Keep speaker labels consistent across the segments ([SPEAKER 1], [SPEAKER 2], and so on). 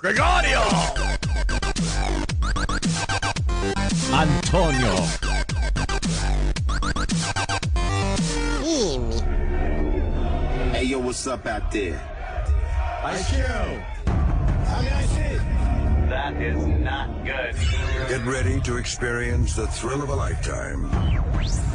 [SPEAKER 1] Gregorio! Antonio.
[SPEAKER 2] Hey, yo, what's up out there?
[SPEAKER 3] Ice Cube. How can I see?
[SPEAKER 4] That is not good.
[SPEAKER 5] Get ready to experience the thrill of a lifetime.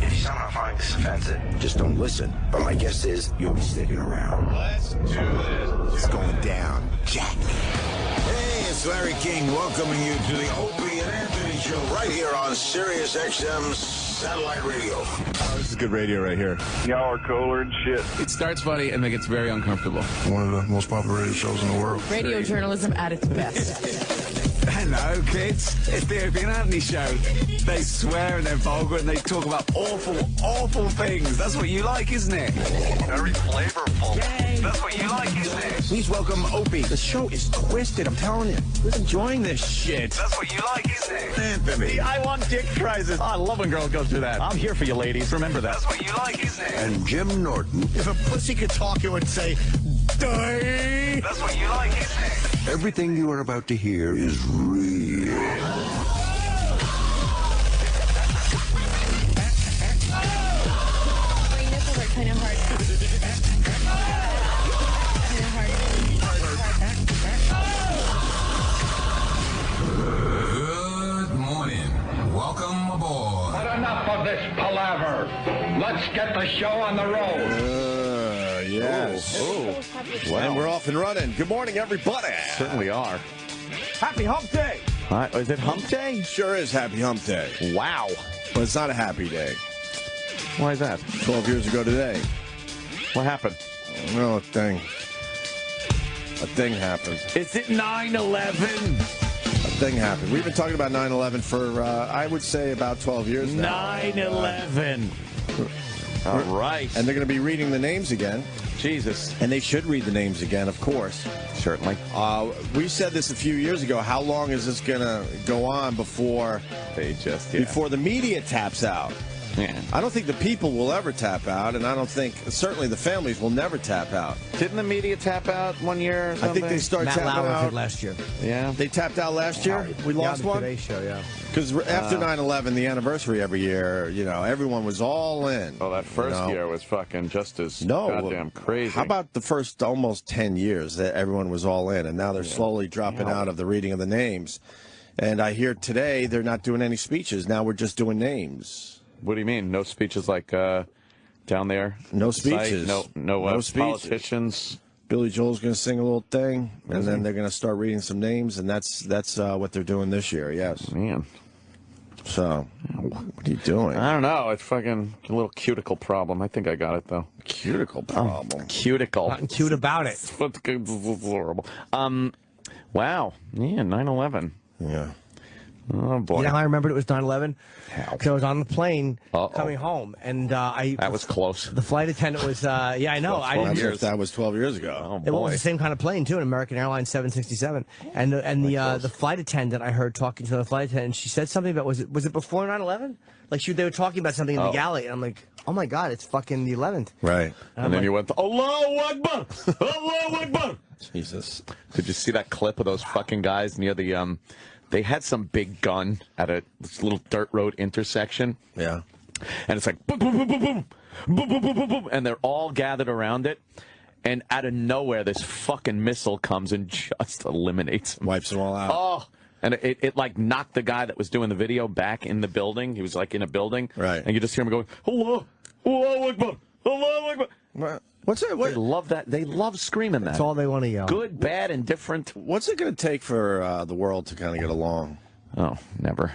[SPEAKER 2] If you somehow find this offensive, just don't listen. But my guess is you'll be sticking around.
[SPEAKER 3] Let's do this.
[SPEAKER 2] It's going down, Jack.
[SPEAKER 5] Hey, it's Larry King welcoming you to the Opie and Anthony show right here on Sirius XM satellite radio.
[SPEAKER 1] Oh, this is good radio right here.
[SPEAKER 6] Y'all are cooler and shit.
[SPEAKER 7] It starts funny and then gets very uncomfortable.
[SPEAKER 5] One of the most popular radio shows in the world.
[SPEAKER 8] Radio journalism at its best.
[SPEAKER 7] Hello, kids. It's the Opie and Anthony show. They swear and they're vulgar and they talk about awful, awful things. That's what you like, isn't it?
[SPEAKER 6] Very flavorful.
[SPEAKER 7] Yay.
[SPEAKER 6] That's what you like, isn't it?
[SPEAKER 2] Please welcome Opie. The show is twisted, I'm telling you. Who's enjoying this shit?
[SPEAKER 6] That's what you like, isn't it?
[SPEAKER 5] Anthony
[SPEAKER 1] I want dick prizes. I love when girls go through that. I'm here for you, ladies. Remember that.
[SPEAKER 6] That's what you like, isn't it?
[SPEAKER 5] and Jim Norton.
[SPEAKER 3] If a pussy could talk, it would say, die.
[SPEAKER 6] That's what you like, isn't it?
[SPEAKER 5] Everything you are about to hear is real.
[SPEAKER 8] My nipples are kind of hard. Kind of hard.
[SPEAKER 9] Good morning. Welcome aboard.
[SPEAKER 10] But enough of this palaver. Let's get the show on the road.
[SPEAKER 1] Yes. And we're off and running. Good morning, everybody.
[SPEAKER 7] Certainly are.
[SPEAKER 1] Happy Hump Day.
[SPEAKER 7] Is it Hump Day?
[SPEAKER 1] Sure is Happy Hump Day.
[SPEAKER 7] Wow.
[SPEAKER 1] But it's not a happy day.
[SPEAKER 7] Why is that?
[SPEAKER 1] 12 years ago today.
[SPEAKER 7] What happened?
[SPEAKER 1] Well, a thing happened.
[SPEAKER 7] Is it 9/11?
[SPEAKER 1] A thing happened. We've been talking about 9/11 for, I would say, about 12 years now.
[SPEAKER 7] 9/11. All right.
[SPEAKER 1] And they're going to be reading the names again.
[SPEAKER 7] Jesus.
[SPEAKER 1] And they should read the names again, of course.
[SPEAKER 7] Certainly.
[SPEAKER 1] We said this a few years ago. How long is this going to go on before before the media taps out?
[SPEAKER 7] Yeah.
[SPEAKER 1] I don't think the people will ever tap out, and I don't think, certainly the families will never tap out.
[SPEAKER 7] Didn't the media tap out one year or something?
[SPEAKER 1] I think they started tapping out
[SPEAKER 3] last year.
[SPEAKER 7] Yeah.
[SPEAKER 1] They tapped out last year? We lost one?
[SPEAKER 3] Today show, yeah.
[SPEAKER 1] Because after 9/11, the anniversary every year, everyone was all in.
[SPEAKER 11] Oh, that first year was fucking just as goddamn crazy.
[SPEAKER 1] How about the first almost 10 years that everyone was all in, and now they're slowly dropping out of the reading of the names. And I hear today they're not doing any speeches. Now we're just doing names.
[SPEAKER 11] What do you mean? No speeches like down there?
[SPEAKER 1] No speeches.
[SPEAKER 11] No
[SPEAKER 1] speeches.
[SPEAKER 11] Politicians.
[SPEAKER 1] Billy Joel's going to sing a little thing, and then they're going to start reading some names, and that's what they're doing this year, yes.
[SPEAKER 11] Man.
[SPEAKER 1] So, what are you doing?
[SPEAKER 11] I don't know. It's fucking a little cuticle problem. I think I got it, though.
[SPEAKER 1] Cuticle problem?
[SPEAKER 11] Cuticle.
[SPEAKER 3] Nothing cute about it.
[SPEAKER 11] It's horrible. Wow. Yeah, 9/11.
[SPEAKER 1] Yeah.
[SPEAKER 11] Oh, boy.
[SPEAKER 3] You know how I remembered it was 9/11?
[SPEAKER 11] How?
[SPEAKER 3] Because I was on the plane
[SPEAKER 11] Uh-oh.
[SPEAKER 3] coming home, and
[SPEAKER 11] That was close.
[SPEAKER 3] the flight attendant was, yeah, I know. I didn't.
[SPEAKER 1] That was 12 years ago.
[SPEAKER 11] Oh,
[SPEAKER 3] It
[SPEAKER 11] boy.
[SPEAKER 3] was the same kind of plane too, an American Airlines 767, and the flight attendant, I heard talking to the flight attendant, she said something about was it before 9/11? Like they were talking about something in the galley, and I'm like, oh my god, it's fucking the 11th.
[SPEAKER 1] Right.
[SPEAKER 11] And then you went, Allahu Akbar! Allahu Akbar!
[SPEAKER 1] Jesus.
[SPEAKER 11] Did you see that clip of those fucking guys near the, they had some big gun at this little dirt road intersection.
[SPEAKER 1] Yeah.
[SPEAKER 11] And it's like, boom, boom, boom, boom, boom, boom, boom, boom, boom, boom, and they're all gathered around it. And out of nowhere, this fucking missile comes and just eliminates them.
[SPEAKER 1] Wipes them all out.
[SPEAKER 11] Oh, and it like knocked the guy that was doing the video back in the building. He was like in a building.
[SPEAKER 1] Right.
[SPEAKER 11] And you just hear him going, Allahu Akbar, Allahu Akbar.
[SPEAKER 1] What's it?
[SPEAKER 11] They love that. They love screaming that.
[SPEAKER 3] That's all they want to yell.
[SPEAKER 11] Good, bad, and different.
[SPEAKER 1] What's it going to take for the world to kind of get along?
[SPEAKER 11] Oh, never.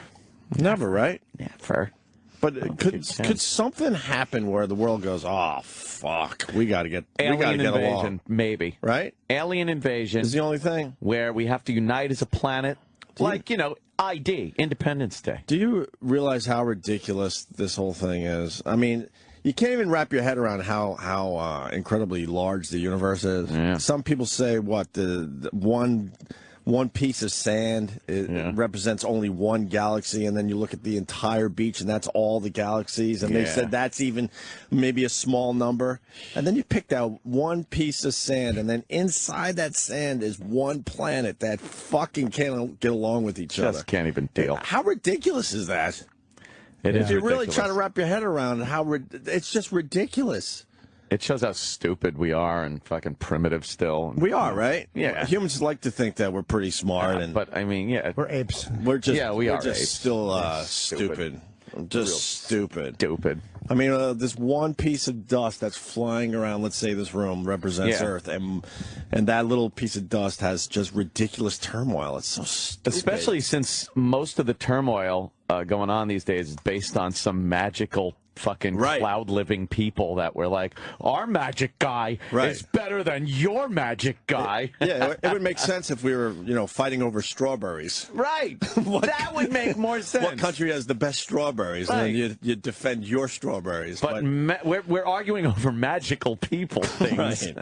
[SPEAKER 1] Never, right?
[SPEAKER 11] Yeah, fair.
[SPEAKER 1] But could something happen where the world goes, oh fuck, we got to get
[SPEAKER 11] Alien
[SPEAKER 1] get
[SPEAKER 11] invasion,
[SPEAKER 1] along,
[SPEAKER 11] maybe.
[SPEAKER 1] right?
[SPEAKER 11] Alien invasion
[SPEAKER 1] Is the only thing
[SPEAKER 11] where we have to unite as a planet, ID, Independence Day.
[SPEAKER 1] Do you realize how ridiculous this whole thing is? I mean, you can't even wrap your head around how incredibly large the universe is.
[SPEAKER 11] Yeah.
[SPEAKER 1] Some people say what the one piece of sand represents only one galaxy, and then you look at the entire beach, and that's all the galaxies, and they said that's even maybe a small number. And then you picked out one piece of sand, and then inside that sand is one planet that fucking can't get along with each other.
[SPEAKER 11] Just can't even deal.
[SPEAKER 1] How ridiculous is that?
[SPEAKER 11] It is
[SPEAKER 1] If you
[SPEAKER 11] ridiculous.
[SPEAKER 1] really try to wrap your head around how it's just ridiculous.
[SPEAKER 11] It shows how stupid we are and fucking primitive still.
[SPEAKER 1] We are, right?
[SPEAKER 11] Yeah.
[SPEAKER 1] Humans like to think that we're pretty smart,
[SPEAKER 11] but I mean,
[SPEAKER 3] we're apes.
[SPEAKER 1] We're just
[SPEAKER 11] we are
[SPEAKER 1] just
[SPEAKER 11] apes.
[SPEAKER 1] still stupid. Just stupid.
[SPEAKER 11] Stupid.
[SPEAKER 1] I mean, this one piece of dust that's flying around, let's say this room represents Earth, and that little piece of dust has just ridiculous turmoil. It's so stupid.
[SPEAKER 11] Especially since most of the turmoil going on these days is based on some magical fucking cloud-living people that were like, our magic guy is better than your magic guy.
[SPEAKER 1] It would make sense if we were, fighting over strawberries.
[SPEAKER 11] Right. That would make more sense.
[SPEAKER 1] What country has the best strawberries?
[SPEAKER 11] Right.
[SPEAKER 1] And then you defend your strawberries.
[SPEAKER 11] But we're arguing over magical people things.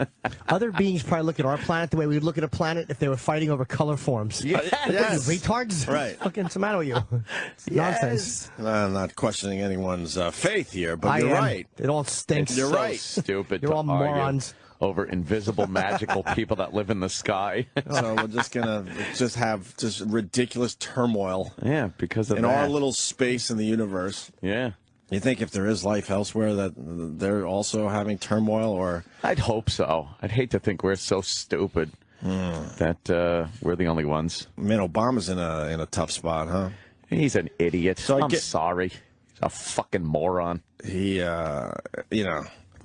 [SPEAKER 3] Other beings probably look at our planet the way we would look at a planet if they were fighting over color forms.
[SPEAKER 1] Yes.
[SPEAKER 3] You retards?
[SPEAKER 1] Right.
[SPEAKER 3] What's the matter with you? It's nonsense.
[SPEAKER 1] I'm not questioning anyone's faith here, but you're right.
[SPEAKER 3] It all stinks.
[SPEAKER 1] You're
[SPEAKER 11] so
[SPEAKER 1] right.
[SPEAKER 11] Stupid.
[SPEAKER 3] You're
[SPEAKER 11] to
[SPEAKER 3] all
[SPEAKER 11] argue
[SPEAKER 3] morons.
[SPEAKER 11] Over invisible magical people that live in the sky.
[SPEAKER 1] So we're just gonna have ridiculous turmoil.
[SPEAKER 11] Yeah, because of
[SPEAKER 1] in
[SPEAKER 11] that.
[SPEAKER 1] our little space in the universe.
[SPEAKER 11] Yeah.
[SPEAKER 1] You think if there is life elsewhere that they're also having turmoil, or?
[SPEAKER 11] I'd hope so. I'd hate to think we're so stupid that we're the only ones.
[SPEAKER 1] Man, Obama's in a tough spot, huh?
[SPEAKER 11] He's an idiot.
[SPEAKER 1] So
[SPEAKER 11] I'm sorry. He's a fucking moron.
[SPEAKER 1] He,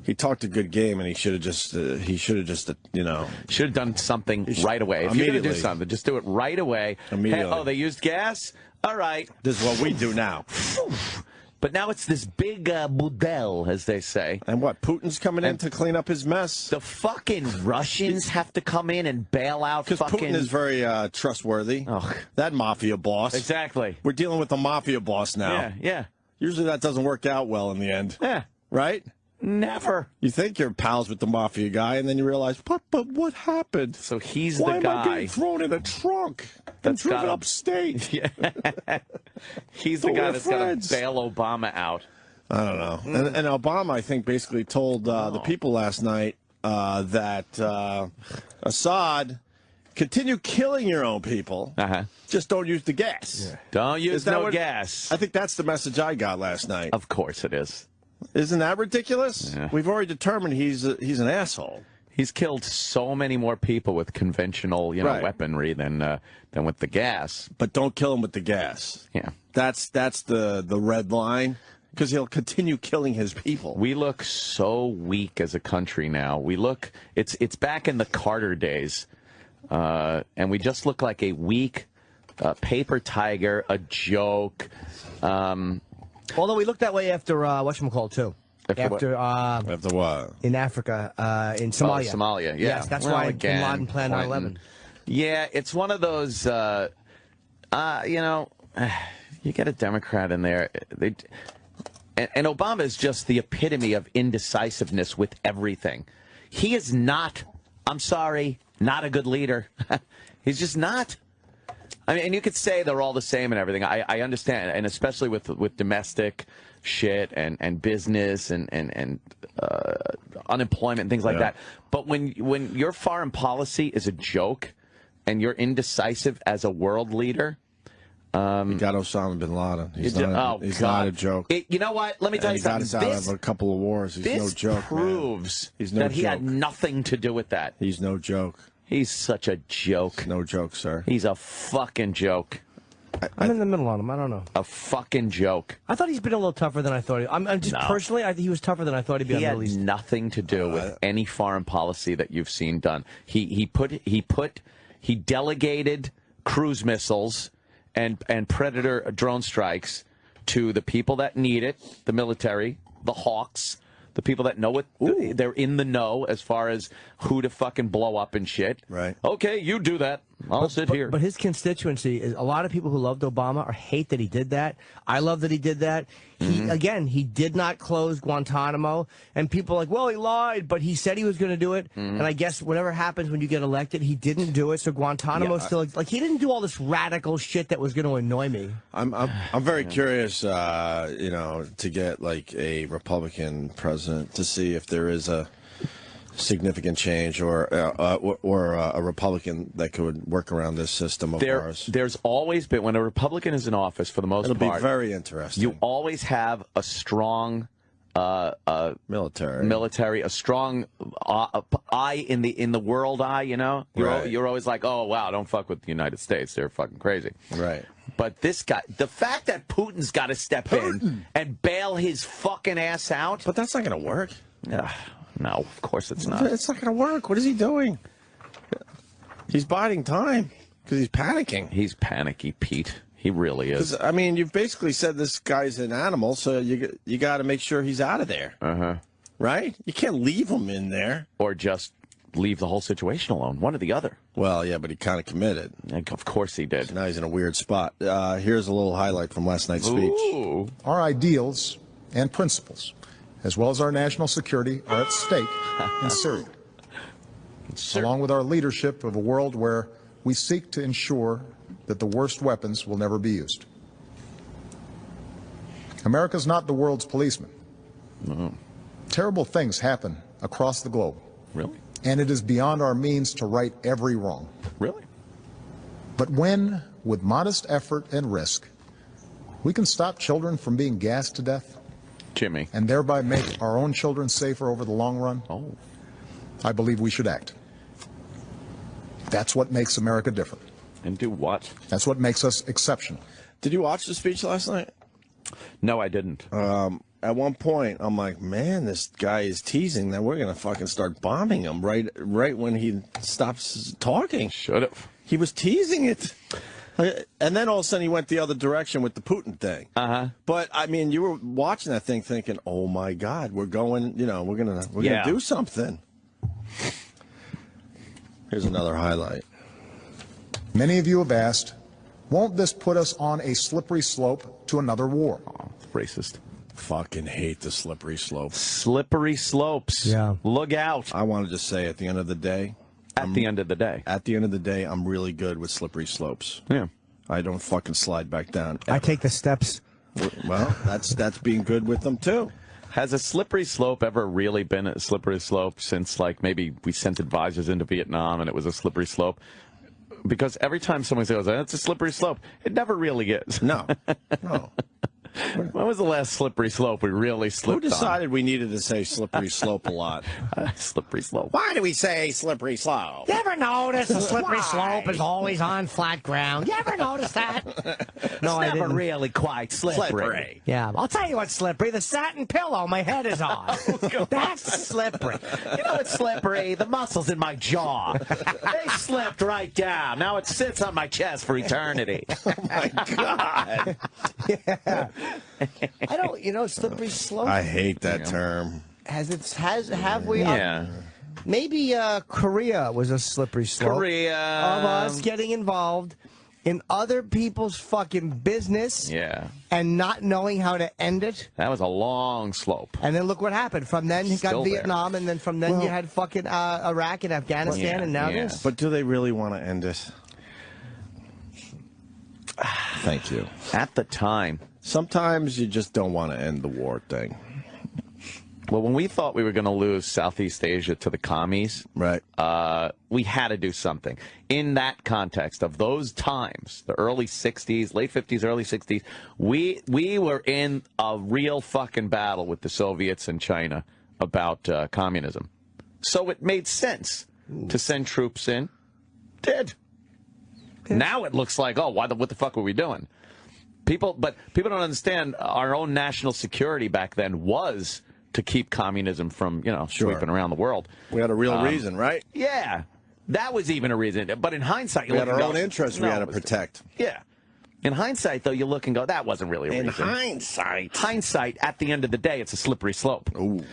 [SPEAKER 1] he talked a good game, and he should have just, should have done
[SPEAKER 11] something right away. If you're going to do
[SPEAKER 1] immediately.
[SPEAKER 11] something, just do it right away.
[SPEAKER 1] Immediately.
[SPEAKER 11] Hey, they used gas? All right.
[SPEAKER 1] This is what we do now.
[SPEAKER 11] But now it's this big boudel, as they say.
[SPEAKER 1] And what, Putin's coming in to clean up his mess?
[SPEAKER 11] The fucking Russians have to come in and bail out
[SPEAKER 1] Because
[SPEAKER 11] fucking...
[SPEAKER 1] Putin is very trustworthy. That mafia boss.
[SPEAKER 11] Exactly.
[SPEAKER 1] We're dealing with the mafia boss now.
[SPEAKER 11] Yeah.
[SPEAKER 1] Usually that doesn't work out well in the end.
[SPEAKER 11] Yeah.
[SPEAKER 1] Right?
[SPEAKER 11] Never.
[SPEAKER 1] You think you're pals with the mafia guy, and then you realize, but what happened?
[SPEAKER 11] So he's
[SPEAKER 1] Why
[SPEAKER 11] the
[SPEAKER 1] am I
[SPEAKER 11] guy
[SPEAKER 1] being thrown in a trunk
[SPEAKER 11] that's
[SPEAKER 1] and driven
[SPEAKER 11] got
[SPEAKER 1] upstate?
[SPEAKER 11] Yeah. He's the
[SPEAKER 1] But
[SPEAKER 11] guy
[SPEAKER 1] we're
[SPEAKER 11] that's got to
[SPEAKER 1] friends.
[SPEAKER 11] bail Obama out.
[SPEAKER 1] I don't know. And Obama, I think, basically told the people last night that Assad, continue killing your own people. Just don't use the gas.
[SPEAKER 11] Yeah. Don't use gas.
[SPEAKER 1] I think that's the message I got last night.
[SPEAKER 11] Of course it is.
[SPEAKER 1] Isn't that ridiculous?
[SPEAKER 11] Yeah.
[SPEAKER 1] We've already determined he's an asshole.
[SPEAKER 11] He's killed so many more people with conventional, weaponry than with the gas.
[SPEAKER 1] But don't kill him with the gas.
[SPEAKER 11] Yeah.
[SPEAKER 1] That's the red line, because he'll continue killing his people.
[SPEAKER 11] We look so weak as a country now. It's back in the Carter days, and we just look like a weak paper tiger, a joke.
[SPEAKER 3] Although we looked that way after whatchamacallit, too.
[SPEAKER 1] After what?
[SPEAKER 3] In Africa, in Somalia.
[SPEAKER 11] Oh, Somalia, yeah.
[SPEAKER 3] Yes, that's why Bin Laden planned 9/11.
[SPEAKER 11] Yeah, it's one of those, you get a Democrat in there. And Obama is just the epitome of indecisiveness with everything. He is not, I'm sorry, not a good leader. He's just not. I mean, and you could say they're all the same and everything. I understand, and especially with domestic shit and business and unemployment and things like that. But when your foreign policy is a joke and you're indecisive as a world leader,
[SPEAKER 1] you got Osama bin Laden. He's not a joke.
[SPEAKER 11] You know what? Let me tell you something.
[SPEAKER 1] He got us out of a couple of wars. He's no joke,
[SPEAKER 11] This proves
[SPEAKER 1] no
[SPEAKER 11] that he
[SPEAKER 1] joke.
[SPEAKER 11] had nothing to do with that.
[SPEAKER 1] He's no joke.
[SPEAKER 11] He's such a joke.
[SPEAKER 1] No joke, sir.
[SPEAKER 11] He's a fucking joke.
[SPEAKER 3] I'm in the middle on him. I don't know.
[SPEAKER 11] A fucking joke.
[SPEAKER 3] I thought he's been a little tougher than I thought. I'm just personally, I think he was tougher than I thought he'd be on the
[SPEAKER 11] He
[SPEAKER 3] Middle East.
[SPEAKER 11] had nothing to do with any foreign policy that you've seen done. He delegated cruise missiles and Predator drone strikes to the people that need it, the military, the hawks, the people that know it. They're in the know as far as who to fucking blow up and shit.
[SPEAKER 1] Right.
[SPEAKER 11] Okay, you do that. I'll sit here.
[SPEAKER 3] But his constituency is a lot of people who loved Obama or hate that he did that. I love that he did that. He did not close Guantanamo, and people are like, well, he lied, but he said he was going to do it. And I guess whatever happens when you get elected, he didn't do it. So Guantanamo's still like he didn't do all this radical shit that was going to annoy me.
[SPEAKER 1] I'm very curious, to get like a Republican president to see if there is a significant change or a Republican that could work around this system of ours.
[SPEAKER 11] There's always been, when a Republican is in office, for the most part,
[SPEAKER 1] it'll be very interesting.
[SPEAKER 11] You always have a strong military, a strong eye in the world eye. You're always like, oh wow, don't fuck with the United States. They're fucking crazy.
[SPEAKER 1] Right.
[SPEAKER 11] But this guy, the fact that Putin's got to step in and bail his fucking ass out.
[SPEAKER 1] But that's not going to work.
[SPEAKER 11] No, of course it's not.
[SPEAKER 1] It's not going to work. What is he doing? He's biding time because he's panicking.
[SPEAKER 11] He's panicky, Pete. He really is.
[SPEAKER 1] I mean, you've basically said this guy's an animal, so you got to make sure he's out of there. Right? You can't leave him in there.
[SPEAKER 11] Or just leave the whole situation alone. One or the other.
[SPEAKER 1] Well, yeah, but he kind of committed.
[SPEAKER 11] Of course he did.
[SPEAKER 1] So now he's in a weird spot. Here's a little highlight from last night's speech.
[SPEAKER 12] Our ideals and principles, as well as our national security, are at stake in Syria, along with our leadership of a world where we seek to ensure that the worst weapons will never be used. America's not the world's policeman. Terrible things happen across the globe.
[SPEAKER 11] Really?
[SPEAKER 12] And it is beyond our means to right every wrong.
[SPEAKER 11] Really?
[SPEAKER 12] But when, with modest effort and risk, we can stop children from being gassed to death,
[SPEAKER 11] Jimmy,
[SPEAKER 12] and thereby make our own children safer over the long run, I believe we should act. That's what makes America different.
[SPEAKER 11] And do what?
[SPEAKER 12] That's what makes us exceptional.
[SPEAKER 1] Did you watch the speech last night?
[SPEAKER 11] No, I didn't.
[SPEAKER 1] At one point, I'm like, man, this guy is teasing that we're going to fucking start bombing him right when he stops talking.
[SPEAKER 11] Should have.
[SPEAKER 1] He was teasing it. And then all of a sudden he went the other direction with the Putin thing. But I mean, you were watching that thing thinking, "Oh my God, we're going, we're gonna do something." Here's another highlight.
[SPEAKER 12] Many of you have asked, won't this put us on a slippery slope to another war?
[SPEAKER 11] Racist.
[SPEAKER 1] Fucking hate the slippery slope.
[SPEAKER 11] Slippery slopes.
[SPEAKER 3] Yeah.
[SPEAKER 11] Look out.
[SPEAKER 1] I wanted to say at the end of the day.
[SPEAKER 11] At the end of the day, I'm really good with slippery slopes. Yeah.
[SPEAKER 1] I don't fucking slide back down.
[SPEAKER 3] I take the steps.
[SPEAKER 1] Well, that's being good with them too.
[SPEAKER 11] Has a slippery slope ever really been a slippery slope since, like, maybe we sent advisors into Vietnam and it was a slippery slope? Because every time someone says, it's a slippery slope, it never really is.
[SPEAKER 1] No.
[SPEAKER 11] When was the last slippery slope we really slipped on?
[SPEAKER 1] Who decided we needed to say slippery slope a lot?
[SPEAKER 11] Slippery slope.
[SPEAKER 1] Why do we say slippery slope?
[SPEAKER 3] You ever notice the slippery slope is always on flat ground? You ever notice that? No, I didn't.
[SPEAKER 11] Really quite slippery.
[SPEAKER 3] Yeah, I'll tell you what's slippery. The satin pillow my head is on. That's slippery.
[SPEAKER 11] You know what's slippery? The muscles in my jaw. They slipped right down. Now it sits on my chest for eternity.
[SPEAKER 1] Oh, my God.
[SPEAKER 3] Yeah. I don't, slippery slope.
[SPEAKER 1] I hate that term.
[SPEAKER 3] Have we?
[SPEAKER 11] Yeah.
[SPEAKER 3] Maybe Korea was a slippery slope.
[SPEAKER 11] Korea.
[SPEAKER 3] Of us getting involved in other people's fucking business.
[SPEAKER 11] Yeah.
[SPEAKER 3] And not knowing how to end it.
[SPEAKER 11] That was a long slope.
[SPEAKER 3] And then look what happened. From then you got Vietnam, and then from then you had fucking Iraq and Afghanistan, and now this.
[SPEAKER 1] But do they really want to end it? Thank you.
[SPEAKER 11] At the time.
[SPEAKER 1] Sometimes you just don't want to end the war thing.
[SPEAKER 11] Well, when we thought we were going to lose Southeast Asia to the commies,
[SPEAKER 1] right?
[SPEAKER 11] We had to do something. In that context of those times, the early 60s, late 50s, early 60s, we were in a real fucking battle with the Soviets and China about communism. So it made sense to send troops in. Did. Now it looks like, what the fuck were we doing? But people don't understand our own national security back then was to keep communism from, sweeping around the world.
[SPEAKER 1] We had a real reason, right?
[SPEAKER 11] Yeah. That was even a reason. But in hindsight,
[SPEAKER 1] we had our own interests we had to protect.
[SPEAKER 11] Yeah. In hindsight, though, you look and go, that wasn't really a reason.
[SPEAKER 1] In hindsight.
[SPEAKER 11] Hindsight, at the end of the day, it's a slippery slope.
[SPEAKER 1] Ooh.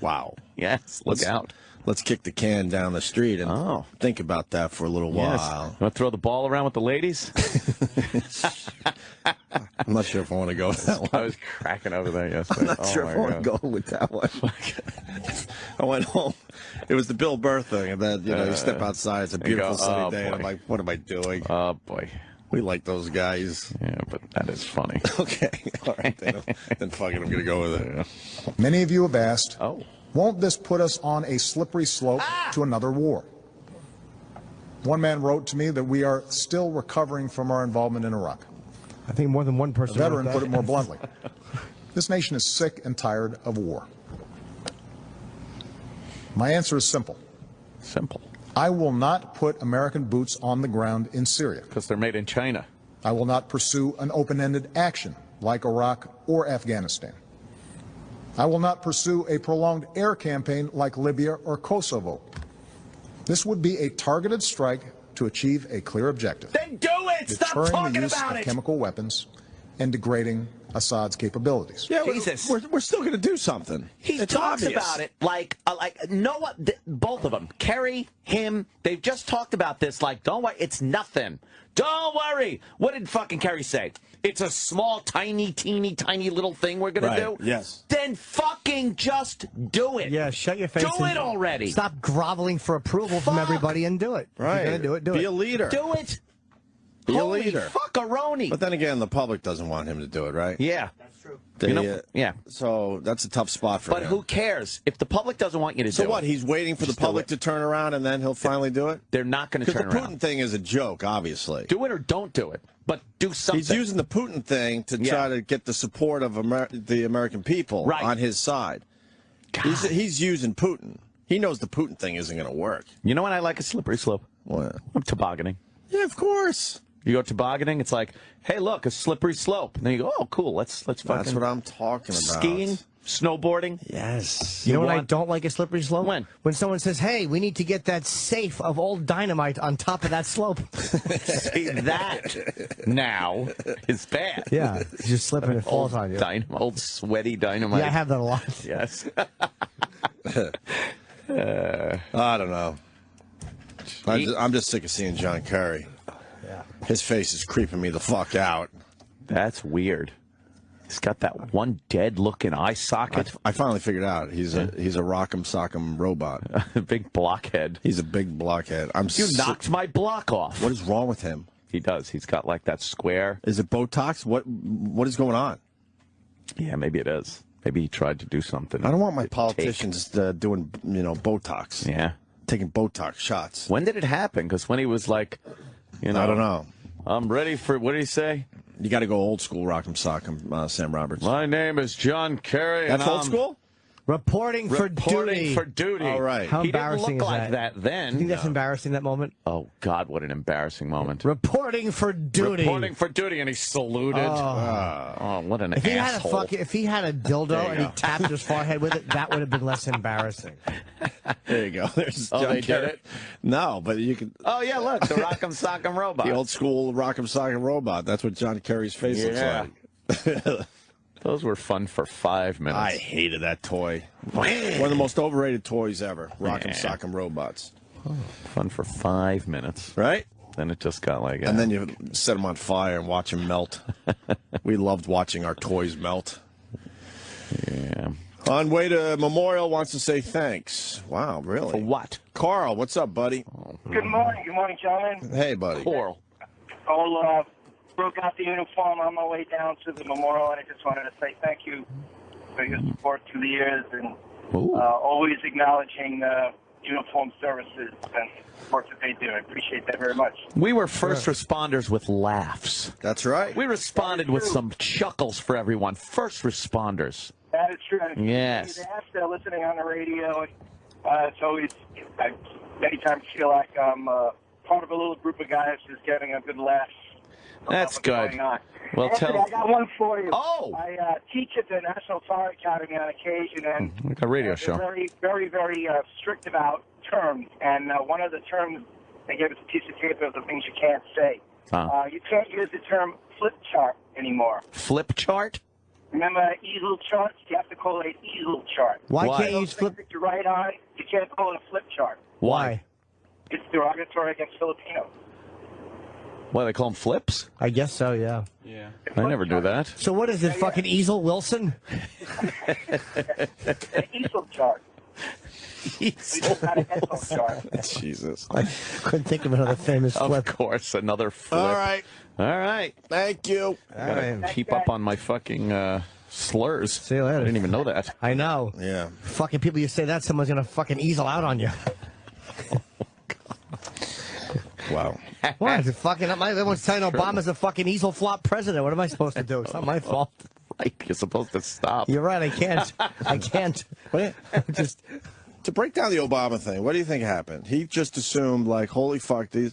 [SPEAKER 1] Wow.
[SPEAKER 11] Yes, look out.
[SPEAKER 1] let's kick the can down the street and think about that for a little while.
[SPEAKER 11] You want to throw the ball around with the ladies?
[SPEAKER 1] I'm not sure if I want to go with that one.
[SPEAKER 11] I was cracking over there yesterday.
[SPEAKER 1] I'm not sure if I want to go with that one. I went home. It was the Bill Burr thing, and then you step outside. It's a beautiful sunny day, and I'm like, what am I doing?
[SPEAKER 11] Oh boy,
[SPEAKER 1] we like those guys.
[SPEAKER 11] Yeah, but that is funny.
[SPEAKER 1] Okay, all right, then fuck it. I'm gonna go with it.
[SPEAKER 12] Many of you have asked, won't this put us on a slippery slope to another war? One man wrote to me that we are still recovering from our involvement in Iraq.
[SPEAKER 3] I think more than one person.
[SPEAKER 12] A veteran put it more bluntly. This nation is sick and tired of war. My answer is simple.
[SPEAKER 11] Simple.
[SPEAKER 12] I will not put American boots on the ground in Syria.
[SPEAKER 11] Because they're made in China.
[SPEAKER 12] I will not pursue an open-ended action like Iraq or Afghanistan. I will not pursue a prolonged air campaign like Libya or Kosovo. This would be a targeted strike to achieve a clear objective.
[SPEAKER 11] Then do it! Stop
[SPEAKER 12] Deterring the
[SPEAKER 11] talking
[SPEAKER 12] use
[SPEAKER 11] about
[SPEAKER 12] of
[SPEAKER 11] it!
[SPEAKER 12] chemical weapons and degrading Assad's capabilities.
[SPEAKER 1] Yeah,
[SPEAKER 11] Jesus.
[SPEAKER 1] We're still going to do something.
[SPEAKER 11] He
[SPEAKER 1] It's
[SPEAKER 11] talks
[SPEAKER 1] obvious.
[SPEAKER 11] about it like Noah, both of them, Kerry, him, they've just talked about this like, don't worry, it's nothing. Don't worry. What did fucking Kerry say? It's a small, tiny, teeny, tiny little thing we're going to do?
[SPEAKER 1] Yes.
[SPEAKER 11] Then fucking just do it.
[SPEAKER 3] Yeah, shut your face.
[SPEAKER 11] Do it already.
[SPEAKER 3] Stop groveling for approval from everybody and do it.
[SPEAKER 1] Right.
[SPEAKER 3] If you're going to do it, do
[SPEAKER 1] Be
[SPEAKER 3] it.
[SPEAKER 1] a leader.
[SPEAKER 11] Do it.
[SPEAKER 1] Be
[SPEAKER 11] Holy
[SPEAKER 1] a leader.
[SPEAKER 11] fuckaroni.
[SPEAKER 1] But then again, the public doesn't want him to do it, right?
[SPEAKER 11] Yeah.
[SPEAKER 1] Yeah. So that's a tough spot for him.
[SPEAKER 11] But who cares? If the public doesn't want you to do it.
[SPEAKER 1] So what? He's waiting for the public to turn around and then he'll finally do it?
[SPEAKER 11] They're not going to turn
[SPEAKER 1] Because the
[SPEAKER 11] around.
[SPEAKER 1] Putin thing is a joke, obviously.
[SPEAKER 11] Do it or don't do it. But do something.
[SPEAKER 1] He's using the Putin thing to try to get the support of the American people on his side. He's using Putin. He knows the Putin thing isn't going to work.
[SPEAKER 11] You know when I like a slippery slope?
[SPEAKER 1] What?
[SPEAKER 11] I'm tobogganing.
[SPEAKER 1] Yeah, of course.
[SPEAKER 11] You go tobogganing, it's like, hey, look, a slippery slope. And then you go, oh, cool, let's fucking...
[SPEAKER 1] That's what I'm talking about.
[SPEAKER 11] Skiing, snowboarding.
[SPEAKER 1] Yes.
[SPEAKER 3] You know when I don't like a slippery slope?
[SPEAKER 11] When?
[SPEAKER 3] When someone says, hey, we need to get that safe of old dynamite on top of that slope.
[SPEAKER 11] See, that now is bad.
[SPEAKER 3] Yeah, you just slip and it falls on you.
[SPEAKER 11] Old sweaty dynamite.
[SPEAKER 3] Yeah, I have that a lot.
[SPEAKER 11] Yes.
[SPEAKER 1] I don't know. I'm just sick of seeing John Kerry.
[SPEAKER 3] Yeah.
[SPEAKER 1] His face is creeping me the fuck out.
[SPEAKER 11] That's weird. He's got that one dead-looking eye socket.
[SPEAKER 1] I finally figured out he's a rock'em sock'em robot.
[SPEAKER 11] A big blockhead.
[SPEAKER 1] He's a big blockhead.
[SPEAKER 11] You knocked my block off.
[SPEAKER 1] What is wrong with him?
[SPEAKER 11] He does. He's got like that square.
[SPEAKER 1] Is it Botox? What is going on?
[SPEAKER 11] Yeah, maybe it is. Maybe he tried to do something.
[SPEAKER 1] I don't want my politicians doing Botox.
[SPEAKER 11] Yeah.
[SPEAKER 1] Taking Botox shots.
[SPEAKER 11] When did it happen? Because when he was like, I don't know. I'm ready for, what did he say?
[SPEAKER 1] You got to go old school rock'em sock'em, Sam Roberts.
[SPEAKER 11] My name is John Kerry.
[SPEAKER 1] That's old school?
[SPEAKER 3] Reporting for duty.
[SPEAKER 11] for duty.
[SPEAKER 1] All right.
[SPEAKER 3] How
[SPEAKER 11] He didn't
[SPEAKER 3] embarrassing
[SPEAKER 11] look
[SPEAKER 3] is
[SPEAKER 11] like that then.
[SPEAKER 3] You think that's embarrassing, that moment?
[SPEAKER 11] Oh, God, what an embarrassing moment.
[SPEAKER 3] Reporting for duty.
[SPEAKER 11] Reporting for duty, and he saluted. Oh, what an asshole.
[SPEAKER 3] If he had a dildo and he tapped his forehead with it, that would have been less embarrassing.
[SPEAKER 1] There you go. There's
[SPEAKER 11] Oh,
[SPEAKER 1] John
[SPEAKER 11] they
[SPEAKER 1] Kerry.
[SPEAKER 11] did it?
[SPEAKER 1] No, but you can.
[SPEAKER 11] Oh, yeah, look, the Rock'em Sock'em Robot.
[SPEAKER 1] The old school rock'em sock'em robot. That's what John Kerry's face looks like.
[SPEAKER 11] Those were fun for 5 minutes.
[SPEAKER 1] I hated that toy. One of the most overrated toys ever. Rock'em sock'em robots.
[SPEAKER 11] Fun for 5 minutes.
[SPEAKER 1] Right?
[SPEAKER 11] Then it just got like...
[SPEAKER 1] And then you set them on fire and watch them melt. We loved watching our toys melt.
[SPEAKER 11] Yeah.
[SPEAKER 1] On way to Memorial wants to say thanks. Wow, really?
[SPEAKER 11] For what?
[SPEAKER 1] Carl, what's up, buddy?
[SPEAKER 10] Good morning, gentlemen.
[SPEAKER 1] Hey, buddy.
[SPEAKER 11] Coral.
[SPEAKER 10] Broke out the uniform on my way down to the memorial, and I just wanted to say thank you for your support through the years and always acknowledging uniform services and work that they do. I appreciate that very much.
[SPEAKER 11] We were first responders with laughs.
[SPEAKER 1] That's right.
[SPEAKER 11] We responded with some chuckles for everyone. First responders.
[SPEAKER 10] That is true.
[SPEAKER 11] Yes.
[SPEAKER 10] They're listening on the radio. It's always, I many times feel like I'm part of a little group of guys just getting a good laugh.
[SPEAKER 11] That's good. Well,
[SPEAKER 10] Anthony, I got one for you.
[SPEAKER 11] Oh!
[SPEAKER 10] I teach at the National Fire Academy on occasion, and
[SPEAKER 11] Like a radio show.
[SPEAKER 10] they're very, very strict about terms. And one of the terms, they gave us a piece of paper of the things you can't say. You can't use the term flip chart anymore.
[SPEAKER 11] Flip chart?
[SPEAKER 10] Remember easel charts? You have to call it easel chart.
[SPEAKER 3] Why can't you
[SPEAKER 10] Those things that you write on, you can't call it a flip chart.
[SPEAKER 3] Why?
[SPEAKER 10] It's derogatory against Filipinos.
[SPEAKER 11] Why, they call them flips?
[SPEAKER 3] I guess so, yeah.
[SPEAKER 11] Yeah. I never do that.
[SPEAKER 3] So what is it, fucking Easel Wilson?
[SPEAKER 10] An easel chart.
[SPEAKER 1] Jesus.
[SPEAKER 3] I couldn't think of another famous flip.
[SPEAKER 11] Of course, another flip.
[SPEAKER 1] All right.
[SPEAKER 11] All right.
[SPEAKER 1] Thank you.
[SPEAKER 11] Gotta keep up on my fucking slurs.
[SPEAKER 3] See you later.
[SPEAKER 11] I didn't even know that.
[SPEAKER 3] I know.
[SPEAKER 1] Yeah.
[SPEAKER 3] Fucking people, you say that, someone's gonna fucking easel out on you.
[SPEAKER 1] Wow.
[SPEAKER 3] What? Is it fucking up? Everyone's telling Obama's a fucking easel flop president. What am I supposed to do? It's not my fault.
[SPEAKER 11] Right. You're supposed to stop.
[SPEAKER 3] You're right. I can't. I can't.
[SPEAKER 1] Just to break down the Obama thing, what do you think happened? He just assumed, like, holy fuck, this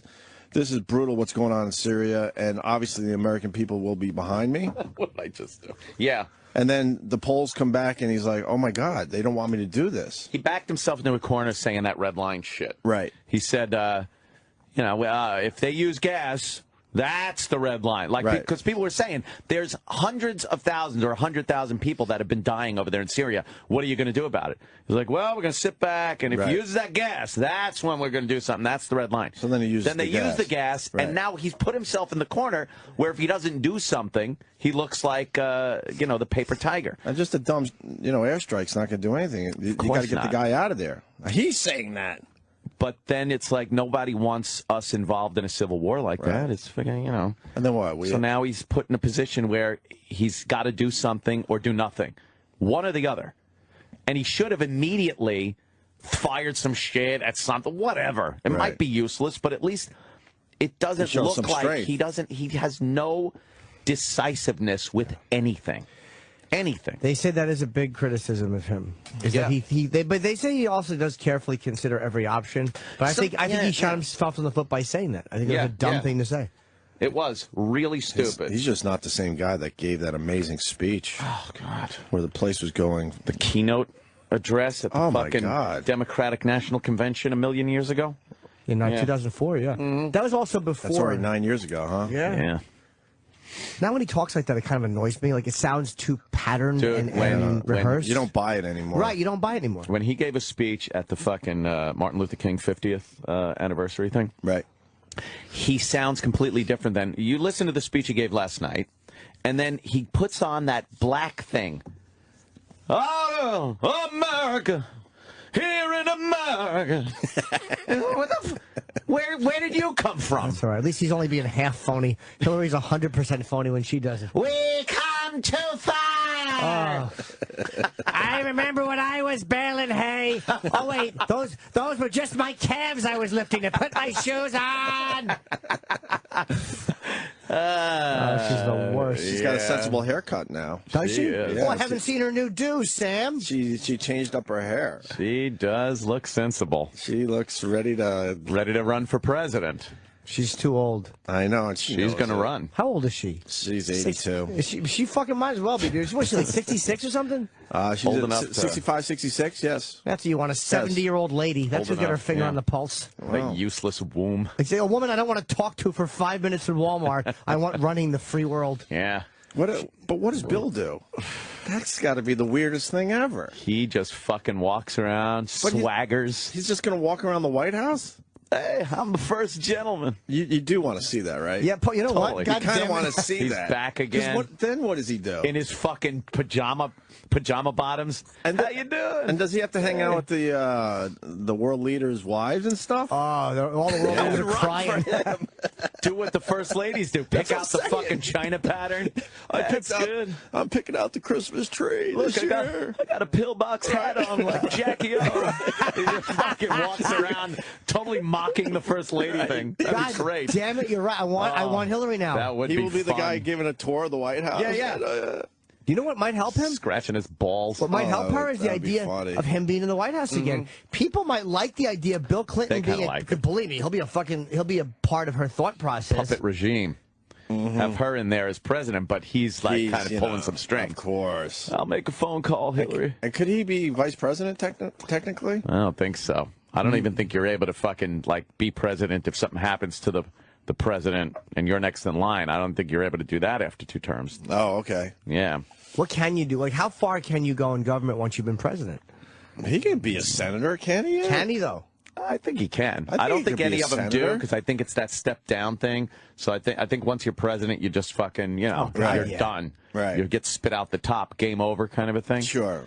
[SPEAKER 1] is brutal what's going on in Syria, and obviously the American people will be behind me.
[SPEAKER 11] What did I just do? Yeah.
[SPEAKER 1] And then the polls come back, and he's like, oh, my God, they don't want me to do this.
[SPEAKER 11] He backed himself into a corner saying that red line shit.
[SPEAKER 1] Right.
[SPEAKER 11] He said, if they use gas, that's the red line. Like,
[SPEAKER 1] right.
[SPEAKER 11] Because people were saying there's hundreds of thousands or 100,000 people that have been dying over there in Syria. What are you going to do about it? He's like, well, we're going to sit back, and if he uses that gas, that's when we're going to do something. That's the red line.
[SPEAKER 1] So then he uses
[SPEAKER 11] Then they use the gas,
[SPEAKER 1] right.
[SPEAKER 11] and now he's put himself in the corner where if he doesn't do something, he looks like, the paper tiger.
[SPEAKER 1] And just a dumb, airstrike's not going to do anything. You got to get the guy out of there. He's saying that.
[SPEAKER 11] But then it's like nobody wants us involved in a civil war like that. It's figuring,
[SPEAKER 1] And then what?
[SPEAKER 11] So now he's put in a position where he's got to do something or do nothing. One or the other. And he should have immediately fired some shit at something, whatever. It might be useless, but at least it doesn't look like he has no decisiveness with anything. Anything.
[SPEAKER 3] They say that is a big criticism of him. Is that but they say he also does carefully consider every option. But I think he shot himself in the foot by saying that. I think it was a dumb thing to say.
[SPEAKER 11] It was really stupid.
[SPEAKER 1] He's just not the same guy that gave that amazing speech.
[SPEAKER 11] Oh God,
[SPEAKER 1] where the place was going.
[SPEAKER 11] The keynote address at the fucking Democratic National Convention a million years ago.
[SPEAKER 3] In 2004, yeah. Mm-hmm. That was also before.
[SPEAKER 1] That's already 9 years ago, huh?
[SPEAKER 3] Yeah. Now when he talks like that, it kind of annoys me. Like, it sounds too patterned and rehearsed.
[SPEAKER 1] You don't buy it anymore.
[SPEAKER 3] Right, you don't buy it anymore.
[SPEAKER 11] When he gave a speech at the fucking Martin Luther King 50th anniversary thing.
[SPEAKER 1] Right.
[SPEAKER 11] He sounds completely different than... You listen to the speech he gave last night, and then he puts on that black thing. Oh, America! Here in America! Where did you come from?
[SPEAKER 3] That's all right. At least he's only being half phony. Hillary's 100% phony when she does it.
[SPEAKER 11] We come too far!
[SPEAKER 3] Oh. I remember when I was baling hay. Oh, wait. Those were just my calves I was lifting to put my shoes on. She's the worst.
[SPEAKER 1] She's got a sensible haircut now.
[SPEAKER 3] Does she?
[SPEAKER 1] Yeah,
[SPEAKER 3] well, I haven't seen her new do, Sam.
[SPEAKER 1] She changed up her hair.
[SPEAKER 11] She does look sensible.
[SPEAKER 1] She looks ready to
[SPEAKER 11] run for president.
[SPEAKER 3] She's too old.
[SPEAKER 1] I know. And
[SPEAKER 11] she's going to run.
[SPEAKER 3] How old is she?
[SPEAKER 1] She's 82.
[SPEAKER 3] She fucking might as well be, dude. What's she, like 66 or something?
[SPEAKER 1] She's old enough 65, 66, yes.
[SPEAKER 3] That's what you want, a 70-year-old lady. That's who's got her finger on the pulse.
[SPEAKER 11] Wow. A useless womb.
[SPEAKER 3] Like, say, a woman I don't want to talk to for 5 minutes in Walmart. I want running the free world.
[SPEAKER 11] Yeah.
[SPEAKER 1] But what does Bill do? That's got to be the weirdest thing ever.
[SPEAKER 11] He just fucking walks around, swaggers.
[SPEAKER 1] He's just going to walk around the White House?
[SPEAKER 11] Hey, I'm the first gentleman.
[SPEAKER 1] You do want to see that, right?
[SPEAKER 3] Yeah, you know what?
[SPEAKER 1] You kind of want to see
[SPEAKER 11] He's
[SPEAKER 1] that.
[SPEAKER 11] He's back again.
[SPEAKER 1] Then what does he do?
[SPEAKER 11] In his fucking pajama bottoms.
[SPEAKER 1] And
[SPEAKER 11] how you doing?
[SPEAKER 1] And does he have to hang out with the world leaders' wives and stuff?
[SPEAKER 3] Oh, all the world leaders are crying.
[SPEAKER 11] Do what the first ladies do. Pick out the fucking China pattern. Good.
[SPEAKER 1] I'm picking out the Christmas tree.
[SPEAKER 11] Look, I got a pillbox hat on like Jackie O. He just fucking walks around totally mocking the first lady thing. That'd be great.
[SPEAKER 3] Damn it, you're right. I want Hillary now.
[SPEAKER 11] That would
[SPEAKER 1] he
[SPEAKER 11] be
[SPEAKER 1] will be
[SPEAKER 11] fun.
[SPEAKER 1] the guy giving a tour of the White House.
[SPEAKER 3] Yeah. You know what might help him?
[SPEAKER 11] Scratching his balls.
[SPEAKER 3] What might help her is the idea of him being in the White House again. People might like the idea of Bill Clinton being believe me, he'll be a part of her thought process.
[SPEAKER 11] Puppet regime. Have her in there as president, but he's like kind of pulling some strings.
[SPEAKER 1] Of course.
[SPEAKER 11] I'll make a phone call, Hillary.
[SPEAKER 1] And could he be vice president technically?
[SPEAKER 11] I don't think so. I don't even think you're able to fucking be president if something happens to the president and you're next in line. I don't think you're able to do that after 2 terms.
[SPEAKER 1] Oh, okay.
[SPEAKER 11] Yeah.
[SPEAKER 3] What can you do? Like, how far can you go in government once you've been president?
[SPEAKER 1] He can be a senator, can he?
[SPEAKER 3] Can he, though?
[SPEAKER 11] I think he can.
[SPEAKER 1] I
[SPEAKER 11] don't
[SPEAKER 1] he
[SPEAKER 11] think
[SPEAKER 1] could be
[SPEAKER 11] any
[SPEAKER 1] a
[SPEAKER 11] of them
[SPEAKER 1] senator.
[SPEAKER 11] do, because I think it's that step down thing. So I think once you're president, you just fucking, you're done.
[SPEAKER 1] Right.
[SPEAKER 11] You get spit out the top, game over kind of a thing.
[SPEAKER 1] Sure.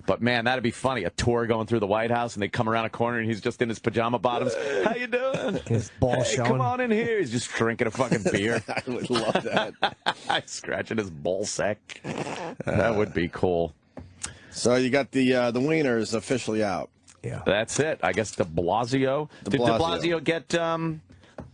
[SPEAKER 11] But man, that'd be funny. A tour going through the White House, and they come around a corner, and he's just in his pajama bottoms. How you doing?
[SPEAKER 3] His balls showing.
[SPEAKER 11] Come on in here. He's just drinking a fucking beer.
[SPEAKER 1] I would love that.
[SPEAKER 11] Scratching his ball sack. That would be cool.
[SPEAKER 1] So you got the wieners officially out.
[SPEAKER 3] Yeah.
[SPEAKER 11] That's it. I guess de Blasio. Did de Blasio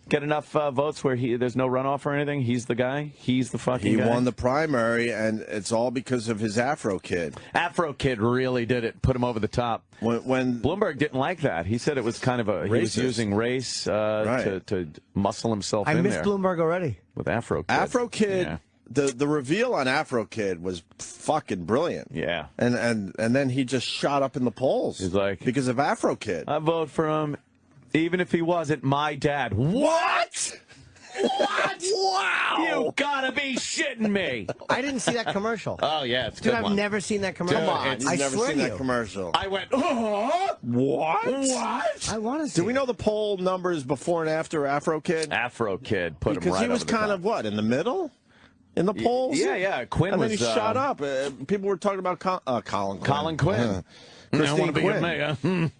[SPEAKER 11] get enough votes where there's no runoff or anything? He's the guy? He's the fucking guy?
[SPEAKER 1] He won the primary, and it's all because of his Afro Kid.
[SPEAKER 11] Afro Kid really did it, put him over the top.
[SPEAKER 1] When
[SPEAKER 11] Bloomberg didn't like that. He said it was kind of he was using race to muscle himself in there.
[SPEAKER 3] I missed Bloomberg already.
[SPEAKER 11] With Afro Kid.
[SPEAKER 1] Afro Kid, the reveal on Afro Kid was fucking brilliant.
[SPEAKER 11] Yeah.
[SPEAKER 1] And then he just shot up in the polls.
[SPEAKER 11] He's like,
[SPEAKER 1] because of Afro Kid.
[SPEAKER 11] I vote for him even if he wasn't my dad. What? What? Wow! You gotta be shitting me!
[SPEAKER 3] I didn't see that commercial.
[SPEAKER 11] Oh yeah, it's
[SPEAKER 3] Dude,
[SPEAKER 11] good
[SPEAKER 3] I've
[SPEAKER 11] one.
[SPEAKER 3] never seen that commercial.
[SPEAKER 1] Come on,
[SPEAKER 3] I
[SPEAKER 1] never
[SPEAKER 3] swear
[SPEAKER 1] seen
[SPEAKER 3] to
[SPEAKER 1] that
[SPEAKER 3] you.
[SPEAKER 1] commercial.
[SPEAKER 11] I went, what?
[SPEAKER 1] What?
[SPEAKER 3] I want to see.
[SPEAKER 1] Do we know the poll numbers before and after Afro Kid?
[SPEAKER 11] Afro Kid put him right
[SPEAKER 1] because he was
[SPEAKER 11] over the
[SPEAKER 1] kind
[SPEAKER 11] top.
[SPEAKER 1] of what, in the middle? In the polls?
[SPEAKER 11] Yeah. Quinn
[SPEAKER 1] and
[SPEAKER 11] was.
[SPEAKER 1] then he shot up. People were talking about Colin Quinn.
[SPEAKER 11] Quinn.
[SPEAKER 1] Christine
[SPEAKER 11] I want to be
[SPEAKER 1] Quinn.
[SPEAKER 11] a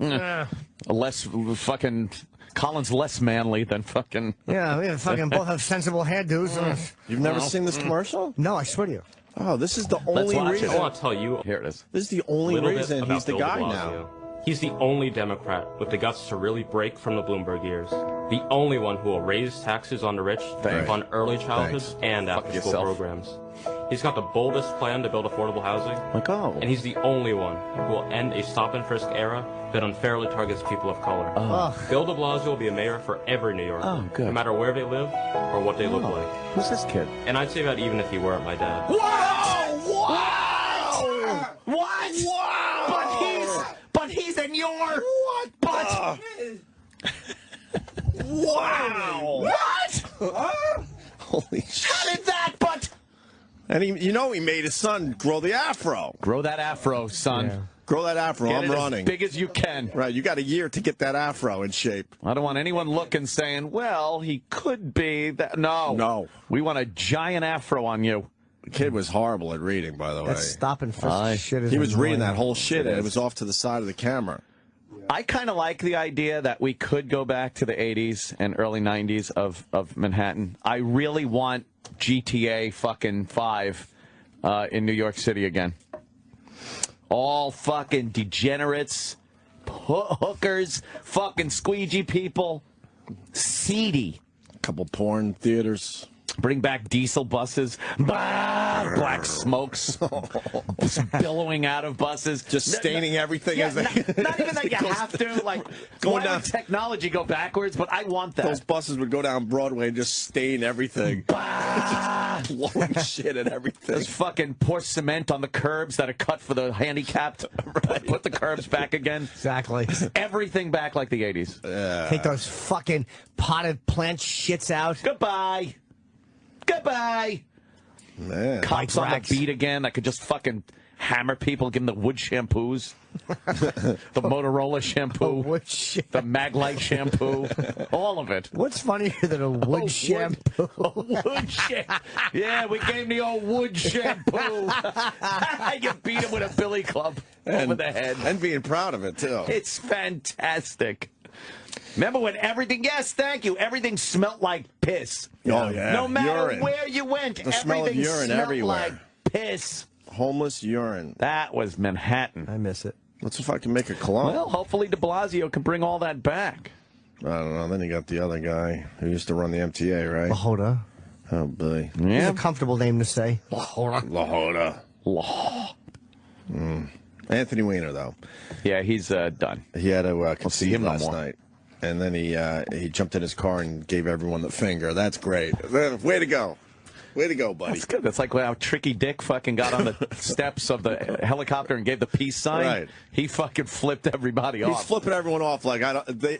[SPEAKER 11] mayor. Less fucking. Colin's less manly than fucking.
[SPEAKER 3] Yeah, we fucking both have sensible hairdos.
[SPEAKER 1] You've never seen this commercial?
[SPEAKER 3] No, I swear to you.
[SPEAKER 1] Oh, this is the
[SPEAKER 11] Let's
[SPEAKER 1] only
[SPEAKER 11] watch
[SPEAKER 1] reason.
[SPEAKER 11] it.
[SPEAKER 13] I want to tell you.
[SPEAKER 11] Here it is.
[SPEAKER 1] This is the only
[SPEAKER 13] little bit
[SPEAKER 1] reason
[SPEAKER 13] about
[SPEAKER 1] he's the
[SPEAKER 13] Bill
[SPEAKER 1] guy
[SPEAKER 13] de
[SPEAKER 1] now.
[SPEAKER 13] Blasio. He's the only Democrat with the guts to really break from the Bloomberg years. The only one who will raise taxes on the rich, fund early childhood and after-school programs. He's got the boldest plan to build affordable housing.
[SPEAKER 11] Like, oh.
[SPEAKER 13] And he's the only one who will end a stop-and-frisk era that unfairly targets people of color. Bill de Blasio will be a mayor for every New Yorker, no matter where they live or what they look like.
[SPEAKER 11] Who's this kid?
[SPEAKER 13] And I'd say that even if he weren't my dad.
[SPEAKER 11] Wow! What? Wow! But he's in your. What? But. Wow! What?
[SPEAKER 1] Holy shit!
[SPEAKER 11] How did that? But.
[SPEAKER 1] And he made his son grow the afro.
[SPEAKER 11] Grow that afro, son.
[SPEAKER 1] Yeah. Grow that afro.
[SPEAKER 11] Get
[SPEAKER 1] I'm
[SPEAKER 11] it
[SPEAKER 1] running.
[SPEAKER 11] as big as you can.
[SPEAKER 1] Right. You got a year to get that afro in shape.
[SPEAKER 11] I don't want anyone looking saying, well, he could be that. No. We want a giant afro on you.
[SPEAKER 1] The kid was horrible at reading, by the way.
[SPEAKER 3] That stop and frisk shit is
[SPEAKER 1] He was reading
[SPEAKER 3] annoying.
[SPEAKER 1] that whole shit, and it was off to the side of the camera.
[SPEAKER 11] I kind of like the idea that we could go back to the 80s and early 90s of Manhattan. I really want GTA fucking 5 in New York City again. All fucking degenerates, hookers, fucking squeegee people, seedy.
[SPEAKER 1] A couple porn theaters.
[SPEAKER 11] Bring back diesel buses. Black smokes just billowing out of buses.
[SPEAKER 1] Just staining everything as they...
[SPEAKER 11] Not even that you have to. Like,
[SPEAKER 1] going
[SPEAKER 11] why
[SPEAKER 1] down
[SPEAKER 11] would technology go backwards? But I want that.
[SPEAKER 1] Those buses would go down Broadway and just stain everything. Blowing shit at everything.
[SPEAKER 11] There's fucking pour cement on the curbs that are cut for the handicapped. Put the curbs back again.
[SPEAKER 3] Exactly.
[SPEAKER 11] Everything back like the 80s.
[SPEAKER 3] Take those fucking potted plant shits out.
[SPEAKER 11] Goodbye. Goodbye.
[SPEAKER 1] Man.
[SPEAKER 11] Cops on the beat again. I could just fucking hammer people, give them the wood shampoos. The Motorola shampoo. The Maglite shampoo. All of it.
[SPEAKER 3] What's funnier than a wood shampoo?
[SPEAKER 11] A wood shampoo. Yeah, we gave him the old wood shampoo. You beat him with a billy club over the head.
[SPEAKER 1] And being proud of it, too.
[SPEAKER 11] It's fantastic. Remember when everything, yes, thank you, everything smelled like piss.
[SPEAKER 1] Oh, yeah.
[SPEAKER 11] No matter
[SPEAKER 1] urine.
[SPEAKER 11] where you went,
[SPEAKER 1] the smell of
[SPEAKER 11] everything
[SPEAKER 1] urine
[SPEAKER 11] smelled
[SPEAKER 1] everywhere.
[SPEAKER 11] like piss.
[SPEAKER 1] Homeless urine.
[SPEAKER 11] That was Manhattan.
[SPEAKER 3] I miss it.
[SPEAKER 1] Let's if I can make a cologne.
[SPEAKER 11] Well, hopefully de Blasio can bring all that back.
[SPEAKER 1] I don't know. Then you got the other guy who used to run the MTA, right?
[SPEAKER 3] Lahoda.
[SPEAKER 1] Oh, boy.
[SPEAKER 3] It's a comfortable name to say.
[SPEAKER 1] Lahoda. Anthony Weiner, though.
[SPEAKER 11] Yeah, he's done.
[SPEAKER 1] He had to concede
[SPEAKER 11] him no
[SPEAKER 1] last
[SPEAKER 11] more.
[SPEAKER 1] night. And then he jumped in his car and gave everyone the finger. That's great. Way to go. Way to go, buddy.
[SPEAKER 11] That's good. That's like how Tricky Dick fucking got on the steps of the helicopter and gave the peace sign.
[SPEAKER 1] Right.
[SPEAKER 11] He fucking flipped everybody off.
[SPEAKER 1] He's flipping everyone off like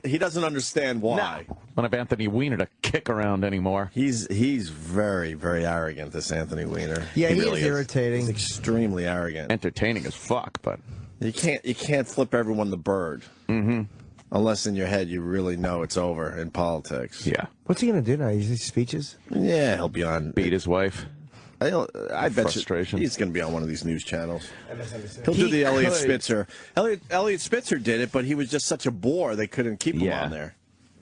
[SPEAKER 1] he doesn't understand why.
[SPEAKER 11] No. Don't have Anthony Weiner to kick around anymore.
[SPEAKER 1] He's very, very arrogant, this Anthony Weiner.
[SPEAKER 3] Yeah, he
[SPEAKER 1] really
[SPEAKER 3] is irritating.
[SPEAKER 1] He's extremely arrogant.
[SPEAKER 11] Entertaining as fuck, but
[SPEAKER 1] You can't flip everyone the bird.
[SPEAKER 11] Mm-hmm.
[SPEAKER 1] Unless in your head you really know it's over in politics.
[SPEAKER 11] Yeah.
[SPEAKER 3] What's he going to do now? These speeches?
[SPEAKER 1] Yeah, he'll be on.
[SPEAKER 11] Beat his wife.
[SPEAKER 1] I bet you he's going to be on one of these news channels. He'll do the Elliot Spitzer. Elliot Spitzer did it, but he was just such a bore they couldn't keep him on there.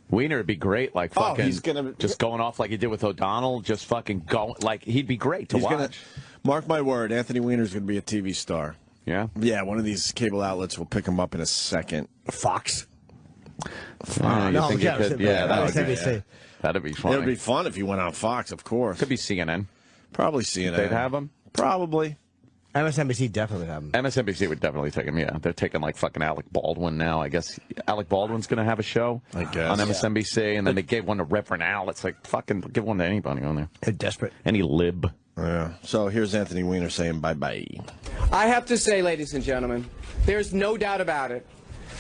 [SPEAKER 11] Wiener would be great, like fucking just going off like he did with O'Donnell, just fucking going, like he'd be great to watch.
[SPEAKER 1] Mark my word, Anthony Weiner's going to be a TV star.
[SPEAKER 11] Yeah?
[SPEAKER 1] Yeah, one of these cable outlets will pick him up in a second.
[SPEAKER 3] Fox.
[SPEAKER 11] No, that'd be fun.
[SPEAKER 1] It would be fun if he went on Fox, of course.
[SPEAKER 11] Could be CNN.
[SPEAKER 1] Probably CNN.
[SPEAKER 11] They'd have him?
[SPEAKER 1] Probably.
[SPEAKER 3] MSNBC definitely would have him.
[SPEAKER 11] MSNBC would definitely take him, yeah. They're taking, like, fucking Alec Baldwin now. I guess Alec Baldwin's going to have a show on MSNBC, and then they gave one to Reverend Al. It's like, fucking give one to anybody on there.
[SPEAKER 3] They're desperate.
[SPEAKER 11] Any lib.
[SPEAKER 1] Yeah. So here's Anthony Weiner saying bye-bye.
[SPEAKER 14] I have to say, ladies and gentlemen, there's no doubt about it.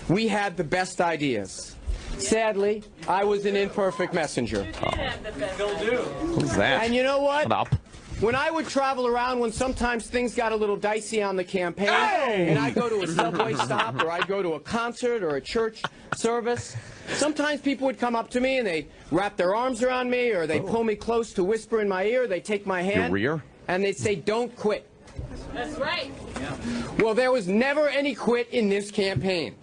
[SPEAKER 14] We had the best ideas. Sadly, I was an imperfect messenger.
[SPEAKER 11] Who's that?
[SPEAKER 14] And you know what?
[SPEAKER 11] Shut up.
[SPEAKER 14] When I would travel around, when sometimes things got a little dicey on the campaign, and I'd go to a subway stop, or I'd go to a concert or a church service, sometimes people would come up to me and they'd wrap their arms around me, or they'd pull me close to whisper in my ear, they'd take my hand,
[SPEAKER 11] Your rear?
[SPEAKER 14] and they'd say, "Don't quit."
[SPEAKER 8] That's right.
[SPEAKER 14] Well, there was never any quit in this campaign.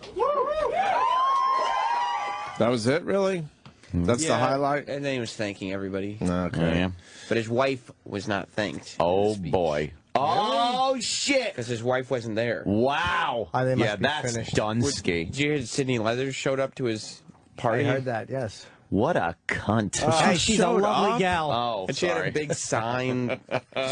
[SPEAKER 1] That was it, really? That's the highlight?
[SPEAKER 15] And then he was thanking everybody.
[SPEAKER 1] Okay.
[SPEAKER 11] Yeah.
[SPEAKER 15] But his wife was not thanked.
[SPEAKER 11] Oh, boy. Oh, shit.
[SPEAKER 15] Because his wife wasn't there.
[SPEAKER 11] Wow.
[SPEAKER 3] Yeah,
[SPEAKER 11] that's Dunsky.
[SPEAKER 15] Did you hear that Sydney Leathers showed up to his party?
[SPEAKER 3] I heard that, yes.
[SPEAKER 11] What a cunt.
[SPEAKER 3] Hey, she's a lovely gal.
[SPEAKER 11] Oh,
[SPEAKER 15] and she had a big sign.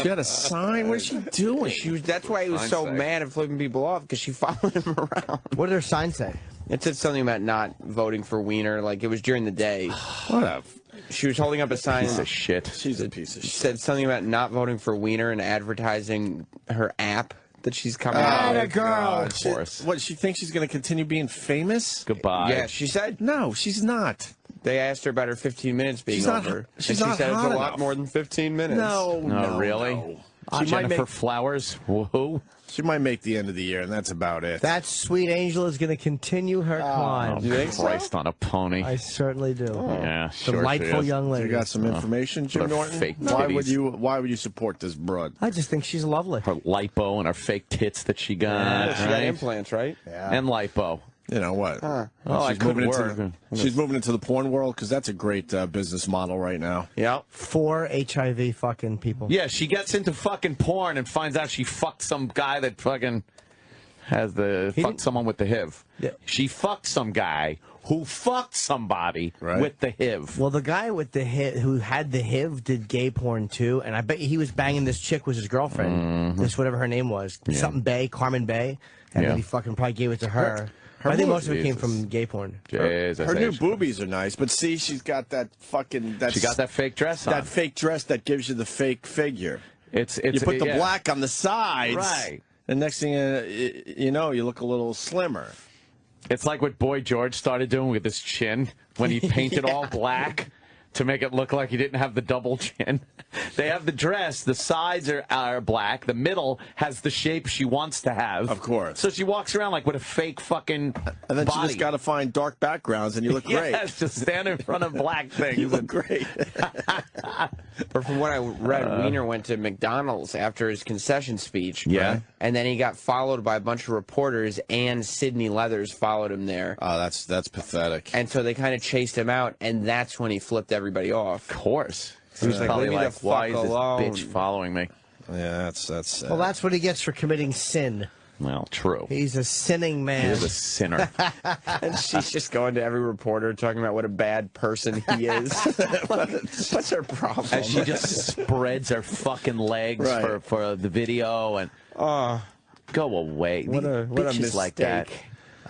[SPEAKER 1] She had a sign? What is she doing?
[SPEAKER 15] That's why he was so mad at flipping people off, because she followed him around.
[SPEAKER 3] What did her sign say?
[SPEAKER 15] It said something about not voting for Wiener, like it was during the day.
[SPEAKER 1] What a
[SPEAKER 15] She was holding up a sign.
[SPEAKER 11] Piece of shit.
[SPEAKER 1] She's a piece of shit.
[SPEAKER 15] Said something about not voting for Wiener and advertising her app that she's coming out with.
[SPEAKER 3] Girl.
[SPEAKER 11] Of course.
[SPEAKER 1] What, she thinks she's going to continue being famous?
[SPEAKER 11] Goodbye.
[SPEAKER 15] Yeah, she said.
[SPEAKER 1] No, she's not.
[SPEAKER 15] They asked her about her 15 minutes being
[SPEAKER 1] She's not-
[SPEAKER 15] over.
[SPEAKER 1] she's
[SPEAKER 15] and she
[SPEAKER 1] not
[SPEAKER 15] said it's a
[SPEAKER 1] hot
[SPEAKER 15] lot
[SPEAKER 1] enough.
[SPEAKER 15] more than 15 minutes.
[SPEAKER 11] No, really?
[SPEAKER 1] No.
[SPEAKER 11] Jennifer Flowers? Whoa.
[SPEAKER 1] She might make the end of the year, and that's about it.
[SPEAKER 3] That sweet angel is going to continue her climb.
[SPEAKER 11] Oh, Christ on a pony.
[SPEAKER 3] I certainly do.
[SPEAKER 11] Yeah, sure.
[SPEAKER 3] Delightful young lady.
[SPEAKER 1] You got some information, Jim
[SPEAKER 11] What a
[SPEAKER 1] Norton?
[SPEAKER 11] fake
[SPEAKER 1] Why
[SPEAKER 11] titties.
[SPEAKER 1] would you support this broad?
[SPEAKER 3] I just think she's lovely.
[SPEAKER 11] Her lipo and her fake tits that she got.
[SPEAKER 15] She got implants, right?
[SPEAKER 1] Yeah.
[SPEAKER 11] And lipo.
[SPEAKER 1] You know what?
[SPEAKER 11] Oh, I could work.
[SPEAKER 1] She's moving into the porn world because that's a great business model right now.
[SPEAKER 15] Yeah.
[SPEAKER 3] For HIV fucking people.
[SPEAKER 11] Yeah, she gets into fucking porn and finds out she fucked some guy that fucking has fucked someone with the HIV.
[SPEAKER 3] Yeah.
[SPEAKER 11] She fucked some guy who fucked somebody with the HIV.
[SPEAKER 3] Well, the guy with the HIV, who had the HIV did gay porn too, and I bet he was banging this chick was his girlfriend. This whatever her name was, something Bay, Carmen Bay, and then he fucking probably gave it to her. I think most of it came from gay porn.
[SPEAKER 1] Her new boobies are nice, but see, she's got that fucking.
[SPEAKER 11] She got that fake dress on.
[SPEAKER 1] That fake dress that gives you the fake figure.
[SPEAKER 11] It's
[SPEAKER 1] you put the black on the sides,
[SPEAKER 11] right?
[SPEAKER 1] And next thing you know, you look a little slimmer.
[SPEAKER 11] It's like what Boy George started doing with his chin when he painted all black to make it look like he didn't have the double chin. They have the dress, the sides are black, the middle has the shape she wants to have.
[SPEAKER 1] Of course.
[SPEAKER 11] So she walks around like with a fake fucking
[SPEAKER 1] And then
[SPEAKER 11] body.
[SPEAKER 1] she just got to find dark backgrounds, and you look great.
[SPEAKER 11] Yes, just stand in front of black things.
[SPEAKER 1] You look great.
[SPEAKER 15] But from what I read, Wiener went to McDonald's after his concession speech.
[SPEAKER 11] Yeah.
[SPEAKER 15] And then he got followed by a bunch of reporters, and Sydney Leathers followed him there.
[SPEAKER 1] Oh, that's pathetic.
[SPEAKER 15] And so they kind of chased him out, and that's when he flipped everybody off.
[SPEAKER 11] Of course.
[SPEAKER 15] He was like,
[SPEAKER 11] probably
[SPEAKER 15] "Leave me
[SPEAKER 11] like,
[SPEAKER 15] the
[SPEAKER 11] why
[SPEAKER 15] fuck
[SPEAKER 11] is
[SPEAKER 15] alone."
[SPEAKER 11] this bitch following me?
[SPEAKER 1] Yeah, that's sad.
[SPEAKER 3] Well, that's what he gets for committing sin.
[SPEAKER 11] Well, true.
[SPEAKER 3] He's a sinning man.
[SPEAKER 11] He's a sinner.
[SPEAKER 15] And she's just going to every reporter talking about what a bad person he is. What's her problem?
[SPEAKER 11] As she just spreads her fucking legs for the video and go away.
[SPEAKER 15] What a
[SPEAKER 11] bitches
[SPEAKER 15] mistake.
[SPEAKER 11] like that.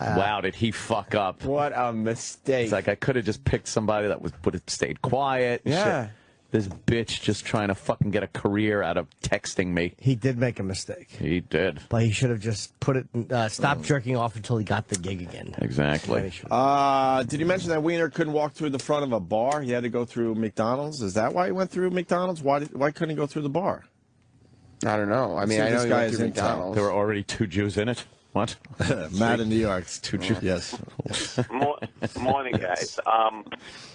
[SPEAKER 11] Wow, did he fuck up?
[SPEAKER 15] What a mistake.
[SPEAKER 11] It's like I could have just picked somebody that would have stayed quiet.
[SPEAKER 15] Yeah.
[SPEAKER 11] Shit. This bitch just trying to fucking get a career out of texting me.
[SPEAKER 3] He did make a mistake.
[SPEAKER 11] He did.
[SPEAKER 3] But he should have just put it, stopped jerking off until he got the gig again.
[SPEAKER 11] Exactly.
[SPEAKER 1] Did you mention that Wiener couldn't walk through the front of a bar? He had to go through McDonald's. Is that why he went through McDonald's? Why couldn't he go through the bar?
[SPEAKER 15] I don't know. I mean, I know
[SPEAKER 1] this
[SPEAKER 15] he
[SPEAKER 1] guy
[SPEAKER 15] went
[SPEAKER 1] is
[SPEAKER 15] through
[SPEAKER 1] in town.
[SPEAKER 15] McDonald's.
[SPEAKER 11] There were already 2 Jews in it. What?
[SPEAKER 1] Matt in New York. It's too true. Yes.
[SPEAKER 16] Morning, guys. I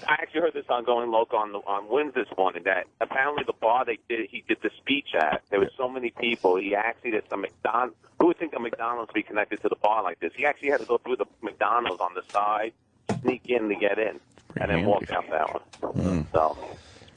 [SPEAKER 16] actually heard this on Going Local on Wins this morning that apparently the bar he did the speech at, there were so many people. He actually did some McDonald's. Who would think a McDonald's would be connected to the bar like this? He actually had to go through the McDonald's on the side, sneak in to get in, and then walk out that one. So.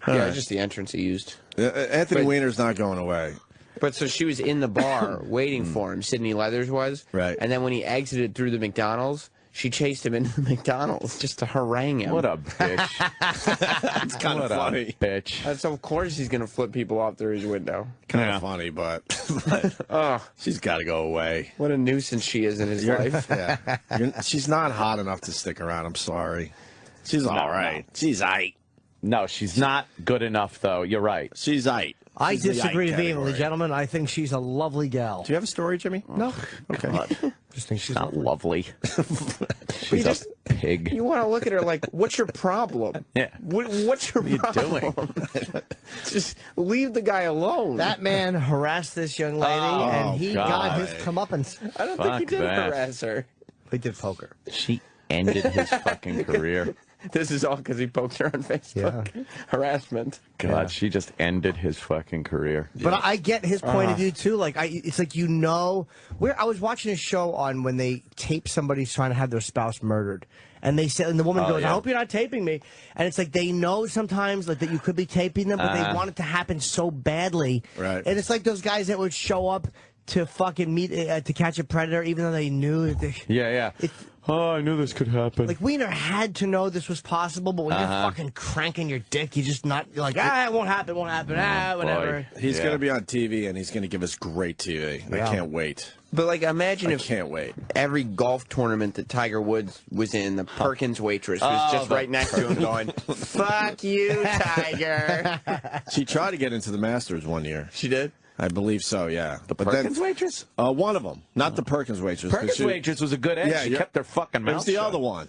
[SPEAKER 15] Yeah, just the entrance he used.
[SPEAKER 1] Anthony Weiner's not going away.
[SPEAKER 15] But so she was in the bar waiting for him, Sydney Leathers was.
[SPEAKER 1] Right.
[SPEAKER 15] And then when he exited through the McDonald's, she chased him into the McDonald's just to harangue him.
[SPEAKER 11] What a bitch.
[SPEAKER 1] It's kind of funny.
[SPEAKER 11] Bitch.
[SPEAKER 15] So of course he's going to flip people off through his window.
[SPEAKER 1] Kind of funny, but she's got to go away.
[SPEAKER 15] What a nuisance she is in his life.
[SPEAKER 1] Yeah. She's not hot enough to stick around. I'm sorry. She's all right.
[SPEAKER 11] No.
[SPEAKER 1] She's aight.
[SPEAKER 11] No, she's not good enough, though. You're right.
[SPEAKER 1] She's aight.
[SPEAKER 3] I
[SPEAKER 1] She's the
[SPEAKER 3] disagree
[SPEAKER 1] aight
[SPEAKER 3] vehemently,
[SPEAKER 1] category.
[SPEAKER 3] gentlemen. I think she's a lovely gal.
[SPEAKER 1] Do you have a story, Jimmy?
[SPEAKER 3] No.
[SPEAKER 1] Okay.
[SPEAKER 3] Just think she's
[SPEAKER 11] not lovely. She's a pig.
[SPEAKER 15] You want to look at her like, what's your problem?
[SPEAKER 11] Yeah.
[SPEAKER 15] What's your problem? Just leave the guy alone.
[SPEAKER 3] That man harassed this young lady, and he got his comeuppance.
[SPEAKER 15] I don't think he did harass her.
[SPEAKER 3] He did poker.
[SPEAKER 11] She ended his fucking career.
[SPEAKER 15] This is all because he poked her on Facebook. Yeah. Harassment.
[SPEAKER 11] God, she just ended his fucking career.
[SPEAKER 3] But I get his point of view too. Like, it's like where I was watching a show on when they tape somebody trying to have their spouse murdered, and they said, and the woman goes, "I hope you're not taping me." And it's like they know sometimes like that you could be taping them, but they want it to happen so badly.
[SPEAKER 1] Right.
[SPEAKER 3] And it's like those guys that would show up to fucking meet to catch a predator, even though they knew that they.
[SPEAKER 11] Yeah. I knew this could happen.
[SPEAKER 3] Like, Weiner had to know this was possible, but when you're fucking cranking your dick, you're like, it won't happen, whatever.
[SPEAKER 1] He's going to be on TV, and he's going to give us great TV.
[SPEAKER 3] Yeah.
[SPEAKER 1] I can't wait.
[SPEAKER 15] But, like, imagine if
[SPEAKER 1] can't wait.
[SPEAKER 15] Every golf tournament that Tiger Woods was in, the Perkins waitress was just right next to him going, fuck you, Tiger.
[SPEAKER 1] She tried to get into the Masters one year.
[SPEAKER 15] She did?
[SPEAKER 1] I believe so, yeah.
[SPEAKER 11] The Perkins waitress?
[SPEAKER 1] One of them. Not the Perkins waitress.
[SPEAKER 11] Perkins waitress was a good egg.
[SPEAKER 1] Yeah,
[SPEAKER 11] she kept their fucking mouth
[SPEAKER 1] It was the
[SPEAKER 11] shut.
[SPEAKER 1] other one.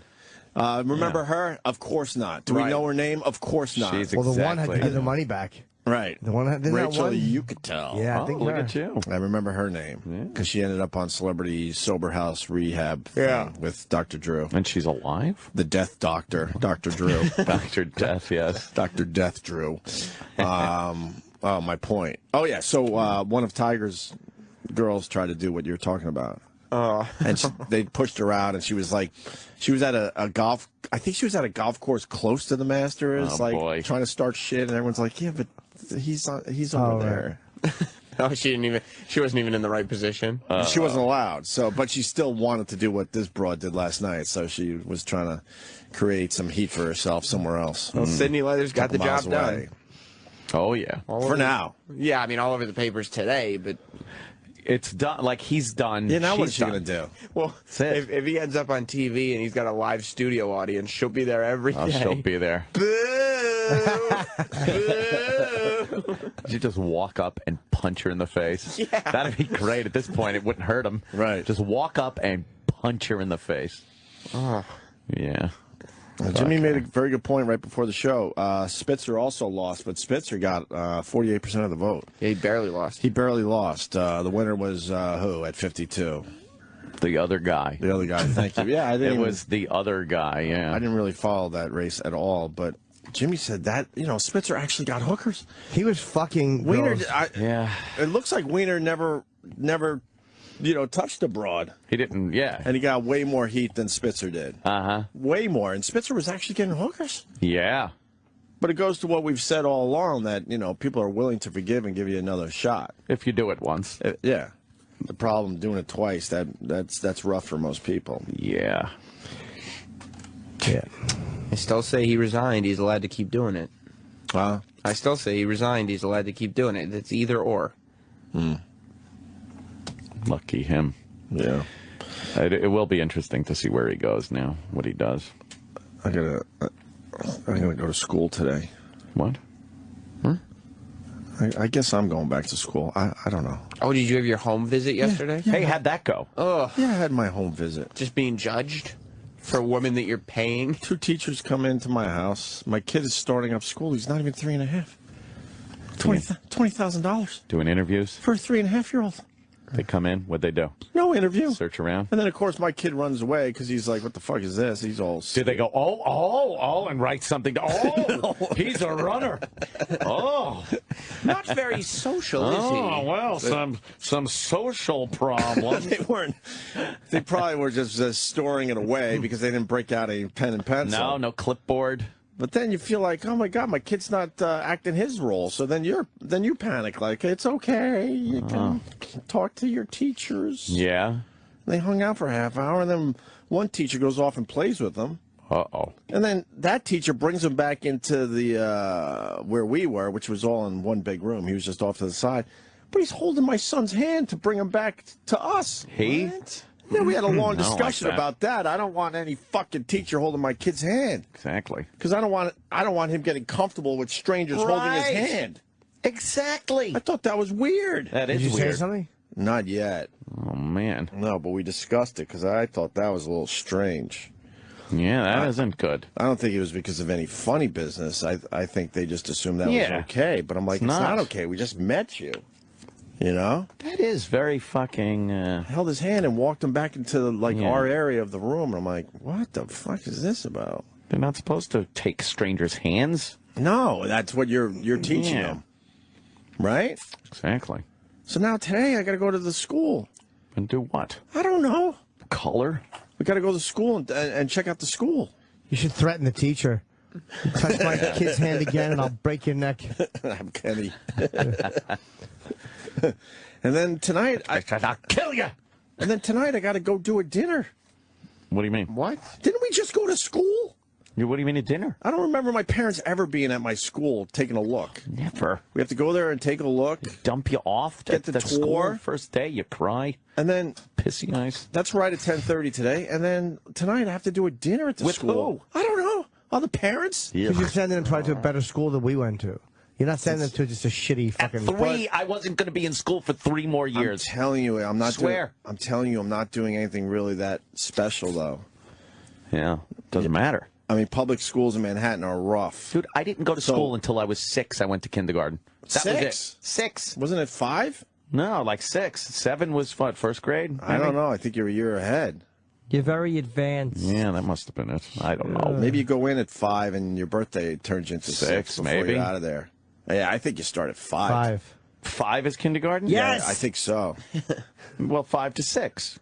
[SPEAKER 1] Remember her? Of course not. Do we know her name? Of course not.
[SPEAKER 11] She's
[SPEAKER 3] The one had to give the money back.
[SPEAKER 1] Right.
[SPEAKER 3] The one had
[SPEAKER 1] Rachel
[SPEAKER 3] one?
[SPEAKER 1] Yucatel.
[SPEAKER 3] Yeah, I think
[SPEAKER 11] look at you.
[SPEAKER 1] I remember her name because she ended up on Celebrity Sober House Rehab thing with Dr. Drew.
[SPEAKER 11] And she's alive?
[SPEAKER 1] The Death Doctor, Dr. Drew.
[SPEAKER 11] Dr. Death, yes.
[SPEAKER 1] Dr. Death Drew. My point. Oh, yeah. So one of Tiger's girls tried to do what you're talking about. And they pushed her out, and she was at a golf. I think she was at a golf course close to the Masters, trying to start shit, and everyone's like, "Yeah, but he's over there."
[SPEAKER 15] Oh, she wasn't even in the right position.
[SPEAKER 1] She wasn't allowed. So, but she still wanted to do what this broad did last night. So she was trying to create some heat for herself somewhere else.
[SPEAKER 15] Well, Sydney Leathers got the job done.
[SPEAKER 11] Oh yeah.
[SPEAKER 1] For now.
[SPEAKER 15] Yeah, I mean, all over the papers today, but.
[SPEAKER 11] It's done. Like, he's done.
[SPEAKER 1] Yeah, now what's
[SPEAKER 11] she's
[SPEAKER 1] she
[SPEAKER 11] done.
[SPEAKER 1] going to do?
[SPEAKER 15] Well, if he ends up on TV and he's got a live studio audience, she'll be there every day.
[SPEAKER 11] She'll be there.
[SPEAKER 15] Boo! Boo!
[SPEAKER 11] You just walk up and punch her in the face.
[SPEAKER 15] Yeah.
[SPEAKER 11] That'd be great. At this point, it wouldn't hurt him.
[SPEAKER 1] Right.
[SPEAKER 11] Just walk up and punch her in the face.
[SPEAKER 15] Oh.
[SPEAKER 11] Yeah.
[SPEAKER 1] Jimmy made a very good point right before the show. Spitzer also lost, but Spitzer got 48% of the vote.
[SPEAKER 15] Yeah, he barely lost.
[SPEAKER 1] He barely lost. The winner was who at 52?
[SPEAKER 11] The other guy.
[SPEAKER 1] The other guy. Thank you. Yeah,
[SPEAKER 11] It was the other guy, yeah.
[SPEAKER 1] I didn't really follow that race at all, but Jimmy said that, Spitzer actually got hookers.
[SPEAKER 3] He was fucking
[SPEAKER 1] Weiner.
[SPEAKER 11] Yeah.
[SPEAKER 1] It looks like Weiner never touched a broad.
[SPEAKER 11] He didn't, yeah.
[SPEAKER 1] And he got way more heat than Spitzer did.
[SPEAKER 11] Uh-huh.
[SPEAKER 1] Way more. And Spitzer was actually getting hookers.
[SPEAKER 11] Yeah.
[SPEAKER 1] But it goes to what we've said all along, that, people are willing to forgive and give you another shot.
[SPEAKER 11] If you do it once.
[SPEAKER 1] Yeah. The problem doing it twice, that's rough for most people.
[SPEAKER 11] Yeah.
[SPEAKER 3] Yeah.
[SPEAKER 15] I still say he resigned. He's allowed to keep doing it.
[SPEAKER 1] I
[SPEAKER 15] still say he resigned. He's allowed to keep doing it. It's either or.
[SPEAKER 11] Lucky him.
[SPEAKER 1] Yeah.
[SPEAKER 11] It will be interesting to see where he goes now, what he does.
[SPEAKER 1] I'm gonna go to school today.
[SPEAKER 11] What?
[SPEAKER 1] I guess I'm going back to school. I don't know.
[SPEAKER 15] Oh, did you have your home visit yesterday?
[SPEAKER 1] Yeah.
[SPEAKER 11] Hey, how'd that go?
[SPEAKER 15] Oh.
[SPEAKER 1] Yeah, I had my home visit.
[SPEAKER 15] Just being judged for a woman that you're paying?
[SPEAKER 1] 2 teachers come into my house. My kid is starting up school. He's not even 3.5. $20,000
[SPEAKER 11] Doing interviews?
[SPEAKER 1] for a 3.5-year-old.
[SPEAKER 11] They come in. What'd they do?
[SPEAKER 1] No interview.
[SPEAKER 11] Search around.
[SPEAKER 1] And then, of course, my kid runs away because he's like, what the fuck is this? He's all...
[SPEAKER 11] Did they go, and write something? Oh, he's a runner. Oh.
[SPEAKER 15] Not very social, is he?
[SPEAKER 11] Oh, well, some social problem.
[SPEAKER 1] They probably were just storing it away because they didn't break out a pen and pencil.
[SPEAKER 11] No clipboard.
[SPEAKER 1] But then you feel like, oh my God, my kid's not acting his role. So then you panic, like it's okay, you can talk to your teachers.
[SPEAKER 11] Yeah.
[SPEAKER 1] They hung out for a half hour, and then one teacher goes off and plays with them. And then that teacher brings him back into the where we were, which was all in one big room. He was just off to the side, but he's holding my son's hand to bring him back to us. What? Yeah, we had a long discussion about that. I don't want any fucking teacher holding my kid's hand.
[SPEAKER 11] Exactly.
[SPEAKER 1] Because I don't want him getting comfortable with strangers holding his hand.
[SPEAKER 15] Exactly.
[SPEAKER 1] I thought that was weird.
[SPEAKER 11] That is
[SPEAKER 3] Did you
[SPEAKER 11] weird.
[SPEAKER 3] say something?
[SPEAKER 1] Not yet.
[SPEAKER 11] Oh, man.
[SPEAKER 1] No, but we discussed it because I thought that was a little strange.
[SPEAKER 11] Yeah, that isn't good.
[SPEAKER 1] I don't think it was because of any funny business. I think they just assumed that was okay. But I'm like, it's not okay. We just met you. You know?
[SPEAKER 11] That is very fucking...
[SPEAKER 1] Held his hand and walked him back into, our area of the room. And I'm like, what the fuck is this about?
[SPEAKER 11] They're not supposed to take strangers' hands.
[SPEAKER 1] No, that's what you're teaching them. Right?
[SPEAKER 11] Exactly.
[SPEAKER 1] So now today I got to go to the school.
[SPEAKER 11] And do what?
[SPEAKER 1] I don't know.
[SPEAKER 11] Color?
[SPEAKER 1] We got to go to the school and check out the school.
[SPEAKER 3] You should threaten the teacher. You touch my kid's hand again and I'll break your neck.
[SPEAKER 1] I'm Kenny. And then tonight
[SPEAKER 11] I'll kill you.
[SPEAKER 1] And then tonight I got to go do a dinner.
[SPEAKER 11] What do you mean?
[SPEAKER 1] What? Didn't we just go to school?
[SPEAKER 11] What do you mean a dinner?
[SPEAKER 1] I don't remember my parents ever being at my school taking a look.
[SPEAKER 11] Never.
[SPEAKER 1] We have to go there and take a look.
[SPEAKER 11] Dump you off.
[SPEAKER 1] Get the tour.
[SPEAKER 11] School, first day, you cry.
[SPEAKER 1] And then
[SPEAKER 11] pissy eyes.
[SPEAKER 1] That's right at 10:30 today. And then tonight I have to do a dinner at the school.
[SPEAKER 11] With who?
[SPEAKER 1] I don't know. All the parents?
[SPEAKER 3] Because you're sending them probably to a better school than we went to. You're not sending them to just a shitty fucking...
[SPEAKER 11] At 3, I wasn't going to be in school for 3 more years.
[SPEAKER 1] I'm telling you, I'm not
[SPEAKER 11] Swear.
[SPEAKER 1] I'm telling you, I'm not doing anything really that special, though.
[SPEAKER 11] Yeah, doesn't matter.
[SPEAKER 1] I mean, public schools in Manhattan are rough.
[SPEAKER 11] Dude, I didn't go to school until I was 6. I went to kindergarten. That was it. 6.
[SPEAKER 1] Wasn't it 5?
[SPEAKER 11] No, like 6. 7 was what, first grade?
[SPEAKER 1] I don't know. I think you're a year ahead.
[SPEAKER 3] You're very advanced.
[SPEAKER 11] Yeah, that must have been it. I don't know.
[SPEAKER 1] Maybe you go in at 5 and your birthday turns you into 6 before
[SPEAKER 11] maybe.
[SPEAKER 1] you're out of there. Yeah, I think you start at 5.
[SPEAKER 11] 5 is kindergarten?
[SPEAKER 1] Yes! Yeah, I think so.
[SPEAKER 11] Well, 5 to 6,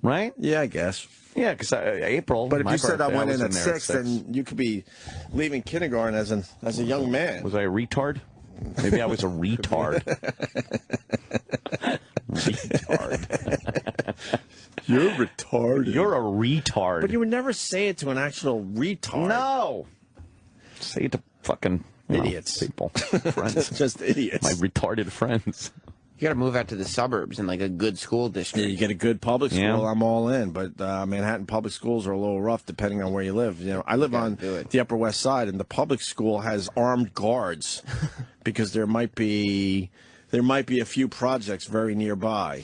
[SPEAKER 11] right?
[SPEAKER 1] Yeah, I guess.
[SPEAKER 11] Yeah, because April.
[SPEAKER 1] But if
[SPEAKER 11] my
[SPEAKER 1] you said I
[SPEAKER 11] birthday,
[SPEAKER 1] went in
[SPEAKER 11] was
[SPEAKER 1] at
[SPEAKER 11] there
[SPEAKER 1] 6, then you could be leaving kindergarten as a young man.
[SPEAKER 11] Was I a retard? Maybe I was a retard. Retard.
[SPEAKER 1] You're retarded.
[SPEAKER 11] You're a retard.
[SPEAKER 1] But you would never say it to an actual retard.
[SPEAKER 11] No. Say it to fucking
[SPEAKER 1] idiots.
[SPEAKER 11] People. Friends.
[SPEAKER 1] Just idiots.
[SPEAKER 11] My retarded friends.
[SPEAKER 15] You got to move out to the suburbs in like a good school district.
[SPEAKER 1] Yeah, you get a good public school,
[SPEAKER 11] Yeah.
[SPEAKER 1] I'm all in. But Manhattan public schools are a little rough depending on where you live. You know, I live on the Upper West Side, and the public school has armed guards because there might be a few projects very nearby.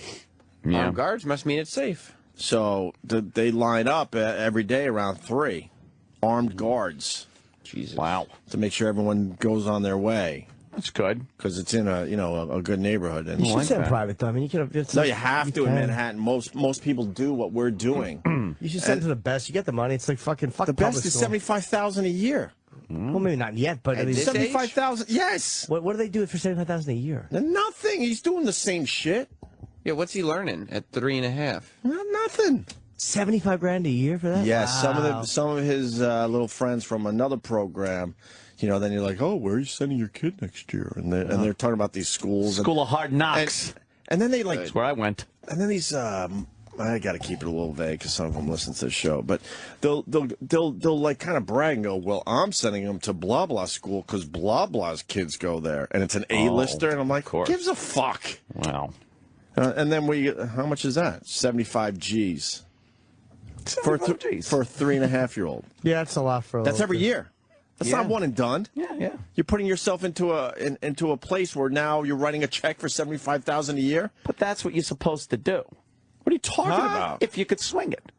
[SPEAKER 11] Yeah.
[SPEAKER 15] Armed guards must mean it's safe.
[SPEAKER 1] So they line up every day around 3. Armed guards.
[SPEAKER 15] Jesus.
[SPEAKER 11] Wow.
[SPEAKER 1] To make sure everyone goes on their way.
[SPEAKER 11] That's good.
[SPEAKER 1] Because it's in a good neighborhood. And
[SPEAKER 3] You should send private, though. I mean, you can.
[SPEAKER 1] No, you have to in Manhattan. Most people do what we're doing.
[SPEAKER 3] You should send to the best. You get the money. It's like fuck
[SPEAKER 1] The
[SPEAKER 3] public
[SPEAKER 1] best is
[SPEAKER 3] school.
[SPEAKER 1] $75,000 a year.
[SPEAKER 3] Well, maybe not yet, but I mean,
[SPEAKER 1] $75,000. Yes.
[SPEAKER 3] What do they do for $75,000 a year?
[SPEAKER 1] Nothing. He's doing the same shit.
[SPEAKER 15] Yeah, what's he learning at 3.5?
[SPEAKER 1] Nothing.
[SPEAKER 3] $75,000 a year for that?
[SPEAKER 1] Yes.
[SPEAKER 3] Wow.
[SPEAKER 1] Some of his little friends from another program. You know, then you're like, oh, where are you sending your kid next year? And they're talking about these schools.
[SPEAKER 11] School of Hard Knocks.
[SPEAKER 1] And then they like.
[SPEAKER 11] That's where I went.
[SPEAKER 1] And then these. I got to keep it a little vague because some of them listen to the show, but they'll like kind of brag and go, "Well, I'm sending them to blah blah school because blah blah's kids go there, and it's an A-lister." And I'm like, "Gives a fuck."
[SPEAKER 11] Wow.
[SPEAKER 1] And then how much is that? 75 G's for a 3.5-year-old.
[SPEAKER 3] Yeah, that's a lot for.
[SPEAKER 1] That's every year. That's not one and done.
[SPEAKER 11] Yeah.
[SPEAKER 1] You're putting yourself into a place where now you're writing a check for $75,000 a year.
[SPEAKER 11] But that's what you're supposed to do.
[SPEAKER 1] What are you talking about?
[SPEAKER 11] If you could swing it.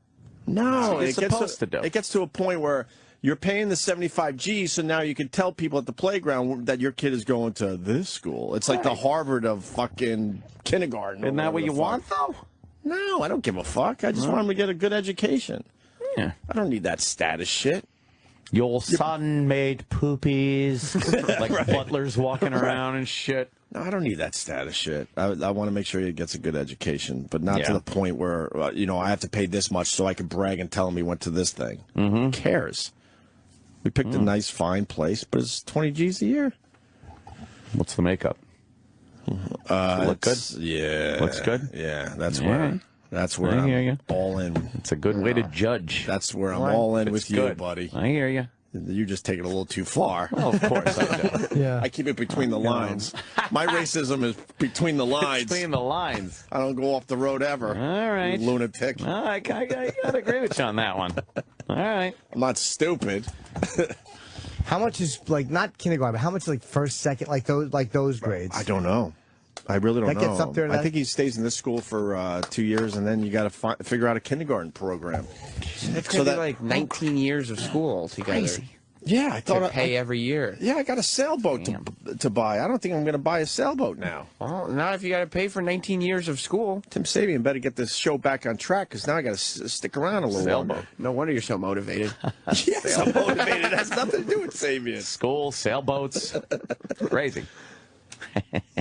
[SPEAKER 1] No,
[SPEAKER 11] That's what you're supposed to do.
[SPEAKER 1] It gets to a point where You're paying the 75 G's, so now you can tell people at the playground that your kid is going to this school. It's like the Harvard of fucking kindergarten.
[SPEAKER 11] Isn't that what you want, though?
[SPEAKER 1] No, I don't give a fuck. I just want them to get a good education.
[SPEAKER 11] Yeah.
[SPEAKER 1] I don't need that status shit.
[SPEAKER 11] Your son made poopies, like butlers walking around and shit.
[SPEAKER 1] No, I don't need that status shit. I want to make sure he gets a good education, but not to the point where, I have to pay this much so I can brag and tell him he went to this thing. Who cares? We picked a nice, fine place, but it's 20 G's a year.
[SPEAKER 11] What's the makeup? Look good?
[SPEAKER 1] Yeah.
[SPEAKER 11] Looks good?
[SPEAKER 1] Yeah, that's where I'm all in.
[SPEAKER 11] It's a good way to judge.
[SPEAKER 1] That's where I'm all in with you, buddy.
[SPEAKER 11] I hear you.
[SPEAKER 1] You just take it a little too far.
[SPEAKER 11] Well, of course I do.
[SPEAKER 3] Yeah.
[SPEAKER 1] I keep it between the lines. My racism is between the lines.
[SPEAKER 11] Between the lines.
[SPEAKER 1] I don't go off the road ever.
[SPEAKER 11] All right.
[SPEAKER 1] You lunatic.
[SPEAKER 11] I gotta agree with you on that one. All right.
[SPEAKER 1] I'm not stupid.
[SPEAKER 3] How much is not kindergarten, but how much first, second, those grades?
[SPEAKER 1] I don't know. I really don't know.
[SPEAKER 3] That gets up there.
[SPEAKER 1] I think he stays in this school for 2 years, and then you got to figure out a kindergarten program.
[SPEAKER 15] That's going to be 19 years of school altogether.
[SPEAKER 11] Crazy.
[SPEAKER 1] Yeah, I thought
[SPEAKER 15] to pay every year.
[SPEAKER 1] Yeah, I got a sailboat to buy. I don't think I'm going to buy a sailboat now.
[SPEAKER 15] Well, not if you got to pay for 19 years of school.
[SPEAKER 1] Tim Sabian better get this show back on track because now I got to stick around a little longer.
[SPEAKER 15] No wonder you're so motivated.
[SPEAKER 1] Yes, I'm motivated. It has nothing to do with Sabian.
[SPEAKER 11] School, sailboats, crazy.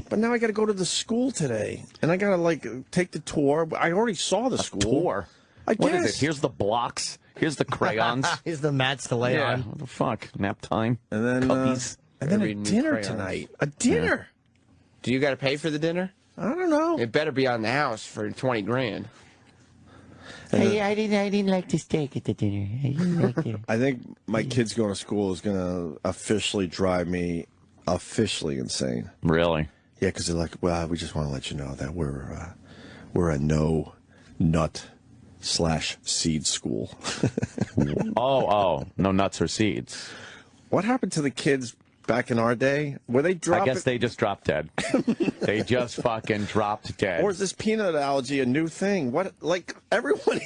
[SPEAKER 1] But now I got to go to the school today, and I got to take the tour. I already saw the school.
[SPEAKER 11] Tour.
[SPEAKER 1] I guess.
[SPEAKER 11] What is it? Here's the blocks. Here's the crayons.
[SPEAKER 3] Here's the mats to lay on.
[SPEAKER 11] What the fuck? Nap time.
[SPEAKER 1] And then a dinner tonight. A dinner.
[SPEAKER 15] Do you got to pay for the dinner?
[SPEAKER 1] I don't know.
[SPEAKER 15] It better be on the house for 20 grand.
[SPEAKER 11] Hey, I didn't like the steak at the dinner. I didn't like it.
[SPEAKER 1] I think my kids going to school is going to officially drive me insane.
[SPEAKER 11] Really?
[SPEAKER 1] Yeah, because they're like, well, we just want to let you know that we're a no nut / seed school.
[SPEAKER 11] Oh, no nuts or seeds.
[SPEAKER 1] What happened to the kids back in our day? Were they dropping?
[SPEAKER 11] I guess they just dropped dead. They just fucking dropped dead.
[SPEAKER 1] Or is this peanut allergy a new thing? What, everyone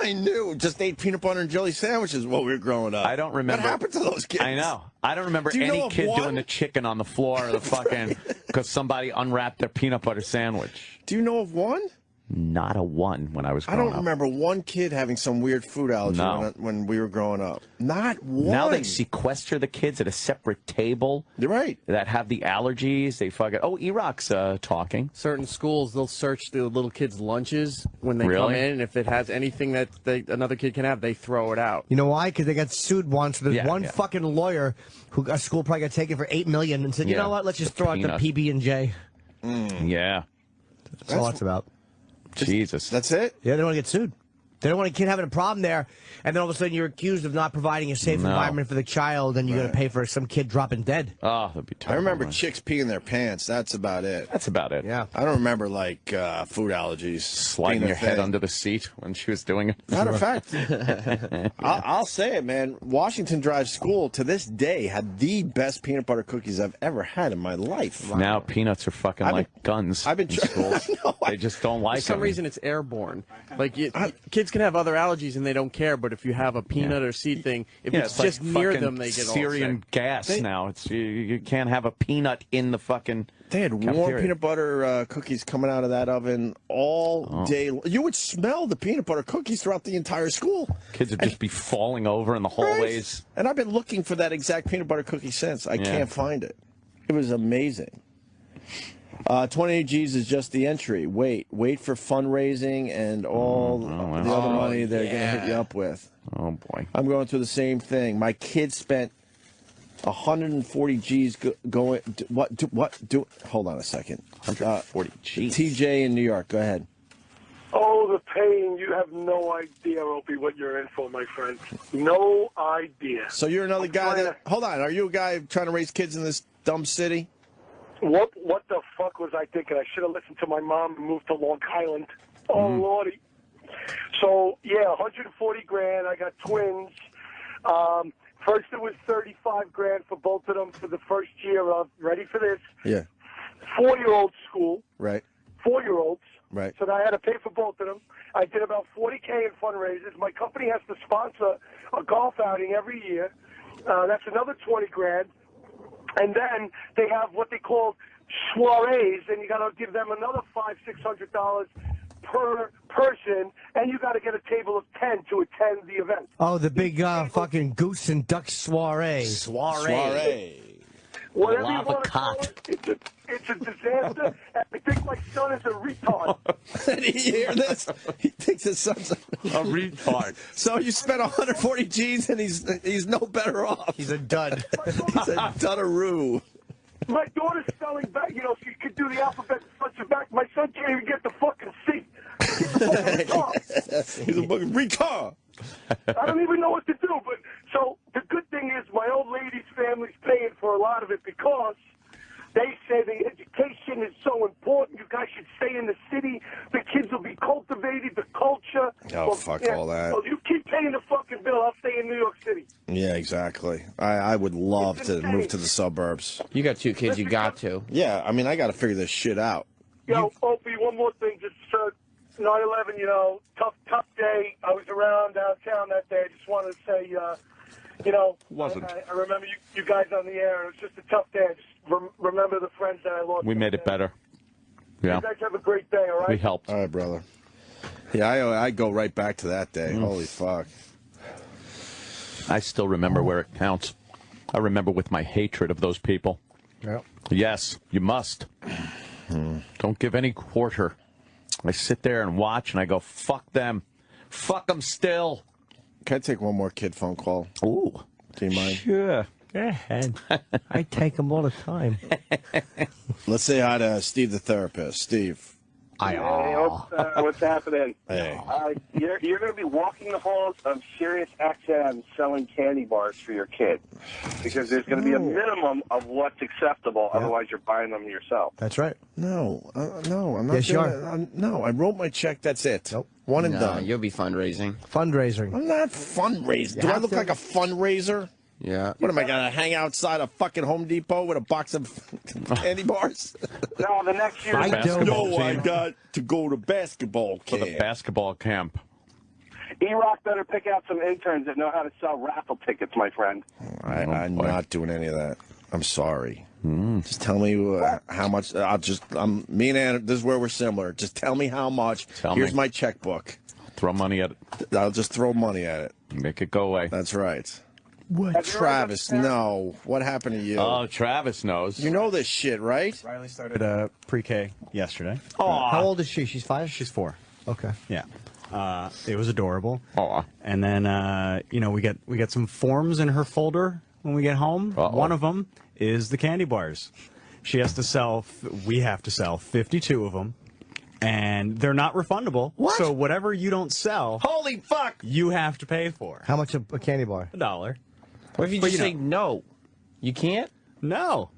[SPEAKER 1] I knew just ate peanut butter and jelly sandwiches while we were growing up.
[SPEAKER 11] I don't remember.
[SPEAKER 1] What happened to those kids?
[SPEAKER 11] I know. I don't remember any kid doing the chicken on the floor or the fucking because somebody unwrapped their peanut butter sandwich.
[SPEAKER 1] Do you know of one?
[SPEAKER 11] Not a one when I was growing up.
[SPEAKER 1] I don't remember one kid having some weird food allergy when we were growing up. Not one.
[SPEAKER 11] Now they sequester the kids at a separate table.
[SPEAKER 1] You're right.
[SPEAKER 11] That have the allergies. They fucking... Oh, E-Rock's talking.
[SPEAKER 14] Certain schools, they'll search the little kids' lunches when they come in, and if it has anything that another kid can have, they throw it out.
[SPEAKER 3] You know why? Because they got sued once. There's one fucking lawyer who a school probably got taken for $8 million and said, you know what? Let's just throw out the PB&J.
[SPEAKER 11] Yeah.
[SPEAKER 3] That's all it's about.
[SPEAKER 11] Jesus.
[SPEAKER 1] That's it?
[SPEAKER 3] Yeah, they don't want to get sued. They don't want a kid having a problem there, and then all of a sudden you're accused of not providing a safe environment for the child, and you got to pay for some kid dropping dead.
[SPEAKER 11] Oh, that'd be terrible.
[SPEAKER 1] I remember chicks peeing their pants. That's about it.
[SPEAKER 11] That's about it.
[SPEAKER 3] Yeah.
[SPEAKER 1] I don't remember, food allergies.
[SPEAKER 11] Sliding your head under the seat when she was doing it.
[SPEAKER 1] Matter of fact, I'll say it, man. Washington Drive School, to this day, had the best peanut butter cookies I've ever had in my life.
[SPEAKER 11] Wow. Now peanuts are fucking like guns in schools. They just don't like them.
[SPEAKER 14] For some reason, it's airborne. Kids can have other allergies and they don't care, but if you have a peanut or seed thing, if it's just near them, they get all sick.
[SPEAKER 11] Syrian gas now. It's you can't have a peanut in the fucking.
[SPEAKER 1] They had warm peanut butter cookies coming out of that oven all day. You would smell the peanut butter cookies throughout the entire school.
[SPEAKER 11] Kids would just be falling over in the hallways.
[SPEAKER 1] Right. And I've been looking for that exact peanut butter cookie since. I can't find it. It was amazing. 28 G's is just the entry. Wait for fundraising and all the other money they're going to hit you up with.
[SPEAKER 11] Oh, boy.
[SPEAKER 1] I'm going through the same thing. My kids spent 140 G's going. Hold on a second.
[SPEAKER 11] 140 G's.
[SPEAKER 1] TJ in New York. Go ahead.
[SPEAKER 17] Oh, the pain. You have no idea, Opie, what you're in for, my friend. No idea.
[SPEAKER 1] So you're another guy that... Hold on. Are you a guy trying to raise kids in this dumb city?
[SPEAKER 17] What the fuck was I thinking? I should have listened to my mom and moved to Long Island. Oh, Lordy. So, yeah, 140 grand. I got twins. First it was 35 grand for both of them for the first year of, ready for this?
[SPEAKER 1] Yeah.
[SPEAKER 17] 4-year-old school.
[SPEAKER 1] Right.
[SPEAKER 17] 4-year-olds.
[SPEAKER 1] Right.
[SPEAKER 17] So I had to pay for both of them. I did about 40K in fundraisers. My company has to sponsor a golf outing every year. That's another 20 grand. And then they have what they call soirees, and you got to give them another $500-600 per person, and you got to get a table of 10 to attend the event.
[SPEAKER 3] Oh, the big fucking goose and duck soiree.
[SPEAKER 17] Whatever you want to call it, it's a disaster. And I think my son is a retard.
[SPEAKER 1] Did you hear this? He thinks his son's a
[SPEAKER 11] retard.
[SPEAKER 1] So you spent 140 G's and he's no better off.
[SPEAKER 3] He's a dud.
[SPEAKER 1] He's a duddaroo.
[SPEAKER 17] My daughter's spelling back, so you could do the alphabet front and back. My son can't even get the fucking C.
[SPEAKER 1] He's a fucking retard.
[SPEAKER 17] I don't even know what to do. But so the good thing is my old lady's family's paying for a lot of it because they say the education is so important. You guys should stay in the city. The kids will be cultivated, the culture.
[SPEAKER 1] Oh, fuck all that.
[SPEAKER 17] Well, you keep paying the fucking bill. I'll stay in New York City.
[SPEAKER 1] Yeah, exactly. I would love to move to the suburbs.
[SPEAKER 15] You got 2 kids. You got to.
[SPEAKER 1] Yeah, I mean, I got to figure this shit out.
[SPEAKER 17] Opie, one more thing. Just 9/11, tough day. I was around downtown that day. I just wanted to say,
[SPEAKER 11] Wasn't.
[SPEAKER 17] I remember you guys on the air. It was just a tough day. I just remember the friends that I lost.
[SPEAKER 11] We made it better. Yeah.
[SPEAKER 17] You guys have a great day, all right?
[SPEAKER 11] We helped.
[SPEAKER 1] All right, brother. Yeah, I go right back to that day. Holy fuck.
[SPEAKER 11] I still remember where it counts. I remember with my hatred of those people.
[SPEAKER 3] Yep.
[SPEAKER 11] Yes, you must. Don't give any quarter. I sit there and watch, and I go, fuck them. Fuck them still.
[SPEAKER 1] Can I take one more kid phone call?
[SPEAKER 11] Ooh.
[SPEAKER 1] Do you mind?
[SPEAKER 3] Sure. Go ahead. I take them all the time.
[SPEAKER 1] Let's say hi to Steve the therapist. Steve.
[SPEAKER 10] Hey, what's happening?
[SPEAKER 1] Hey.
[SPEAKER 10] You're going to be walking the halls of Sirius XM selling candy bars for your kid because there's going to be a minimum of what's acceptable. Yeah. Otherwise, you're buying them yourself.
[SPEAKER 3] That's right.
[SPEAKER 1] No, I'm not.
[SPEAKER 3] Yes, you
[SPEAKER 1] doing
[SPEAKER 3] are.
[SPEAKER 1] it. No, I wrote my check. That's it.
[SPEAKER 3] Nope.
[SPEAKER 1] One and done.
[SPEAKER 15] You'll be fundraising.
[SPEAKER 3] Fundraising.
[SPEAKER 1] I'm not fundraising.
[SPEAKER 3] You
[SPEAKER 1] Do I
[SPEAKER 3] have
[SPEAKER 1] look
[SPEAKER 3] to.
[SPEAKER 1] like a fundraiser?
[SPEAKER 15] Yeah.
[SPEAKER 1] What am I gonna hang outside a fucking Home Depot with a box of candy bars?
[SPEAKER 10] No, the next year.
[SPEAKER 1] I got to go to basketball camp.
[SPEAKER 11] For the basketball camp.
[SPEAKER 10] E-Rock better pick out some interns that know how to sell raffle tickets, my friend.
[SPEAKER 1] I'm not doing any of that. I'm sorry. Just tell me how much. Me and Anna, this is where we're similar. Just tell me how much. Here's my checkbook.
[SPEAKER 11] Throw money at it.
[SPEAKER 1] I'll just throw money at it.
[SPEAKER 11] Make it go away.
[SPEAKER 1] That's right.
[SPEAKER 3] What?
[SPEAKER 1] Travis, no. What happened to you?
[SPEAKER 11] Oh, Travis knows.
[SPEAKER 1] You know this shit, right?
[SPEAKER 18] Riley started pre-K yesterday.
[SPEAKER 3] How old is she? She's 5?
[SPEAKER 18] She's 4.
[SPEAKER 3] Okay.
[SPEAKER 18] Yeah. It was adorable.
[SPEAKER 11] Aw.
[SPEAKER 18] And then, we get some forms in her folder when we get home. One of them is the candy bars. She has to sell, we have to sell 52 of them. And they're not refundable.
[SPEAKER 3] What?
[SPEAKER 18] So whatever you don't sell,
[SPEAKER 1] holy fuck,
[SPEAKER 18] you have to pay for.
[SPEAKER 3] How much a candy bar?
[SPEAKER 18] $1.
[SPEAKER 15] What if you just say no? You can't?
[SPEAKER 18] No.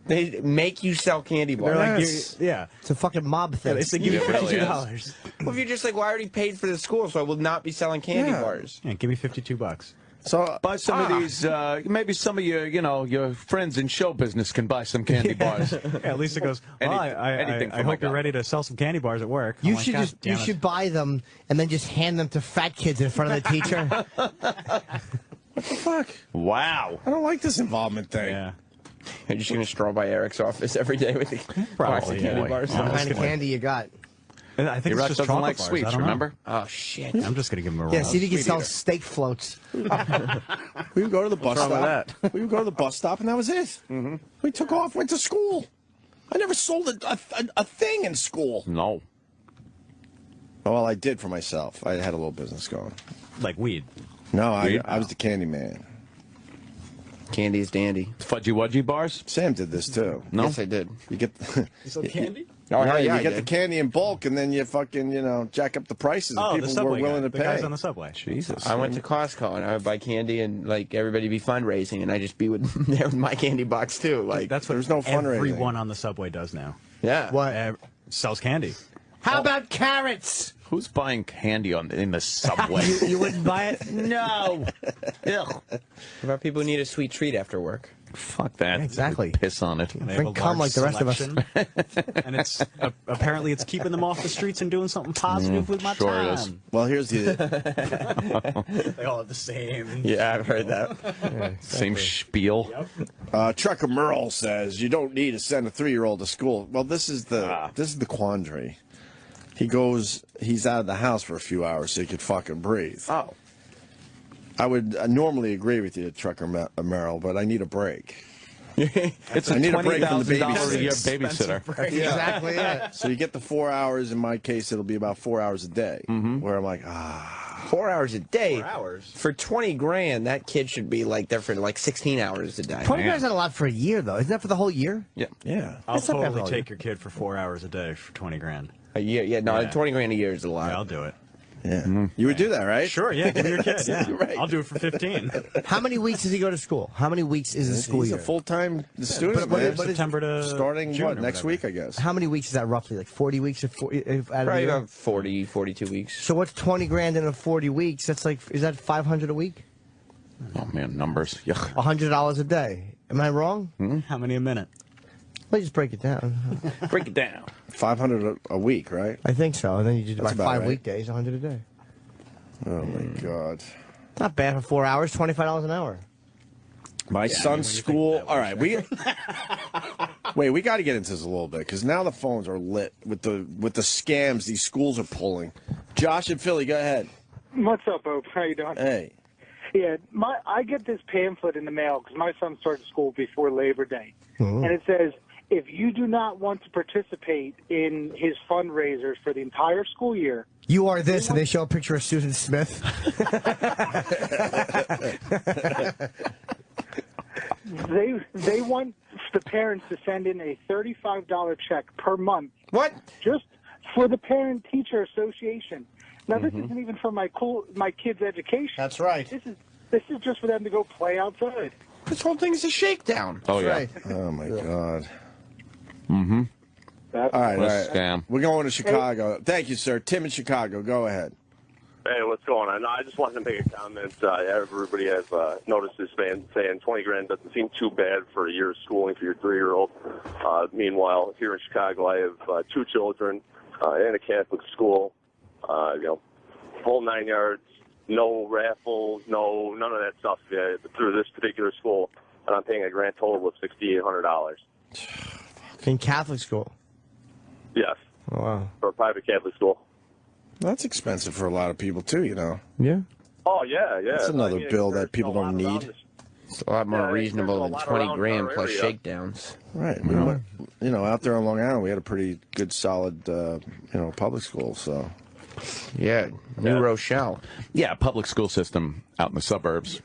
[SPEAKER 15] They make you sell candy bars.
[SPEAKER 18] They're like, yeah.
[SPEAKER 3] It's a fucking mob thing.
[SPEAKER 18] They say, give me
[SPEAKER 11] really
[SPEAKER 18] $52.
[SPEAKER 15] Well, if you're just like, well, I already paid for the school, so I will not be selling candy bars.
[SPEAKER 18] Yeah, give me $52.
[SPEAKER 1] So
[SPEAKER 11] buy some of these. Maybe some of your friends in show business can buy some candy bars.
[SPEAKER 18] Yeah, Lisa goes, I hope you're ready to sell some candy bars at work.
[SPEAKER 3] You should buy them and then just hand them to fat kids in front of the teacher.
[SPEAKER 1] What the fuck?
[SPEAKER 11] Wow.
[SPEAKER 1] I don't like this involvement thing.
[SPEAKER 18] Yeah.
[SPEAKER 15] You're just going to stroll by Eric's office every day with the box of candy bars.
[SPEAKER 3] What kind of candy you got?
[SPEAKER 18] I think
[SPEAKER 11] He
[SPEAKER 18] it's just
[SPEAKER 11] doesn't like
[SPEAKER 18] bars.
[SPEAKER 11] sweets, remember?
[SPEAKER 15] Oh, shit.
[SPEAKER 18] I'm just going to give him a roll.
[SPEAKER 3] Yeah, see if he can sell steak floats.
[SPEAKER 1] We would go to the bus stop. We would go to the bus stop, and that was it. We took off, went to school. I never sold a thing in school.
[SPEAKER 11] No.
[SPEAKER 1] Well, I did for myself. I had a little business going.
[SPEAKER 18] Like weed?
[SPEAKER 1] No, I was the candy man.
[SPEAKER 15] Candy is dandy.
[SPEAKER 11] Fudgy Wudgy bars?
[SPEAKER 1] Sam did this, too.
[SPEAKER 11] No?
[SPEAKER 15] Yes, I did.
[SPEAKER 1] You get
[SPEAKER 18] You sold candy?
[SPEAKER 15] Oh, hell yeah,
[SPEAKER 1] you get the candy in bulk, and then you fucking, jack up the prices.
[SPEAKER 18] Oh,
[SPEAKER 1] people
[SPEAKER 18] the subway
[SPEAKER 1] were willing to
[SPEAKER 18] the
[SPEAKER 1] pay.
[SPEAKER 18] guys on the subway.
[SPEAKER 11] Jesus.
[SPEAKER 15] I went to Costco, and I would buy candy, and, everybody be fundraising, and I just be there with my candy box, too.
[SPEAKER 18] That's what
[SPEAKER 1] there's no fundraising.
[SPEAKER 18] everyone on the subway does now.
[SPEAKER 15] Yeah.
[SPEAKER 3] What?
[SPEAKER 18] Sells candy.
[SPEAKER 3] How about carrots?
[SPEAKER 11] Who's buying candy in the subway?
[SPEAKER 3] You wouldn't buy it?
[SPEAKER 11] No. Ew.
[SPEAKER 15] What about people who need a sweet treat after work?
[SPEAKER 11] Fuck that.
[SPEAKER 3] Yeah, exactly.
[SPEAKER 11] Piss on it.
[SPEAKER 18] They have a
[SPEAKER 3] Come
[SPEAKER 18] large
[SPEAKER 3] like the rest of us.
[SPEAKER 18] selection. And it's apparently it's keeping them off the streets and doing something positive with my
[SPEAKER 11] sure
[SPEAKER 18] time.
[SPEAKER 11] it is.
[SPEAKER 1] Well, here's the.
[SPEAKER 18] They all have the same.
[SPEAKER 15] Yeah, I've heard that.
[SPEAKER 3] Yeah,
[SPEAKER 11] Same spiel.
[SPEAKER 1] Trucker Merle says you don't need to send a 3-year-old to school. Well, this is the quandary. He's out of the house for a few hours so he could fucking breathe.
[SPEAKER 15] Oh.
[SPEAKER 1] I would normally agree with you, Trucker Merrill, but I need a break.
[SPEAKER 11] It's
[SPEAKER 1] I need a break from the
[SPEAKER 11] $20,000 a year
[SPEAKER 1] babysitter.
[SPEAKER 11] babysitter.
[SPEAKER 3] Exactly. Yeah.
[SPEAKER 1] So you get the 4 hours. In my case, it'll be about 4 hours a day. Where I'm like,
[SPEAKER 15] 4 hours a day.
[SPEAKER 18] 4 hours.
[SPEAKER 15] For 20 grand, that kid should be like there for like 16 hours a day.
[SPEAKER 3] 20 grand is not a lot for a year, though. Isn't that for the whole year?
[SPEAKER 11] Yeah.
[SPEAKER 1] Yeah.
[SPEAKER 18] I'll
[SPEAKER 3] That's not bad
[SPEAKER 18] totally
[SPEAKER 3] for all
[SPEAKER 18] take your kid for 4 hours a day for 20 grand.
[SPEAKER 15] A year? Yeah, no,
[SPEAKER 18] Yeah.
[SPEAKER 15] 20 grand a year is a lot.
[SPEAKER 18] Yeah, I'll do it.
[SPEAKER 1] Yeah. You would do that, right?
[SPEAKER 18] Sure, yeah, give me your kid. Yeah.
[SPEAKER 1] Right.
[SPEAKER 18] I'll do it for 15.
[SPEAKER 3] How many weeks does he go to school? How many weeks is his school
[SPEAKER 1] He's
[SPEAKER 3] year?
[SPEAKER 1] a full-time student,
[SPEAKER 3] but
[SPEAKER 1] man.
[SPEAKER 18] September to
[SPEAKER 1] Starting
[SPEAKER 18] June
[SPEAKER 1] what,
[SPEAKER 18] or
[SPEAKER 1] next
[SPEAKER 18] whatever.
[SPEAKER 1] week, I guess.
[SPEAKER 3] How many weeks is that roughly? Like 40 weeks? Out of the
[SPEAKER 15] Probably
[SPEAKER 3] year?
[SPEAKER 15] about 40, 42 weeks.
[SPEAKER 3] So what's 20 grand in a 40 weeks? That's like, is that 500 a week?
[SPEAKER 11] Oh, man, numbers. Yuck.
[SPEAKER 3] $100 a day. Am I wrong?
[SPEAKER 18] How many a minute?
[SPEAKER 3] Let's just break it down.
[SPEAKER 11] Break it down.
[SPEAKER 1] 500 a week, right?
[SPEAKER 3] I think so. And then you do
[SPEAKER 1] That's
[SPEAKER 3] about
[SPEAKER 1] about
[SPEAKER 3] 5
[SPEAKER 1] right.
[SPEAKER 3] weekdays, 100 a day.
[SPEAKER 1] Oh, my God.
[SPEAKER 3] Not bad for 4 hours, $25 an hour.
[SPEAKER 1] My son's school. All right, we got to get into this a little bit because now the phones are lit with the scams these schools are pulling. Josh in Philly, go ahead.
[SPEAKER 19] What's up, Ope? How you doing?
[SPEAKER 1] Hey.
[SPEAKER 19] Yeah, I get this pamphlet in the mail because my son started school before Labor Day, and it says if you do not want to participate in his fundraisers for the entire school year.
[SPEAKER 3] You are this, and they show a picture of Susan Smith.
[SPEAKER 19] They want the parents to send in a $35 check per month.
[SPEAKER 15] What?
[SPEAKER 19] Just for the Parent Teacher Association. Now this isn't even for my kids' education.
[SPEAKER 3] That's right.
[SPEAKER 19] This is just for them to go play outside.
[SPEAKER 15] This whole thing is a shakedown.
[SPEAKER 11] Oh, yeah.
[SPEAKER 3] Right.
[SPEAKER 1] Oh, my God.
[SPEAKER 11] Mm-hmm.
[SPEAKER 1] All right,
[SPEAKER 11] What a scam.
[SPEAKER 1] We're going to Chicago. Thank you, sir. Tim in Chicago. Go ahead.
[SPEAKER 20] Hey, what's going on? No, I just wanted to make a comment. Everybody has noticed this man saying 20 grand doesn't seem too bad for a year of schooling for your 3-year-old. Meanwhile, here in Chicago, I have 2 children in a Catholic school. Full 9 yards, no raffles, none of that stuff through this particular school, and I'm paying a grand total of $6,800.
[SPEAKER 3] In Catholic school?
[SPEAKER 20] Yes.
[SPEAKER 3] Oh, wow.
[SPEAKER 20] For a private Catholic school.
[SPEAKER 1] That's expensive for a lot of people, too, you know.
[SPEAKER 3] Yeah.
[SPEAKER 20] Oh, yeah.
[SPEAKER 1] That's another bill that people don't need.
[SPEAKER 15] It's a lot more reasonable than 20 grand plus
[SPEAKER 20] area.
[SPEAKER 15] shakedowns.
[SPEAKER 1] Right. We went, out there on Long Island, we had a pretty good, solid, public school, so.
[SPEAKER 15] Yeah, New Rochelle.
[SPEAKER 11] Yeah, public school system out in the suburbs,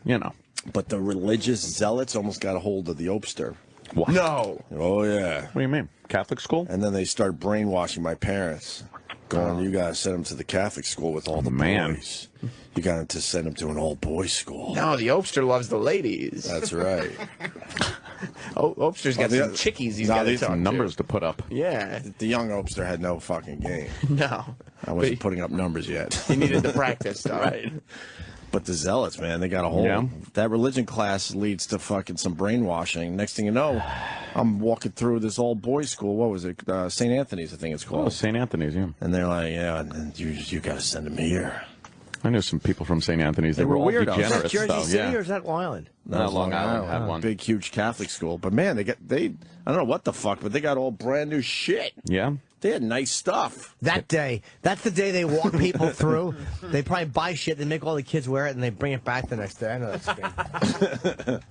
[SPEAKER 1] But the religious zealots almost got a hold of the Opster.
[SPEAKER 11] What?
[SPEAKER 15] No.
[SPEAKER 1] Oh, yeah.
[SPEAKER 11] What do you mean? Catholic school?
[SPEAKER 1] And then they start brainwashing my parents. Going, you got to send them to the Catholic school with all the boys. You got to send them to an all-boys school.
[SPEAKER 15] No, the Opster loves the ladies.
[SPEAKER 1] That's right.
[SPEAKER 15] Opster's got some chickies he's got to talk
[SPEAKER 11] numbers to put up.
[SPEAKER 15] Yeah.
[SPEAKER 1] The young Opster had no fucking game.
[SPEAKER 15] No.
[SPEAKER 1] I wasn't putting up numbers yet.
[SPEAKER 15] He needed to practice, though.
[SPEAKER 1] Right. But the zealots, man, they got a hold.
[SPEAKER 11] Yeah.
[SPEAKER 1] That religion class leads to fucking some brainwashing. Next thing you know, I'm walking through this all-boys school. What was it? St. Anthony's, I think it's called.
[SPEAKER 11] Oh, St. Anthony's, yeah.
[SPEAKER 1] And they're like, yeah, and you got to send them here.
[SPEAKER 11] I knew some people from St. Anthony's. They were all
[SPEAKER 1] weirdos.
[SPEAKER 11] degenerates,
[SPEAKER 3] Is that Jersey
[SPEAKER 11] though.
[SPEAKER 3] City
[SPEAKER 11] Yeah.
[SPEAKER 3] or is that Long Island?
[SPEAKER 11] No, Long Island had one.
[SPEAKER 1] Big, huge Catholic school. But, man, I don't know what the fuck, but they got all brand new shit.
[SPEAKER 11] Yeah.
[SPEAKER 1] They had nice stuff.
[SPEAKER 3] That day. That's the day they walk people through. They probably buy shit, they make all the kids wear it, and they bring it back the next day. I know that scam.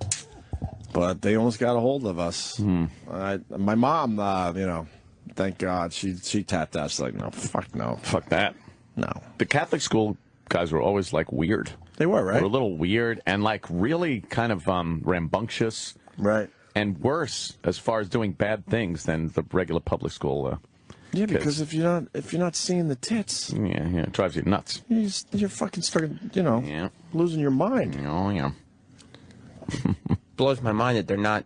[SPEAKER 1] But they almost got a hold of us. My mom, thank God, she tapped out. She's like, no, fuck no.
[SPEAKER 11] Fuck that.
[SPEAKER 1] No.
[SPEAKER 11] The Catholic school guys were always, weird.
[SPEAKER 1] They were, right?
[SPEAKER 11] They were a little weird and, really kind of rambunctious.
[SPEAKER 1] Right.
[SPEAKER 11] And worse as far as doing bad things than the regular public school
[SPEAKER 1] Yeah,
[SPEAKER 11] kids.
[SPEAKER 1] because if you're not seeing the tits,
[SPEAKER 11] Yeah, it drives you nuts.
[SPEAKER 1] you're fucking starting, losing your mind.
[SPEAKER 11] Oh, yeah.
[SPEAKER 15] Blows my mind that they're not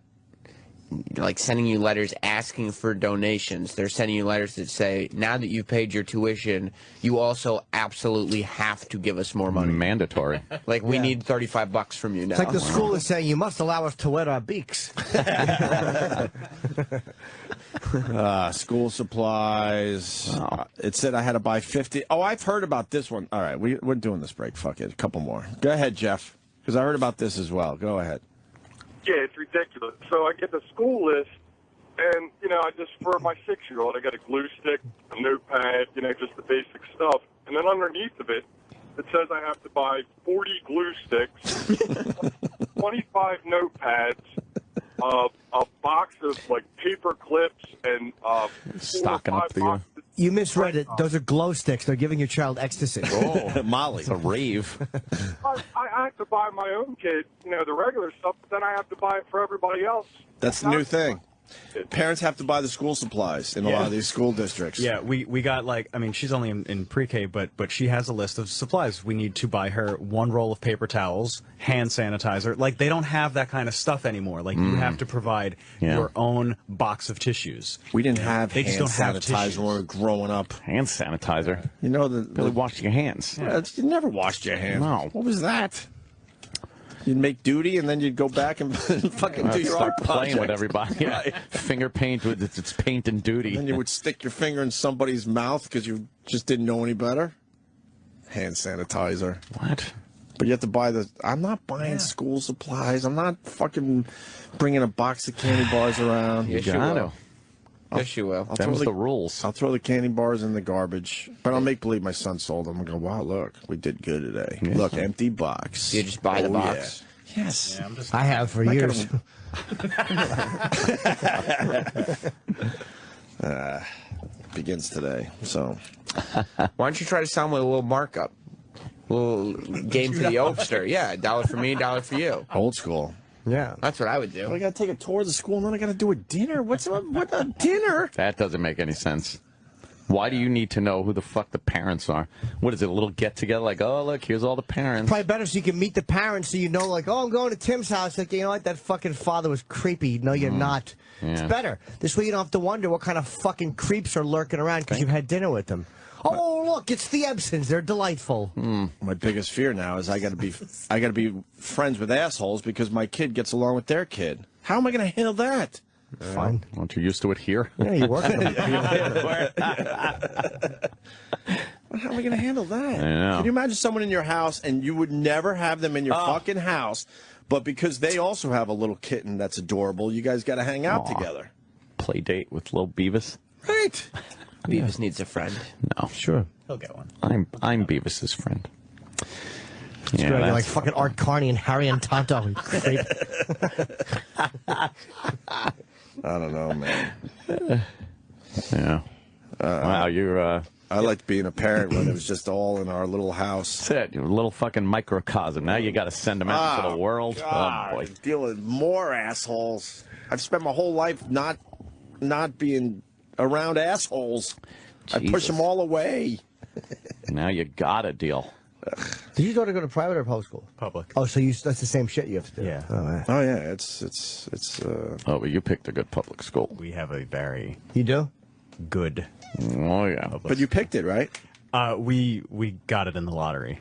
[SPEAKER 15] like sending you letters asking for donations. They're sending you letters that say, now that you've paid your tuition, you also absolutely have to give us more money.
[SPEAKER 11] Mandatory.
[SPEAKER 15] Like, we need $35 from you now.
[SPEAKER 3] It's like the school is saying, you must allow us to wet our beaks.
[SPEAKER 1] School supplies. It said I had to buy 50. Oh, I've heard about this one. All right, we're doing this break. Fuck it. A couple more. Go ahead, Jeff, because I heard about this as well. Go ahead.
[SPEAKER 21] Yeah, it's ridiculous. So I get the school list, and, for my 6-year-old, I got a glue stick, a notepad, just the basic stuff. And then underneath of it, it says I have to buy 40 glue sticks, 25 notepads, a box of, paper clips, and
[SPEAKER 11] stocking up the...
[SPEAKER 3] You misread it. Those are glow sticks. They're giving your child ecstasy.
[SPEAKER 1] Oh, Molly.
[SPEAKER 11] It's a rave.
[SPEAKER 21] I have to buy my own kid, the regular stuff, but then I have to buy it for everybody else.
[SPEAKER 1] That's the new thing. Parents have to buy the school supplies in a lot of these school districts.
[SPEAKER 18] Yeah, we got she's only in pre-K, but she has a list of supplies. We need to buy her 1 roll of paper towels, hand sanitizer. Like, they don't have that kind of stuff anymore. Like, you have to provide your own box of tissues.
[SPEAKER 1] We didn't have
[SPEAKER 18] they
[SPEAKER 1] hand
[SPEAKER 18] just don't have
[SPEAKER 1] sanitizer when we were growing up.
[SPEAKER 11] Hand sanitizer?
[SPEAKER 1] Really
[SPEAKER 11] wash your hands.
[SPEAKER 1] Yeah, you never washed your hands.
[SPEAKER 11] No.
[SPEAKER 1] What was that? You'd make duty, and then you'd go back and fucking do your art
[SPEAKER 11] playing
[SPEAKER 1] project.
[SPEAKER 11] with everybody.
[SPEAKER 1] Right.
[SPEAKER 11] Finger paint with its paint and duty.
[SPEAKER 1] And then you would stick your finger in somebody's mouth because you just didn't know any better. Hand sanitizer.
[SPEAKER 11] What?
[SPEAKER 1] But you have to buy the... I'm not buying school supplies. I'm not fucking bringing a box of candy bars around.
[SPEAKER 15] Yes, you will. Yes, you will.
[SPEAKER 1] Them's
[SPEAKER 11] the rules.
[SPEAKER 1] I'll throw the candy bars in the garbage, but I'll make believe my son sold them. I'll go, wow, look, we did good today.
[SPEAKER 11] Yeah.
[SPEAKER 1] Look, empty box.
[SPEAKER 15] You just buy the box.
[SPEAKER 1] Yeah. Yes.
[SPEAKER 3] Yeah, I have for years.
[SPEAKER 1] Begins today, so.
[SPEAKER 15] Why don't you try to sell them with a little markup? A little game for the Opester. Yeah, $1 for me, $1 for you.
[SPEAKER 1] Old school.
[SPEAKER 3] Yeah.
[SPEAKER 15] That's what I would do.
[SPEAKER 1] Well, I got to take a tour of the school, and then I got to do a dinner. What a dinner?
[SPEAKER 11] That doesn't make any sense. Why do you need to know who the fuck the parents are? What is it, a little get-together? Like, oh, look, here's all the parents.
[SPEAKER 3] Probably better so you can meet the parents so you know, like, oh, I'm going to Tim's house. Like, you know what? That fucking father was creepy. No, you're not.
[SPEAKER 11] Yeah.
[SPEAKER 3] It's better. This way you don't have to wonder what kind of fucking creeps are lurking around because you've had dinner with them. Oh, look, it's the Ebsons. They're delightful.
[SPEAKER 1] My biggest fear now is I got to be friends with assholes because my kid gets along with their kid. How am I going to handle that?
[SPEAKER 3] Fine.
[SPEAKER 11] Aren't you used to it here?
[SPEAKER 3] Yeah, you work.
[SPEAKER 1] How am I going to handle that?
[SPEAKER 11] I know.
[SPEAKER 1] Can you imagine someone in your house and you would never have them in your fucking house, but because they also have a little kitten that's adorable, you guys got to hang out together.
[SPEAKER 11] Play date with little Beavis?
[SPEAKER 1] Right.
[SPEAKER 15] Beavis needs a friend.
[SPEAKER 11] No.
[SPEAKER 3] Sure.
[SPEAKER 18] He'll get one.
[SPEAKER 11] I'm Beavis's friend.
[SPEAKER 3] It's great. Like fucking Art Carney and Harry and Tonto. Creep.
[SPEAKER 1] I don't know, man.
[SPEAKER 11] Yeah. Wow, you're...
[SPEAKER 1] I liked being a parent when it was just all in our little house.
[SPEAKER 11] That's it. You're a little fucking microcosm. Now you got to send them out into the world.
[SPEAKER 1] God,
[SPEAKER 11] Oh, boy.
[SPEAKER 1] deal with more assholes. I've spent my whole life not being around assholes. I push them all away.
[SPEAKER 11] Now you got to deal.
[SPEAKER 3] Did your daughter go to private or public school?
[SPEAKER 18] Public.
[SPEAKER 3] Oh, so that's the same shit you have to do.
[SPEAKER 18] Yeah.
[SPEAKER 1] Oh yeah, it's.
[SPEAKER 11] Oh, but you picked a good public school.
[SPEAKER 18] We have a very
[SPEAKER 3] You do?
[SPEAKER 18] good.
[SPEAKER 11] Oh yeah.
[SPEAKER 1] But you picked it, right?
[SPEAKER 18] We got it in the lottery.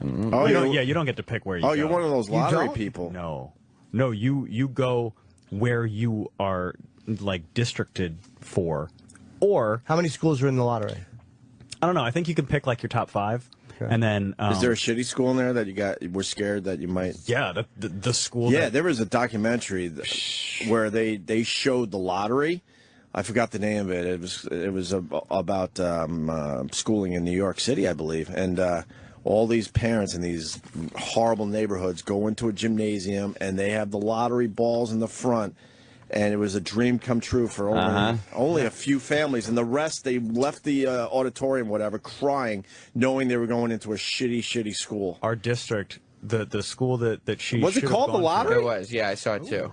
[SPEAKER 1] Oh,
[SPEAKER 18] You don't get to pick where you go.
[SPEAKER 1] Oh, you're one of those lottery
[SPEAKER 3] don't?
[SPEAKER 1] people.
[SPEAKER 18] No, you go where you are like districted for, or
[SPEAKER 3] How many schools are in the lottery?
[SPEAKER 18] I don't know. I think you can pick like your top 5, and then
[SPEAKER 1] Is there a shitty school in there that we're scared that you might?
[SPEAKER 18] Yeah, the school.
[SPEAKER 1] Yeah, there was a documentary where they showed the lottery. I forgot the name of it. It was about schooling in New York City, I believe, and all these parents in these horrible neighborhoods go into a gymnasium and they have the lottery balls in the front. And it was a dream come true for only a few families. And the rest, they left the auditorium, whatever, crying, knowing they were going into a shitty, shitty school.
[SPEAKER 18] Our district, the school that she
[SPEAKER 1] Was it
[SPEAKER 18] should have
[SPEAKER 1] gone to.
[SPEAKER 15] It was, yeah, I saw it too.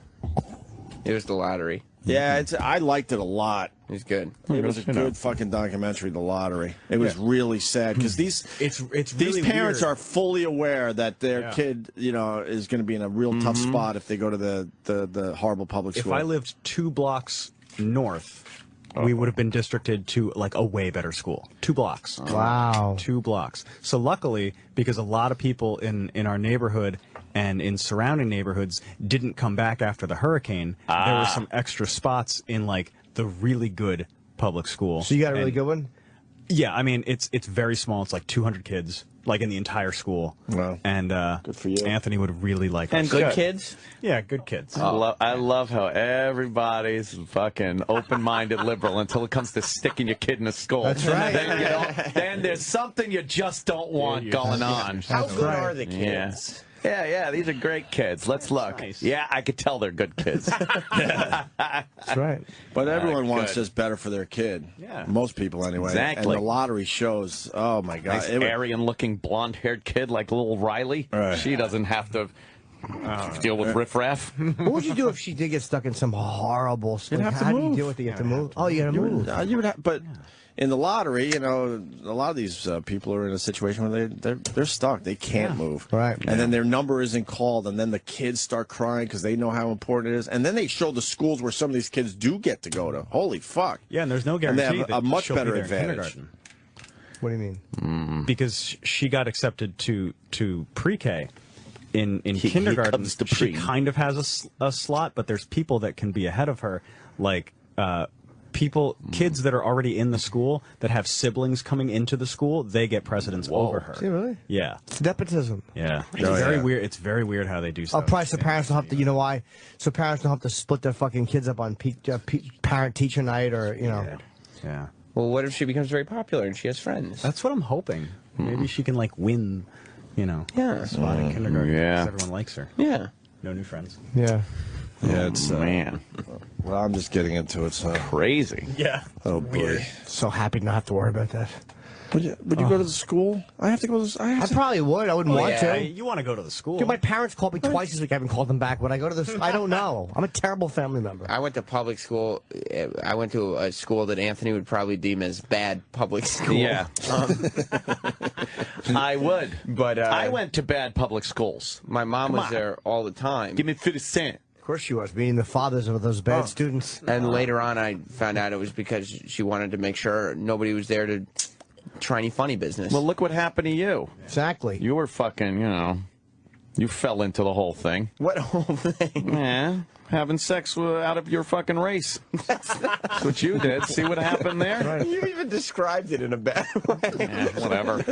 [SPEAKER 15] It was the lottery.
[SPEAKER 1] Yeah, I liked it a lot.
[SPEAKER 15] He's good.
[SPEAKER 1] It was a good fucking documentary, The Lottery. It was really sad because these
[SPEAKER 18] really
[SPEAKER 1] parents
[SPEAKER 18] weird.
[SPEAKER 1] are fully aware that their kid, is going to be in a real tough spot if they go to the horrible public school.
[SPEAKER 18] If I lived 2 blocks north, we would have been districted to like a way better school. 2 blocks.
[SPEAKER 3] Wow.
[SPEAKER 18] 2 blocks. So luckily, because a lot of people in our neighborhood and in surrounding neighborhoods didn't come back after the hurricane, there were some extra spots in like the really good public school.
[SPEAKER 3] So you got a really good one?
[SPEAKER 18] Yeah, I mean it's very small. It's like 200 kids, like in the entire school.
[SPEAKER 1] Wow.
[SPEAKER 18] And
[SPEAKER 1] good for you.
[SPEAKER 18] Anthony would really like
[SPEAKER 15] And
[SPEAKER 18] us.
[SPEAKER 15] good kids?
[SPEAKER 18] Yeah, good kids.
[SPEAKER 11] I love how everybody's fucking open-minded liberal until it comes to sticking your kid in a school.
[SPEAKER 3] That's right.
[SPEAKER 11] Then there's something you just don't want going on.
[SPEAKER 15] How good are the kids?
[SPEAKER 11] Yeah, these are great kids. Let's look.
[SPEAKER 18] Nice.
[SPEAKER 11] Yeah, I could tell they're good kids.
[SPEAKER 3] That's right.
[SPEAKER 1] But everyone wants
[SPEAKER 11] good.
[SPEAKER 1] just better for their kid.
[SPEAKER 18] Yeah.
[SPEAKER 1] Most people, anyway.
[SPEAKER 11] Exactly.
[SPEAKER 1] And the lottery shows, oh, my God.
[SPEAKER 11] Nice Aryan-looking blonde-haired kid like little Riley.
[SPEAKER 1] Right.
[SPEAKER 11] She doesn't have to deal with riffraff.
[SPEAKER 3] What would you do if she did get stuck in some horrible...
[SPEAKER 1] You'd have to
[SPEAKER 3] how do
[SPEAKER 1] move.
[SPEAKER 3] you deal with it? You have to move? Oh, you got to move.
[SPEAKER 1] You would have, but in the lottery, a lot of these people are in a situation where they're stuck. They can't move.
[SPEAKER 3] Right.
[SPEAKER 1] And then their number isn't called, and then the kids start crying because they know how important it is. And then they show the schools where some of these kids do get to go to. Holy fuck.
[SPEAKER 18] Yeah, and there's no
[SPEAKER 1] And
[SPEAKER 18] guarantee
[SPEAKER 1] they have
[SPEAKER 18] that
[SPEAKER 1] a much
[SPEAKER 18] she'll be
[SPEAKER 1] better
[SPEAKER 18] there in
[SPEAKER 1] advantage.
[SPEAKER 18] kindergarten.
[SPEAKER 3] What do you mean?
[SPEAKER 18] Because she got accepted to pre-K. In
[SPEAKER 11] He
[SPEAKER 18] kindergarten,
[SPEAKER 11] comes to
[SPEAKER 18] she
[SPEAKER 11] pre.
[SPEAKER 18] kind of has a slot, but there's people that can be ahead of her, like kids that are already in the school that have siblings coming into the school. They get precedence over her.
[SPEAKER 3] See, really?
[SPEAKER 18] Yeah,
[SPEAKER 3] Nepotism.
[SPEAKER 18] yeah. It's very weird. It's very weird how they do
[SPEAKER 3] Oh,
[SPEAKER 18] stuff.
[SPEAKER 3] probably so parents don't have to, you know why? So parents don't have to split their fucking kids up on parent-teacher night or,
[SPEAKER 18] Yeah.
[SPEAKER 15] Well, what if she becomes very popular and she has friends?
[SPEAKER 18] That's what I'm hoping. Maybe she can like win, a spot in kindergarten because everyone likes her.
[SPEAKER 15] Yeah.
[SPEAKER 18] No new friends.
[SPEAKER 3] Yeah.
[SPEAKER 1] Yeah, it's
[SPEAKER 11] man.
[SPEAKER 1] Well, I'm just getting into it. So
[SPEAKER 11] crazy.
[SPEAKER 18] Yeah.
[SPEAKER 1] Oh boy.
[SPEAKER 3] So happy not have to worry about that.
[SPEAKER 1] Would you go to the school? I have to go to.
[SPEAKER 3] I probably would. I wouldn't want to.
[SPEAKER 18] You want to go to the school?
[SPEAKER 3] Dude, my parents called me twice this week. I haven't called them back. When I go to the, I don't know. I'm a terrible family member.
[SPEAKER 15] I went to public school. I went to a school that Anthony would probably deem as bad public school.
[SPEAKER 11] Yeah. I would.
[SPEAKER 15] But
[SPEAKER 11] I went to bad public schools.
[SPEAKER 15] My mom was there all the time.
[SPEAKER 11] Give me 50 cents.
[SPEAKER 3] Of course she was, being the fathers of those bad students.
[SPEAKER 15] And later on, I found out it was because she wanted to make sure nobody was there to try any funny business.
[SPEAKER 11] Well, look what happened to you.
[SPEAKER 3] Exactly.
[SPEAKER 11] You were fucking, you fell into the whole thing.
[SPEAKER 15] What whole thing?
[SPEAKER 11] Yeah. Having sex out of your fucking race. That's what you did. See what happened there?
[SPEAKER 15] You even described it in a bad way.
[SPEAKER 11] Yeah, whatever.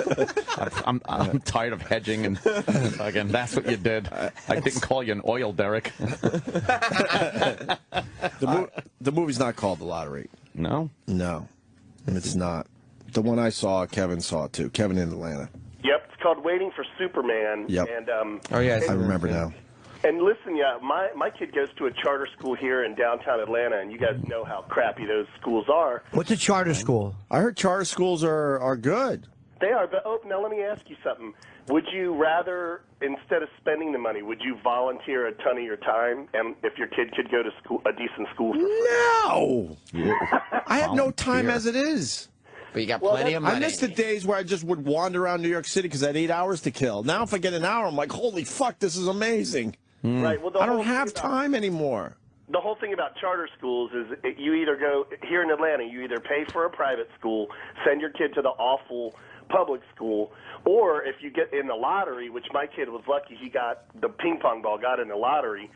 [SPEAKER 11] I'm tired of hedging and fucking. That's what you did. I didn't call you an oil derrick.
[SPEAKER 1] The movie's not called The Lottery.
[SPEAKER 11] No?
[SPEAKER 1] No, it's not. The one I saw, Kevin saw too. Kevin in Atlanta.
[SPEAKER 21] Yep, it's called Waiting for Superman.
[SPEAKER 1] Yep.
[SPEAKER 21] And
[SPEAKER 15] oh yeah,
[SPEAKER 1] I remember now.
[SPEAKER 21] And listen, my kid goes to a charter school here in downtown Atlanta, and you guys know how crappy those schools are.
[SPEAKER 3] What's a charter school?
[SPEAKER 1] I heard charter schools are good.
[SPEAKER 21] They are, but now let me ask you something. Would you rather, instead of spending the money, would you volunteer a ton of your time, and if your kid could go to school, a decent school? For
[SPEAKER 1] No, I have no time as it is.
[SPEAKER 15] But you got plenty of money.
[SPEAKER 1] I miss the days where I just would wander around New York City because I had 8 hours to kill. Now if I get an hour, I'm like, holy fuck, this is amazing.
[SPEAKER 21] Right. Well,
[SPEAKER 1] I don't have time anymore.
[SPEAKER 21] The whole thing about charter schools is you either go, here in Atlanta, you either pay for a private school, send your kid to the awful public school, or if you get in the lottery, which my kid was lucky, he got the ping pong ball, got in the lottery,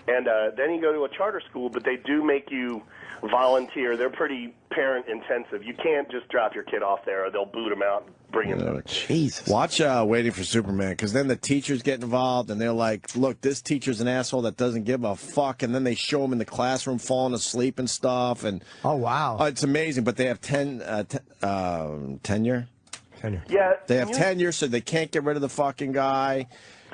[SPEAKER 21] and then you go to a charter school, but they do make you volunteer. They're pretty parent intensive. You can't just drop your kid off there or they'll boot him out and bring him in.
[SPEAKER 1] Jesus. Watch Waiting for Superman, because then the teachers get involved and they're like, look, this teacher's an asshole that doesn't give a fuck, and then they show him in the classroom falling asleep and stuff. And
[SPEAKER 3] oh, wow.
[SPEAKER 1] It's amazing, but they have tenure.
[SPEAKER 3] Tenure.
[SPEAKER 21] Yeah.
[SPEAKER 1] They have tenure, so they can't get rid of the fucking guy.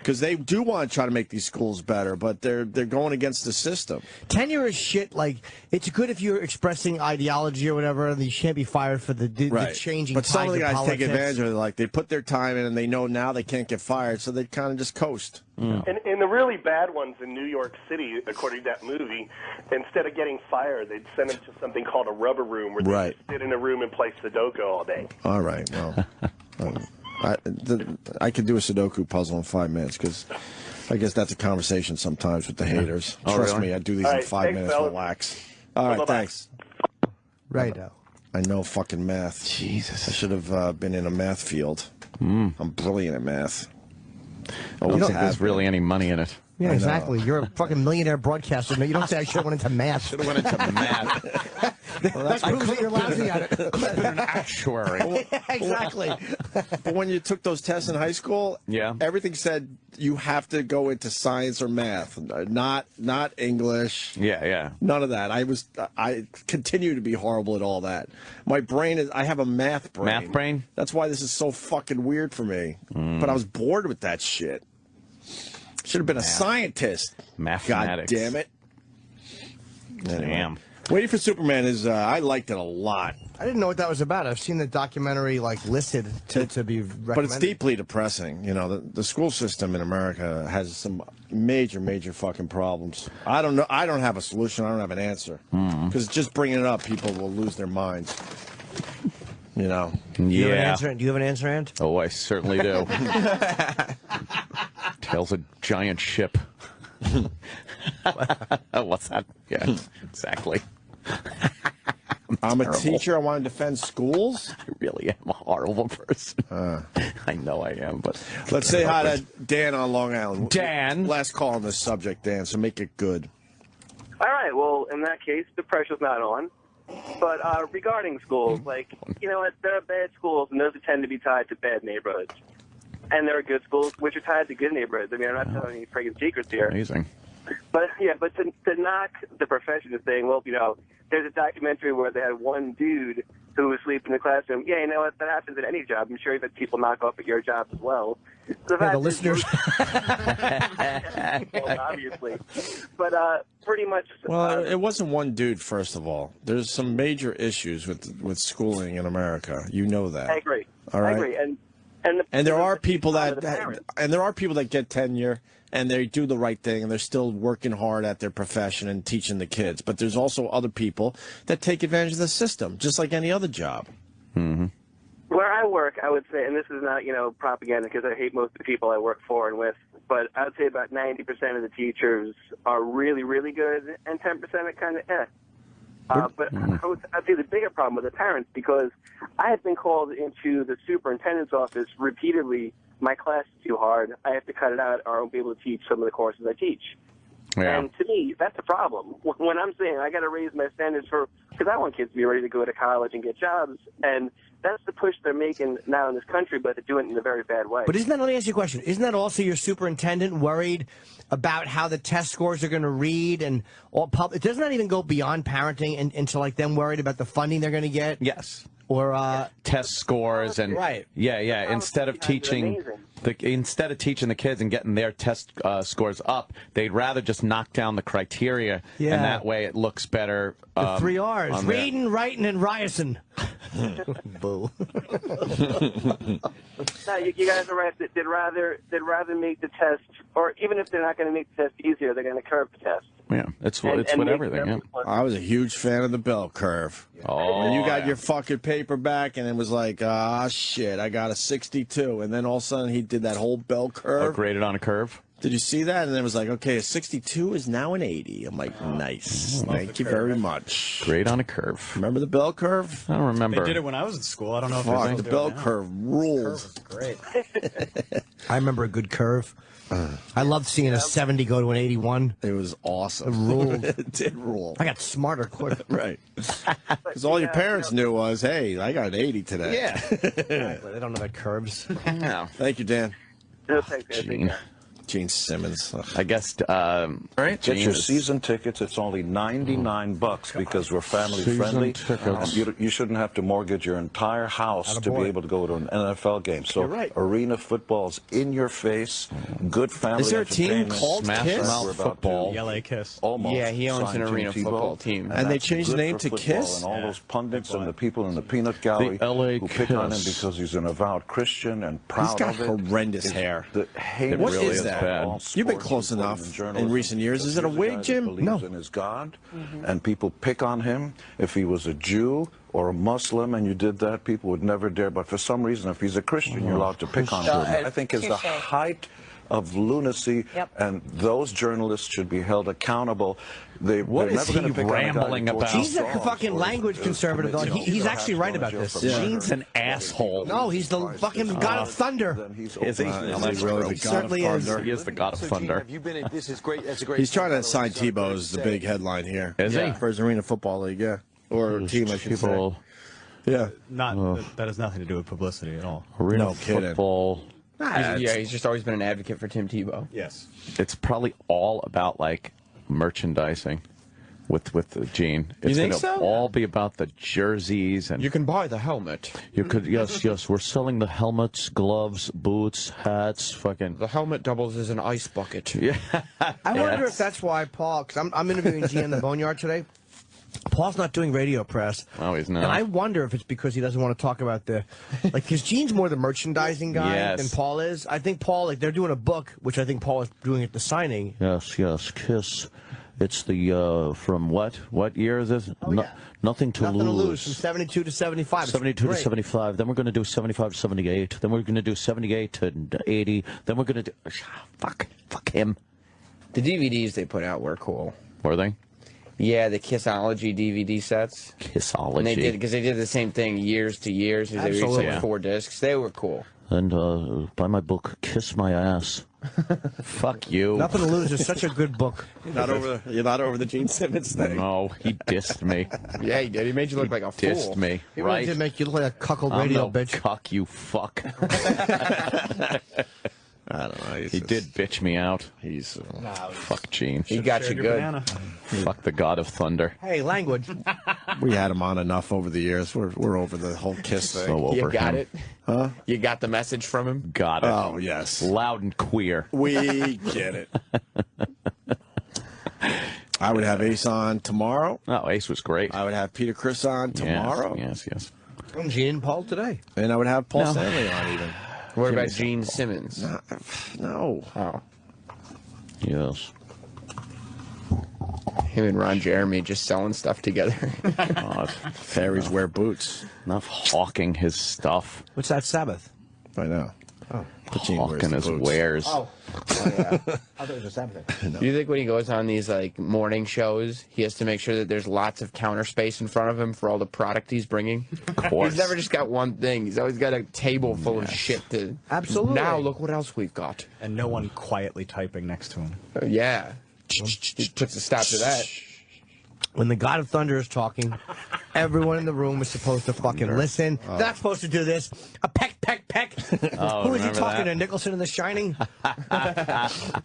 [SPEAKER 1] because they do want to try to make these schools better, but they're going against the system.
[SPEAKER 3] Tenure is shit. Like, it's good if you're expressing ideology or whatever, and you can't be fired for the changing.
[SPEAKER 1] But some of the guys
[SPEAKER 3] politics.
[SPEAKER 1] take advantage of it. Like, they put their time in, and they know now they can't get fired, so they kind of just coast.
[SPEAKER 21] And the really bad ones in New York City, according to that movie, instead of getting fired, they'd send them to something called a rubber room, where they just sit in a room and play Sudoku all day.
[SPEAKER 1] All right, well, I could do a Sudoku puzzle in 5 minutes, because I guess that's a conversation sometimes with the haters. Trust me, I do these in 5 minutes. Relax. All right, thanks.
[SPEAKER 3] Righto.
[SPEAKER 1] I know fucking math.
[SPEAKER 11] Jesus.
[SPEAKER 1] I should have been in a math field. I'm brilliant at math.
[SPEAKER 11] I don't think there's really any money in it.
[SPEAKER 3] Yeah, exactly. You're a fucking millionaire broadcaster. No, you don't say I should have went into math.
[SPEAKER 11] Should have went into math.
[SPEAKER 3] That proves that you're lousy at it.
[SPEAKER 11] Could have been an actuary.
[SPEAKER 3] Yeah, exactly.
[SPEAKER 1] But when you took those tests in high school, everything said you have to go into science or math, not English.
[SPEAKER 11] Yeah.
[SPEAKER 1] None of that. I continue to be horrible at all that. My brain I have a math brain.
[SPEAKER 11] Math brain?
[SPEAKER 1] That's why this is so fucking weird for me. But I was bored with that shit. Should have been a scientist.
[SPEAKER 11] Mathematics.
[SPEAKER 1] God damn it.
[SPEAKER 11] Anyway. Damn.
[SPEAKER 1] Waiting for Superman is, I liked it a lot.
[SPEAKER 3] I didn't know what that was about. I've seen the documentary, like, listed to be recommended.
[SPEAKER 1] But it's deeply depressing. You know, the school system in America has some major, major fucking problems. I don't know. I don't have a solution. I don't have an answer. Because just bringing it up, people will lose their minds. You know.
[SPEAKER 3] Do you have an answer, Ant?
[SPEAKER 11] Oh, I certainly do. Tail's a giant ship. What's that? Yeah, exactly.
[SPEAKER 1] I'm a teacher. I want to defend schools.
[SPEAKER 11] I really am a horrible person. I know I am, but
[SPEAKER 1] let's say hi to Dan on Long Island.
[SPEAKER 11] Dan,
[SPEAKER 1] last call on this subject, Dan. So make it good.
[SPEAKER 4] All right. Well, in that case, the pressure's not on. But regarding schools, like, you know what? There are bad schools, and those tend to be tied to bad neighborhoods. And there are good schools which are tied to good neighborhoods. I mean, I'm not telling any friggin' secrets here.
[SPEAKER 11] Amazing.
[SPEAKER 4] But to knock the profession of saying, well, you know, there's a documentary where they had one dude who was asleep in the classroom. Yeah, you know what? That happens at any job. I'm sure you've had people knock off at your job as well.
[SPEAKER 3] The listeners.
[SPEAKER 4] Well, obviously. But pretty much.
[SPEAKER 1] Well, it wasn't one dude, first of all. There's some major issues with schooling in America. You know that.
[SPEAKER 4] I agree.
[SPEAKER 1] All right?
[SPEAKER 4] I agree.
[SPEAKER 1] And there are people that get tenure and they do the right thing and they're still working hard at their profession and teaching the kids. But there's also other people that take advantage of the system, just like any other job.
[SPEAKER 4] Where I work, I would say, and this is not, you know, propaganda because I hate most of the people I work for and with, but I would say about 90% of the teachers are really, really good and 10% are kind of But I'd say the bigger problem with the parents, because I have been called into the superintendent's office repeatedly. My class is too hard. I have to cut it out, or I won't be able to teach some of the courses I teach.
[SPEAKER 11] Yeah.
[SPEAKER 4] And to me, that's a problem. When I'm saying I got to raise my standards because I want kids to be ready to go to college and get jobs, and that's the push they're making now in this country, but they're doing it in a very bad way.
[SPEAKER 3] But let me ask you a question. Isn't that also your superintendent worried about how the test scores are going to read and all public? Doesn't that even go beyond parenting and into like them worried about the funding they're going to get?
[SPEAKER 11] Yes.
[SPEAKER 3] Or
[SPEAKER 11] test scores and yeah. Instead of teaching the kids and getting their test scores up, they'd rather just knock down the criteria, and that way it looks better.
[SPEAKER 3] The 3 R's: reading, writing, and ryerson. Boo.
[SPEAKER 4] No, you guys are right. They'd rather make the test, or even if they're not going to make the test easier, they're going to curve the test.
[SPEAKER 11] Yeah, it's with everything. Yeah.
[SPEAKER 1] I was a huge fan of the bell curve.
[SPEAKER 11] Oh,
[SPEAKER 1] when you got your fucking paper back, and it was like, shit, I got a 62, and then all of a sudden he did that whole bell curve.
[SPEAKER 11] Graded on a curve.
[SPEAKER 1] Did you see that? And then it was like, okay, a 62 is now an 80. I'm like, nice. Thank you very much.
[SPEAKER 11] Grade on a curve.
[SPEAKER 1] Remember the bell curve?
[SPEAKER 11] I don't remember.
[SPEAKER 18] They did it when I was in school. I don't know if
[SPEAKER 1] Fuck, the bell curve rules.
[SPEAKER 18] Great.
[SPEAKER 3] I remember a good curve. I loved seeing a 70 go to an 81.
[SPEAKER 1] It was awesome.
[SPEAKER 3] It ruled.
[SPEAKER 1] It did rule.
[SPEAKER 3] I got smarter quick.
[SPEAKER 1] Right. Because all your parents knew was, hey, I got an 80 today.
[SPEAKER 3] Yeah. Exactly. They don't know about curves.
[SPEAKER 11] No.
[SPEAKER 1] Thank you, Dan.
[SPEAKER 4] No, thanks, guys.
[SPEAKER 1] Gene Simmons. Ugh.
[SPEAKER 11] I guess.
[SPEAKER 2] Get your season tickets. It's only $99 because we're family friendly. You shouldn't have to mortgage your entire house to be able to go to an NFL game. So arena football's in your face. Good family.
[SPEAKER 1] Is there a team called Kiss?
[SPEAKER 18] Football. The LA Kiss.
[SPEAKER 2] Almost.
[SPEAKER 15] Yeah, he owns an arena football team.
[SPEAKER 1] And they changed the name to Kiss?
[SPEAKER 2] And all those pundits and the people in the peanut gallery
[SPEAKER 11] LA
[SPEAKER 2] who pick on him because he's an avowed Christian and proud of it.
[SPEAKER 1] He's got horrendous hair.
[SPEAKER 2] What
[SPEAKER 1] is that? You've been close enough in recent years. Is it a wig, Jim?
[SPEAKER 2] No. In his God, and people pick on him. If he was a Jew or a Muslim and you did that, people would never dare. But for some reason, if he's a Christian, you're allowed to pick on him. I think is the height of lunacy, and those journalists should be held accountable.
[SPEAKER 11] What is he rambling about?
[SPEAKER 3] He's a fucking language conservative, though. He's actually right about this.
[SPEAKER 11] Gene's an asshole.
[SPEAKER 3] No, he's the fucking god of thunder.
[SPEAKER 11] Is he?
[SPEAKER 1] Is he really the god of thunder?
[SPEAKER 11] He is the god of thunder.
[SPEAKER 22] This is great. That's a great.
[SPEAKER 1] He's trying to sign Tebow as the big headline here.
[SPEAKER 11] Is he?
[SPEAKER 1] For his Arena Football League, yeah. Or team, I should say. Yeah.
[SPEAKER 18] That has nothing to do with publicity at all.
[SPEAKER 11] Arena Football.
[SPEAKER 15] He's just always been an advocate for Tim Tebow.
[SPEAKER 18] Yes.
[SPEAKER 11] It's probably all about, like, merchandising with Gene. It's
[SPEAKER 15] think
[SPEAKER 11] gonna
[SPEAKER 15] so?
[SPEAKER 11] all be about the jerseys. And
[SPEAKER 15] you can buy the helmet.
[SPEAKER 11] You could, yes. We're selling the helmets, gloves, boots, hats, fucking.
[SPEAKER 15] The helmet doubles as an ice bucket.
[SPEAKER 11] Yeah.
[SPEAKER 3] I wonder if that's why Paul, because I'm interviewing Gene in the Boneyard today. Paul's not doing radio press.
[SPEAKER 11] Oh, he's not.
[SPEAKER 3] And I wonder if it's because he doesn't want to talk about the, like, because Gene's more the merchandising guy than Paul is. I think Paul, like, they're doing a book, which I think Paul is doing at the signing.
[SPEAKER 11] Yes, Kiss. It's the, from what year is this?
[SPEAKER 3] Oh, yeah.
[SPEAKER 11] Nothing to lose.
[SPEAKER 3] From 72 to 75.
[SPEAKER 11] 72 to 75. Then we're going to do 75 to 78. Then we're going to do 78 to 80. Then we're going to do... Fuck him.
[SPEAKER 15] The DVDs they put out were cool.
[SPEAKER 11] Were they?
[SPEAKER 15] Yeah, the Kissology DVD sets.
[SPEAKER 11] Kissology.
[SPEAKER 15] And they did, because they did the same thing years to years. They released like 4 discs. They were cool.
[SPEAKER 11] And buy my book, Kiss My Ass. Fuck you.
[SPEAKER 3] Nothing to Lose is such a good book.
[SPEAKER 1] You're not over the Gene Simmons thing.
[SPEAKER 11] No, he dissed me.
[SPEAKER 15] Yeah, he did. He made you look like a fool.
[SPEAKER 11] Dissed me.
[SPEAKER 3] He really did make you look like a cuckold radio bitch.
[SPEAKER 11] Cuck, you fuck.
[SPEAKER 1] I don't know.
[SPEAKER 11] He did bitch me out.
[SPEAKER 1] He's
[SPEAKER 11] fuck Gene.
[SPEAKER 15] He got you good.
[SPEAKER 11] Fuck the god of thunder.
[SPEAKER 3] Hey, language.
[SPEAKER 1] We had him on enough over the years. We're over the whole Kiss thing.
[SPEAKER 11] So over
[SPEAKER 15] You got
[SPEAKER 11] him.
[SPEAKER 15] it?
[SPEAKER 1] Huh?
[SPEAKER 15] You got the message from him?
[SPEAKER 11] Got it.
[SPEAKER 1] Oh, yes.
[SPEAKER 11] Loud and queer.
[SPEAKER 1] We get it. I would have Ace on tomorrow.
[SPEAKER 11] Oh, Ace was great.
[SPEAKER 1] I would have Peter Criss on tomorrow.
[SPEAKER 11] Yes.
[SPEAKER 3] And Gene and Paul today.
[SPEAKER 1] And I would have Paul Stanley on even.
[SPEAKER 15] What about Gene Simmons?
[SPEAKER 1] No.
[SPEAKER 15] Oh.
[SPEAKER 11] Yes.
[SPEAKER 15] Him and Ron Jeremy just selling stuff together.
[SPEAKER 1] Fairies wear boots.
[SPEAKER 11] Enough hawking his stuff.
[SPEAKER 3] What's that Sabbath?
[SPEAKER 1] I know.
[SPEAKER 3] Oh.
[SPEAKER 11] Hawking his wares.
[SPEAKER 3] Oh, yeah. I thought it was a Sabbath.
[SPEAKER 15] Do you think when he goes on these like morning shows, he has to make sure that there's lots of counter space in front of him for all the product he's bringing?
[SPEAKER 11] Of course.
[SPEAKER 15] He's never just got one thing. He's always got a table full of shit to.
[SPEAKER 3] Absolutely.
[SPEAKER 15] Now look what else we've got.
[SPEAKER 18] And no one quietly typing next to him.
[SPEAKER 15] Yeah. He puts a stop to that.
[SPEAKER 3] When the God of Thunder is talking, everyone in the room is supposed to fucking listen. They're not supposed to do this. A peck, peck, peck. Who is he talking to? Nicholson in The Shining?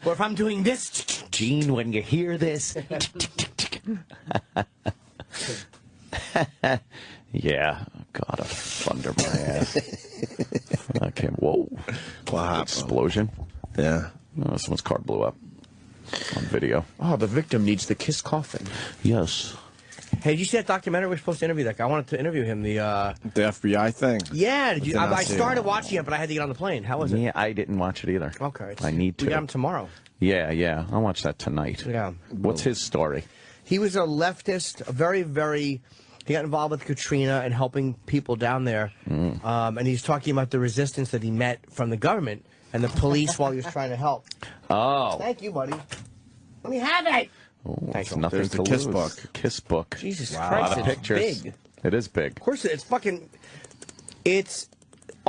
[SPEAKER 3] Or if I'm doing this,
[SPEAKER 11] Gene, when you hear this. Yeah. God of thunder, my ass. Okay. Whoa.
[SPEAKER 1] Wow.
[SPEAKER 11] Explosion.
[SPEAKER 1] Yeah.
[SPEAKER 11] Oh, someone's car blew up. On video.
[SPEAKER 15] Oh, the victim needs the Kiss coffin.
[SPEAKER 11] Yes.
[SPEAKER 3] Hey, did you see that documentary? We're supposed to interview that guy. I wanted to interview him. The
[SPEAKER 1] FBI thing.
[SPEAKER 3] Yeah, did you,
[SPEAKER 1] Did not
[SPEAKER 3] I
[SPEAKER 1] see
[SPEAKER 3] started
[SPEAKER 1] it.
[SPEAKER 3] watching it, but I had to get on the plane. How was it?
[SPEAKER 11] Yeah, I didn't watch it either.
[SPEAKER 3] Okay.
[SPEAKER 11] I need to.
[SPEAKER 3] We got him tomorrow.
[SPEAKER 11] Yeah. I'll watch that tonight.
[SPEAKER 3] Yeah.
[SPEAKER 11] What's his story?
[SPEAKER 3] He was a leftist, a very, very... He got involved with Katrina and helping people down there. And he's talking about the resistance that he met from the government and the police while he was trying to help.
[SPEAKER 11] Oh.
[SPEAKER 3] Thank you, buddy. Let me have it.
[SPEAKER 11] Oh,
[SPEAKER 3] Thanks.
[SPEAKER 11] nothing
[SPEAKER 1] There's
[SPEAKER 11] to
[SPEAKER 1] the Kiss
[SPEAKER 11] lose.
[SPEAKER 1] book.
[SPEAKER 11] Kiss book.
[SPEAKER 3] Jesus
[SPEAKER 11] A
[SPEAKER 3] Christ,
[SPEAKER 11] lot of
[SPEAKER 3] it's
[SPEAKER 11] pictures.
[SPEAKER 3] big.
[SPEAKER 11] It is big.
[SPEAKER 3] Of course, it's fucking... It's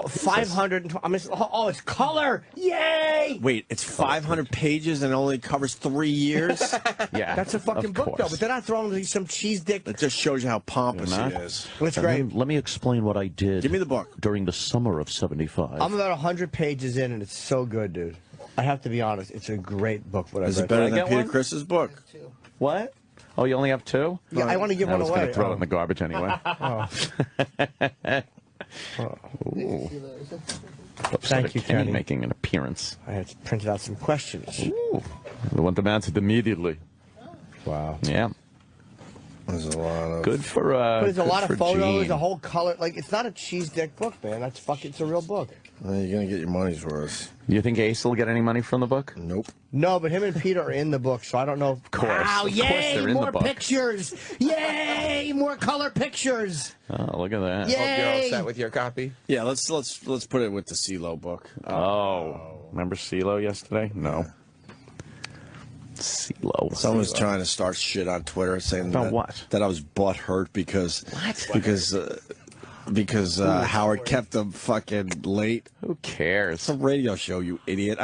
[SPEAKER 3] 500... I mean, oh, it's color! Yay!
[SPEAKER 1] Wait, it's 500 pages and it only covers 3 years?
[SPEAKER 11] Yeah.
[SPEAKER 3] That's a fucking
[SPEAKER 11] of
[SPEAKER 3] book, though.
[SPEAKER 11] course.
[SPEAKER 3] But they're not throwing some cheese dick.
[SPEAKER 1] It just shows you how pompous
[SPEAKER 11] They're
[SPEAKER 1] he
[SPEAKER 11] not.
[SPEAKER 1] is.
[SPEAKER 3] It's
[SPEAKER 11] And
[SPEAKER 3] great.
[SPEAKER 11] then let me explain what I did.
[SPEAKER 1] Give me the book.
[SPEAKER 11] During the summer of '75.
[SPEAKER 3] I'm about 100 pages in, and it's so good, dude. I have to be honest. It's a great book. What
[SPEAKER 1] Is
[SPEAKER 3] I
[SPEAKER 1] it better
[SPEAKER 3] read.
[SPEAKER 1] than Peter Chris's book?
[SPEAKER 11] What? Oh, you only have 2?
[SPEAKER 3] Yeah, I want to give one
[SPEAKER 11] I was
[SPEAKER 3] away.
[SPEAKER 11] going to throw it in the garbage anyway. Ooh.
[SPEAKER 3] Thank you, Kenny.
[SPEAKER 11] Making an appearance.
[SPEAKER 3] I had printed out some questions.
[SPEAKER 11] Ooh. The one that answered immediately.
[SPEAKER 3] Wow.
[SPEAKER 11] Yeah.
[SPEAKER 1] There's a lot of
[SPEAKER 11] good for.
[SPEAKER 3] But there's a lot of photos,
[SPEAKER 11] Gene.
[SPEAKER 3] a whole color. Like it's not a cheese dick book, man. That's fucking. It's a real book.
[SPEAKER 1] Well, you're gonna get your money's worth.
[SPEAKER 11] You think Ace will get any money from the book?
[SPEAKER 1] Nope.
[SPEAKER 3] No, but him and Peter are in the book, so I don't know. Of
[SPEAKER 11] course.
[SPEAKER 3] Wow!
[SPEAKER 11] Of
[SPEAKER 3] Yay!
[SPEAKER 11] course they're in
[SPEAKER 3] more
[SPEAKER 11] the book.
[SPEAKER 3] pictures! Yay! More color pictures!
[SPEAKER 11] Oh, look at that.
[SPEAKER 3] Yay!
[SPEAKER 15] Hope you're all set with your copy.
[SPEAKER 1] Yeah, let's put it with the CeeLo book.
[SPEAKER 11] Remember CeeLo yesterday? No. CeeLo.
[SPEAKER 1] Someone's trying to start shit on Twitter saying
[SPEAKER 11] About what?
[SPEAKER 1] that I was butthurt because Howard kept them fucking late.
[SPEAKER 11] Who cares?
[SPEAKER 1] It's a radio show, you idiot.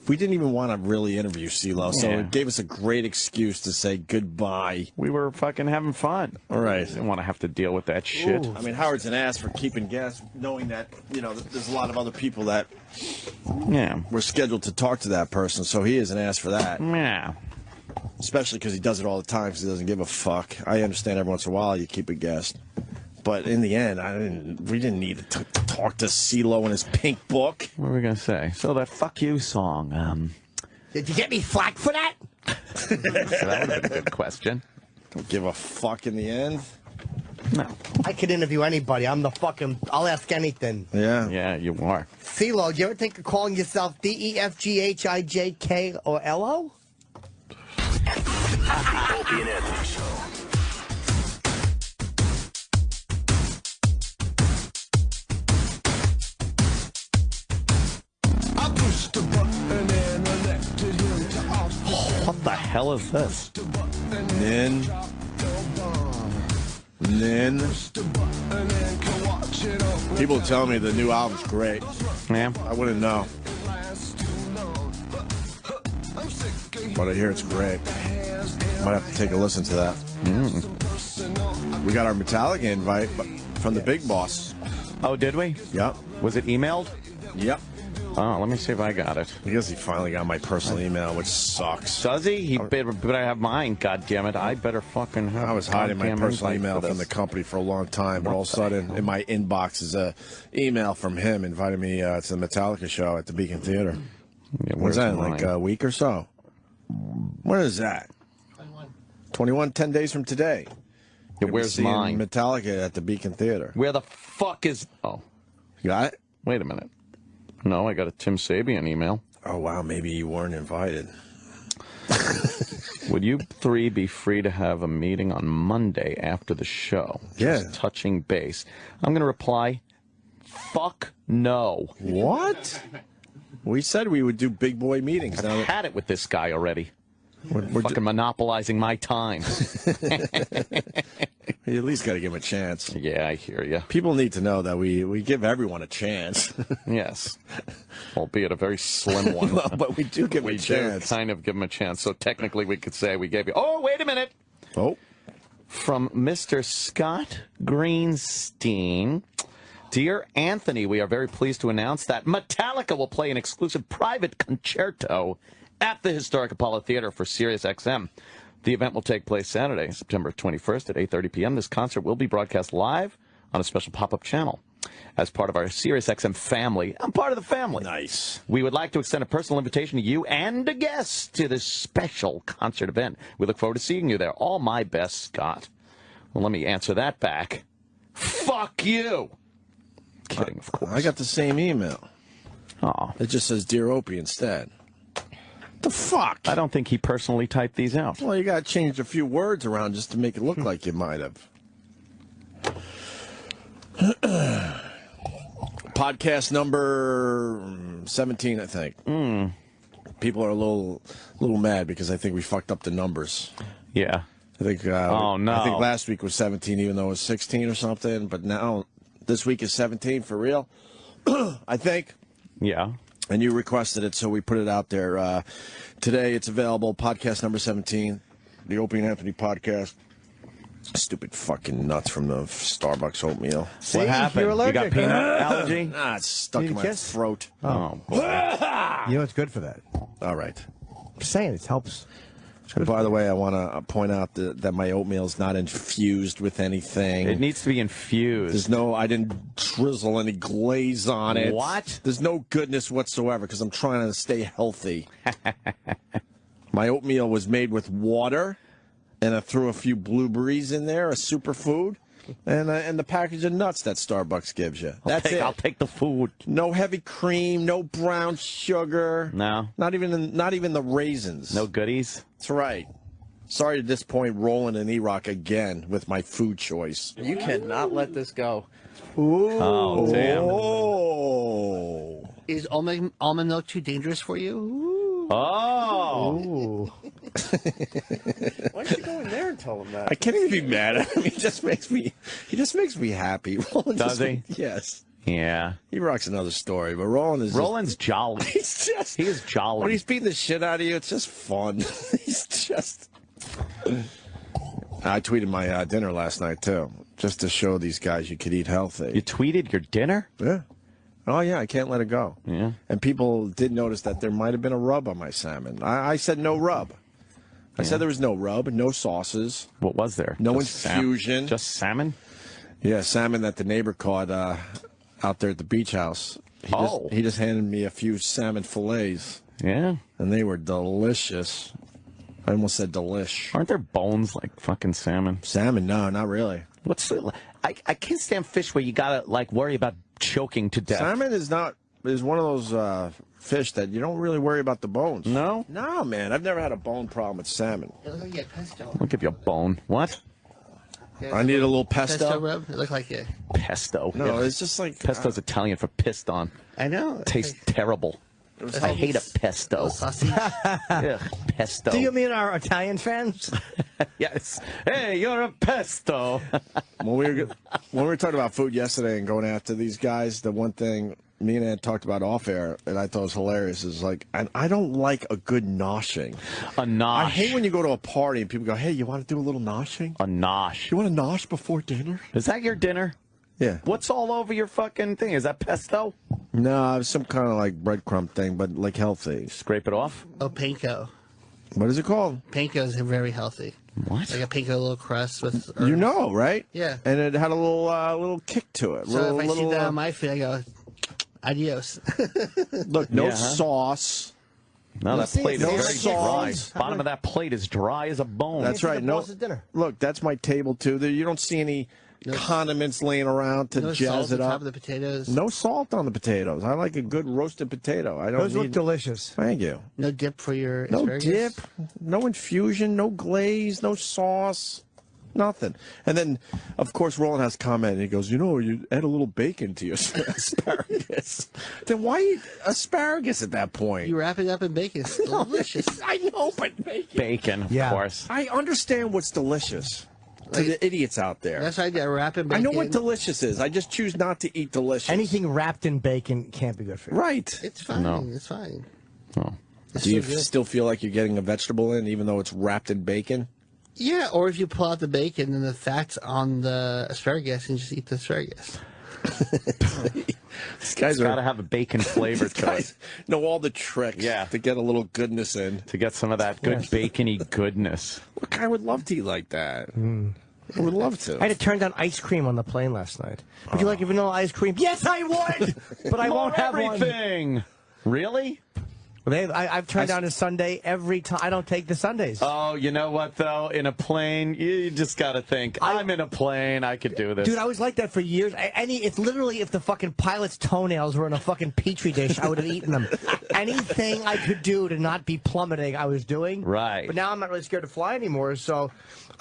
[SPEAKER 1] We didn't even want to really interview CeeLo, so
[SPEAKER 11] Yeah.
[SPEAKER 1] it gave us a great excuse to say goodbye.
[SPEAKER 11] We were fucking having fun.
[SPEAKER 1] All right.
[SPEAKER 11] Didn't want to have to deal with that shit.
[SPEAKER 1] I mean, Howard's an ass for keeping guests, knowing that, there's a lot of other people that were scheduled to talk to that person, so he is an ass for that.
[SPEAKER 11] Yeah.
[SPEAKER 1] Especially because he does it all the time because he doesn't give a fuck. I understand every once in a while you keep a guest. But in the end, we didn't need to talk to CeeLo in his pink book.
[SPEAKER 11] What were we going to say? So that fuck you song.
[SPEAKER 3] Did you get me flack for that?
[SPEAKER 11] So that would have been a good question.
[SPEAKER 1] Don't give a fuck in the end.
[SPEAKER 11] No.
[SPEAKER 3] I could interview anybody. I'm the fucking. I'll ask anything.
[SPEAKER 1] Yeah.
[SPEAKER 11] Yeah, you are.
[SPEAKER 3] CeeLo, do you ever think of calling yourself DEFGHIJK or LO?
[SPEAKER 5] Opie and Anthony Show.
[SPEAKER 11] What the hell is this?
[SPEAKER 1] Nin. People tell me the new album's great.
[SPEAKER 11] Yeah.
[SPEAKER 1] I wouldn't know. But I hear it's great. Might have to take a listen to that. We got our Metallica invite from the big boss.
[SPEAKER 11] Oh, did we?
[SPEAKER 1] Yep.
[SPEAKER 11] Was it emailed?
[SPEAKER 1] Yep.
[SPEAKER 11] Oh, let me see if I got it.
[SPEAKER 1] I guess he finally got my personal email, which sucks.
[SPEAKER 11] Does he? He better have mine, goddammit. I better fucking have
[SPEAKER 1] I was hiding my
[SPEAKER 11] goddamn
[SPEAKER 1] personal
[SPEAKER 11] invite
[SPEAKER 1] email
[SPEAKER 11] for
[SPEAKER 1] from the
[SPEAKER 11] this.
[SPEAKER 1] company for a long time, but all of a sudden in my inbox is a email from him inviting me to the Metallica show at the Beacon Theater.
[SPEAKER 11] Yeah,
[SPEAKER 1] When's that,
[SPEAKER 11] mine?
[SPEAKER 1] like a week or so? When is that? 21, 10 days from today.
[SPEAKER 11] Yeah, where's
[SPEAKER 1] seeing
[SPEAKER 11] mine?
[SPEAKER 1] Metallica at the Beacon Theater.
[SPEAKER 11] Where the fuck is... Oh.
[SPEAKER 1] You got it?
[SPEAKER 11] Wait a minute. No, I got a Tim Sabian email.
[SPEAKER 1] Oh, wow, maybe you weren't invited.
[SPEAKER 11] Would you three be free to have a meeting on Monday after the show?
[SPEAKER 1] Yeah.
[SPEAKER 11] Just touching base. I'm going to reply, fuck no.
[SPEAKER 1] What? We said we would do big boy meetings.
[SPEAKER 11] I've had it with this guy already. We're fucking monopolizing my time.
[SPEAKER 1] You at least got to give him a chance.
[SPEAKER 11] Yeah, I hear you.
[SPEAKER 1] People need to know that we give everyone a chance.
[SPEAKER 11] Yes. Albeit a very slim one.
[SPEAKER 1] Well, but we do give him a chance.
[SPEAKER 11] We do kind of give him a chance. So technically we could say we gave you... Oh, wait a minute.
[SPEAKER 1] Oh.
[SPEAKER 11] From Mr. Scott Greenstein. Dear Anthony, we are very pleased to announce that Metallica will play an exclusive private concerto at the historic Apollo Theater for Sirius XM. The event will take place Saturday, September 21st at 8:30 p.m. This concert will be broadcast live on a special pop-up channel. As part of our Sirius XM family, I'm part of the family.
[SPEAKER 1] Nice.
[SPEAKER 11] We would like to extend a personal invitation to you and a guest to this special concert event. We look forward to seeing you there. All my best, Scott. Well, let me answer that back. Fuck you. Kidding, of course.
[SPEAKER 1] I got the same email.
[SPEAKER 11] Oh.
[SPEAKER 1] It just says Dear Opie instead. The fuck?
[SPEAKER 11] I don't think he personally typed these out.
[SPEAKER 1] Well, you got to change a few words around just to make it look like you might have. Podcast number 17, I think. People are a little mad because I think we fucked up the numbers.
[SPEAKER 11] Yeah.
[SPEAKER 1] I think.
[SPEAKER 11] Oh, no.
[SPEAKER 1] I think last week was 17, even though it was 16 or something. But now this week is 17 for real. I think.
[SPEAKER 11] Yeah.
[SPEAKER 1] And you requested it, so we put it out there. Today it's available, podcast number 17, the Opie and Anthony podcast. Stupid fucking nuts from the Starbucks oatmeal.
[SPEAKER 3] See,
[SPEAKER 11] what happened?
[SPEAKER 3] you're allergic.
[SPEAKER 11] You got peanut allergy?
[SPEAKER 1] Ah, it's stuck
[SPEAKER 3] Need
[SPEAKER 1] in
[SPEAKER 3] a
[SPEAKER 1] my
[SPEAKER 3] kiss?
[SPEAKER 1] throat.
[SPEAKER 11] Oh, boy.
[SPEAKER 3] You know it's good for that.
[SPEAKER 1] All right.
[SPEAKER 3] I'm saying it helps.
[SPEAKER 1] By the way, I want to point out that my oatmeal is not infused with anything.
[SPEAKER 11] It needs to be infused.
[SPEAKER 1] There's no, I didn't drizzle any glaze on it.
[SPEAKER 11] What?
[SPEAKER 1] There's no goodness whatsoever because I'm trying to stay healthy. My oatmeal was made with water, and I threw a few blueberries in there, a superfood, and the package of nuts that Starbucks gives you. That's it.
[SPEAKER 11] I'll take the food.
[SPEAKER 1] No heavy cream, no brown sugar.
[SPEAKER 11] No.
[SPEAKER 1] Not even the raisins.
[SPEAKER 11] No goodies.
[SPEAKER 1] That's right. Sorry to disappoint Roland and E-Rock again with my food choice.
[SPEAKER 15] You cannot let this go.
[SPEAKER 3] Ooh.
[SPEAKER 11] Oh, damn.
[SPEAKER 1] Oh.
[SPEAKER 6] Is almond milk too dangerous for you? Ooh.
[SPEAKER 11] Oh.
[SPEAKER 3] Ooh.
[SPEAKER 15] Why don't you go in there and tell him that?
[SPEAKER 1] I can't even be mad at him. He just makes me happy. Roland
[SPEAKER 11] Does he?
[SPEAKER 1] Yes.
[SPEAKER 11] Yeah.
[SPEAKER 1] E-Rock's another story, but Roland's
[SPEAKER 11] jolly.
[SPEAKER 1] He is
[SPEAKER 11] jolly.
[SPEAKER 1] When he's beating the shit out of you, it's just fun. He's just. I tweeted my dinner last night too, just to show these guys you could eat healthy.
[SPEAKER 11] You tweeted your dinner?
[SPEAKER 1] Yeah. Oh yeah, I can't let it go.
[SPEAKER 11] Yeah.
[SPEAKER 1] And people did notice that there might have been a rub on my salmon. I said no rub. I said there was no rub, no sauces.
[SPEAKER 11] What was there?
[SPEAKER 1] No
[SPEAKER 11] Just
[SPEAKER 1] infusion.
[SPEAKER 11] Just salmon?
[SPEAKER 1] Yeah, salmon that the neighbor caught out there at the beach house. He just handed me a few salmon fillets.
[SPEAKER 11] Yeah.
[SPEAKER 1] And they were delicious. I almost said delish.
[SPEAKER 11] Aren't there bones like fucking salmon?
[SPEAKER 1] Salmon? No, not really.
[SPEAKER 11] I can't stand fish where you gotta like worry about choking to death.
[SPEAKER 1] Salmon is one of those fish that you don't really worry about the bones.
[SPEAKER 11] No?
[SPEAKER 1] No, man. I've never had a bone problem with salmon.
[SPEAKER 6] It looks like you had pesto.
[SPEAKER 11] I'll give you a bone. What?
[SPEAKER 1] I need a little pesto.
[SPEAKER 6] Pesto rub? It looked like it.
[SPEAKER 11] Pesto.
[SPEAKER 1] No, it's just like
[SPEAKER 11] pesto's Italian for pissed on.
[SPEAKER 6] I know.
[SPEAKER 11] Tastes terrible. I hate a pesto. Yeah, pesto.
[SPEAKER 3] Do you mean our Italian fans?
[SPEAKER 11] Yes. Hey, you're a pesto.
[SPEAKER 1] When we were talking about food yesterday and going after these guys, the one thing me and Ed talked about off air and I thought was hilarious is like, I don't like a good noshing.
[SPEAKER 11] A nosh.
[SPEAKER 1] I hate when you go to a party and people go, hey, you want to do a little noshing?
[SPEAKER 11] A nosh.
[SPEAKER 1] You want to nosh before dinner?
[SPEAKER 11] Is that your dinner?
[SPEAKER 1] Yeah.
[SPEAKER 11] What's all over your fucking thing? Is that pesto?
[SPEAKER 1] No, it's some kind of like breadcrumb thing, but like healthy.
[SPEAKER 11] Scrape it off?
[SPEAKER 6] Oh, panko.
[SPEAKER 1] What is it called?
[SPEAKER 6] Panko is very healthy.
[SPEAKER 11] What?
[SPEAKER 6] Like a panko little crust with herbs.
[SPEAKER 1] You know, right?
[SPEAKER 6] Yeah.
[SPEAKER 1] And it had a little kick to it.
[SPEAKER 6] So if I see that on my food, I go, adios.
[SPEAKER 1] Look, no sauce.
[SPEAKER 11] No, that plate is
[SPEAKER 1] no
[SPEAKER 11] very
[SPEAKER 1] sauce.
[SPEAKER 11] dry. Bottom of that plate is dry as a bone.
[SPEAKER 1] That's right. No.
[SPEAKER 3] Dinner.
[SPEAKER 1] Look, that's my table too. You don't see any condiments laying around to jazz it
[SPEAKER 6] on
[SPEAKER 1] up.
[SPEAKER 6] top of the potatoes.
[SPEAKER 1] No salt on the potatoes. I like a good roasted potato. I don't.
[SPEAKER 3] Those look delicious.
[SPEAKER 1] Thank you.
[SPEAKER 6] No dip for your
[SPEAKER 1] No
[SPEAKER 6] asparagus?
[SPEAKER 1] dip. No infusion. No glaze. No sauce. Nothing. And then, of course, Roland has a comment, and he goes, you add a little bacon to your asparagus. Then why eat asparagus at that point?
[SPEAKER 6] You wrap it up in bacon. It's delicious.
[SPEAKER 1] I know, but bacon.
[SPEAKER 11] Bacon, of course.
[SPEAKER 1] I understand what's delicious to the idiots out there.
[SPEAKER 6] That's what I did. I wrap it in bacon.
[SPEAKER 1] I know what delicious is. I just choose not to eat delicious.
[SPEAKER 3] Anything wrapped in bacon can't be good for you.
[SPEAKER 1] Right.
[SPEAKER 6] It's fine.
[SPEAKER 11] No.
[SPEAKER 6] It's fine.
[SPEAKER 11] Oh.
[SPEAKER 1] Do you
[SPEAKER 6] so good.
[SPEAKER 1] still feel like you're getting a vegetable in, even though it's wrapped in bacon?
[SPEAKER 6] Yeah, or if you pull out the bacon and the fat's on the asparagus and just eat the asparagus.
[SPEAKER 1] These guys
[SPEAKER 11] It's got to have a bacon flavor to it.
[SPEAKER 1] Know all the tricks to get a little goodness in.
[SPEAKER 11] To get some of that good bacony goodness.
[SPEAKER 1] Look, I would love to eat like that. I would love to.
[SPEAKER 3] I had to turn down ice cream on the plane last night. Would you like a vanilla ice cream? Yes, I would! But I won't have
[SPEAKER 11] everything. Really?
[SPEAKER 3] I've turned down a sundae every time. I don't take the sundaes.
[SPEAKER 11] Oh, you know what, though? In a plane, you just got to think, I'm in a plane, I could do this.
[SPEAKER 3] Dude, I was like that for years. It's literally if the fucking pilot's toenails were in a fucking Petri dish, I would have eaten them. Anything I could do to not be plummeting, I was doing.
[SPEAKER 11] Right.
[SPEAKER 3] But now I'm not really scared to fly anymore, so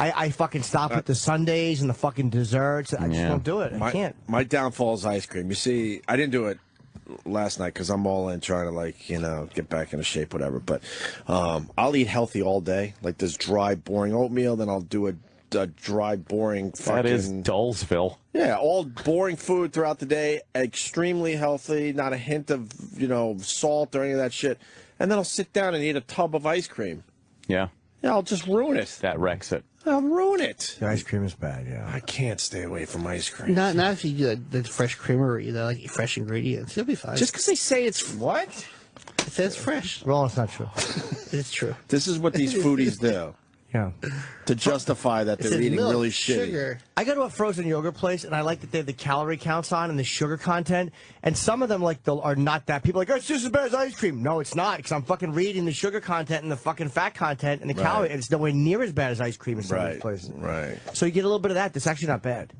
[SPEAKER 3] I fucking stop with the sundaes and the fucking desserts. I just don't do it. I can't.
[SPEAKER 1] My downfall is ice cream. You see, I didn't do it last night because I'm all in trying to get back into shape, whatever. But I'll eat healthy all day, like this dry, boring oatmeal. Then I'll do a dry, boring fucking.
[SPEAKER 11] That is Dullsville.
[SPEAKER 1] Yeah, all boring food throughout the day, extremely healthy, not a hint of salt or any of that shit. And then I'll sit down and eat a tub of ice cream.
[SPEAKER 11] Yeah.
[SPEAKER 1] Yeah, I'll just ruin it.
[SPEAKER 11] That wrecks it.
[SPEAKER 1] I'll ruin it.
[SPEAKER 3] The ice cream is bad, yeah.
[SPEAKER 1] I can't stay away from ice cream.
[SPEAKER 6] Not if you do the fresh creamery, like fresh ingredients. It'll be fine.
[SPEAKER 1] Just because they say it's what?
[SPEAKER 6] It says fresh.
[SPEAKER 3] Well, it's not true.
[SPEAKER 6] It's true.
[SPEAKER 1] This is what these foodies do.
[SPEAKER 3] Yeah.
[SPEAKER 1] To justify that they're eating
[SPEAKER 6] milk,
[SPEAKER 1] really shitty.
[SPEAKER 6] sugar.
[SPEAKER 3] I go to a frozen yogurt place, and I like that they have the calorie counts on and the sugar content. And some of them are not that. People are like, oh, it's just as bad as ice cream. No, it's not, because I'm fucking reading the sugar content and the fucking fat content and the calorie, and it's nowhere near as bad as ice cream in some of these places.
[SPEAKER 1] Right.
[SPEAKER 3] So you get a little bit of that. That's actually not bad.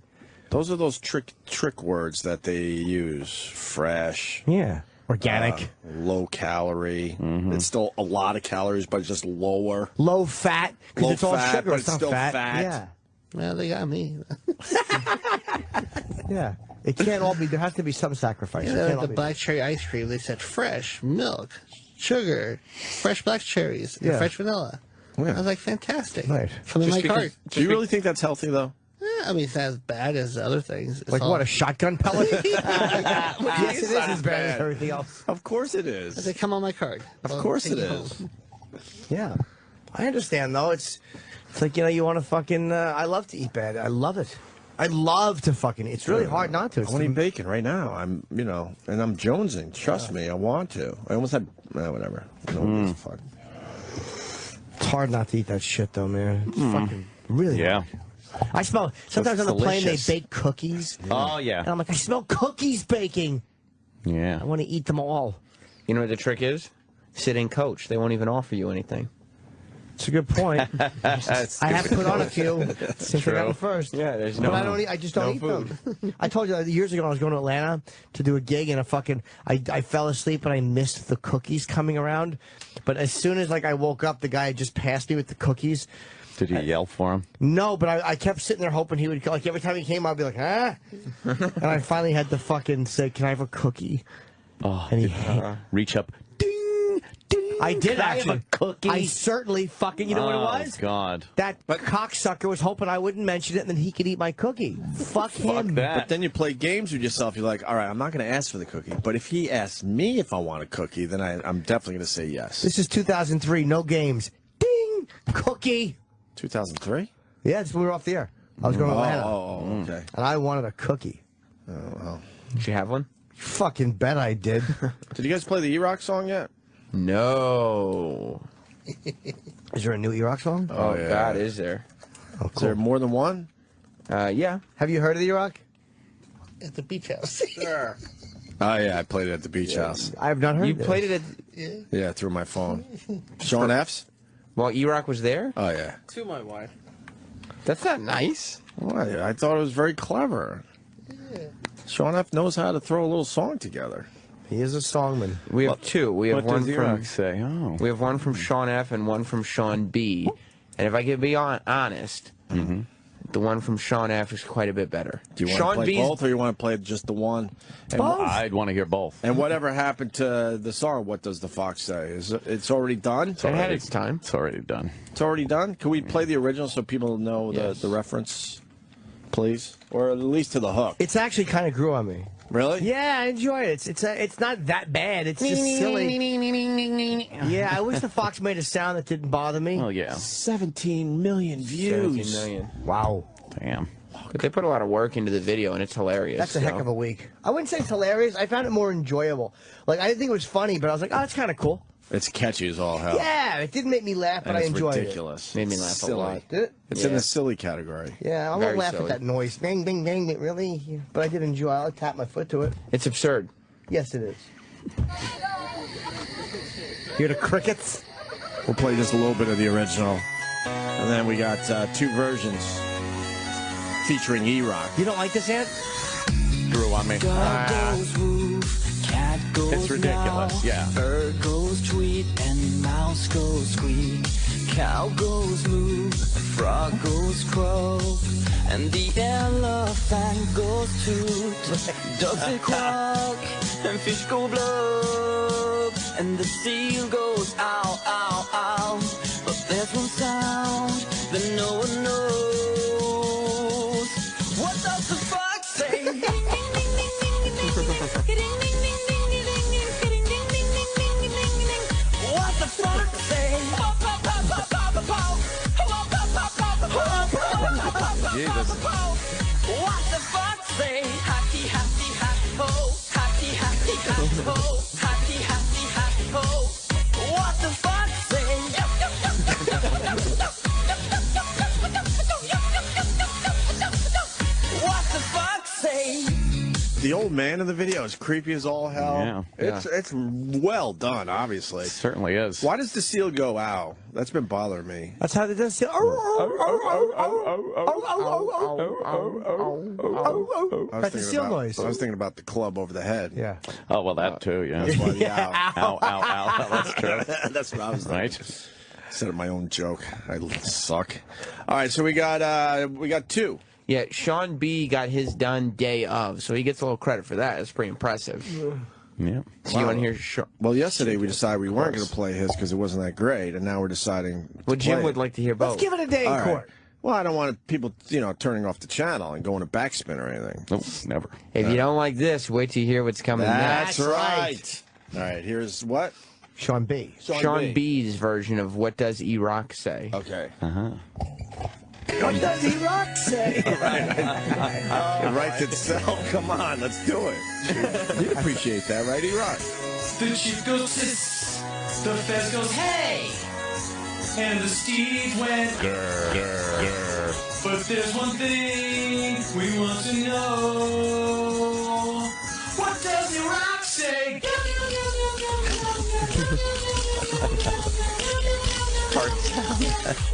[SPEAKER 1] Those are those trick words that they use. Fresh.
[SPEAKER 3] Yeah. Organic.
[SPEAKER 1] Low calorie. It's still a lot of calories, but it's just lower.
[SPEAKER 3] Low fat, because it's all sugar.
[SPEAKER 1] But it's still fat.
[SPEAKER 3] Yeah.
[SPEAKER 6] Well, they got me.
[SPEAKER 3] Yeah. It can't all be, there has to be some sacrifice.
[SPEAKER 6] Yeah, the black cherry ice cream, they said fresh, milk, sugar, fresh black cherries, and fresh vanilla.
[SPEAKER 1] Yeah.
[SPEAKER 6] I was like, fantastic.
[SPEAKER 3] Right.
[SPEAKER 6] Come in my cart.
[SPEAKER 1] Do you really think that's healthy, though?
[SPEAKER 6] I mean, it's not as bad as other things. It's
[SPEAKER 3] Like
[SPEAKER 6] all...
[SPEAKER 3] what, a shotgun pellet?
[SPEAKER 1] Yes,
[SPEAKER 3] it is as bad as everything else.
[SPEAKER 1] Of course it
[SPEAKER 6] I
[SPEAKER 1] is.
[SPEAKER 6] said, come on my cart.
[SPEAKER 1] Of course it is.
[SPEAKER 3] Yeah. I understand, though. It's like, you want to fucking, I love to eat bad. I love it. I love to fucking, it's really hard not to.
[SPEAKER 1] I want to eat bacon right now. I'm and I'm jonesing. Trust me, I want to. I almost had, whatever. No fuck.
[SPEAKER 3] It's hard not to eat that shit, though, man. It's fucking really hard. I smell, sometimes on the plane they bake cookies.
[SPEAKER 11] Oh, yeah.
[SPEAKER 3] And I'm like, I smell cookies baking.
[SPEAKER 11] Yeah.
[SPEAKER 3] I want to eat them all.
[SPEAKER 15] You know what the trick is? Sit in coach. They won't even offer you anything.
[SPEAKER 3] It's a good point. I have put on a few since I got them first.
[SPEAKER 15] Yeah, there's no.
[SPEAKER 3] But I just don't eat them. I told you years ago I was going to Atlanta to do a gig and I fell asleep and I missed the cookies coming around. But as soon as I woke up, the guy had just passed me with the cookies.
[SPEAKER 11] Did you yell for him?
[SPEAKER 3] No, but I kept sitting there hoping he would. Like every time he came, I'd be like, ah. And I finally had to fucking say, "Can I have a cookie?"
[SPEAKER 11] Oh,
[SPEAKER 3] and he
[SPEAKER 11] reach up. Ding, ding.
[SPEAKER 3] I did
[SPEAKER 11] Can I
[SPEAKER 3] actually.
[SPEAKER 11] have a cookie?
[SPEAKER 3] I certainly fucking. You know what it was?
[SPEAKER 11] Oh God.
[SPEAKER 3] That cocksucker was hoping I wouldn't mention it, and then he could eat my cookie. Fuck him.
[SPEAKER 11] that.
[SPEAKER 1] But then you play games with yourself. You're like, all right, I'm not going to ask for the cookie. But if he asks me if I want a cookie, then I'm definitely going to say yes.
[SPEAKER 3] This is 2003. No games. Ding. Cookie.
[SPEAKER 1] 2003?
[SPEAKER 3] Yeah, it's when we were off the air. I was going to Atlanta.
[SPEAKER 1] Oh, okay.
[SPEAKER 3] And I wanted a cookie.
[SPEAKER 1] Oh, well.
[SPEAKER 15] Did you have one?
[SPEAKER 3] Fucking bet I did.
[SPEAKER 1] Did you guys play the E-Rock song yet?
[SPEAKER 15] No.
[SPEAKER 3] Is there a new E-Rock song?
[SPEAKER 15] Oh,
[SPEAKER 1] yeah.
[SPEAKER 15] God, is there?
[SPEAKER 3] Oh, cool.
[SPEAKER 1] Is there more than one?
[SPEAKER 15] Yeah.
[SPEAKER 3] Have you heard of the E-Rock?
[SPEAKER 6] At the beach house.
[SPEAKER 1] Sure. Oh, yeah, I played it at the beach house.
[SPEAKER 3] I have not heard
[SPEAKER 15] You
[SPEAKER 3] this.
[SPEAKER 15] played it at...
[SPEAKER 1] Yeah, through my phone. Sean F's?
[SPEAKER 15] While E-Rock was there?
[SPEAKER 1] Oh, yeah.
[SPEAKER 6] To my wife.
[SPEAKER 15] That's not nice.
[SPEAKER 1] Why? I thought it was very clever. Yeah. Sean F knows how to throw a little song together.
[SPEAKER 3] He is a songman.
[SPEAKER 15] We have two. We have
[SPEAKER 11] What
[SPEAKER 15] one
[SPEAKER 11] does
[SPEAKER 15] from
[SPEAKER 11] E-Rock say? Oh.
[SPEAKER 15] We have one from Sean F and one from Sean B. And if I could be honest, the one from Sean F is quite a bit better.
[SPEAKER 1] Do you want
[SPEAKER 15] Sean
[SPEAKER 1] to play
[SPEAKER 15] B's
[SPEAKER 1] both, or you want to play just the one? And
[SPEAKER 3] Both.
[SPEAKER 11] I'd want to hear both.
[SPEAKER 1] And whatever happened to the song? What does the fox say? Is it's already done?
[SPEAKER 15] It had its time.
[SPEAKER 11] It's already done.
[SPEAKER 1] It's already done. Can we play the original so people know the reference, please, or at least to the hook?
[SPEAKER 3] It's actually kind of grew on me.
[SPEAKER 1] Really?
[SPEAKER 3] Yeah, I enjoy it. It's not that bad. It's just silly. Yeah, I wish the fox made a sound that didn't bother me.
[SPEAKER 11] Oh yeah.
[SPEAKER 1] 17 million views.
[SPEAKER 15] 17 million.
[SPEAKER 3] Wow.
[SPEAKER 11] Damn.
[SPEAKER 15] But they put a lot of work into the video, and it's hilarious.
[SPEAKER 3] That's a heck of a week. I wouldn't say it's hilarious. I found it more enjoyable. Like, I didn't think it was funny, but I was like, oh, it's kind of cool.
[SPEAKER 1] It's catchy as all hell.
[SPEAKER 3] Yeah, it didn't make me laugh, but
[SPEAKER 1] And
[SPEAKER 3] I
[SPEAKER 1] it's
[SPEAKER 3] enjoyed
[SPEAKER 1] ridiculous.
[SPEAKER 15] Made me
[SPEAKER 1] It's
[SPEAKER 15] laugh
[SPEAKER 1] silly.
[SPEAKER 15] a lot.
[SPEAKER 3] it. Did it?
[SPEAKER 1] It's in the silly category.
[SPEAKER 3] Yeah, I won't
[SPEAKER 15] Very
[SPEAKER 3] laugh
[SPEAKER 15] silly.
[SPEAKER 3] at that noise. Bang, bang, bang. Really? But I did enjoy it. I'll tap my foot to it.
[SPEAKER 15] It's absurd.
[SPEAKER 3] Yes, it is. Hear the crickets?
[SPEAKER 1] We'll play just a little bit of the original. And then we got two versions featuring E-Rock.
[SPEAKER 3] You don't like this, Ant?
[SPEAKER 11] Grew on me.
[SPEAKER 9] Cat goes
[SPEAKER 11] It's ridiculous,
[SPEAKER 9] meow,
[SPEAKER 11] yeah.
[SPEAKER 9] Bird goes tweet and mouse goes squeak. Cow goes moo, frog goes croak, and the elephant goes toot. Ducks they quack, and fish go blub, and the seal goes ow, ow, ow. But there's one sound that no one knows. What does the fox say? What the fuck say?
[SPEAKER 11] Jesus.
[SPEAKER 9] What the fuck say? Happy, happy, happy ho. Happy, happy, happy ho. Happy, happy, happy ho. What the fuck say? What the fuck say?
[SPEAKER 1] The old man in the video is creepy as all hell.
[SPEAKER 11] Yeah.
[SPEAKER 1] It's well done, obviously.
[SPEAKER 11] It certainly is.
[SPEAKER 1] Why does the seal go ow? That's been bothering me.
[SPEAKER 3] That's how they do seal. That's the seal noise.
[SPEAKER 1] I was thinking about the club over the head.
[SPEAKER 3] Yeah.
[SPEAKER 11] Oh, well, that too, yeah.
[SPEAKER 1] That's why the ow.
[SPEAKER 11] Ow, ow, ow. That's true.
[SPEAKER 1] That's what I was thinking.
[SPEAKER 11] Right.
[SPEAKER 1] Instead of my own joke. I suck. All right, so we got two.
[SPEAKER 15] Yeah, Sean B got his done day of, so he gets a little credit for that. It's pretty impressive.
[SPEAKER 11] Yeah.
[SPEAKER 15] So you want to hear Sean?
[SPEAKER 1] Well, yesterday we decided we weren't going to play his because it wasn't that great, and now we're deciding.
[SPEAKER 15] Well, Jim would like to hear both.
[SPEAKER 3] Let's give it a day in court.
[SPEAKER 1] Well, I don't want people, turning off the channel and going to backspin or anything.
[SPEAKER 11] Nope, never.
[SPEAKER 15] If you don't like this, wait till you hear what's coming next.
[SPEAKER 1] That's right. All right, here's what?
[SPEAKER 3] Sean B.
[SPEAKER 15] Sean B's version of What Does E-Rock Say?
[SPEAKER 1] Okay.
[SPEAKER 3] What does E-Rock say?
[SPEAKER 1] It writes itself. Come on, let's do it. You appreciate that, right, E-Rock?
[SPEAKER 9] The chief goes sis, the fez goes hey, and the steed went grr, grr, grr. But there's one thing we want to know. What does E-Rock say?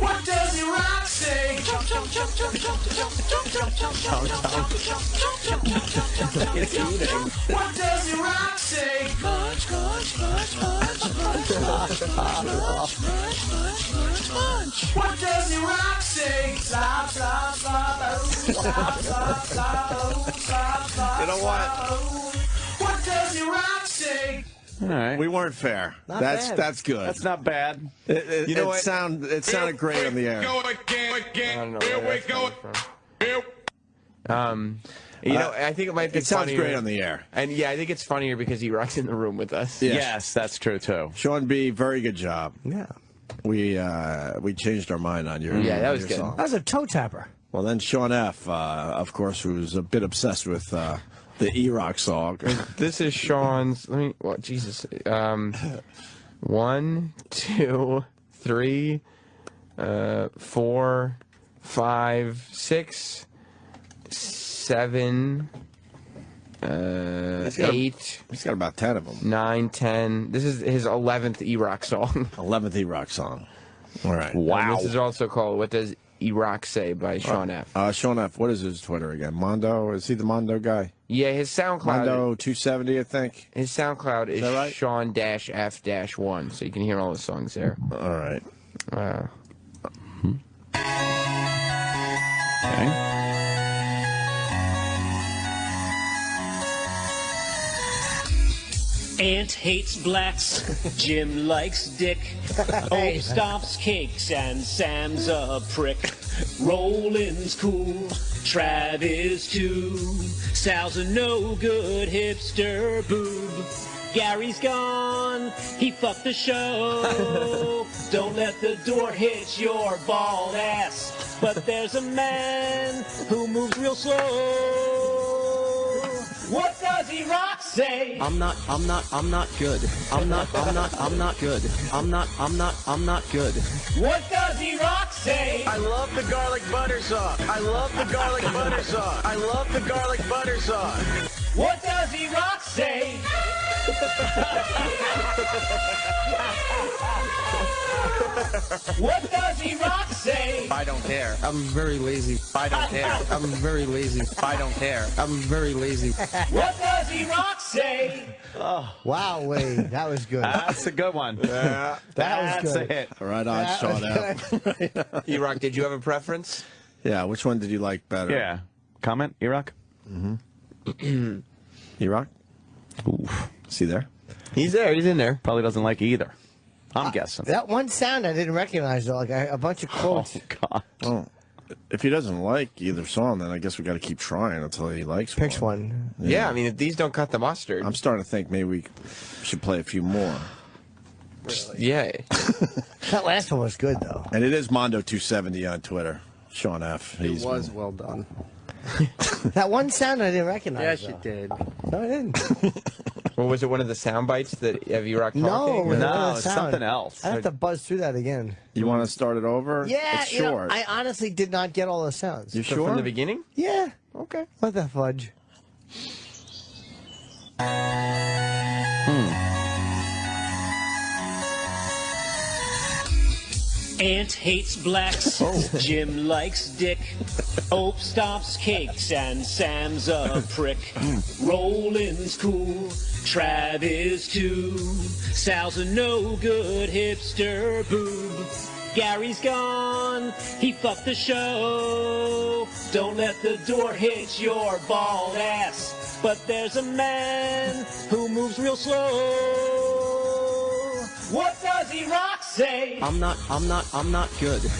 [SPEAKER 9] What does E-Rock say? Jump, jump, jump, jump, jump, jump, jump, jump, jump, jump, jump, jump. What does E-Rock say? Munch, munch, munch, munch, munch, munch, munch, munch, munch, munch. What does E-Rock say? Slop, slop, slop, slop, slop, slop, slop, slop.
[SPEAKER 1] You know what?
[SPEAKER 9] What does E-Rock say?
[SPEAKER 11] All right.
[SPEAKER 1] We weren't fair. That's good.
[SPEAKER 11] That's not bad.
[SPEAKER 1] You know what? It sounded great on the air.
[SPEAKER 15] I think it might be
[SPEAKER 1] It sounds
[SPEAKER 15] funnier.
[SPEAKER 1] great on the air.
[SPEAKER 15] And yeah, I think it's funnier because E-Rock's in the room with us.
[SPEAKER 11] Yes, that's true too.
[SPEAKER 1] Sean B, very good job.
[SPEAKER 3] Yeah.
[SPEAKER 1] We changed our mind on your
[SPEAKER 15] Yeah, that was
[SPEAKER 1] your
[SPEAKER 15] good.
[SPEAKER 1] song.
[SPEAKER 3] That was a toe tapper.
[SPEAKER 1] Well, then Sean F, of course, who's a bit obsessed with the E-Rock song.
[SPEAKER 15] This is Sean's. Let me. Well, Jesus. 1, 2, 3, 4, 5, 6, 7, 8.
[SPEAKER 1] He's got about 10 of them.
[SPEAKER 15] 9, 10. This is his 11th E-Rock song.
[SPEAKER 1] 11th E-Rock song. All right.
[SPEAKER 15] And this is also called What Does E-Rock Say by Sean F.
[SPEAKER 1] Sean F, what is his Twitter again? Mondo? Is he the Mondo guy?
[SPEAKER 15] Yeah, his SoundCloud.
[SPEAKER 1] Mondo 270, I think.
[SPEAKER 15] His SoundCloud is
[SPEAKER 1] right?
[SPEAKER 15] Sean-F-1, so you can hear all the songs there.
[SPEAKER 1] All right.
[SPEAKER 11] Okay.
[SPEAKER 7] Aunt hates blacks, Jim likes dick, Hope stomps cakes, and Sam's a prick. Roland's cool, Trav is too, Sal's a no-good hipster boob. Gary's gone, he fucked the show. Don't let the door hit your bald ass, but there's a man who moves real slow. What does E-Rock say?
[SPEAKER 9] I'm not good. I'm not good. I'm not good.
[SPEAKER 7] What does E-Rock say?
[SPEAKER 9] I love the garlic butter sauce. I love the garlic butter sauce. I love the garlic butter sauce.
[SPEAKER 7] What does E-Rock say? What does E-Rock say?
[SPEAKER 9] I don't care. I'm very lazy. I don't care. I'm very lazy. I don't care. I'm very lazy.
[SPEAKER 7] What does E-Rock say?
[SPEAKER 3] Oh. Wow, Wade, that was good.
[SPEAKER 11] That's a good one.
[SPEAKER 1] Yeah,
[SPEAKER 3] that was good.
[SPEAKER 11] a hit.
[SPEAKER 1] Right on, Sean F.
[SPEAKER 15] E-Rock, did you have a preference?
[SPEAKER 1] Yeah, which one did you like better?
[SPEAKER 11] Yeah. Comment, E-Rock?
[SPEAKER 1] Mm-hmm. E-Rock?
[SPEAKER 11] Oof.
[SPEAKER 1] Is he there?
[SPEAKER 15] He's there. He's in there.
[SPEAKER 11] Probably doesn't like either. I'm guessing.
[SPEAKER 3] That one sound I didn't recognize, though, like a bunch of quotes.
[SPEAKER 11] Oh, God.
[SPEAKER 1] Oh. If he doesn't like either song, then I guess we got to keep trying until he likes
[SPEAKER 3] Picks one.
[SPEAKER 15] Yeah, I mean, if these don't cut the mustard.
[SPEAKER 1] I'm starting to think maybe we should play a few more.
[SPEAKER 15] Yeah.
[SPEAKER 3] That last one was good, though.
[SPEAKER 1] And it is Mondo270 on Twitter. Sean F.
[SPEAKER 6] It was well done.
[SPEAKER 3] That one sound I didn't recognize.
[SPEAKER 6] Yes, you
[SPEAKER 3] though.
[SPEAKER 6] did.
[SPEAKER 3] No, I didn't.
[SPEAKER 15] Well, was it one of the sound bites that of you rock
[SPEAKER 3] No,
[SPEAKER 15] talking?
[SPEAKER 3] it was
[SPEAKER 11] No,
[SPEAKER 3] another
[SPEAKER 11] it's
[SPEAKER 3] sound.
[SPEAKER 11] something else.
[SPEAKER 3] I have to buzz through that again.
[SPEAKER 1] You want to start it over?
[SPEAKER 3] Yeah,
[SPEAKER 1] it's
[SPEAKER 3] you know,
[SPEAKER 1] short.
[SPEAKER 3] I honestly did not get all the sounds.
[SPEAKER 1] You sure?
[SPEAKER 15] From the beginning?
[SPEAKER 3] Yeah.
[SPEAKER 15] Okay.
[SPEAKER 3] What the fudge?
[SPEAKER 7] Aunt hates blacks. Jim likes dick. Hope stops cakes and Sam's a prick. Rollins cool. Trav is too. Sal's a no good hipster boob. Gary's gone. He fucked the show. Don't let the door hit your bald ass. But there's a man who moves real slow. What does he rock say?
[SPEAKER 6] I'm not good. I'm not good.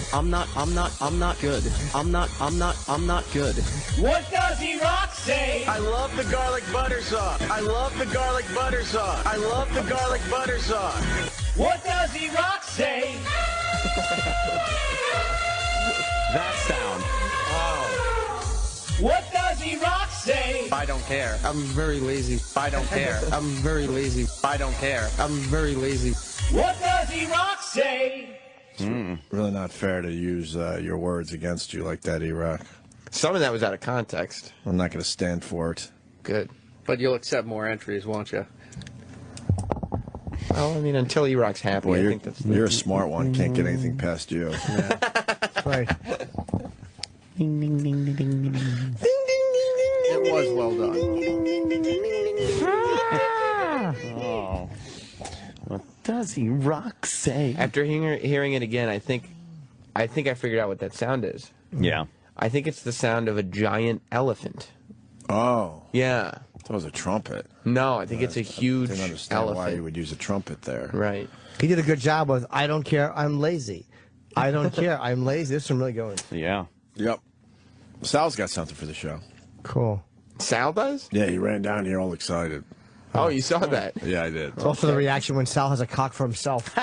[SPEAKER 6] I'm not good.
[SPEAKER 7] What does he rock say?
[SPEAKER 5] I love the garlic butter sauce. I love the garlic butter sauce. I love the garlic butter sauce.
[SPEAKER 7] What does he rock say?
[SPEAKER 11] That sound.
[SPEAKER 7] What does he rock say?
[SPEAKER 15] I don't care.
[SPEAKER 6] I'm very lazy.
[SPEAKER 15] I don't care.
[SPEAKER 6] I'm very lazy.
[SPEAKER 15] I don't care.
[SPEAKER 6] I'm very lazy.
[SPEAKER 7] What does he rock say?
[SPEAKER 1] Really not fair to use your words against you like that, Iraq.
[SPEAKER 15] Some of that was out of context.
[SPEAKER 1] I'm not going to stand for it.
[SPEAKER 15] Good.
[SPEAKER 6] But you'll accept more entries, won't you?
[SPEAKER 15] Well, I mean, until E-Rock's happy,
[SPEAKER 1] Boy,
[SPEAKER 15] I
[SPEAKER 1] you're,
[SPEAKER 15] think that's...
[SPEAKER 1] you're a smart one. Can't get anything past you.
[SPEAKER 3] Right.
[SPEAKER 15] Ding, ding, ding, ding, ding, ding.
[SPEAKER 6] It was well done.
[SPEAKER 11] Oh. What does he rock say?
[SPEAKER 15] After hearing it again, I think I figured out what that sound is.
[SPEAKER 11] Yeah.
[SPEAKER 15] I think it's the sound of a giant elephant.
[SPEAKER 1] Oh.
[SPEAKER 15] Yeah.
[SPEAKER 1] That was a trumpet.
[SPEAKER 15] No, I think it's a huge
[SPEAKER 1] I didn't understand
[SPEAKER 15] elephant.
[SPEAKER 1] why you would use a trumpet there.
[SPEAKER 15] Right.
[SPEAKER 3] He did a good job with I don't care, I'm lazy. I don't care, I'm lazy. There's some really good ones.
[SPEAKER 11] Yeah.
[SPEAKER 1] Yep. Sal's got something for the show.
[SPEAKER 3] Cool.
[SPEAKER 15] Sal does?
[SPEAKER 1] Yeah, he ran down here all excited.
[SPEAKER 15] Oh, you saw that?
[SPEAKER 1] Yeah, I did.
[SPEAKER 3] It's also the reaction when Sal has a cock for himself.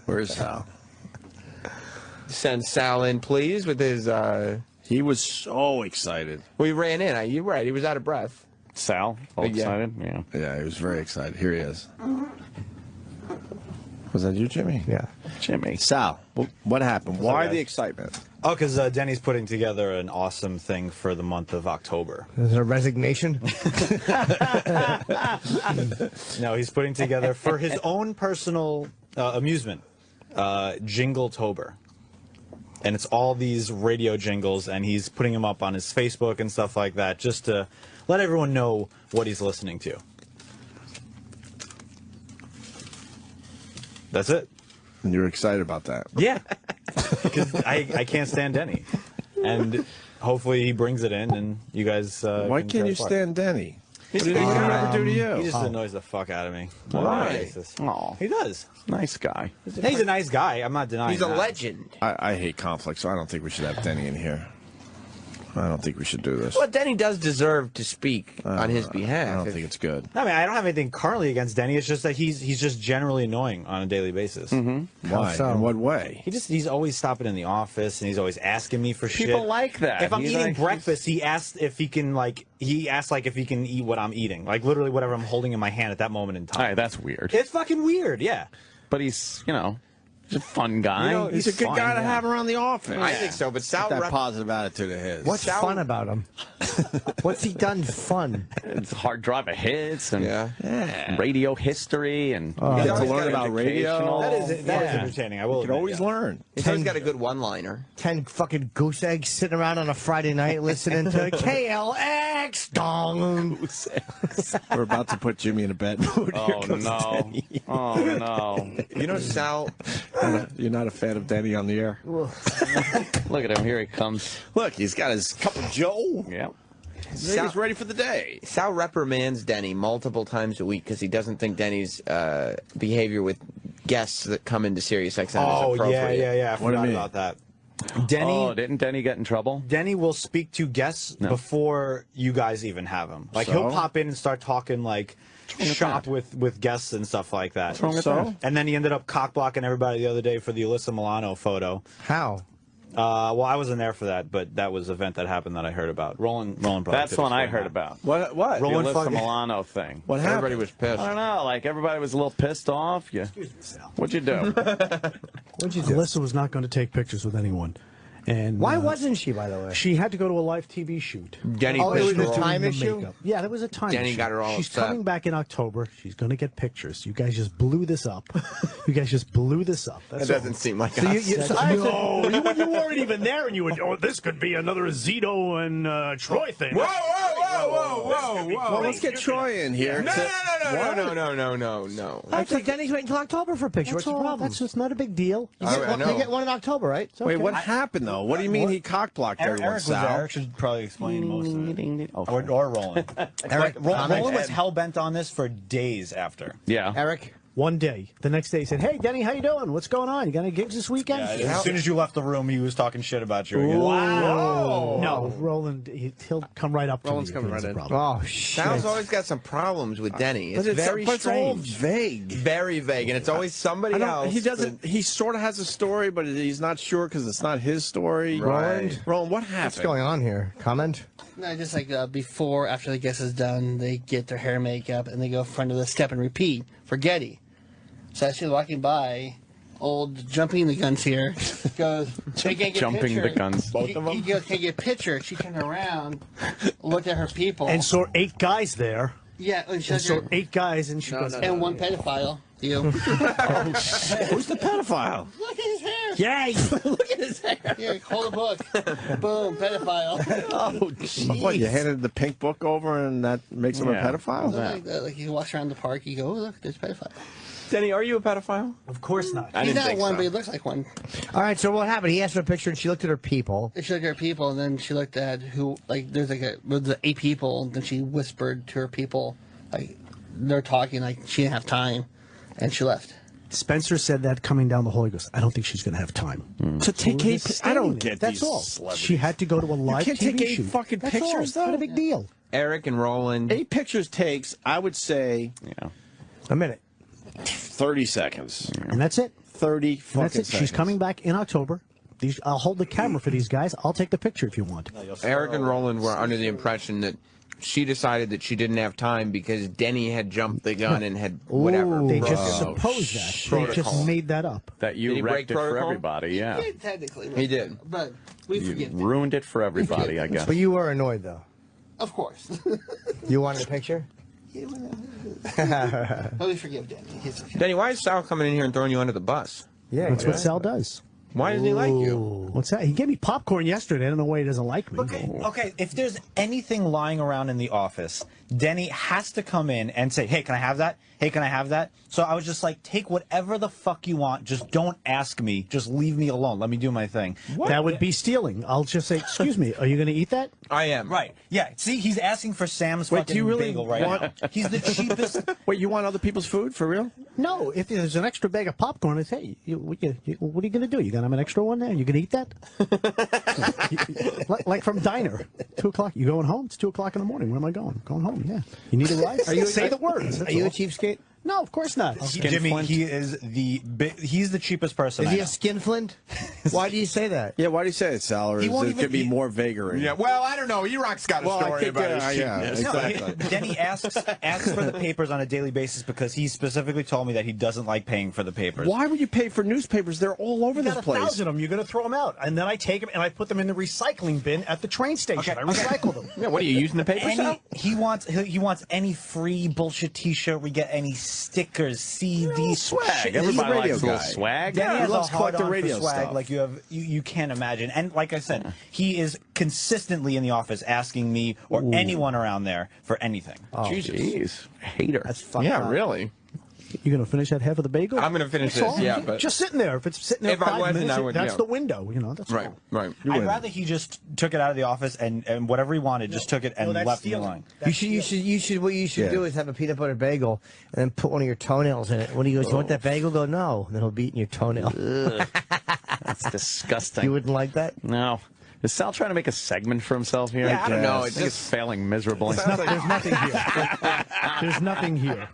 [SPEAKER 1] Where's Sal?
[SPEAKER 15] Send Sal in, please, with his...
[SPEAKER 1] He was so excited.
[SPEAKER 15] Well, he ran in. You're right. He was out of breath.
[SPEAKER 11] Sal, all excited? Yeah.
[SPEAKER 1] Yeah, he was very excited. Here he is. Was that you, Jimmy?
[SPEAKER 3] Yeah.
[SPEAKER 11] Jimmy.
[SPEAKER 1] Sal, what happened? Why
[SPEAKER 18] guys?
[SPEAKER 1] the excitement?
[SPEAKER 18] Oh, because Denny's putting together an awesome thing for the month of October.
[SPEAKER 3] Is it a resignation?
[SPEAKER 18] No, he's putting together for his own personal amusement, Jingletober. And it's all these radio jingles, and he's putting them up on his Facebook and stuff like that, just to let everyone know what he's listening to. That's it.
[SPEAKER 1] And you're excited about that?
[SPEAKER 18] Yeah. Because I can't stand Denny. And hopefully he brings it in, and you guys...
[SPEAKER 1] Why can't you stand Denny?
[SPEAKER 18] What
[SPEAKER 1] did he ever do to you?
[SPEAKER 18] He just annoys the fuck out of me.
[SPEAKER 1] Why?
[SPEAKER 11] Oh,
[SPEAKER 18] he does.
[SPEAKER 11] Nice guy.
[SPEAKER 18] He's a nice guy. I'm not denying
[SPEAKER 15] He's a
[SPEAKER 18] that.
[SPEAKER 15] legend.
[SPEAKER 1] I hate conflict, so I don't think we should have Denny in here. I don't think we should do this.
[SPEAKER 15] Well, Denny does deserve to speak on his behalf.
[SPEAKER 1] I don't think it's good.
[SPEAKER 18] I mean, I don't have anything currently against Denny. It's just that he's just generally annoying on a daily basis.
[SPEAKER 1] Mm-hmm. Why? In what way?
[SPEAKER 18] He's always stopping in the office, and he's always asking me for shit.
[SPEAKER 11] People like that.
[SPEAKER 18] If I'm
[SPEAKER 11] He's
[SPEAKER 18] eating
[SPEAKER 11] like-
[SPEAKER 18] breakfast, he asks if he can if he can eat what I'm eating, like literally whatever I'm holding in my hand at that moment in time.
[SPEAKER 11] All right, that's weird.
[SPEAKER 18] It's fucking weird, yeah.
[SPEAKER 11] But he's, he's a fun guy.
[SPEAKER 1] He's a good guy to have around the office.
[SPEAKER 15] I think so, but Sal...
[SPEAKER 1] That positive attitude of his.
[SPEAKER 3] What's fun about him? What's he done fun?
[SPEAKER 11] It's hard drive of hits and
[SPEAKER 1] Yeah.
[SPEAKER 11] radio history and
[SPEAKER 1] You get to learn about radio.
[SPEAKER 18] That is entertaining. I will.
[SPEAKER 1] You can always learn.
[SPEAKER 15] He's always got a good one-liner.
[SPEAKER 3] 10 fucking goose eggs sitting around on a Friday night listening to KLX. Dong.
[SPEAKER 1] We're about to put Jimmy in a bed mood.
[SPEAKER 11] Oh no! Oh no!
[SPEAKER 15] You know, Sal...
[SPEAKER 1] You're not a fan of Denny on the air?
[SPEAKER 11] Look at him! Here he comes.
[SPEAKER 1] Look, he's got his cup of Joe.
[SPEAKER 11] Yeah.
[SPEAKER 1] He's ready for the day.
[SPEAKER 15] Sal reprimands Denny multiple times a week because he doesn't think Denny's behavior with guests that come into Sirius XM is appropriate.
[SPEAKER 18] yeah. I
[SPEAKER 1] What do you
[SPEAKER 18] forgot
[SPEAKER 1] mean?
[SPEAKER 18] about that.
[SPEAKER 12] Denny.
[SPEAKER 11] Oh, didn't Denny get in trouble?
[SPEAKER 12] Denny will speak to guests before you guys even have him. Like, he'll pop in and start talking, like, shop with guests and stuff like that.
[SPEAKER 1] What's wrong with that?
[SPEAKER 12] And then he ended up cock-blocking everybody the other day for the Alyssa Milano photo.
[SPEAKER 3] How?
[SPEAKER 12] Well, I wasn't there for that, but that was an event that happened that I heard about. Roland
[SPEAKER 11] That's the one I heard about.
[SPEAKER 1] What?
[SPEAKER 11] The
[SPEAKER 12] Roland
[SPEAKER 11] Alyssa Milano thing.
[SPEAKER 1] What happened?
[SPEAKER 15] Everybody was pissed.
[SPEAKER 11] I don't know. Like, everybody was a little pissed off. Yeah.
[SPEAKER 12] Excuse me, Sal.
[SPEAKER 11] What'd you do?
[SPEAKER 3] What'd you do?
[SPEAKER 22] Alyssa was not going to take pictures with anyone. And
[SPEAKER 3] why wasn't she, by the way?
[SPEAKER 22] She had to go to a live TV shoot.
[SPEAKER 15] Denny
[SPEAKER 3] it was
[SPEAKER 15] pissed her
[SPEAKER 3] a
[SPEAKER 15] off.
[SPEAKER 3] time issue?
[SPEAKER 22] Makeup. Yeah, that was a time
[SPEAKER 15] Denny
[SPEAKER 22] issue.
[SPEAKER 15] got her all
[SPEAKER 22] She's
[SPEAKER 15] upset.
[SPEAKER 22] coming back in October. She's going to get pictures. You guys just blew this up. You guys just blew this up.
[SPEAKER 15] That doesn't seem like
[SPEAKER 22] so
[SPEAKER 15] us.
[SPEAKER 22] no, you weren't even there, and you would. Oh, this could be another Zito and Troy thing.
[SPEAKER 15] Whoa, whoa.
[SPEAKER 1] Well, let's get Troy in here.
[SPEAKER 15] No.
[SPEAKER 3] I think Denny's waiting until October for a picture. What's the problem?
[SPEAKER 22] That's just not a big deal.
[SPEAKER 3] You get one in October, right? It's
[SPEAKER 1] Wait,
[SPEAKER 3] okay.
[SPEAKER 1] what happened though? What do you mean he cock-blocked everyone?
[SPEAKER 12] Eric was there.
[SPEAKER 1] Sal?
[SPEAKER 12] Eric should probably explain most of it. Or Roland. Roland was hell-bent on this for days after.
[SPEAKER 11] Yeah.
[SPEAKER 3] Eric?
[SPEAKER 22] One day. The next day he said, "Hey, Denny, how you doing? What's going on? You got any gigs this weekend?"
[SPEAKER 12] As soon as you left the room, he was talking shit about you.
[SPEAKER 22] Wow. No, Roland, he'll come right up to
[SPEAKER 15] Roland's
[SPEAKER 22] me.
[SPEAKER 15] coming
[SPEAKER 22] if he has
[SPEAKER 15] right
[SPEAKER 22] a
[SPEAKER 15] in.
[SPEAKER 22] problem.
[SPEAKER 3] Oh, shit.
[SPEAKER 15] Sal's always got some problems with Denny. It's very
[SPEAKER 1] but it's all
[SPEAKER 15] strange.
[SPEAKER 1] vague.
[SPEAKER 15] Very vague, and it's always somebody else.
[SPEAKER 1] He doesn't. He sort of has a story, but he's not sure because it's not his story.
[SPEAKER 15] Right.
[SPEAKER 1] Roland, what happened?
[SPEAKER 3] What's going on here? Comment?
[SPEAKER 6] No, just like before, after the guest is done, they get their hair and makeup, and they go front of the step and repeat for Getty. So as she's walking by, old jumping the guns here goes, "They can't get
[SPEAKER 11] Jumping
[SPEAKER 6] picture."
[SPEAKER 11] the guns.
[SPEAKER 6] Both of them? He goes, "Can't get a picture." She turned around, looked at her people.
[SPEAKER 22] And saw 8 guys there.
[SPEAKER 6] Yeah, and she
[SPEAKER 22] And
[SPEAKER 6] has
[SPEAKER 22] saw
[SPEAKER 6] her,
[SPEAKER 22] 8 guys, and she goes,
[SPEAKER 6] and one pedophile. You.
[SPEAKER 1] Who's the pedophile?
[SPEAKER 6] Look at his hair.
[SPEAKER 22] Yay!
[SPEAKER 6] Look at his hair. Here, hold a book. Boom, pedophile.
[SPEAKER 1] Oh, jeez. What, you handed the pink book over and that makes him a pedophile?
[SPEAKER 6] Like that. Like you walk around the park, you go, "Oh, look, there's a pedophile."
[SPEAKER 15] Denny, are you a pedophile?
[SPEAKER 22] Of course not.
[SPEAKER 6] He's not one, but he looks like one.
[SPEAKER 3] All right, so what happened? He asked for a picture, and she looked at her people.
[SPEAKER 6] She looked at her people, and then she looked at who, like, there's 8 people, and then she whispered to her people, like, they're talking, like, she didn't have time, and she left.
[SPEAKER 22] Spencer said that coming down the hall. He goes, "I don't think she's going to have time
[SPEAKER 1] to take 8. I don't get
[SPEAKER 22] That's
[SPEAKER 1] these
[SPEAKER 22] all.
[SPEAKER 1] celebrities.
[SPEAKER 22] She had to go to a live
[SPEAKER 1] You can't
[SPEAKER 22] TV
[SPEAKER 1] take 8
[SPEAKER 22] shoot.
[SPEAKER 1] fucking
[SPEAKER 22] That's
[SPEAKER 1] pictures,
[SPEAKER 22] all. It's
[SPEAKER 1] though.
[SPEAKER 22] not a big deal.
[SPEAKER 15] Eric and Roland.
[SPEAKER 1] 8 pictures takes, I would say,
[SPEAKER 3] a minute.
[SPEAKER 1] 30 seconds.
[SPEAKER 22] And that's it.
[SPEAKER 1] 30
[SPEAKER 22] And
[SPEAKER 1] fucking
[SPEAKER 22] that's it.
[SPEAKER 1] seconds.
[SPEAKER 22] She's coming back in October. I'll hold the camera for these guys. I'll take the picture if you want.
[SPEAKER 15] Eric and Roland were under the impression that she decided that she didn't have time because Denny had jumped the gun and had whatever.
[SPEAKER 22] They just supposed that. They just made that up.
[SPEAKER 11] That
[SPEAKER 15] Did
[SPEAKER 11] you
[SPEAKER 15] he break
[SPEAKER 11] wrecked it for
[SPEAKER 15] protocol?
[SPEAKER 11] everybody, yeah.
[SPEAKER 6] Yeah, technically.
[SPEAKER 15] He did.
[SPEAKER 6] But we
[SPEAKER 11] You
[SPEAKER 6] forgive him.
[SPEAKER 11] ruined it for everybody, I guess.
[SPEAKER 3] But you were annoyed, though.
[SPEAKER 6] Of course.
[SPEAKER 3] You wanted a picture?
[SPEAKER 6] But we forgive Danny.
[SPEAKER 15] Denny, why is Sal coming in here and throwing you under the bus?
[SPEAKER 3] Yeah,
[SPEAKER 22] That's what Sal does.
[SPEAKER 15] Why doesn't he like you?
[SPEAKER 22] What's that? He gave me popcorn yesterday. I don't know why he doesn't like me.
[SPEAKER 12] Okay, if there's anything lying around in the office, Denny has to come in and say, "Hey, can I have that? Hey, can I have that?" So I was just like, take whatever the fuck you want. Just don't ask me. Just leave me alone. Let me do my thing.
[SPEAKER 22] That would be stealing. I'll just say, "Excuse me, are you going to eat that?"
[SPEAKER 15] I am.
[SPEAKER 12] Right. Yeah. See, he's asking for Sam's
[SPEAKER 1] Wait,
[SPEAKER 12] fucking
[SPEAKER 1] do you really
[SPEAKER 12] bagel right
[SPEAKER 1] want...
[SPEAKER 12] now. He's the cheapest.
[SPEAKER 1] Wait, you want other people's food, for real?
[SPEAKER 22] No, if there's an extra bag of popcorn, I say, what are you going to do? You going to have an extra one there? You going to eat that? like from diner, 2 o'clock. You going home? It's 2 o'clock in the morning. Where am I going? Going home. Yeah. You need a ride? Say the words.
[SPEAKER 3] Are you a cheapskate?
[SPEAKER 22] No, of course not.
[SPEAKER 12] Jimmy, he's the cheapest person.
[SPEAKER 3] Is
[SPEAKER 12] I
[SPEAKER 3] he
[SPEAKER 12] know.
[SPEAKER 3] a skinflint? Why do you say that?
[SPEAKER 1] Yeah, why do you say it, Sal? Or
[SPEAKER 12] He
[SPEAKER 1] is
[SPEAKER 12] won't
[SPEAKER 1] it
[SPEAKER 12] even-
[SPEAKER 1] could be more vagary?
[SPEAKER 15] Yeah, well, I don't know. E-Rock's got a story about his cheapness.
[SPEAKER 1] exactly.
[SPEAKER 12] Denny asks for the papers on a daily basis because he specifically told me that he doesn't like paying for the papers.
[SPEAKER 1] Why would you pay for newspapers? They're all over
[SPEAKER 22] You
[SPEAKER 1] this
[SPEAKER 22] got
[SPEAKER 1] place.
[SPEAKER 22] 1,000 of them. You're going to throw them out. And then I take them and I put them in the recycling bin at the train station. I recycle them.
[SPEAKER 15] Yeah, what are you using the paper?
[SPEAKER 12] He wants any free bullshit T-shirt we get, any stickers, CDs,
[SPEAKER 1] swag.
[SPEAKER 12] shit.
[SPEAKER 1] Everybody
[SPEAKER 11] likes
[SPEAKER 1] likes
[SPEAKER 11] a little
[SPEAKER 1] guy.
[SPEAKER 11] swag.
[SPEAKER 12] Denny
[SPEAKER 1] Yeah,
[SPEAKER 12] has
[SPEAKER 1] he loves
[SPEAKER 12] a hard
[SPEAKER 1] collecting
[SPEAKER 12] on
[SPEAKER 1] radio
[SPEAKER 12] for swag
[SPEAKER 1] stuff.
[SPEAKER 12] like you can't imagine. And like I said, he is consistently in the office asking me or anyone around there for anything.
[SPEAKER 3] Oh,
[SPEAKER 11] Jesus. Hater.
[SPEAKER 3] That's fucked
[SPEAKER 15] Yeah,
[SPEAKER 3] up.
[SPEAKER 15] really.
[SPEAKER 22] You going to finish that half of the bagel?
[SPEAKER 15] I'm going to finish
[SPEAKER 22] That's
[SPEAKER 15] this,
[SPEAKER 22] all.
[SPEAKER 15] yeah, but...
[SPEAKER 22] Just sitting there. If it's sitting there
[SPEAKER 15] If I
[SPEAKER 22] 5
[SPEAKER 15] wasn't,
[SPEAKER 22] minutes,
[SPEAKER 15] I would,
[SPEAKER 22] that's
[SPEAKER 15] yeah.
[SPEAKER 22] the window. That's
[SPEAKER 15] Right,
[SPEAKER 22] all.
[SPEAKER 15] right.
[SPEAKER 12] I'd rather he just took it out of the office and whatever he wanted, just took it and
[SPEAKER 22] that's
[SPEAKER 12] left me
[SPEAKER 22] stealing.
[SPEAKER 12] alone.
[SPEAKER 3] What you should do is have a peanut butter bagel and then put one of your toenails in it. When he goes, "You want that bagel?" Go, "No." And then he'll be eating your toenail.
[SPEAKER 11] That's disgusting.
[SPEAKER 3] You wouldn't like that?
[SPEAKER 11] No. Is Sal trying to make a segment for himself here?
[SPEAKER 15] Yeah, I don't know.
[SPEAKER 11] I think it's failing miserably.
[SPEAKER 22] There's nothing here. There's nothing here.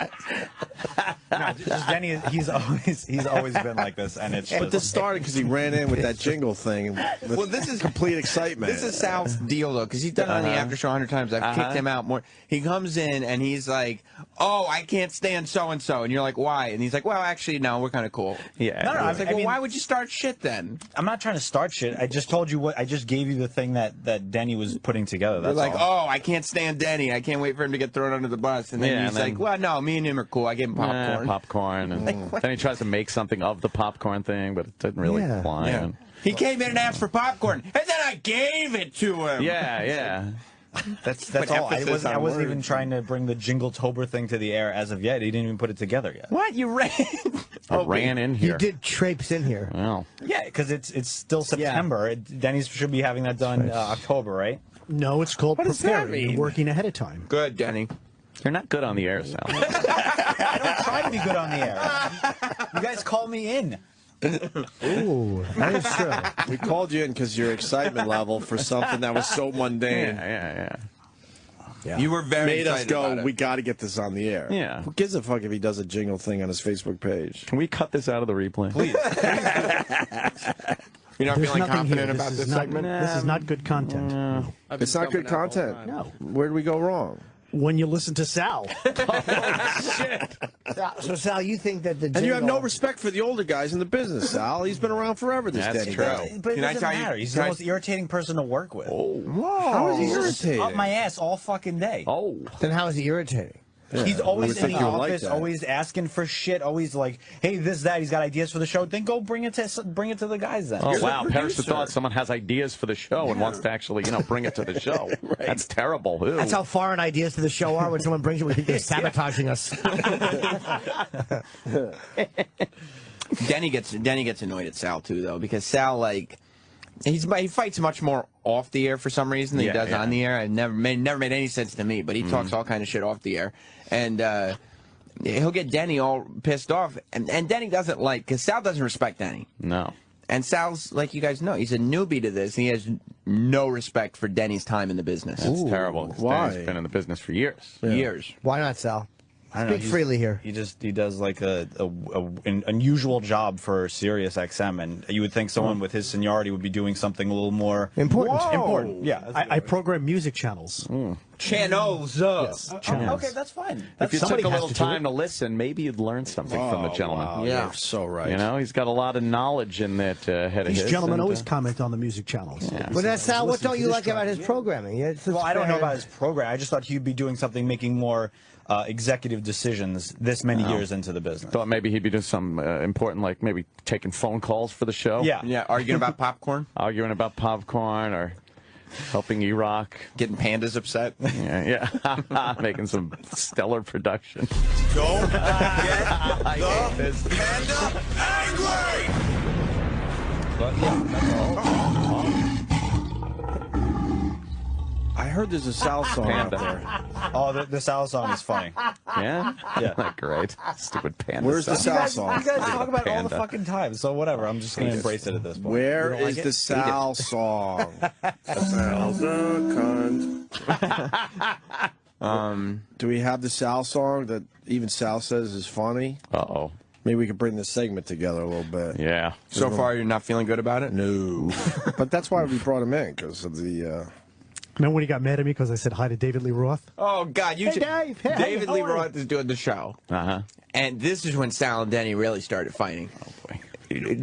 [SPEAKER 12] No, just Denny, he's always been like this, and it's.
[SPEAKER 1] But this started because he ran in with that jingle thing. With
[SPEAKER 15] this is
[SPEAKER 1] complete excitement.
[SPEAKER 15] This is Sal's deal though, because he's done it on the after show 100 times. I've kicked him out more. He comes in and he's like, "Oh, I can't stand so and so," and you're like, "Why?" And he's like, "Well, actually, no, we're kind of cool."
[SPEAKER 11] Yeah.
[SPEAKER 15] No, I was like, "Well, why would you start shit then?"
[SPEAKER 12] I'm not trying to start shit. I just told you what. I just gave you the thing that Denny was putting together.
[SPEAKER 15] They're
[SPEAKER 12] That's
[SPEAKER 15] like,
[SPEAKER 12] all.
[SPEAKER 15] "Oh, I can't stand Denny. I can't wait for him to get thrown under the bus." And then he's like, "Well, no, me and him are cool. I gave him popcorn."
[SPEAKER 11] Popcorn. And then he tries to make something of the popcorn thing, but it didn't really fly.
[SPEAKER 15] Yeah.
[SPEAKER 11] And,
[SPEAKER 15] He came in and asked for popcorn, and then I gave it to him.
[SPEAKER 11] yeah.
[SPEAKER 12] That's
[SPEAKER 15] Put
[SPEAKER 12] all. I
[SPEAKER 15] emphasis
[SPEAKER 12] wasn't
[SPEAKER 15] on
[SPEAKER 12] even
[SPEAKER 15] words.
[SPEAKER 12] trying to bring the Jingle-tober thing to the air as of yet. He didn't even put it together yet.
[SPEAKER 15] What? You ran?
[SPEAKER 11] I ran in here.
[SPEAKER 3] You did traipse in here.
[SPEAKER 11] Well.
[SPEAKER 12] Yeah, because it's still September. Denny's should be having that done October, right?
[SPEAKER 22] No, it's called
[SPEAKER 12] What does that
[SPEAKER 22] preparing and
[SPEAKER 12] mean?
[SPEAKER 22] working ahead of time.
[SPEAKER 15] Good, Denny.
[SPEAKER 11] You're not good on the air, Sal.
[SPEAKER 12] I don't try to be good on the air. You guys call me in.
[SPEAKER 1] Ooh, that is true. We called you in because your excitement level for something that was so mundane.
[SPEAKER 11] Yeah.
[SPEAKER 15] You were very
[SPEAKER 1] made us
[SPEAKER 15] excited
[SPEAKER 1] go.
[SPEAKER 15] about it.
[SPEAKER 1] We got to get this on the air.
[SPEAKER 11] Yeah.
[SPEAKER 1] Who gives a fuck if he does a jingle thing on his Facebook page?
[SPEAKER 11] Can we cut this out of the replay?
[SPEAKER 12] Please.
[SPEAKER 15] You're not
[SPEAKER 22] There's
[SPEAKER 15] feeling
[SPEAKER 22] nothing
[SPEAKER 15] confident
[SPEAKER 22] here.
[SPEAKER 15] about
[SPEAKER 22] This
[SPEAKER 15] this
[SPEAKER 22] is not-
[SPEAKER 15] segment?
[SPEAKER 22] This is not good content.
[SPEAKER 1] It's not good content.
[SPEAKER 22] No.
[SPEAKER 1] Where do we go wrong?
[SPEAKER 22] When you listen to Sal.
[SPEAKER 3] So, Sal, you think that the
[SPEAKER 1] And you have no
[SPEAKER 3] jingle-
[SPEAKER 1] respect for the older guys in the business, Sal. He's been around forever, this
[SPEAKER 11] That's
[SPEAKER 1] Denny
[SPEAKER 11] true.
[SPEAKER 1] guy.
[SPEAKER 12] But it
[SPEAKER 15] Can I
[SPEAKER 12] doesn't
[SPEAKER 15] tell you-
[SPEAKER 12] matter. He's
[SPEAKER 15] can
[SPEAKER 12] the
[SPEAKER 15] I-
[SPEAKER 12] most irritating person to work with.
[SPEAKER 1] How is he
[SPEAKER 12] He's just
[SPEAKER 1] irritating?
[SPEAKER 12] up my ass all fucking day.
[SPEAKER 11] Oh.
[SPEAKER 3] Then how is he irritating?
[SPEAKER 12] He's
[SPEAKER 1] we
[SPEAKER 12] always
[SPEAKER 1] would
[SPEAKER 12] in
[SPEAKER 1] think
[SPEAKER 12] the
[SPEAKER 1] you would like
[SPEAKER 12] office,
[SPEAKER 1] that.
[SPEAKER 12] always asking for shit, always like, hey, this, that. He's got ideas for the show. Then go bring it to the guys then.
[SPEAKER 11] Oh,
[SPEAKER 12] You're the
[SPEAKER 11] wow. Perish the
[SPEAKER 12] producer.
[SPEAKER 11] thought someone has ideas for the show and wants to actually, bring it to the show. That's terrible. Ew.
[SPEAKER 3] That's how foreign ideas to the show are. When someone brings it, we think they're sabotaging us.
[SPEAKER 15] Denny gets annoyed at Sal too, though, because Sal he fights much more off the air for some reason than he does on the air. It never made any sense to me, but he talks all kind of shit off the air, and he'll get Denny all pissed off, and Denny doesn't because Sal doesn't respect Denny.
[SPEAKER 11] No.
[SPEAKER 15] And Sal's, like you guys know, he's a newbie to this. He has no respect for Denny's time in the business.
[SPEAKER 11] That's terrible. 'Cause
[SPEAKER 1] Why?
[SPEAKER 11] Denny's been in the business for years.
[SPEAKER 15] Years.
[SPEAKER 3] Why not, Sal?
[SPEAKER 12] I don't know,
[SPEAKER 3] Speak freely here.
[SPEAKER 12] He does like an unusual job for Sirius XM, and you would think someone with his seniority would be doing something a little more
[SPEAKER 22] Important.
[SPEAKER 12] Important. Yeah.
[SPEAKER 22] I program music channels.
[SPEAKER 15] Channels.
[SPEAKER 22] Yes, channels.
[SPEAKER 12] Okay, that's fine.
[SPEAKER 11] If you took
[SPEAKER 22] Somebody
[SPEAKER 11] a
[SPEAKER 22] has
[SPEAKER 11] little
[SPEAKER 22] to do
[SPEAKER 11] time to listen, maybe you'd learn something from the gentleman.
[SPEAKER 1] Wow,
[SPEAKER 15] Yeah.
[SPEAKER 1] you're so right.
[SPEAKER 11] He's got a lot of knowledge in that head of
[SPEAKER 22] These
[SPEAKER 11] his.
[SPEAKER 22] gentlemen
[SPEAKER 11] and,
[SPEAKER 22] always comment on the music channels.
[SPEAKER 3] But that's Sal. What
[SPEAKER 22] Listen
[SPEAKER 3] don't
[SPEAKER 22] to
[SPEAKER 3] you
[SPEAKER 22] this
[SPEAKER 3] like about
[SPEAKER 22] track.
[SPEAKER 3] his programming?
[SPEAKER 12] Well, I don't know about his program. I just thought he'd be doing something, making more executive decisions this many years into the business.
[SPEAKER 11] Thought maybe he'd be doing some important, like maybe taking phone calls for the show.
[SPEAKER 12] Yeah.
[SPEAKER 15] Arguing about popcorn?
[SPEAKER 11] Arguing about popcorn or helping E-Rock.
[SPEAKER 15] Getting pandas upset?
[SPEAKER 11] Yeah. Making some stellar production.
[SPEAKER 5] Don't get the panda angry!
[SPEAKER 12] But yeah, that's all.
[SPEAKER 1] I heard there's a Sal song out there.
[SPEAKER 12] Oh, the Sal song is funny.
[SPEAKER 11] Yeah?
[SPEAKER 12] Yeah.
[SPEAKER 11] Great. Stupid panda.
[SPEAKER 1] Where's the
[SPEAKER 11] song.
[SPEAKER 1] Sal
[SPEAKER 12] You guys
[SPEAKER 1] song?
[SPEAKER 12] talk about it all the
[SPEAKER 11] Panda.
[SPEAKER 12] fucking time, so whatever. I'm just going to embrace it at this point.
[SPEAKER 1] Where
[SPEAKER 12] You don't
[SPEAKER 1] is
[SPEAKER 12] like
[SPEAKER 1] the
[SPEAKER 12] it?
[SPEAKER 1] Sal song?
[SPEAKER 21] Sal's a cunt.
[SPEAKER 1] Do we have the Sal song that even Sal says is funny?
[SPEAKER 11] Uh-oh.
[SPEAKER 1] Maybe we could bring this segment together a little bit.
[SPEAKER 11] Yeah.
[SPEAKER 15] So far, you're not feeling good about it?
[SPEAKER 1] No. But that's why we brought him in, because of the...
[SPEAKER 22] Remember when he got mad at me because I said hi to David Lee Roth?
[SPEAKER 15] Oh, God.
[SPEAKER 22] Hey, Dave. Hey,
[SPEAKER 15] David
[SPEAKER 22] how
[SPEAKER 15] Lee
[SPEAKER 22] are you?
[SPEAKER 15] Roth is doing the show.
[SPEAKER 11] Uh-huh.
[SPEAKER 15] And this is when Sal and Denny really started fighting.
[SPEAKER 11] Oh, boy.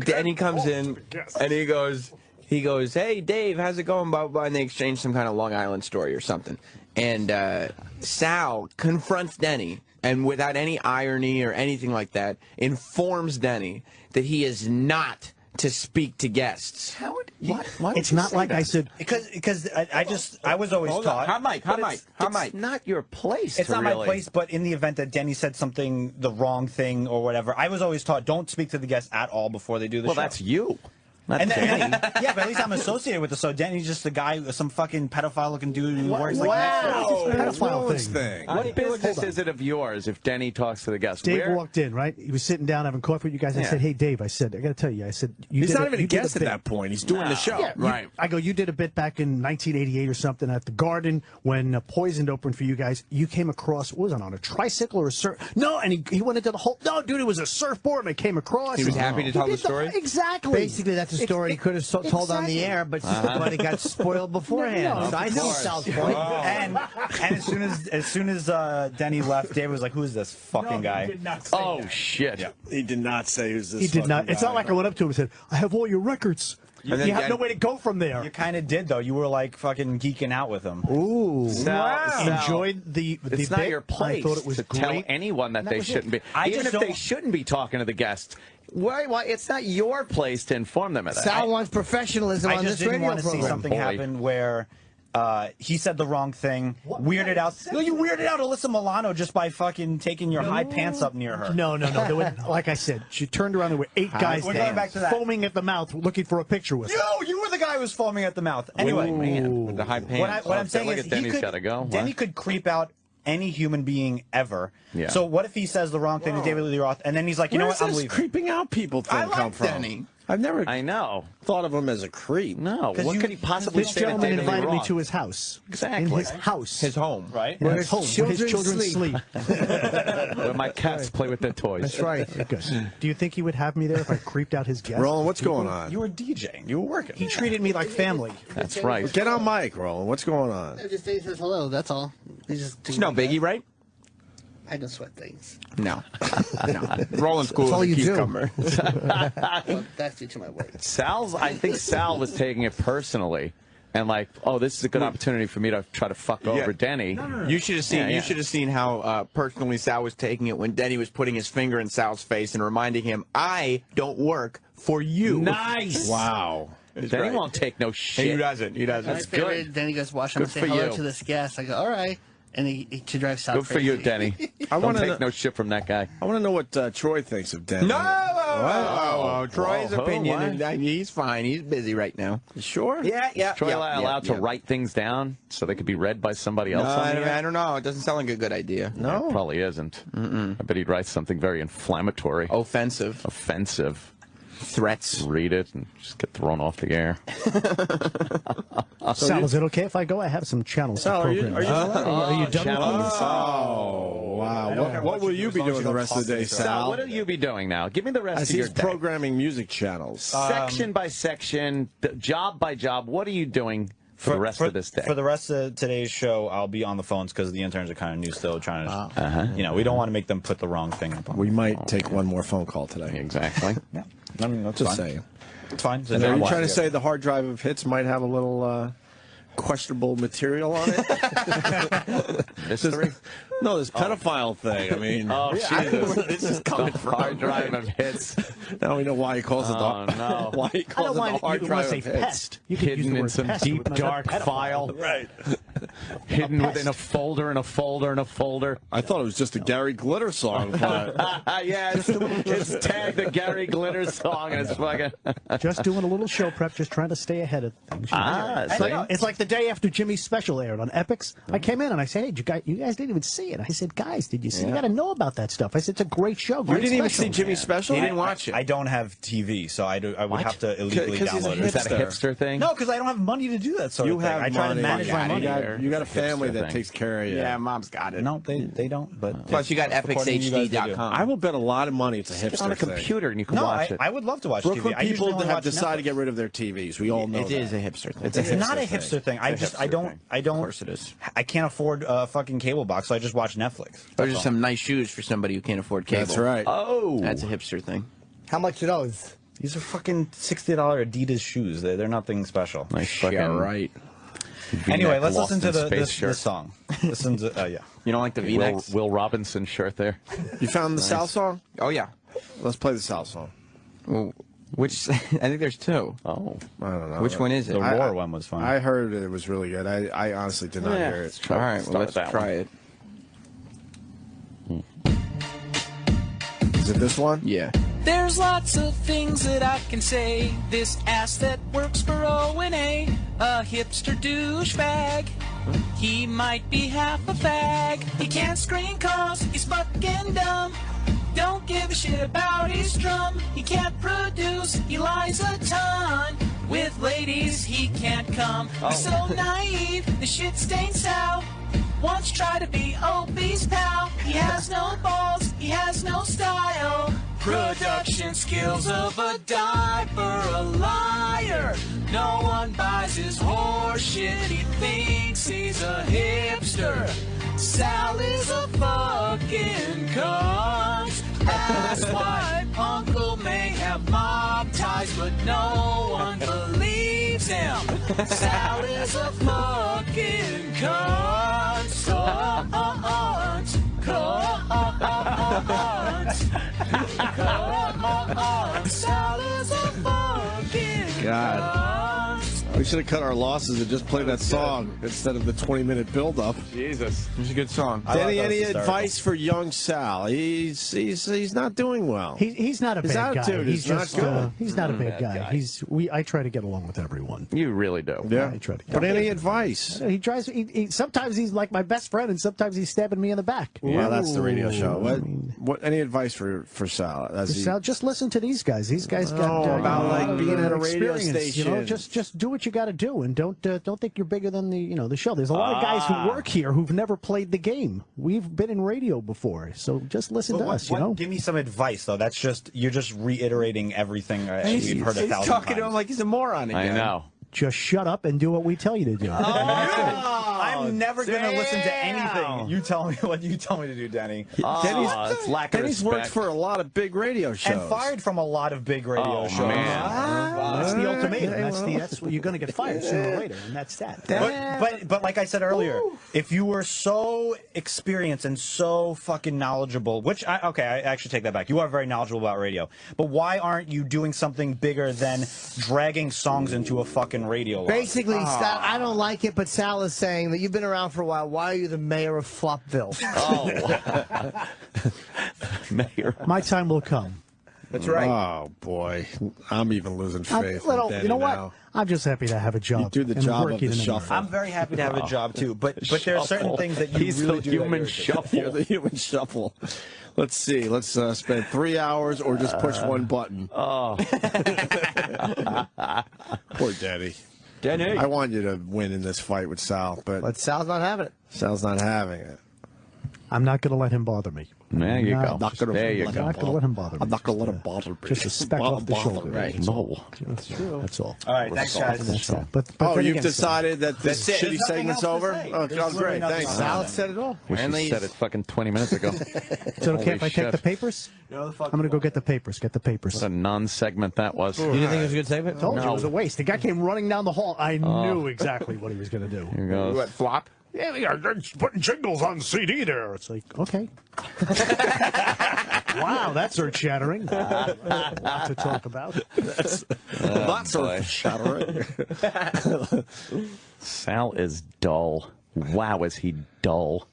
[SPEAKER 15] Denny comes in, and he goes, hey, Dave, how's it going? Blah, blah, blah. And they exchange some kind of Long Island story or something. And Sal confronts Denny, and without any irony or anything like that, informs Denny that he is not to speak to guests.
[SPEAKER 11] Why
[SPEAKER 22] It's not like I said.
[SPEAKER 12] Because I was always taught.
[SPEAKER 15] How Mike?
[SPEAKER 11] It's not your place.
[SPEAKER 12] It's
[SPEAKER 11] to
[SPEAKER 12] not
[SPEAKER 11] really...
[SPEAKER 12] my place, but in the event that Denny said something, the wrong thing or whatever, I was always taught don't speak to the guests at all before they do the show.
[SPEAKER 11] Well, that's you. Not Danny.
[SPEAKER 12] Yeah, but at least I'm associated with it. So Danny's just a guy, some fucking pedophile-looking dude who works like
[SPEAKER 1] Wow.
[SPEAKER 12] that.
[SPEAKER 1] Pedophile thing.
[SPEAKER 11] What business is it of yours if Denny talks to the guests?
[SPEAKER 22] Dave
[SPEAKER 11] Where?
[SPEAKER 22] walked in, right? He was sitting down having coffee with you guys. I said, hey, Dave, I said, I got to tell you, I said,
[SPEAKER 1] He's not even a guest at that point. He's doing the show.
[SPEAKER 22] Yeah, I go, you did a bit back in 1988 or something at the Garden when Poisoned opened for you guys. You came across, what was it, on a tricycle or a surf? No, and he went into the whole, no, dude, it was a surfboard, and I came across.
[SPEAKER 15] He was happy to tell the story?
[SPEAKER 22] Exactly.
[SPEAKER 3] Basically, that's a story he could have told on the air, but it got spoiled beforehand.
[SPEAKER 22] No,
[SPEAKER 3] So I know Sal's point.
[SPEAKER 12] And as soon as Denny left, Dave was like, "Who is this fucking guy?"
[SPEAKER 11] Oh shit!
[SPEAKER 1] Yeah. He did not say who's this.
[SPEAKER 22] He did not.
[SPEAKER 1] fucking
[SPEAKER 22] It's
[SPEAKER 1] guy.
[SPEAKER 22] not like I went up to him and said, I have all your records. You have no way to go from there.
[SPEAKER 12] You kind of did, though. You were like fucking geeking out with him.
[SPEAKER 22] Ooh.
[SPEAKER 11] Sal,
[SPEAKER 22] Enjoyed the
[SPEAKER 11] It's not
[SPEAKER 22] bit.
[SPEAKER 11] your place
[SPEAKER 22] I thought it was
[SPEAKER 11] to
[SPEAKER 22] great.
[SPEAKER 11] tell anyone that
[SPEAKER 22] And
[SPEAKER 11] they
[SPEAKER 22] was it.
[SPEAKER 11] shouldn't be.
[SPEAKER 12] I
[SPEAKER 11] Even
[SPEAKER 12] just
[SPEAKER 11] if they
[SPEAKER 12] don't-
[SPEAKER 11] shouldn't be talking to the guests. Why? It's not your place to inform them of that.
[SPEAKER 3] Sal wants professionalism
[SPEAKER 12] I
[SPEAKER 3] on
[SPEAKER 12] just
[SPEAKER 3] this
[SPEAKER 12] didn't
[SPEAKER 3] radio
[SPEAKER 12] want to see
[SPEAKER 3] program.
[SPEAKER 12] something happen where he said the wrong thing, weirded out. No, you weirded out Alyssa Milano just by fucking taking your high pants up near her.
[SPEAKER 22] No. There were, like I said, she turned around. There were 8 guys
[SPEAKER 12] We're
[SPEAKER 22] there,
[SPEAKER 12] going back to that.
[SPEAKER 22] foaming at the mouth, looking for a picture with her.
[SPEAKER 12] You were the guy who was foaming at the mouth. Anyway,
[SPEAKER 11] man,
[SPEAKER 15] with the high pants.
[SPEAKER 12] What I'm saying
[SPEAKER 11] look
[SPEAKER 12] is,
[SPEAKER 11] at Denny's
[SPEAKER 12] he
[SPEAKER 11] gotta go. What?
[SPEAKER 12] Denny could creep out any human being ever.
[SPEAKER 11] Yeah.
[SPEAKER 12] So what if he says the wrong thing to David Lee Roth, and then he's like, you know
[SPEAKER 1] Where
[SPEAKER 12] what,
[SPEAKER 1] does
[SPEAKER 12] I'm
[SPEAKER 1] this
[SPEAKER 12] leaving.
[SPEAKER 1] creeping out people thing
[SPEAKER 12] I
[SPEAKER 1] come
[SPEAKER 12] like
[SPEAKER 1] from?
[SPEAKER 12] Denny.
[SPEAKER 1] I've never
[SPEAKER 11] I know.
[SPEAKER 1] thought of him as a creep.
[SPEAKER 11] No. What could he possibly
[SPEAKER 22] This
[SPEAKER 11] say to
[SPEAKER 22] gentleman
[SPEAKER 11] David Lee
[SPEAKER 22] invited me
[SPEAKER 11] Roth?
[SPEAKER 22] to his house.
[SPEAKER 11] Exactly.
[SPEAKER 22] In his house.
[SPEAKER 15] His home,
[SPEAKER 12] right?
[SPEAKER 22] Yeah, his home. Where his children sleep.
[SPEAKER 11] Where my cats play with their toys.
[SPEAKER 22] That's right. Good. Do you think he would have me there if I creeped out his guests?
[SPEAKER 1] Roland, what's going on?
[SPEAKER 12] You were DJing. You were working.
[SPEAKER 22] He treated me like family.
[SPEAKER 11] That's right.
[SPEAKER 1] Get on mic, Roland. What's going on?
[SPEAKER 6] Just he says hello. That's all. He just
[SPEAKER 15] It's no biggie, right?
[SPEAKER 6] I don't sweat things.
[SPEAKER 15] No. No. Roland's cool
[SPEAKER 3] That's all
[SPEAKER 15] as a
[SPEAKER 3] you do.
[SPEAKER 15] cucumber.
[SPEAKER 6] Well, that's due to my weight.
[SPEAKER 11] I think Sal was taking it personally. And like, oh, this is a good opportunity for me to try to fuck over Denny.
[SPEAKER 15] You should have seen.
[SPEAKER 11] Yeah, yeah.
[SPEAKER 15] You should have seen how personally Sal was taking it when Denny was putting his finger in Sal's face and reminding him, "I don't work for you."
[SPEAKER 11] Nice.
[SPEAKER 1] Wow.
[SPEAKER 11] Denny
[SPEAKER 15] right.
[SPEAKER 11] won't take no shit.
[SPEAKER 15] He doesn't. He doesn't.
[SPEAKER 6] My favorite. Then he goes, "Wash him and say
[SPEAKER 11] Good for
[SPEAKER 6] hello
[SPEAKER 11] you.
[SPEAKER 6] to this guest." I go, "All right," and he drives south.
[SPEAKER 11] Good for you, Denny. Don't
[SPEAKER 1] wanna
[SPEAKER 11] take
[SPEAKER 1] know-
[SPEAKER 11] no shit from that guy.
[SPEAKER 1] I want to know what Troy thinks of Denny.
[SPEAKER 15] No, Troy's
[SPEAKER 11] Whoa,
[SPEAKER 15] opinion.
[SPEAKER 11] what?
[SPEAKER 15] He's fine. He's busy right now.
[SPEAKER 1] You sure?
[SPEAKER 15] Yeah.
[SPEAKER 11] Is Troy allowed to write things down so they could be read by somebody else?
[SPEAKER 15] No,
[SPEAKER 11] on the air?
[SPEAKER 15] I don't know. It doesn't sound like a good idea.
[SPEAKER 1] No.
[SPEAKER 11] It probably isn't. I bet he'd write something very inflammatory.
[SPEAKER 15] Offensive.
[SPEAKER 11] Offensive.
[SPEAKER 15] Threats.
[SPEAKER 11] Read it and just get thrown off the air.
[SPEAKER 22] Sal, is it okay if I go? I have some channels.
[SPEAKER 1] Sal, are you
[SPEAKER 22] programmed.
[SPEAKER 1] done
[SPEAKER 22] you done with these?
[SPEAKER 1] Oh, wow. What will you be doing the rest of the day,
[SPEAKER 11] Sal,
[SPEAKER 1] Sal?
[SPEAKER 11] what will you be doing now? Give me the rest
[SPEAKER 1] As
[SPEAKER 11] of your
[SPEAKER 1] he's
[SPEAKER 11] day.
[SPEAKER 1] programming music channels.
[SPEAKER 11] Section by section, job by job, what are you doing for the rest of this day?
[SPEAKER 12] For the rest of today's show, I'll be on the phones because the interns are kind of new still, trying to, you know, we don't want to make them put the wrong thing up on.
[SPEAKER 1] We might take one more phone call today.
[SPEAKER 11] Exactly.
[SPEAKER 12] Yeah. I mean, that's
[SPEAKER 1] Just
[SPEAKER 12] fine.
[SPEAKER 1] saying.
[SPEAKER 12] It's fine. It's a
[SPEAKER 1] And are
[SPEAKER 12] job.
[SPEAKER 1] you trying to say the hard drive of hits might have a little questionable material on it?
[SPEAKER 11] Mystery?
[SPEAKER 1] No, this pedophile thing. I mean,
[SPEAKER 11] Oh, Jesus.
[SPEAKER 1] this is coming
[SPEAKER 11] The
[SPEAKER 1] from.
[SPEAKER 11] hard drive of hits.
[SPEAKER 1] Now we know why he calls it
[SPEAKER 11] Oh,
[SPEAKER 1] the
[SPEAKER 11] no.
[SPEAKER 1] why he
[SPEAKER 22] I
[SPEAKER 1] calls
[SPEAKER 22] don't
[SPEAKER 1] it
[SPEAKER 22] mind
[SPEAKER 1] the
[SPEAKER 22] it.
[SPEAKER 1] hard
[SPEAKER 22] You want
[SPEAKER 1] drive
[SPEAKER 22] to
[SPEAKER 1] of
[SPEAKER 22] say
[SPEAKER 1] hits.
[SPEAKER 22] pest. You could use
[SPEAKER 11] Hidden
[SPEAKER 22] the
[SPEAKER 11] in
[SPEAKER 22] word
[SPEAKER 11] some
[SPEAKER 22] pest,
[SPEAKER 11] deep,
[SPEAKER 22] but not
[SPEAKER 11] dark
[SPEAKER 22] pedophile.
[SPEAKER 11] file.
[SPEAKER 1] Right.
[SPEAKER 11] Hidden within a folder and a folder and a folder.
[SPEAKER 1] I thought it was just a Gary Glitter song.
[SPEAKER 11] Yeah, it's tagged the Gary Glitter song and it's fucking...
[SPEAKER 22] Just doing a little show prep, just trying to stay ahead of things. It's like the day after Jimmy's special aired on Epics. I came in and I said, "Hey, you guys didn't even see it." I said, "Guys, did you see? You got to know about that stuff." I said, "It's a great show."
[SPEAKER 1] You
[SPEAKER 22] Great
[SPEAKER 1] didn't even
[SPEAKER 22] special."
[SPEAKER 1] see Jimmy's special?
[SPEAKER 15] He didn't watch it.
[SPEAKER 12] I don't have TV, so I would have to illegally
[SPEAKER 1] 'Cause he's a
[SPEAKER 12] download it.
[SPEAKER 11] Is that a hipster thing?
[SPEAKER 12] No, because I don't have money to do that sort
[SPEAKER 1] You
[SPEAKER 12] of thing.
[SPEAKER 1] have
[SPEAKER 12] I try
[SPEAKER 1] money.
[SPEAKER 12] to manage my money.
[SPEAKER 1] You got a family
[SPEAKER 11] hipster
[SPEAKER 1] that
[SPEAKER 11] thing.
[SPEAKER 1] takes care of you.
[SPEAKER 15] Yeah, Mom's got it.
[SPEAKER 12] No, they don't. But
[SPEAKER 15] Plus, you got
[SPEAKER 12] according to you guys, they do.
[SPEAKER 15] epixhd.com.
[SPEAKER 1] I will bet a lot of money it's a hipster
[SPEAKER 11] on a
[SPEAKER 1] thing.
[SPEAKER 11] computer and you can
[SPEAKER 12] No,
[SPEAKER 11] watch it.
[SPEAKER 12] I would love to watch
[SPEAKER 1] Brooklyn
[SPEAKER 12] TV. I usually
[SPEAKER 1] people
[SPEAKER 12] only
[SPEAKER 1] have
[SPEAKER 12] watch
[SPEAKER 1] decided to
[SPEAKER 12] Netflix.
[SPEAKER 1] get rid of their TVs. We all know
[SPEAKER 15] It is a hipster thing.
[SPEAKER 12] It's not a hipster thing. I don't.
[SPEAKER 15] Of course it is.
[SPEAKER 12] I can't afford a fucking cable box, so I just watch Netflix.
[SPEAKER 15] Those are some nice shoes for somebody who can't afford cable.
[SPEAKER 1] That's right.
[SPEAKER 11] Oh.
[SPEAKER 15] That's a hipster thing.
[SPEAKER 3] How much are those?
[SPEAKER 12] These are fucking $60 Adidas shoes. They're nothing special.
[SPEAKER 11] Nice fucking...
[SPEAKER 15] Yeah, right.
[SPEAKER 12] Anyway, let's
[SPEAKER 11] Lost
[SPEAKER 12] listen to
[SPEAKER 11] in Space shirt.
[SPEAKER 12] this song. Listen to yeah.
[SPEAKER 15] You don't like the V-necks?
[SPEAKER 11] Will Robinson shirt there.
[SPEAKER 1] You found the Sal song?
[SPEAKER 15] Oh, yeah.
[SPEAKER 1] Let's play the Sal song.
[SPEAKER 15] Well, which, I think there's two.
[SPEAKER 11] Oh.
[SPEAKER 1] I don't know.
[SPEAKER 15] Which one is it?
[SPEAKER 12] The Roar one was fun.
[SPEAKER 1] I heard it was really good. I honestly did not hear it.
[SPEAKER 15] All right, well, let's
[SPEAKER 11] that
[SPEAKER 15] try
[SPEAKER 11] one.
[SPEAKER 15] it.
[SPEAKER 1] Is it this one?
[SPEAKER 15] Yeah.
[SPEAKER 9] There's lots of things that I can say. This ass that works for O&A, a hipster douchebag. He might be half a fag. He can't screen calls, he's fucking dumb. Don't give a shit about his drum. He can't produce, he lies a ton. With ladies, he can't come. He's so naive, the shit stained Sal. Once tried to be Opie's pal. He has no balls, he has no style. Production skills of a diaper, a liar. No one buys his horse shit, he thinks he's a hipster. Sal is a fucking cunt. That's why Uncle may have mob ties, but no one believes him. Sal is a fucking cunt. Cunt. Sal is a fucking
[SPEAKER 1] God. We should have cut our losses and just played that song instead of the 20-minute build-up.
[SPEAKER 15] Jesus, it's a good song.
[SPEAKER 1] Danny, any advice for young Sal? He's not doing well.
[SPEAKER 22] He's not a
[SPEAKER 1] His
[SPEAKER 22] bad guy.
[SPEAKER 1] attitude
[SPEAKER 22] He's
[SPEAKER 1] is not
[SPEAKER 22] just
[SPEAKER 1] good.
[SPEAKER 22] he's not a bad guy. I try to get along with everyone.
[SPEAKER 11] You really do.
[SPEAKER 1] Yeah.
[SPEAKER 22] I try to.
[SPEAKER 1] But any advice?
[SPEAKER 22] He tries. Sometimes he's like my best friend, and sometimes he's stabbing me in the back.
[SPEAKER 1] Well, that's the radio show. What? Any advice for Sal?
[SPEAKER 22] Sal, just listen to these guys. These guys got
[SPEAKER 1] about like being at a radio
[SPEAKER 22] experience,
[SPEAKER 1] station.
[SPEAKER 22] You know, just do what you got to do, and don't think you're bigger than the show. There's a lot of guys who work here who've never played the game. We've been in radio before, so just listen to us.
[SPEAKER 12] Give me some advice, though. You're just reiterating everything we've heard 1,000 times.
[SPEAKER 15] He's talking to him like he's a moron again.
[SPEAKER 11] I know.
[SPEAKER 22] Just shut up and do what we tell you to do.
[SPEAKER 12] I'm never going to listen to anything. You tell me what you tell me to do, Denny.
[SPEAKER 1] Denny's worked for a lot of big radio shows.
[SPEAKER 12] And fired from a lot of big radio shows.
[SPEAKER 22] That's the ultimatum. That's what you're going to get fired sooner or later, and that's that.
[SPEAKER 12] But like I said earlier, if you were so experienced and so fucking knowledgeable, which I actually take that back. You are very knowledgeable about radio. But why aren't you doing something bigger than dragging songs into a fucking radio line?
[SPEAKER 3] Basically, Sal, I don't like it, but Sal is saying that you've been around for a while. Why are you the mayor of Flopville?
[SPEAKER 11] Mayor.
[SPEAKER 22] My time will come.
[SPEAKER 15] That's right.
[SPEAKER 1] Oh boy, I'm even losing faith. in Danny
[SPEAKER 22] you know what?
[SPEAKER 1] now.
[SPEAKER 22] I'm just happy to have a job.
[SPEAKER 1] You do the
[SPEAKER 22] and
[SPEAKER 1] job
[SPEAKER 22] work
[SPEAKER 1] of the
[SPEAKER 22] in
[SPEAKER 1] shuffle.
[SPEAKER 12] I'm very happy to have a job too, but there are certain things that you
[SPEAKER 11] He's
[SPEAKER 12] really
[SPEAKER 11] the
[SPEAKER 12] do.
[SPEAKER 11] human shuffle.
[SPEAKER 1] You're the human shuffle. Let's see. Let's spend 3 hours or just push one button.
[SPEAKER 11] Oh.
[SPEAKER 1] Poor Danny.
[SPEAKER 15] Danny.
[SPEAKER 1] I want you to win in this fight with Sal, but
[SPEAKER 3] Sal's not having it.
[SPEAKER 1] Sal's not having it.
[SPEAKER 22] I'm not going to let him bother me.
[SPEAKER 11] There you go.
[SPEAKER 1] There
[SPEAKER 11] you
[SPEAKER 22] I'm
[SPEAKER 11] go.
[SPEAKER 22] not going to let him bother me.
[SPEAKER 1] I'm not going to let him bother me.
[SPEAKER 22] Just a speck off the shoulder.
[SPEAKER 1] Right.
[SPEAKER 11] No.
[SPEAKER 22] That's true. That's all.
[SPEAKER 12] All right, thanks, guys.
[SPEAKER 22] That's all. But
[SPEAKER 1] Oh,
[SPEAKER 22] then
[SPEAKER 1] you've
[SPEAKER 22] again,
[SPEAKER 1] decided that this
[SPEAKER 12] That's it.
[SPEAKER 1] shitty
[SPEAKER 12] There's nothing
[SPEAKER 1] segment's
[SPEAKER 12] else to
[SPEAKER 1] over?
[SPEAKER 12] say.
[SPEAKER 1] Oh,
[SPEAKER 12] There's
[SPEAKER 1] great.
[SPEAKER 12] literally nothing
[SPEAKER 1] Thanks.
[SPEAKER 12] else.
[SPEAKER 3] Sal said it all.
[SPEAKER 11] Wish you said it fucking 20 minutes ago.
[SPEAKER 22] Is it okay if I take the papers? I'm going to go get the papers. Get the papers.
[SPEAKER 11] What a non-segment that was.
[SPEAKER 3] You didn't think it was a good segment?
[SPEAKER 22] I told you it was a waste. The guy came running down the hall. I knew exactly what he was going to do.
[SPEAKER 11] Here goes.
[SPEAKER 15] What, flop?
[SPEAKER 22] Yeah, they're putting jingles on CD there. It's like, okay. Wow, that's earth-shattering. Lots to talk about.
[SPEAKER 1] Lots of shattering.
[SPEAKER 11] Sal is dull. Wow, is he dull.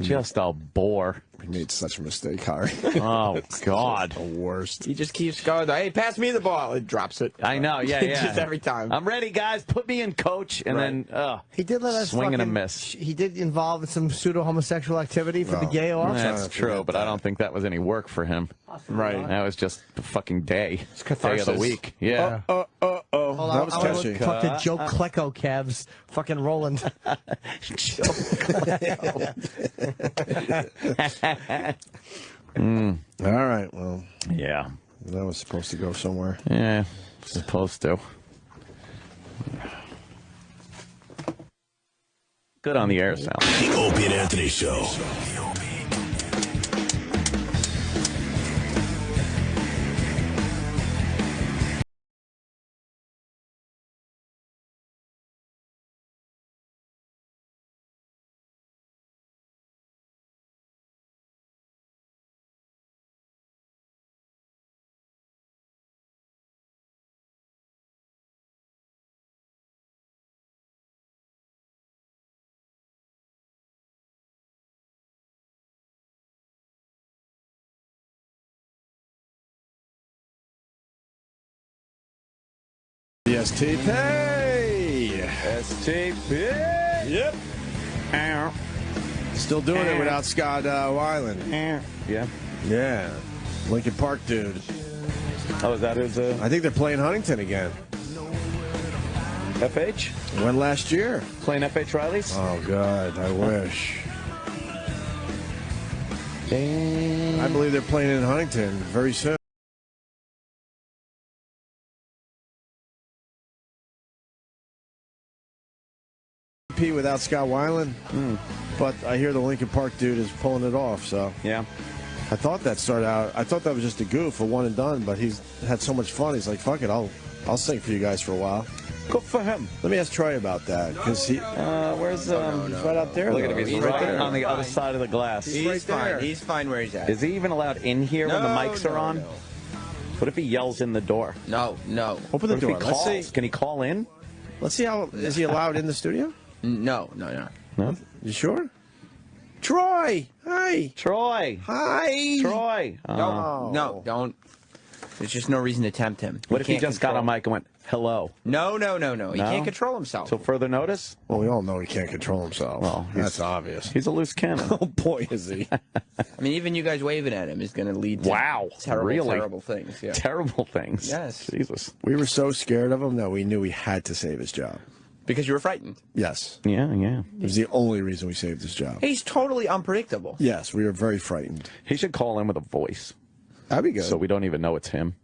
[SPEAKER 11] Just a bore.
[SPEAKER 1] He made such a mistake, Harry.
[SPEAKER 11] Oh, God.
[SPEAKER 1] The worst.
[SPEAKER 15] He just keeps going, hey, pass me the ball. It drops it.
[SPEAKER 11] I know, yeah.
[SPEAKER 15] Just every time.
[SPEAKER 11] I'm ready, guys. Put me in, coach. And then,
[SPEAKER 3] He did let us
[SPEAKER 11] swing and a
[SPEAKER 3] fucking-
[SPEAKER 11] miss.
[SPEAKER 3] He did involve in some pseudo-homosexual activity for the gay off.
[SPEAKER 11] That's true, but I don't think that was any work for him.
[SPEAKER 1] Right.
[SPEAKER 11] That was just a fucking day. Day of the
[SPEAKER 1] catharsis.
[SPEAKER 11] week. Yeah.
[SPEAKER 3] Hold
[SPEAKER 1] That
[SPEAKER 3] on,
[SPEAKER 1] was
[SPEAKER 3] I wanna
[SPEAKER 1] catchy.
[SPEAKER 3] Fuck the Joe Klecko calves. Fucking Roland.
[SPEAKER 1] All right, well,
[SPEAKER 11] Yeah.
[SPEAKER 1] that was supposed to go somewhere.
[SPEAKER 11] Yeah. Supposed to. Good on the air, Sal.
[SPEAKER 5] The Opie and Anthony Show.
[SPEAKER 1] STP.
[SPEAKER 11] STP.
[SPEAKER 1] Yep. Still doing it without Scott Weiland.
[SPEAKER 11] Yeah.
[SPEAKER 1] Yeah. Lincoln Park dude.
[SPEAKER 11] Oh, is that his?
[SPEAKER 1] I think they're playing Huntington again.
[SPEAKER 11] FH?
[SPEAKER 1] When last year.
[SPEAKER 11] Playing FH Riley's?
[SPEAKER 1] Oh, God. I wish. I believe they're playing in Huntington very soon. Without Scott Weiland, but I hear the Lincoln Park dude is pulling it off. So
[SPEAKER 11] yeah,
[SPEAKER 1] I thought that started out. I thought that was just a goof, a one and done. But he's had so much fun. He's like, "Fuck it, I'll sing for you guys for a while."
[SPEAKER 11] Good for him.
[SPEAKER 1] Let me ask Troy about that because he.
[SPEAKER 11] Where's
[SPEAKER 1] he's right out there.
[SPEAKER 11] Look at him. He's right
[SPEAKER 1] there
[SPEAKER 11] on the other side of the glass.
[SPEAKER 15] He's
[SPEAKER 1] right
[SPEAKER 15] fine.
[SPEAKER 1] there.
[SPEAKER 15] He's fine where he's at.
[SPEAKER 11] Is he even allowed in here when the mics are on? What if he yells in the door?
[SPEAKER 15] No.
[SPEAKER 1] Open the door.
[SPEAKER 11] If he calls?
[SPEAKER 1] Let's see.
[SPEAKER 11] Can he call in?
[SPEAKER 1] Let's see how is he allowed in the studio?
[SPEAKER 15] No.
[SPEAKER 11] No?
[SPEAKER 1] You sure? Troy! Hi!
[SPEAKER 11] Troy!
[SPEAKER 1] Hi!
[SPEAKER 11] Troy!
[SPEAKER 15] No, don't. There's just no reason to tempt him.
[SPEAKER 11] What if he just got on mic and went, hello?
[SPEAKER 15] No. He can't control himself.
[SPEAKER 11] Till further notice?
[SPEAKER 1] Well, we all know he can't control himself.
[SPEAKER 11] Well,
[SPEAKER 1] that's obvious.
[SPEAKER 11] He's a loose cannon.
[SPEAKER 1] Oh, boy, is he.
[SPEAKER 15] I mean, even you guys waving at him is going to lead to terrible things. Yeah.
[SPEAKER 11] Terrible things.
[SPEAKER 15] Yes.
[SPEAKER 11] Jesus.
[SPEAKER 1] We were so scared of him that we knew we had to save his job.
[SPEAKER 15] Because you were frightened.
[SPEAKER 1] Yes.
[SPEAKER 11] Yeah.
[SPEAKER 1] It was the only reason we saved his job.
[SPEAKER 15] He's totally unpredictable.
[SPEAKER 1] Yes, we were very frightened.
[SPEAKER 11] He should call in with a voice.
[SPEAKER 1] That'd be good.
[SPEAKER 11] So we don't even know it's him.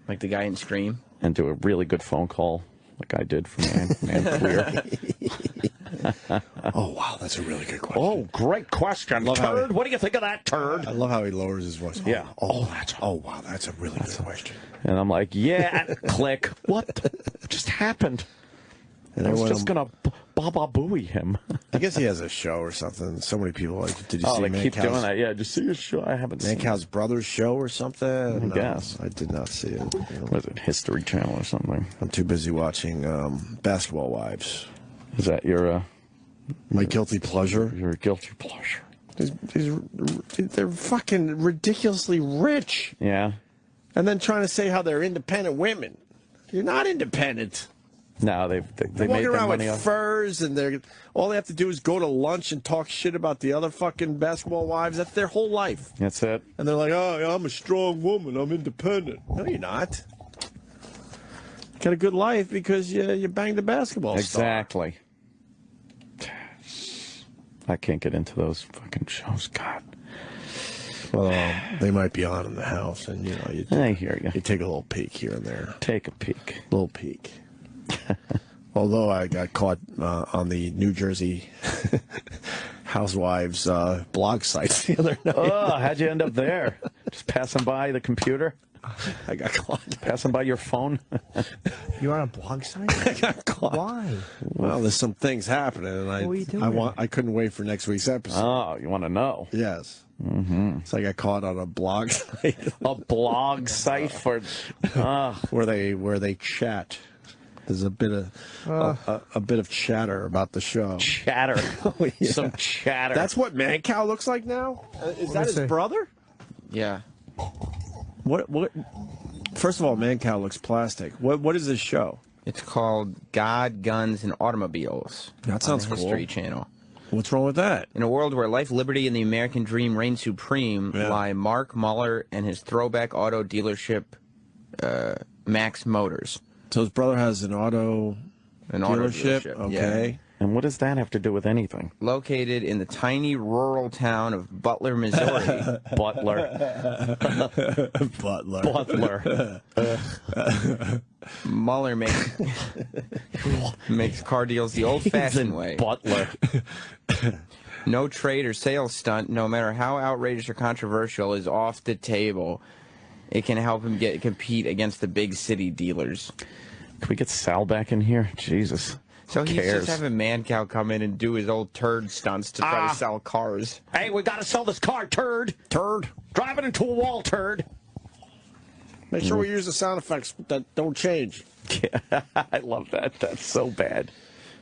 [SPEAKER 15] Like the guy in Scream?
[SPEAKER 11] And do a really good phone call like I did for Man Clear.
[SPEAKER 1] Oh, wow, that's a really good question.
[SPEAKER 11] Oh, great question. Turd, what do you think of that, turd?
[SPEAKER 1] I love how he lowers his voice.
[SPEAKER 11] Yeah.
[SPEAKER 1] Wow, that's a really good question.
[SPEAKER 11] And I'm like, yeah, click. What just happened? And I was just going to Baba Booey him.
[SPEAKER 1] I guess he has a show or something. So many people like, did you see
[SPEAKER 11] they keep doing
[SPEAKER 1] Mancow's,
[SPEAKER 11] that. Yeah, did you see his show? I haven't seen
[SPEAKER 1] Mancow's brother's show or something?
[SPEAKER 11] I guess.
[SPEAKER 1] I did not see it.
[SPEAKER 11] Was it History Channel or something?
[SPEAKER 1] I'm too busy watching Basketball Wives.
[SPEAKER 11] Is that your...
[SPEAKER 1] my guilty pleasure?
[SPEAKER 11] Your guilty pleasure.
[SPEAKER 1] They're fucking ridiculously rich.
[SPEAKER 11] Yeah.
[SPEAKER 1] And then trying to say how they're independent women. You're not independent.
[SPEAKER 11] No, they
[SPEAKER 1] they're
[SPEAKER 11] made
[SPEAKER 1] walking
[SPEAKER 11] their
[SPEAKER 1] around
[SPEAKER 11] money
[SPEAKER 1] with
[SPEAKER 11] off.
[SPEAKER 1] furs, and all they have to do is go to lunch and talk shit about the other fucking basketball wives. That's their whole life.
[SPEAKER 11] That's it.
[SPEAKER 1] And they're like, oh, I'm a strong woman. I'm independent. No, you're not. You got a good life because you banged a basketball star.
[SPEAKER 11] Exactly. I can't get into those fucking shows. God.
[SPEAKER 1] Well, they might be on in the house, and
[SPEAKER 11] I hear you.
[SPEAKER 1] You take a little peek here and there.
[SPEAKER 11] Take a peek.
[SPEAKER 1] Little peek. Although I got caught on the New Jersey Housewives blog sites the other night.
[SPEAKER 11] Oh, how'd you end up there? Just passing by the computer?
[SPEAKER 1] I got caught.
[SPEAKER 11] Passing by your phone?
[SPEAKER 3] You're on a blog site?
[SPEAKER 1] I got caught.
[SPEAKER 3] Why?
[SPEAKER 1] Well, there's some things happening, and
[SPEAKER 3] What are you doing?
[SPEAKER 1] I couldn't wait for next week's episode.
[SPEAKER 11] Oh, you want to know?
[SPEAKER 1] Yes.
[SPEAKER 11] Mm-hmm.
[SPEAKER 1] So I got caught on a blog site.
[SPEAKER 11] A blog site for
[SPEAKER 1] where they chat. There's a bit of chatter about the show.
[SPEAKER 11] Chatter.
[SPEAKER 1] Oh, yeah.
[SPEAKER 11] Some chatter.
[SPEAKER 1] That's what Mancow looks like now? Is that his brother?
[SPEAKER 15] Yeah.
[SPEAKER 1] What? First of all, Mancow looks plastic. What is this show?
[SPEAKER 15] It's called God, Guns, and Automobiles.
[SPEAKER 1] That sounds
[SPEAKER 15] on the
[SPEAKER 1] cool.
[SPEAKER 15] History Channel.
[SPEAKER 1] What's wrong with that?
[SPEAKER 15] In a world where life, liberty, and the American dream reign supreme, lie Mark Muller and his throwback auto dealership, Max Motors.
[SPEAKER 1] So his brother has an auto dealership? Okay.
[SPEAKER 15] Yeah.
[SPEAKER 11] And what does that have to do with anything?
[SPEAKER 15] Located in the tiny rural town of Butler, Missouri.
[SPEAKER 11] Butler.
[SPEAKER 15] Muller makes car deals the old-fashioned way.
[SPEAKER 11] Butler.
[SPEAKER 15] No trade or sales stunt, no matter how outrageous or controversial, is off the table. It can help him compete against the big city dealers.
[SPEAKER 11] Can we get Sal back in here? Jesus.
[SPEAKER 15] So he's just having Mancow come in and do his old turd stunts to try to sell cars.
[SPEAKER 11] Hey, we got to sell this car, turd. Turd. Drive it into a wall, turd.
[SPEAKER 1] Make sure we use the sound effects that don't change.
[SPEAKER 11] Yeah, I love that. That's so bad.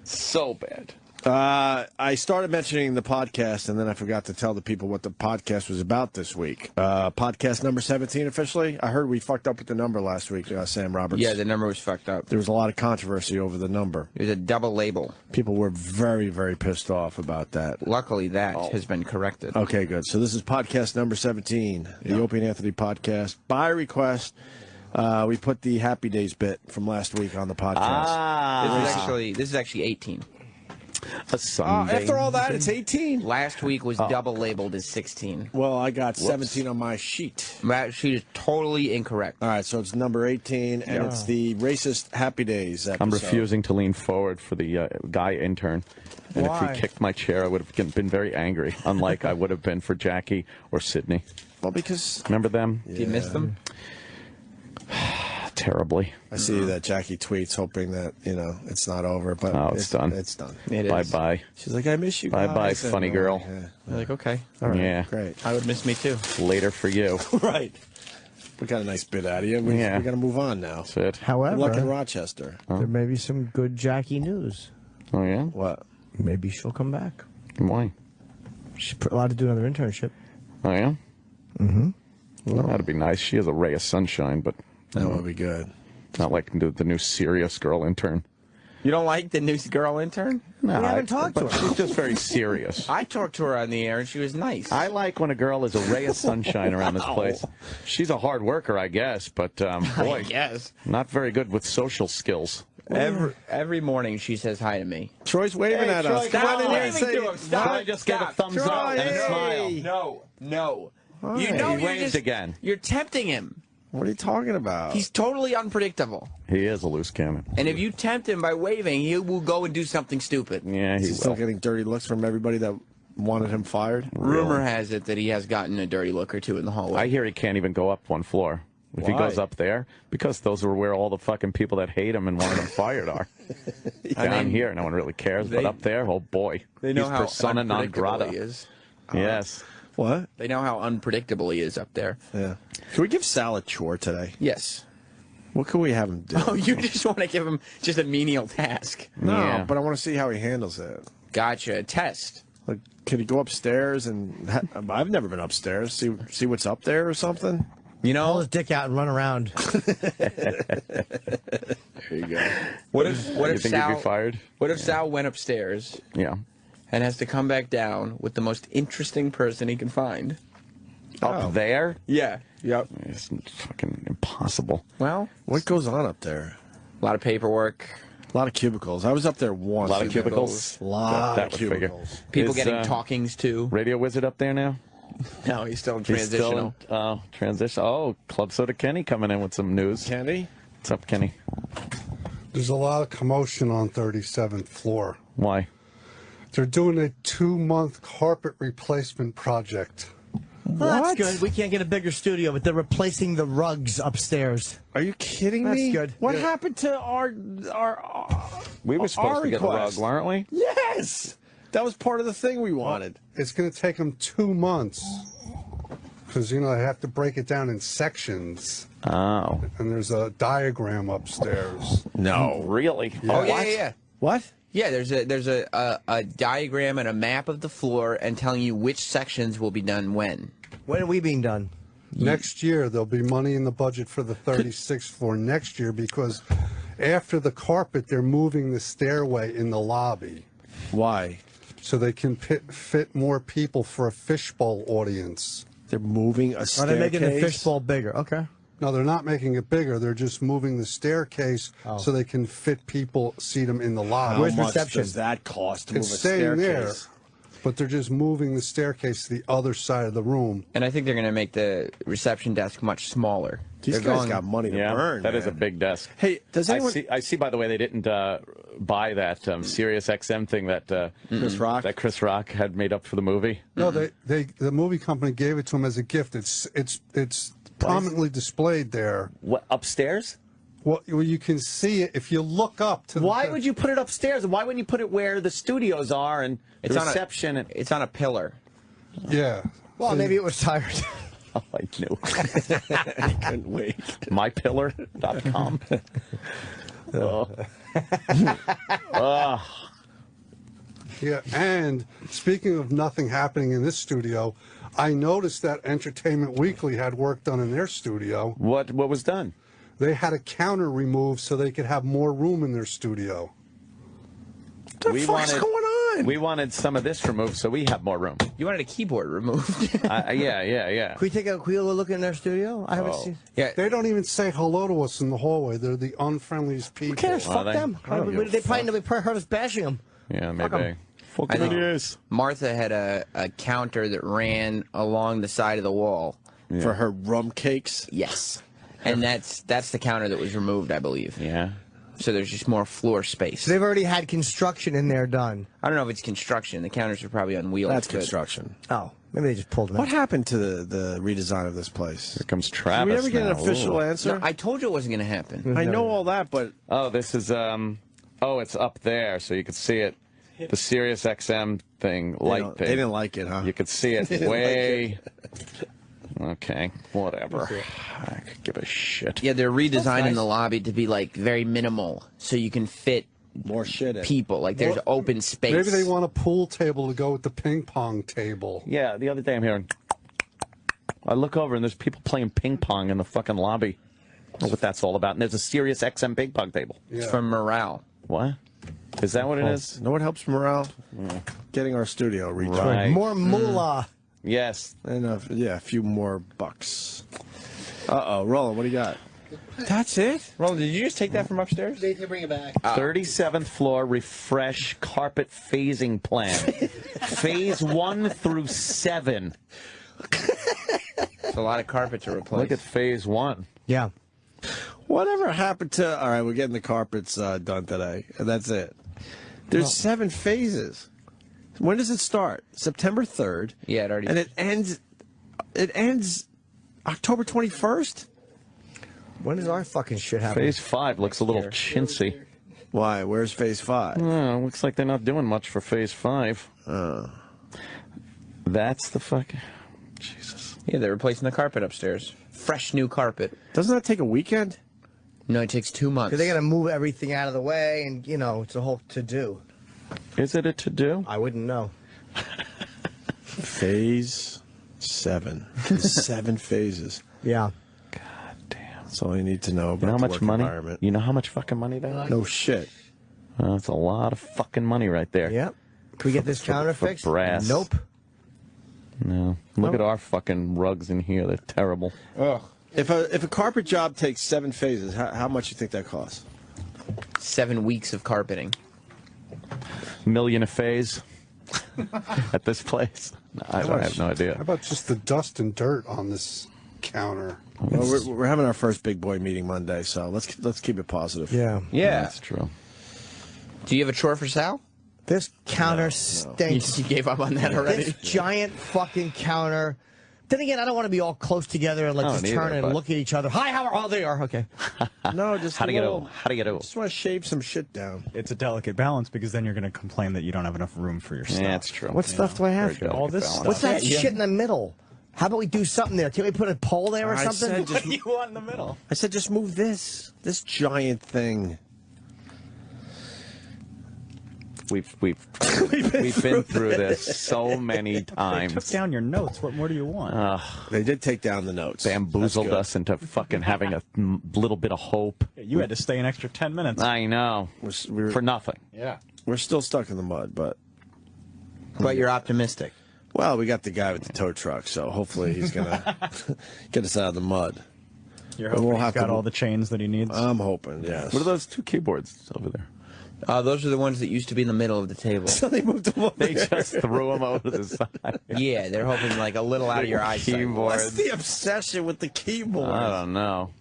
[SPEAKER 11] So bad.
[SPEAKER 1] I started mentioning the podcast, and then I forgot to tell the people what the podcast was about this week. Podcast number 17 officially. I heard we fucked up with the number last week, Sam Roberts.
[SPEAKER 15] Yeah, the number was fucked up.
[SPEAKER 1] There was a lot of controversy over the number.
[SPEAKER 15] It was a double label.
[SPEAKER 1] People were very, very pissed off about that.
[SPEAKER 15] Luckily, that has been corrected.
[SPEAKER 1] Okay, good. So this is podcast number 17, the Opie and Anthony podcast. By request, we put the Happy Days bit from last week on the podcast.
[SPEAKER 15] This is actually 18.
[SPEAKER 11] A Sunday.
[SPEAKER 1] After all that, it's 18.
[SPEAKER 15] Last week was double labeled as 16.
[SPEAKER 1] Well, I got 17 on my sheet.
[SPEAKER 15] That sheet is totally incorrect.
[SPEAKER 1] All right, so it's number 18, and it's the racist Happy Days episode.
[SPEAKER 11] I'm refusing to lean forward for the guy intern. And
[SPEAKER 1] Why?
[SPEAKER 11] if he kicked my chair, I would have been very angry, unlike I would have been for Jackie or Sydney.
[SPEAKER 1] Well, because...
[SPEAKER 11] Remember them?
[SPEAKER 15] Do you miss them?
[SPEAKER 11] Terribly.
[SPEAKER 1] I see that Jackie tweets hoping that, it's not over, but
[SPEAKER 11] it's done.
[SPEAKER 1] It's done.
[SPEAKER 11] Bye-bye.
[SPEAKER 1] She's like, I miss you guys.
[SPEAKER 11] Bye-bye, funny girl.
[SPEAKER 15] You're like, okay.
[SPEAKER 1] All right,
[SPEAKER 11] yeah.
[SPEAKER 1] great.
[SPEAKER 15] I would miss me too.
[SPEAKER 11] Later for you.
[SPEAKER 1] Right. We got a nice bit out of you. We got to move on now.
[SPEAKER 11] That's it.
[SPEAKER 3] However,
[SPEAKER 1] good luck in Rochester.
[SPEAKER 3] There may be some good Jackie news.
[SPEAKER 11] Oh, yeah?
[SPEAKER 1] What?
[SPEAKER 3] Maybe she'll come back.
[SPEAKER 11] Why?
[SPEAKER 3] She's allowed to do another internship.
[SPEAKER 11] Oh, yeah?
[SPEAKER 3] Mm-hmm.
[SPEAKER 11] Well, that'd be nice. She has a ray of sunshine, but...
[SPEAKER 1] That would be good.
[SPEAKER 11] Not like the new serious girl intern.
[SPEAKER 15] You don't like the new girl intern?
[SPEAKER 11] No,
[SPEAKER 3] We haven't talked to her.
[SPEAKER 11] She's just very serious.
[SPEAKER 15] I talked to her on the air, and she was nice.
[SPEAKER 11] I like when a girl is a ray of sunshine around this place. She's a hard worker, I guess, but boy,
[SPEAKER 15] yes,
[SPEAKER 11] not very good with social skills.
[SPEAKER 15] Every morning she says hi to me.
[SPEAKER 1] Troy's waving at us.
[SPEAKER 15] Stop
[SPEAKER 1] Come on in here and
[SPEAKER 15] waving
[SPEAKER 1] say,
[SPEAKER 15] to him. Stop.
[SPEAKER 11] I just gave a thumbs up and a smile.
[SPEAKER 15] No.
[SPEAKER 1] Why?
[SPEAKER 15] You know
[SPEAKER 11] He
[SPEAKER 15] you're
[SPEAKER 11] waved
[SPEAKER 15] just
[SPEAKER 11] again.
[SPEAKER 15] You're tempting him.
[SPEAKER 1] What are you talking about?
[SPEAKER 15] He's totally unpredictable.
[SPEAKER 11] He is a loose cannon.
[SPEAKER 15] And if you tempt him by waving, he will go and do something stupid.
[SPEAKER 11] Yeah,
[SPEAKER 1] He's still getting dirty looks from everybody that wanted him fired.
[SPEAKER 15] Rumor has it that he has gotten a dirty look or two in the hallway.
[SPEAKER 11] I hear he can't even go up one floor. If he
[SPEAKER 1] Why?
[SPEAKER 11] goes up there, because those are where all the fucking people that hate him and wanted him fired are. Down here, no one really cares, but up there, oh boy.
[SPEAKER 15] They know
[SPEAKER 11] He's
[SPEAKER 15] how
[SPEAKER 11] persona non
[SPEAKER 15] unpredictable
[SPEAKER 11] grata.
[SPEAKER 15] he is.
[SPEAKER 11] Yes.
[SPEAKER 1] What?
[SPEAKER 15] They know how unpredictable he is up there.
[SPEAKER 1] Yeah. Can we give Sal a chore today?
[SPEAKER 15] Yes.
[SPEAKER 1] What can we have him do?
[SPEAKER 15] Oh, you just want to give him just a menial task.
[SPEAKER 1] No, but I want to see how he handles it.
[SPEAKER 15] Gotcha. Test.
[SPEAKER 1] Like, can he go upstairs and... I've never been upstairs. See what's up there or something?
[SPEAKER 3] You know, pull his dick out and run around.
[SPEAKER 1] There you go.
[SPEAKER 15] What if
[SPEAKER 11] You think
[SPEAKER 15] Sal
[SPEAKER 11] he'd be fired?
[SPEAKER 15] What if Sal went upstairs?
[SPEAKER 11] Yeah.
[SPEAKER 15] And has to come back down with the most interesting person he can find.
[SPEAKER 11] Up there?
[SPEAKER 15] Yeah. Yep.
[SPEAKER 11] It's fucking impossible.
[SPEAKER 15] Well,
[SPEAKER 1] what goes on up there?
[SPEAKER 15] A lot of paperwork.
[SPEAKER 1] A lot of cubicles. I was up there once.
[SPEAKER 11] A lot of cubicles.
[SPEAKER 1] A lot
[SPEAKER 11] that
[SPEAKER 1] of
[SPEAKER 11] would figure.
[SPEAKER 1] cubicles.
[SPEAKER 15] People
[SPEAKER 11] Is,
[SPEAKER 15] getting talkings too.
[SPEAKER 11] Radio Wizard up there now?
[SPEAKER 15] No, he's still in
[SPEAKER 11] He's still
[SPEAKER 15] transitional.
[SPEAKER 11] in, transition. Oh, Club Soda Kenny coming in with some news.
[SPEAKER 1] Kenny?
[SPEAKER 11] What's up, Kenny?
[SPEAKER 8] There's a lot of commotion on 37th floor.
[SPEAKER 11] Why?
[SPEAKER 8] They're doing a 2-month carpet replacement project.
[SPEAKER 3] Well, that's good. We can't get a bigger studio, but they're replacing the rugs upstairs.
[SPEAKER 1] Are you kidding
[SPEAKER 3] That's
[SPEAKER 1] me?
[SPEAKER 3] good.
[SPEAKER 1] What
[SPEAKER 3] Yeah.
[SPEAKER 1] happened to our
[SPEAKER 11] We were supposed to get a rug,
[SPEAKER 1] request?
[SPEAKER 11] weren't we?
[SPEAKER 1] Yes! That was part of the thing we wanted.
[SPEAKER 8] It's going to take them 2 months because, they have to break it down in sections.
[SPEAKER 11] Oh.
[SPEAKER 8] And there's a diagram upstairs.
[SPEAKER 1] No.
[SPEAKER 11] Really?
[SPEAKER 15] Oh yeah.
[SPEAKER 1] What?
[SPEAKER 15] Yeah, there's a diagram and a map of the floor and telling you which sections will be done when.
[SPEAKER 3] When are we being done?
[SPEAKER 8] Next year, there'll be money in the budget for the 36th floor next year because after the carpet, they're moving the stairway in the lobby.
[SPEAKER 1] Why?
[SPEAKER 8] So they can fit more people for a fishbowl audience.
[SPEAKER 1] They're moving a staircase?
[SPEAKER 3] Are they making the fishbowl bigger? Okay.
[SPEAKER 8] No, they're not making it bigger. They're just moving the staircase so they can fit people, seat them in the lobby.
[SPEAKER 1] How much does that cost to move
[SPEAKER 8] It's
[SPEAKER 1] a
[SPEAKER 8] staying there,
[SPEAKER 1] staircase?
[SPEAKER 8] but they're just moving the staircase to the other side of the room.
[SPEAKER 15] And I think they're going to make the reception desk much smaller.
[SPEAKER 1] These guys got money to burn.
[SPEAKER 11] That is a
[SPEAKER 1] man.
[SPEAKER 11] big desk.
[SPEAKER 1] Hey, does anyone...
[SPEAKER 11] I see, by the way, they didn't buy that Sirius XM thing that Chris Rock had made up for the movie.
[SPEAKER 8] No, the movie company gave it to him as a gift. It's prominently displayed there.
[SPEAKER 11] What, upstairs?
[SPEAKER 8] Well, you can see it if you look up to.
[SPEAKER 11] Why would you put it upstairs? Why wouldn't you put it where the studios are and the reception?
[SPEAKER 15] It's on a pillar.
[SPEAKER 8] Yeah.
[SPEAKER 3] Well, maybe it was tired.
[SPEAKER 11] Oh, I knew. I
[SPEAKER 1] couldn't wait.
[SPEAKER 11] MyPillar.com.
[SPEAKER 8] Yeah, and speaking of nothing happening in this studio, I noticed that Entertainment Weekly had work done in their studio.
[SPEAKER 11] What was done?
[SPEAKER 8] They had a counter removed so they could have more room in their studio.
[SPEAKER 11] What the fuck's going on? We wanted some of this removed so we have more room.
[SPEAKER 15] You wanted a keyboard removed.
[SPEAKER 11] Yeah.
[SPEAKER 3] Can we take a quick look in their studio? I haven't seen.
[SPEAKER 8] Yeah, they don't even say hello to us in the hallway. They're the unfriendliest people.
[SPEAKER 3] Who cares? Fuck them. They probably heard us bashing them.
[SPEAKER 11] Yeah,
[SPEAKER 3] Fuck
[SPEAKER 11] maybe.
[SPEAKER 3] 'em.
[SPEAKER 15] I think Martha had a counter that ran along the side of the wall.
[SPEAKER 1] For her rum cakes?
[SPEAKER 15] Yes. And that's the counter that was removed, I believe.
[SPEAKER 11] Yeah.
[SPEAKER 15] So there's just more floor space.
[SPEAKER 3] So they've already had construction in there done.
[SPEAKER 15] I don't know if it's construction. The counters are probably on wheels.
[SPEAKER 1] That's construction.
[SPEAKER 3] Oh, maybe they just pulled them
[SPEAKER 1] What
[SPEAKER 3] out.
[SPEAKER 1] happened to the redesign of this place?
[SPEAKER 11] Here comes
[SPEAKER 1] Did
[SPEAKER 11] Travis.
[SPEAKER 1] we ever get an
[SPEAKER 11] now.
[SPEAKER 1] official answer?
[SPEAKER 15] No, I told you it wasn't going to happen.
[SPEAKER 1] I know all that, but
[SPEAKER 11] Oh, this is it's up there, so you could see it. The Sirius XM thing, light thing.
[SPEAKER 1] They didn't like it, huh?
[SPEAKER 11] You could see it
[SPEAKER 1] They didn't
[SPEAKER 11] way. Okay, whatever. I could give a shit.
[SPEAKER 15] Yeah, they're redesigning the lobby to be like very minimal, so you can fit
[SPEAKER 1] more shit in.
[SPEAKER 15] people. Like there's open space.
[SPEAKER 8] Maybe they want a pool table to go with the ping pong table.
[SPEAKER 11] Yeah, the other day I'm hearing. I look over and there's people playing ping pong in the fucking lobby. I don't know what that's all about. And there's a Sirius XM ping pong table.
[SPEAKER 15] It's from morale.
[SPEAKER 11] What? Is that what it is?
[SPEAKER 1] Know what helps morale? Getting our studio redone.
[SPEAKER 11] Right.
[SPEAKER 3] More moolah.
[SPEAKER 1] Yes. And a few more bucks. Uh-oh. Roland, what do you got?
[SPEAKER 15] That's it? Roland, did you just take that from upstairs?
[SPEAKER 6] They bring it back.
[SPEAKER 11] 37th floor refresh carpet phasing plan. Phase 1 through 7.
[SPEAKER 15] It's a lot of carpet to replace.
[SPEAKER 11] Look at phase 1.
[SPEAKER 3] Yeah.
[SPEAKER 1] Whatever happened to... All right, we're getting the carpets done today, and that's it. There's 7 phases. When does it start? September 3rd.
[SPEAKER 15] Yeah, it already...
[SPEAKER 1] And it ends October 21st?
[SPEAKER 3] When does our fucking shit happen?
[SPEAKER 11] Phase 5 looks a little chintzy.
[SPEAKER 1] Why? Where's phase 5?
[SPEAKER 11] Oh, looks like they're not doing much for phase 5. That's the fucking... Jesus.
[SPEAKER 15] Yeah, they're replacing the carpet upstairs. Fresh new carpet.
[SPEAKER 1] Doesn't that take a weekend?
[SPEAKER 15] No, it takes 2 months.
[SPEAKER 3] Because they got to move everything out of the way, and, you know, it's a whole to-do.
[SPEAKER 11] Is it a to-do?
[SPEAKER 3] I wouldn't know.
[SPEAKER 1] Phase 7. 7 phases.
[SPEAKER 3] Yeah.
[SPEAKER 11] God damn.
[SPEAKER 1] That's all you need to know about
[SPEAKER 11] You know how
[SPEAKER 1] the
[SPEAKER 11] much
[SPEAKER 1] work
[SPEAKER 11] money?
[SPEAKER 1] environment.
[SPEAKER 11] You know how much fucking money they like?
[SPEAKER 1] No shit.
[SPEAKER 11] That's a lot of fucking money right there.
[SPEAKER 3] Yep. Can we get this counter
[SPEAKER 11] for
[SPEAKER 3] fixed?
[SPEAKER 11] brass.
[SPEAKER 3] Nope.
[SPEAKER 11] No. Look at our fucking rugs in here. They're terrible.
[SPEAKER 1] Ugh. If a carpet job takes 7 phases, how much you think that costs?
[SPEAKER 15] 7 weeks of carpeting.
[SPEAKER 11] $1 million a phase at this place. No, I have no idea.
[SPEAKER 8] How about just the dust and dirt on this counter?
[SPEAKER 1] Well, we're having our first big boy meeting Monday, so let's keep it positive.
[SPEAKER 3] Yeah.
[SPEAKER 15] Yeah.
[SPEAKER 11] That's true.
[SPEAKER 15] Do you have a chore for Sal?
[SPEAKER 3] This counter stinks.
[SPEAKER 15] You gave up on that already?
[SPEAKER 3] This giant fucking counter. Then again, I don't want to be all close together and like just turn and look at each other. Hi, how are all they are? Okay.
[SPEAKER 1] No, just
[SPEAKER 11] How do you get over? How do you get over?
[SPEAKER 1] Just want to shave some shit down.
[SPEAKER 18] It's a delicate balance because then you're going to complain that you don't have enough room for your stuff.
[SPEAKER 11] Yeah, that's true.
[SPEAKER 3] What stuff do I have?
[SPEAKER 11] Very
[SPEAKER 18] All this
[SPEAKER 11] delicate
[SPEAKER 18] stuff.
[SPEAKER 3] What's that shit in the middle? How about we do something there? Can we put a pole there or
[SPEAKER 1] I
[SPEAKER 3] something?
[SPEAKER 1] said
[SPEAKER 18] What do you want in the middle?
[SPEAKER 1] I said just move this giant thing.
[SPEAKER 11] We've been through this so many
[SPEAKER 18] They
[SPEAKER 11] times.
[SPEAKER 18] took down your notes. What more do you want?
[SPEAKER 1] They did take down the notes.
[SPEAKER 11] Bamboozled
[SPEAKER 1] That's
[SPEAKER 11] us into fucking having a little bit of hope.
[SPEAKER 18] You had to stay an extra 10 minutes.
[SPEAKER 11] I know.
[SPEAKER 1] We're
[SPEAKER 11] For nothing.
[SPEAKER 18] Yeah.
[SPEAKER 1] We're still stuck in the mud, but
[SPEAKER 15] But you're optimistic.
[SPEAKER 1] well, we got the guy with the tow truck, so hopefully he's gonna get us out of the mud.
[SPEAKER 18] You're
[SPEAKER 1] But
[SPEAKER 18] hoping
[SPEAKER 1] we'll
[SPEAKER 18] he's
[SPEAKER 1] have
[SPEAKER 18] got
[SPEAKER 1] to-
[SPEAKER 18] all the chains that he needs.
[SPEAKER 1] I'm hoping, yes.
[SPEAKER 11] What are those 2 keyboards over there?
[SPEAKER 15] Those are the ones that used to be in the middle of the table.
[SPEAKER 1] So they moved them over
[SPEAKER 11] They
[SPEAKER 1] there.
[SPEAKER 11] just threw them over the side.
[SPEAKER 15] Yeah, they're hoping like a little out of your eyesight.
[SPEAKER 1] What's the obsession with the keyboard?
[SPEAKER 11] I don't know.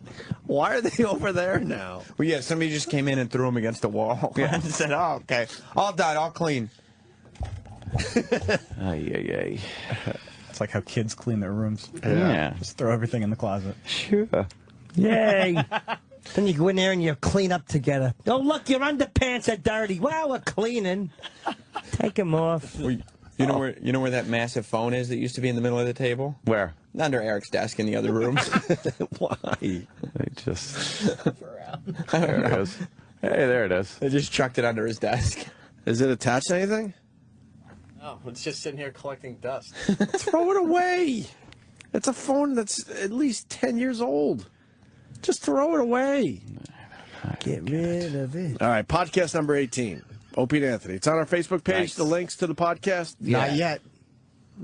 [SPEAKER 1] Why are they over there now?
[SPEAKER 15] Well, yeah, somebody just came in and threw them against the wall.
[SPEAKER 11] Yeah.
[SPEAKER 15] and said, "Oh, okay, all done, all clean."
[SPEAKER 11] Ay.
[SPEAKER 18] It's like how kids clean their rooms.
[SPEAKER 11] Yeah.
[SPEAKER 18] Just throw everything in the closet.
[SPEAKER 11] Sure.
[SPEAKER 3] Yay. Then you go in there and you clean up together. Oh, look, your underpants are dirty. Wow, we're cleaning. Take them off.
[SPEAKER 15] You know where that massive phone is that used to be in the middle of the table?
[SPEAKER 11] Where?
[SPEAKER 15] Under Eric's desk in the other room.
[SPEAKER 1] Why?
[SPEAKER 11] They just... There it is. Hey, there it is.
[SPEAKER 15] They just chucked it under his desk.
[SPEAKER 1] Is it attached to anything?
[SPEAKER 14] Oh, it's just sitting here collecting dust.
[SPEAKER 1] Throw it away. It's a phone that's at least 10 years old. Just throw it away.
[SPEAKER 3] Get rid of it.
[SPEAKER 1] All right, podcast number 18. Opie and Anthony. It's on our Facebook page.
[SPEAKER 15] Nice.
[SPEAKER 1] The links to the podcast.
[SPEAKER 3] Not yet.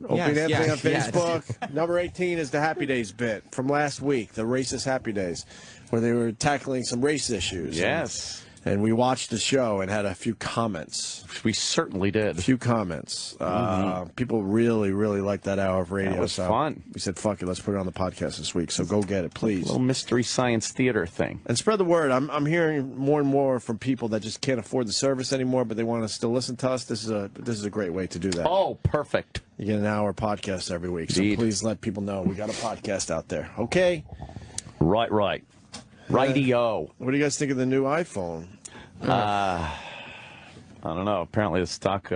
[SPEAKER 1] Opie and Anthony on
[SPEAKER 3] yes.
[SPEAKER 1] Facebook. Number 18 is the Happy Days bit from last week, the racist Happy Days, where they were tackling some race issues.
[SPEAKER 11] Yes.
[SPEAKER 1] And we watched the show and had a few comments.
[SPEAKER 11] We certainly did.
[SPEAKER 1] A few comments. People really, really liked that hour of radio.
[SPEAKER 11] That was fun.
[SPEAKER 1] We said, fuck it, let's put it on the podcast this week. So go get it, please.
[SPEAKER 11] A little mystery science theater thing.
[SPEAKER 1] And spread the word. I'm hearing more and more from people that just can't afford the service anymore, but they want to still listen to us. This is a great way to do that.
[SPEAKER 11] Oh, perfect.
[SPEAKER 1] You get an hour podcast every week.
[SPEAKER 11] Indeed.
[SPEAKER 1] So please let people know we got a podcast out there. Okay?
[SPEAKER 11] Right. Radio.
[SPEAKER 1] What do you guys think of the new iPhone?
[SPEAKER 11] I don't know. Apparently the stock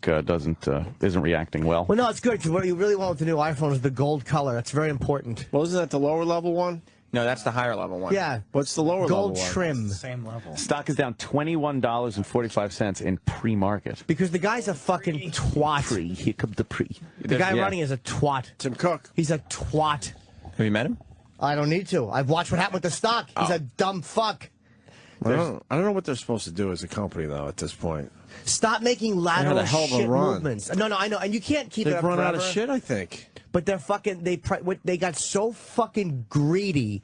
[SPEAKER 11] isn't reacting well.
[SPEAKER 3] Well, no, it's good, because what you really want with the new iPhone is the gold color. That's very important.
[SPEAKER 1] Well, isn't that the lower level one?
[SPEAKER 15] No, that's the higher level one.
[SPEAKER 3] Yeah.
[SPEAKER 1] What's the lower level
[SPEAKER 3] gold
[SPEAKER 1] one?
[SPEAKER 3] trim.
[SPEAKER 12] Same level.
[SPEAKER 11] Stock is down $21.45 in pre-market.
[SPEAKER 3] Because the guy's a fucking twat.
[SPEAKER 11] Here comes the pre.
[SPEAKER 3] The guy running is a twat.
[SPEAKER 1] Tim Cook.
[SPEAKER 3] He's a twat.
[SPEAKER 15] Have you met him?
[SPEAKER 3] I don't need to. I've watched what happened with the stock. He's a dumb fuck.
[SPEAKER 1] I don't know what they're supposed to do as a company, though, at this point.
[SPEAKER 3] Stop making lateral
[SPEAKER 1] They had a hell of a
[SPEAKER 3] shit
[SPEAKER 1] run.
[SPEAKER 3] movements. No, I know. And you can't keep it
[SPEAKER 1] They've
[SPEAKER 3] up
[SPEAKER 1] run out
[SPEAKER 3] forever.
[SPEAKER 1] of shit, I think.
[SPEAKER 3] But they're fucking, they got so fucking greedy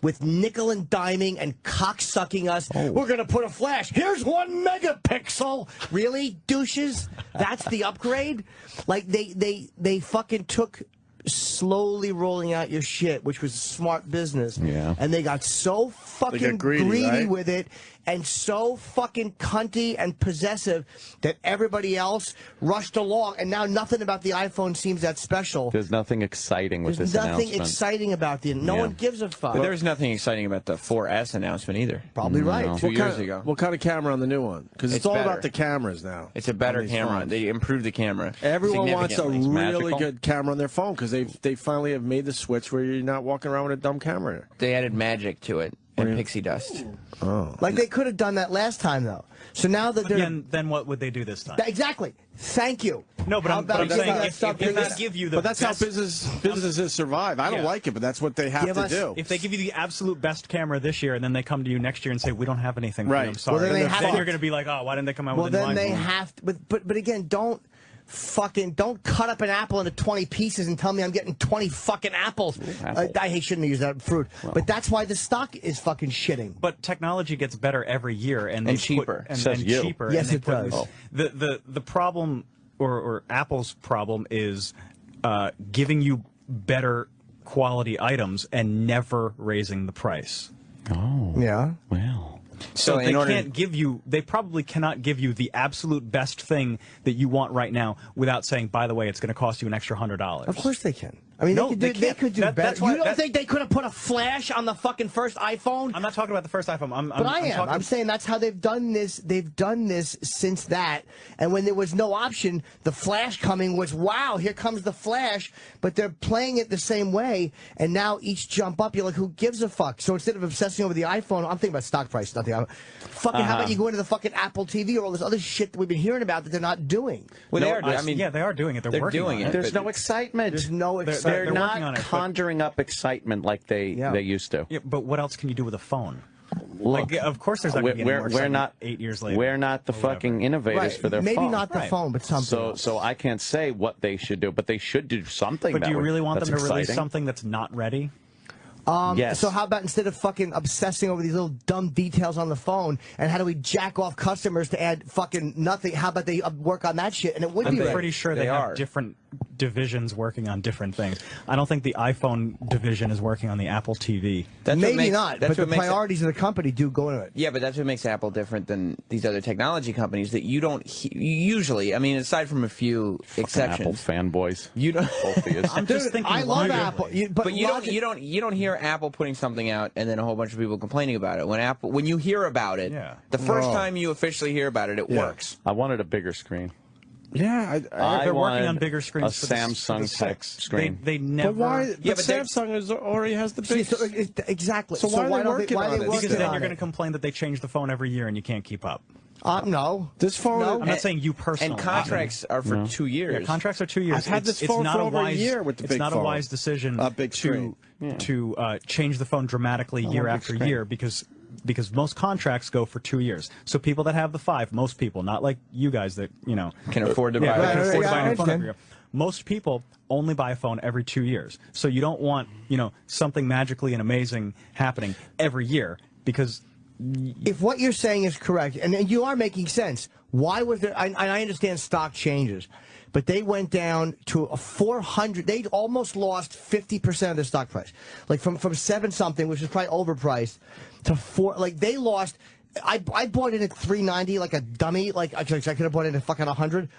[SPEAKER 3] with nickel and diming and cocksucking us.
[SPEAKER 1] Oh.
[SPEAKER 3] We're going to put a flash. Here's 1 megapixel. Really, douches? That's the upgrade? Like, they fucking took slowly rolling out your shit, which was smart business.
[SPEAKER 11] Yeah.
[SPEAKER 3] And they got so fucking greedy
[SPEAKER 1] right?
[SPEAKER 3] with it and so fucking cunty and possessive that everybody else rushed along, and now nothing about the iPhone seems that special.
[SPEAKER 11] There's nothing exciting with
[SPEAKER 3] There's
[SPEAKER 11] this
[SPEAKER 3] nothing
[SPEAKER 11] announcement.
[SPEAKER 3] exciting about the. No one gives a fuck.
[SPEAKER 15] But there's nothing exciting about the 4S announcement either.
[SPEAKER 3] Probably right.
[SPEAKER 15] 2 years ago.
[SPEAKER 1] What kind of camera on the new one? Because it's all
[SPEAKER 15] better.
[SPEAKER 1] about the cameras now.
[SPEAKER 15] It's a better
[SPEAKER 1] on these
[SPEAKER 15] camera.
[SPEAKER 1] phones.
[SPEAKER 15] They improved the camera.
[SPEAKER 1] Everyone wants a
[SPEAKER 15] significantly.
[SPEAKER 1] really good camera on their phone because they finally have made the switch where you're not walking around with a dumb camera.
[SPEAKER 15] They added magic to it and pixie dust.
[SPEAKER 1] Oh.
[SPEAKER 3] Like they could have done that last time, though. So now that they're
[SPEAKER 12] Then what would they do this time?
[SPEAKER 3] exactly. Thank you.
[SPEAKER 12] No, but
[SPEAKER 3] How
[SPEAKER 12] I'm
[SPEAKER 3] about
[SPEAKER 12] saying
[SPEAKER 3] that
[SPEAKER 12] if
[SPEAKER 3] stuff
[SPEAKER 12] they
[SPEAKER 3] that-
[SPEAKER 12] give you the
[SPEAKER 1] But that's
[SPEAKER 12] best,
[SPEAKER 1] how businesses survive. I don't
[SPEAKER 12] Yeah.
[SPEAKER 1] like it, but that's what they have
[SPEAKER 3] Give
[SPEAKER 1] to
[SPEAKER 3] us-
[SPEAKER 1] do.
[SPEAKER 12] if they give you the absolute best camera this year, and then they come to you next year and say, we don't have anything for
[SPEAKER 1] Right.
[SPEAKER 12] you, I'm sorry.
[SPEAKER 3] Well, then they have
[SPEAKER 12] then
[SPEAKER 3] to-
[SPEAKER 12] you're going to be like, oh, why didn't they come out
[SPEAKER 3] Well,
[SPEAKER 12] with a new
[SPEAKER 3] then they
[SPEAKER 12] iPhone?
[SPEAKER 3] have to. But again, don't cut up an apple into 20 pieces and tell me I'm getting 20 fucking apples. I shouldn't have used that fruit. But that's why the stock is fucking shitting.
[SPEAKER 12] But technology gets better every year, and they
[SPEAKER 15] cheaper.
[SPEAKER 12] and
[SPEAKER 11] Says you.
[SPEAKER 12] cheaper.
[SPEAKER 3] Yes,
[SPEAKER 12] and they
[SPEAKER 3] it
[SPEAKER 12] put
[SPEAKER 3] does.
[SPEAKER 12] The problem, or Apple's problem, is giving you better quality items and never raising the price.
[SPEAKER 11] Oh.
[SPEAKER 3] Yeah.
[SPEAKER 11] Well.
[SPEAKER 12] So
[SPEAKER 15] in
[SPEAKER 12] they
[SPEAKER 15] order
[SPEAKER 12] can't give you, they probably cannot give you the absolute best thing that you want right now without saying, by the way, it's going to cost you an extra $100.
[SPEAKER 3] Of course they can. I mean,
[SPEAKER 12] No,
[SPEAKER 3] they could do
[SPEAKER 12] That-
[SPEAKER 3] better.
[SPEAKER 12] that's why-
[SPEAKER 3] You don't
[SPEAKER 12] that-
[SPEAKER 3] think they could have put a flash on the fucking first iPhone?
[SPEAKER 12] I'm not talking about the first iPhone.
[SPEAKER 3] But I am. I'm saying that's how they've done this. They've done this since that. And when there was no option, the flash coming was, wow, here comes the flash. But they're playing it the same way. And now each jump up, you're like, who gives a fuck? So instead of obsessing over the iPhone, I'm thinking about stock price, not the iPhone. Fucking, how about you go into the fucking Apple TV or all this other shit that we've been hearing about that they're not doing?
[SPEAKER 15] Well,
[SPEAKER 12] No,
[SPEAKER 15] they are. I mean,
[SPEAKER 12] yeah, they are doing it. They're working
[SPEAKER 15] doing
[SPEAKER 12] on
[SPEAKER 15] it.
[SPEAKER 12] it.
[SPEAKER 11] There's
[SPEAKER 15] but
[SPEAKER 11] no excitement.
[SPEAKER 3] There's no
[SPEAKER 12] They're
[SPEAKER 3] excitement.
[SPEAKER 11] They're
[SPEAKER 12] working on
[SPEAKER 11] not
[SPEAKER 12] it, but-
[SPEAKER 11] conjuring up excitement like they used to.
[SPEAKER 12] Yeah, but what else can you do with a phone?
[SPEAKER 11] Look,
[SPEAKER 12] Like, of course there's not going to be any more
[SPEAKER 11] we're
[SPEAKER 12] excitement
[SPEAKER 11] not
[SPEAKER 12] 8 years later.
[SPEAKER 11] We're not the fucking innovators
[SPEAKER 3] Right.
[SPEAKER 11] for their
[SPEAKER 3] Maybe
[SPEAKER 11] phone.
[SPEAKER 3] not the phone, but something.
[SPEAKER 11] So I can't say what they should do, but they should do something.
[SPEAKER 12] But do you really want
[SPEAKER 11] that's
[SPEAKER 12] them to release
[SPEAKER 11] exciting.
[SPEAKER 12] something that's not ready?
[SPEAKER 11] Yes.
[SPEAKER 3] So how about instead of fucking obsessing over these little dumb details on the phone and how do we jack off customers to add fucking nothing, how about they work on that shit and it would
[SPEAKER 12] I'm
[SPEAKER 3] be ready.
[SPEAKER 12] pretty sure they have different divisions working on different things. I don't think the iPhone division is working on the Apple TV.
[SPEAKER 3] Maybe not, but the priorities of the company do go into it.
[SPEAKER 15] Yeah, but that's what makes Apple different than these other technology companies that you don't usually. I mean, aside from a few exceptions,
[SPEAKER 11] Apple fanboys.
[SPEAKER 15] You don't.
[SPEAKER 11] Both of you.
[SPEAKER 12] I'm just thinking.
[SPEAKER 3] I love
[SPEAKER 12] logically.
[SPEAKER 3] Apple,
[SPEAKER 15] But you don't hear Apple putting something out and then a whole bunch of people complaining about it. When you hear about it, the first time you officially hear about it, it works.
[SPEAKER 11] I wanted a bigger screen.
[SPEAKER 1] Yeah,
[SPEAKER 12] They're working
[SPEAKER 11] wanted
[SPEAKER 12] on bigger screens.
[SPEAKER 11] A
[SPEAKER 12] for the
[SPEAKER 11] Samsung type screen.
[SPEAKER 12] They never.
[SPEAKER 1] But why?
[SPEAKER 15] Yeah,
[SPEAKER 1] but
[SPEAKER 15] but
[SPEAKER 1] Samsung
[SPEAKER 15] already
[SPEAKER 1] has the big.
[SPEAKER 3] Exactly.
[SPEAKER 1] So why are they
[SPEAKER 3] don't
[SPEAKER 1] working
[SPEAKER 3] why
[SPEAKER 1] on
[SPEAKER 3] they
[SPEAKER 1] it?
[SPEAKER 3] working
[SPEAKER 12] Because then
[SPEAKER 3] on
[SPEAKER 12] you're going
[SPEAKER 3] it?
[SPEAKER 12] to complain that they change the phone every year and you can't keep up.
[SPEAKER 3] No.
[SPEAKER 1] This phone.
[SPEAKER 3] No.
[SPEAKER 18] I'm not saying you personally.
[SPEAKER 15] And contracts are for 2 years.
[SPEAKER 18] Yeah, contracts are 2 years.
[SPEAKER 1] I've had this phone for over a year with the big phone.
[SPEAKER 18] It's not a wise decision to change the phone dramatically year after year because most contracts go for 2 years. So people that have the 5, most people, not like you guys that
[SPEAKER 15] can afford to buy.
[SPEAKER 18] Can afford to buy a phone every year. Most people only buy a phone every 2 years. So you don't want something magically and amazing happening every year because.
[SPEAKER 3] If what you're saying is correct, and you are making sense, why was there? I understand stock changes, but they went down to a 400. They almost lost 50% of their stock price, like from 7 something, which is probably overpriced, to 4. Like they lost. I bought it at 390, like a dummy. Like I could have bought it at fucking 100.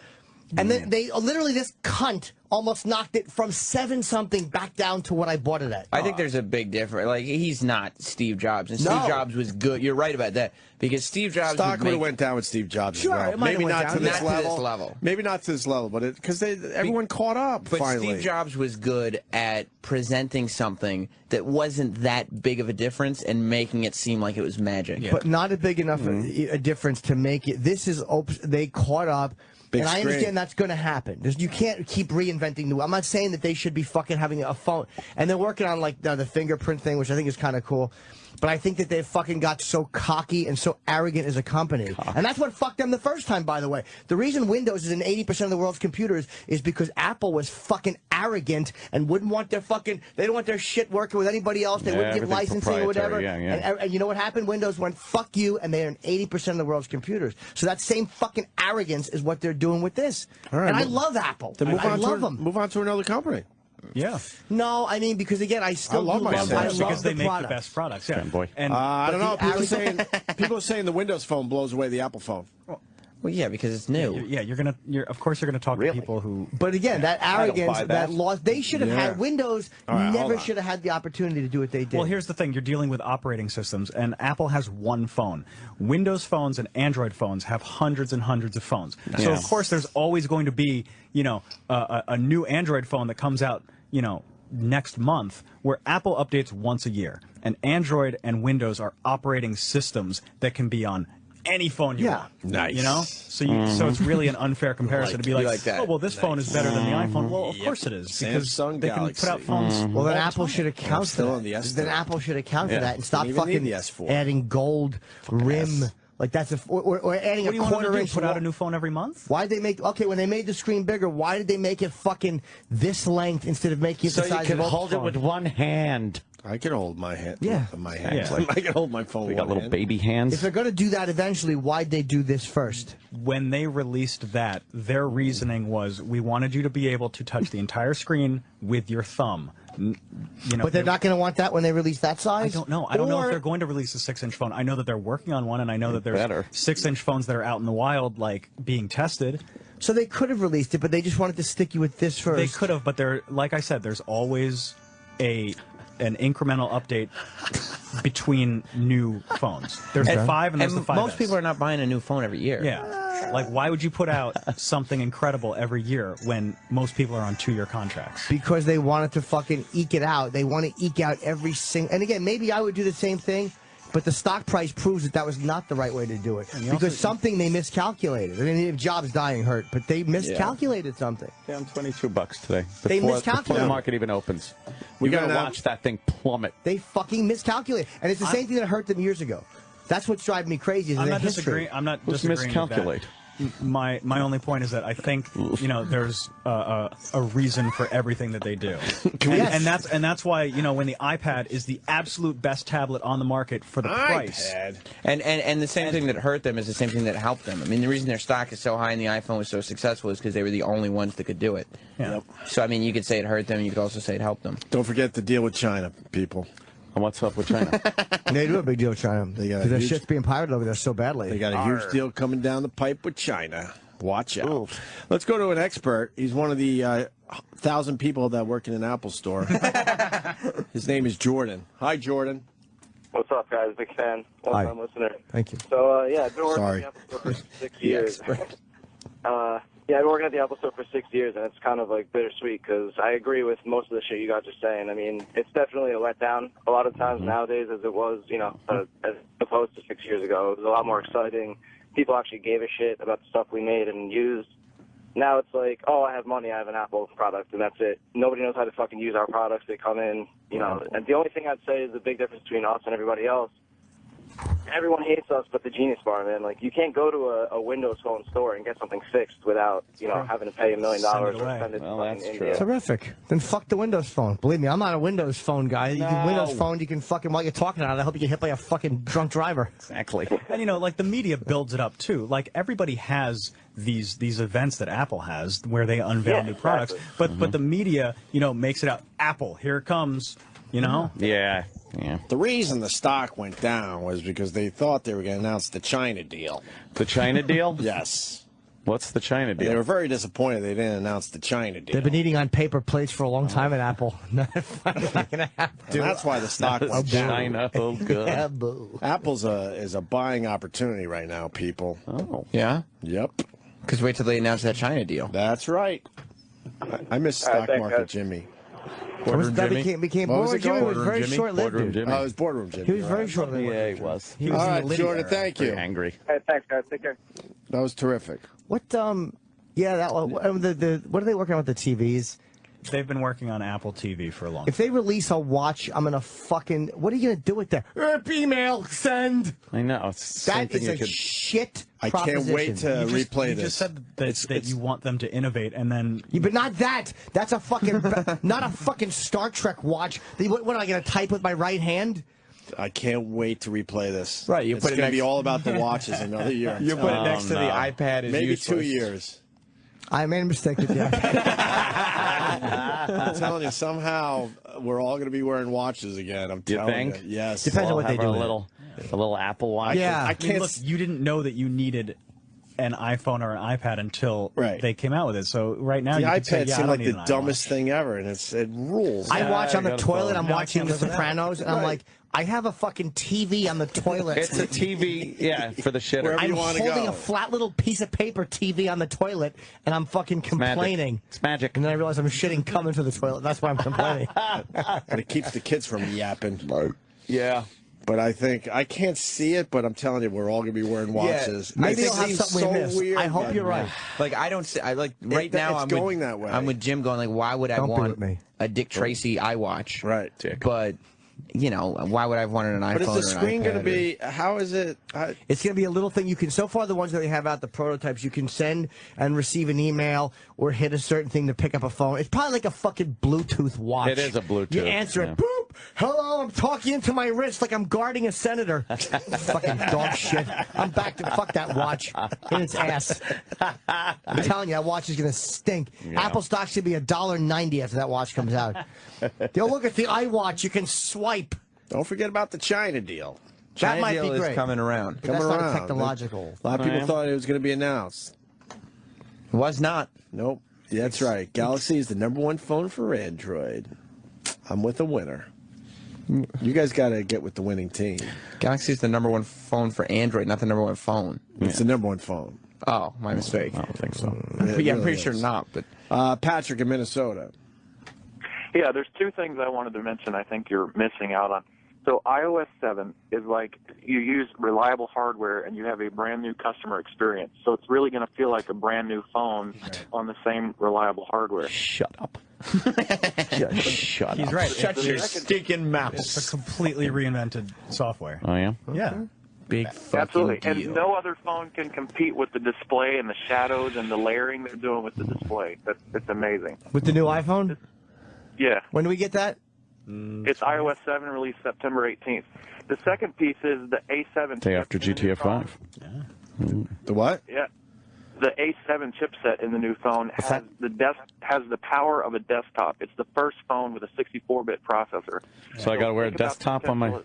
[SPEAKER 3] And then they literally, this cunt almost knocked it from 7 something back down to what I bought it at.
[SPEAKER 15] I think there's a big difference. Like, he's not Steve Jobs, and Steve Jobs was good. You're right about that, because Steve Jobs
[SPEAKER 1] stock would have went down with Steve Jobs as well. Maybe not to this level. Maybe not to this level, but because everyone caught up.
[SPEAKER 15] But
[SPEAKER 1] finally.
[SPEAKER 15] Steve Jobs was good at presenting something that wasn't that big of a difference and making it seem like it was magic.
[SPEAKER 3] But not a big enough a difference to make it. This is they caught up.
[SPEAKER 1] Big
[SPEAKER 3] and I
[SPEAKER 1] screen.
[SPEAKER 3] understand that's going to happen. You can't keep reinventing the wheel. I'm not saying that they should be fucking having a phone. And they're working on like the fingerprint thing, which I think is kind of cool. But I think that they fucking got so cocky and so arrogant as a company. And that's what fucked them the first time, by the way. The reason Windows is in 80% of the world's computers is because Apple was fucking arrogant and wouldn't want their fucking, they don't want their shit working with anybody else. They wouldn't give licensing or whatever. And you know what happened? Windows went, fuck you, and they're in 80% of the world's computers. So that same fucking arrogance is what they're doing with this.
[SPEAKER 1] Right,
[SPEAKER 3] and I love Apple.
[SPEAKER 1] Then
[SPEAKER 3] I love them.
[SPEAKER 1] Move on to another company.
[SPEAKER 18] Yeah.
[SPEAKER 3] No, I mean, because again, I still
[SPEAKER 1] love myself.
[SPEAKER 18] Because they make the best products. Yeah.
[SPEAKER 1] Boy. And I don't know. People are saying the Windows Phone blows away the Apple phone.
[SPEAKER 15] Well, yeah, because it's new.
[SPEAKER 18] Yeah, of course you're gonna talk to people who.
[SPEAKER 3] But again, that arrogance, that loss, they should have had. Windows never should have had the opportunity to do what they did.
[SPEAKER 18] Well, here's the thing: you're dealing with operating systems, and Apple has one phone. Windows phones and Android phones have hundreds and hundreds of phones.
[SPEAKER 1] Yes.
[SPEAKER 18] So of course, there's always going to be, a new Android phone that comes out, next month, where Apple updates once a year, and Android and Windows are operating systems that can be on any phone you want.
[SPEAKER 1] Nice.
[SPEAKER 18] So it's really an unfair comparison to be like
[SPEAKER 15] that.
[SPEAKER 18] oh, well, this phone is better than the iPhone. Well, of course it is, because
[SPEAKER 1] Samsung
[SPEAKER 18] they
[SPEAKER 1] Galaxy.
[SPEAKER 18] can put out phones.
[SPEAKER 3] Well, then Apple should account for
[SPEAKER 1] still on the
[SPEAKER 3] that.
[SPEAKER 1] S4.
[SPEAKER 3] Then Apple should account for that and stop
[SPEAKER 1] Don't even
[SPEAKER 3] fucking
[SPEAKER 1] need the S4.
[SPEAKER 3] adding gold rim. Like that's or adding
[SPEAKER 18] What do you
[SPEAKER 3] a
[SPEAKER 18] want
[SPEAKER 3] quarter
[SPEAKER 18] to do?
[SPEAKER 3] inch.
[SPEAKER 18] Put out a new phone every month?
[SPEAKER 3] Why did they make? Okay, when they made the screen bigger, why did they make it fucking this length instead of making it the
[SPEAKER 11] So you
[SPEAKER 3] size
[SPEAKER 11] can
[SPEAKER 3] of
[SPEAKER 11] hold it with one hand.
[SPEAKER 1] I can hold my hand.
[SPEAKER 3] Yeah.
[SPEAKER 1] My hand.
[SPEAKER 18] Yeah.
[SPEAKER 1] I can hold my phone.
[SPEAKER 11] We got
[SPEAKER 1] one
[SPEAKER 11] little
[SPEAKER 1] hand.
[SPEAKER 11] baby hands.
[SPEAKER 3] If they're going to do that eventually, why'd they do this first?
[SPEAKER 18] When they released that, their reasoning was, we wanted you to be able to touch the entire screen with your thumb.
[SPEAKER 3] But they're not going to want that when they release that size?
[SPEAKER 18] I don't know. I don't know if they're going to release a 6-inch phone. I know that they're working on one, and I know that there's 6-inch phones that are out in the wild, like, being tested.
[SPEAKER 3] So they could have released it, but they just wanted to stick you with this first.
[SPEAKER 18] They could have, but like I said, there's always an incremental update between new phones. There's the 5 and there's the 5S.
[SPEAKER 15] Most people are not buying a new phone every year.
[SPEAKER 18] Yeah. Like, why would you put out something incredible every year when most people are on 2-year contracts?
[SPEAKER 3] Because they wanted to fucking eke it out. They want to eke out every single... And again, maybe I would do the same thing, but the stock price proves that that was not the right way to do it. Because something they miscalculated. I mean, Jobs dying hurt, but they miscalculated something.
[SPEAKER 11] Down $22 today.
[SPEAKER 3] They miscalculated.
[SPEAKER 11] Before the market even opens. You're going to watch that thing plummet.
[SPEAKER 3] They fucking miscalculated. And it's the same thing that hurt them years ago. That's what's driving me crazy. Is
[SPEAKER 18] I'm
[SPEAKER 3] the
[SPEAKER 18] not
[SPEAKER 3] history.
[SPEAKER 18] disagreeing. I'm not
[SPEAKER 11] Who's
[SPEAKER 18] disagreeing
[SPEAKER 11] miscalculate?
[SPEAKER 18] With that. My only point is that I think there's a reason for everything that they do, and that's why when the iPad is the absolute best tablet on the market for the price.
[SPEAKER 15] And the same thing that hurt them is the same thing that helped them. I mean, the reason their stock is so high and the iPhone was so successful is because they were the only ones that could do it.
[SPEAKER 18] Yeah.
[SPEAKER 15] So I mean, you could say it hurt them. You could also say it helped them.
[SPEAKER 1] Don't forget to deal with China, people.
[SPEAKER 11] And what's up with China?
[SPEAKER 3] They do a big deal with China.
[SPEAKER 1] They got
[SPEAKER 3] their shit's being pirated over there so badly.
[SPEAKER 1] They got a huge deal coming down the pipe with China. Watch out. Ooh. Let's go to an expert. He's one of the 1,000 people that work in an Apple store. His name is Jordan. Hi, Jordan.
[SPEAKER 13] What's up, guys? Big fan. Long-time listener.
[SPEAKER 3] Thank you.
[SPEAKER 13] So, I've been working at the Apple Store for 6 years. I've been working at the Apple Store for 6 years, and it's kind of like bittersweet because I agree with most of the shit you guys are saying. I mean, it's definitely a letdown a lot of times nowadays as it was, as opposed to 6 years ago. It was a lot more exciting. people actually gave a shit about the stuff we made and used. Now it's like, oh, I have money, I have an Apple product, and that's it. Nobody knows how to fucking use our products. They come in, you know. And the only thing I'd say is the big difference between us and everybody else. Everyone hates us but the Genius Bar, man. Like, you can't go to a Windows Phone store and get something fixed without, you know, having to pay $1 million or send it to fucking India.
[SPEAKER 3] Terrific. Then fuck the Windows Phone. Believe me, I'm not a Windows Phone guy. You can Windows Phone, you can fucking, while you're talking on it, I hope you get hit by a fucking drunk driver.
[SPEAKER 18] Exactly. And, you know, like, the media builds it up, too. Like, everybody has these events that Apple has where they unveil new products. But the media, you know, makes it out, Apple, here it comes, you know?
[SPEAKER 11] Yeah.
[SPEAKER 1] The reason the stock went down was because they thought they were going to announce the China deal.
[SPEAKER 11] The China deal?
[SPEAKER 1] Yes.
[SPEAKER 11] What's the China deal?
[SPEAKER 1] They were very disappointed they didn't announce the China deal.
[SPEAKER 3] They've been eating on paper plates for a long time at Apple. Not gonna happen.
[SPEAKER 1] And that's why the stock went down.
[SPEAKER 11] China, oh good.
[SPEAKER 3] Yeah, boo.
[SPEAKER 1] Apple's is a buying opportunity right now, people.
[SPEAKER 11] Oh.
[SPEAKER 15] Yeah?
[SPEAKER 1] Yep.
[SPEAKER 15] Because wait till they announce that China deal.
[SPEAKER 1] That's right. I miss stock market Jimmy.
[SPEAKER 3] Boardroom Jimmy? Became Boardroom Jimmy was very short-lived.
[SPEAKER 1] Oh, it was Boardroom Jimmy.
[SPEAKER 3] He was very short-lived.
[SPEAKER 11] Yeah, he was.
[SPEAKER 3] He was
[SPEAKER 1] All
[SPEAKER 3] in
[SPEAKER 1] right,
[SPEAKER 3] the Liddy
[SPEAKER 1] Jordan,
[SPEAKER 3] era.
[SPEAKER 1] thank you.
[SPEAKER 11] Angry.
[SPEAKER 10] Hey, thanks, guys. Take care.
[SPEAKER 1] That was terrific.
[SPEAKER 3] What, yeah, that what are they working on with the TVs?
[SPEAKER 18] They've been working on Apple TV for a long time.
[SPEAKER 3] If they release a watch, I'm gonna fucking. What are you gonna do with that? Email send.
[SPEAKER 11] I know. It's the same
[SPEAKER 3] That is
[SPEAKER 11] thing
[SPEAKER 3] a
[SPEAKER 11] you could...
[SPEAKER 3] shit.
[SPEAKER 1] I can't wait to replay
[SPEAKER 18] You
[SPEAKER 1] this.
[SPEAKER 18] just said that you want them to innovate, and then...
[SPEAKER 3] Yeah, but not that. That's a fucking... not a fucking Star Trek watch. What am I gonna type with my right hand?
[SPEAKER 1] I can't wait to replay this.
[SPEAKER 15] Right, you
[SPEAKER 1] it's
[SPEAKER 15] put it
[SPEAKER 1] going to be
[SPEAKER 15] next-
[SPEAKER 1] all about the watches another year.
[SPEAKER 15] You put it next to the iPad. Is
[SPEAKER 1] Maybe
[SPEAKER 15] useless.
[SPEAKER 1] 2 years.
[SPEAKER 3] I made a mistake with that.
[SPEAKER 1] I'm telling you, somehow we're all going to be wearing watches again. I'm
[SPEAKER 11] You
[SPEAKER 1] telling
[SPEAKER 11] think?
[SPEAKER 1] you. Yes.
[SPEAKER 3] Depends on what they
[SPEAKER 11] have
[SPEAKER 3] do.
[SPEAKER 11] A little Apple Watch.
[SPEAKER 3] Yeah.
[SPEAKER 1] I can't.
[SPEAKER 18] Look, you didn't know that you needed an iPhone or an iPad until they came out with it. So right now,
[SPEAKER 1] the
[SPEAKER 18] you can say,
[SPEAKER 1] iPad
[SPEAKER 18] yeah, I
[SPEAKER 1] seemed
[SPEAKER 18] don't
[SPEAKER 1] like
[SPEAKER 18] need
[SPEAKER 1] the
[SPEAKER 18] an
[SPEAKER 1] dumbest thing ever, and it rules.
[SPEAKER 3] I watch on the
[SPEAKER 11] got a
[SPEAKER 3] toilet.
[SPEAKER 11] phone.
[SPEAKER 3] I'm
[SPEAKER 18] No, I
[SPEAKER 3] watching
[SPEAKER 18] can't
[SPEAKER 3] The
[SPEAKER 18] listen to that.
[SPEAKER 3] Sopranos, and I'm like, I have a fucking TV on the toilet.
[SPEAKER 11] It's a TV, yeah, for the shitter.
[SPEAKER 1] Wherever
[SPEAKER 3] I'm
[SPEAKER 1] you wanna
[SPEAKER 3] holding
[SPEAKER 1] go.
[SPEAKER 3] a flat little piece of paper TV on the toilet, and I'm fucking complaining.
[SPEAKER 11] It's magic.
[SPEAKER 3] And then I realize I'm shitting coming to the toilet. That's why I'm complaining.
[SPEAKER 1] And it keeps the kids from yapping.
[SPEAKER 11] Yeah.
[SPEAKER 1] But I think I can't see it, but I'm telling you, we're all going to be wearing watches.
[SPEAKER 3] Maybe
[SPEAKER 1] It
[SPEAKER 3] you'll have
[SPEAKER 1] seems
[SPEAKER 3] something we
[SPEAKER 1] so
[SPEAKER 3] missed.
[SPEAKER 1] weird,
[SPEAKER 3] I hope
[SPEAKER 1] but-
[SPEAKER 3] you're right.
[SPEAKER 15] Like, I don't see, I like, right now,
[SPEAKER 1] it's
[SPEAKER 15] I'm
[SPEAKER 1] going
[SPEAKER 15] with,
[SPEAKER 1] that way.
[SPEAKER 15] I'm with Jim going, like, why would I
[SPEAKER 3] Don't be
[SPEAKER 15] want
[SPEAKER 3] with me.
[SPEAKER 15] a Dick Tracy iWatch?
[SPEAKER 1] Right.
[SPEAKER 15] But, you know, why would I have wanted an iPhone
[SPEAKER 1] But is the
[SPEAKER 15] or an
[SPEAKER 1] screen going to
[SPEAKER 15] iPad
[SPEAKER 1] be, how is it?
[SPEAKER 3] It's going to be a little thing you can, so far the ones that they have out, the prototypes, you can send and receive an email or hit a certain thing to pick up a phone. It's probably like a fucking Bluetooth watch.
[SPEAKER 11] It is a Bluetooth.
[SPEAKER 3] You answer it, boop, hello, I'm talking into my wrist like I'm guarding a senator. Fucking dog shit. I'm back to fuck that watch in its ass. I'm telling you, that watch is going to stink.
[SPEAKER 11] Yeah.
[SPEAKER 3] Apple stock should be $1.90 after that watch comes out. They'll look at the iWatch, you can swipe.
[SPEAKER 1] Don't forget about the China deal.
[SPEAKER 3] That
[SPEAKER 15] China
[SPEAKER 3] might
[SPEAKER 15] deal
[SPEAKER 3] be
[SPEAKER 15] is
[SPEAKER 3] great.
[SPEAKER 15] coming around.
[SPEAKER 3] But that's
[SPEAKER 1] Coming
[SPEAKER 3] not
[SPEAKER 1] around.
[SPEAKER 3] technological.
[SPEAKER 1] A lot of people thought it was going to be announced.
[SPEAKER 15] Was not.
[SPEAKER 1] Nope. Yeah, that's right. Galaxy is the #1 phone for Android. I'm with a winner. You guys got to get with the winning team.
[SPEAKER 15] Galaxy is the #1 phone for Android, not the #1 phone.
[SPEAKER 1] It's the #1 phone.
[SPEAKER 15] Oh, my mistake.
[SPEAKER 11] I don't think so.
[SPEAKER 15] But yeah, I'm
[SPEAKER 1] really
[SPEAKER 15] pretty sure
[SPEAKER 1] is.
[SPEAKER 15] not. But
[SPEAKER 1] Patrick in Minnesota.
[SPEAKER 16] Yeah, there's two things I wanted to mention I think you're missing out on. So iOS 7 is like you use reliable hardware and you have a brand new customer experience. So it's really going to feel like a brand new phone on the same reliable hardware.
[SPEAKER 11] Shut up. Just shut
[SPEAKER 18] He's
[SPEAKER 11] up.
[SPEAKER 18] right.
[SPEAKER 15] shut your stinking mouth.
[SPEAKER 18] It's a completely reinvented software.
[SPEAKER 11] Oh, yeah?
[SPEAKER 18] Yeah.
[SPEAKER 15] Big fucking
[SPEAKER 16] Absolutely.
[SPEAKER 15] deal.
[SPEAKER 16] And no other phone can compete with the display and the shadows and the layering they're doing with the display. It's amazing.
[SPEAKER 3] With the new iPhone?
[SPEAKER 16] Yeah.
[SPEAKER 3] When do we get that?
[SPEAKER 16] It's iOS 7 released September 18th. The second piece is the A7
[SPEAKER 11] Day
[SPEAKER 16] chip
[SPEAKER 11] after
[SPEAKER 16] in the new
[SPEAKER 11] GTA
[SPEAKER 16] phone.
[SPEAKER 11] 5.
[SPEAKER 1] The what?
[SPEAKER 16] Yeah. The A7 chipset in the new phone has the power of a desktop. It's the first phone with a 64-bit processor.
[SPEAKER 11] So I got to wear a
[SPEAKER 16] think about the
[SPEAKER 11] desktop on my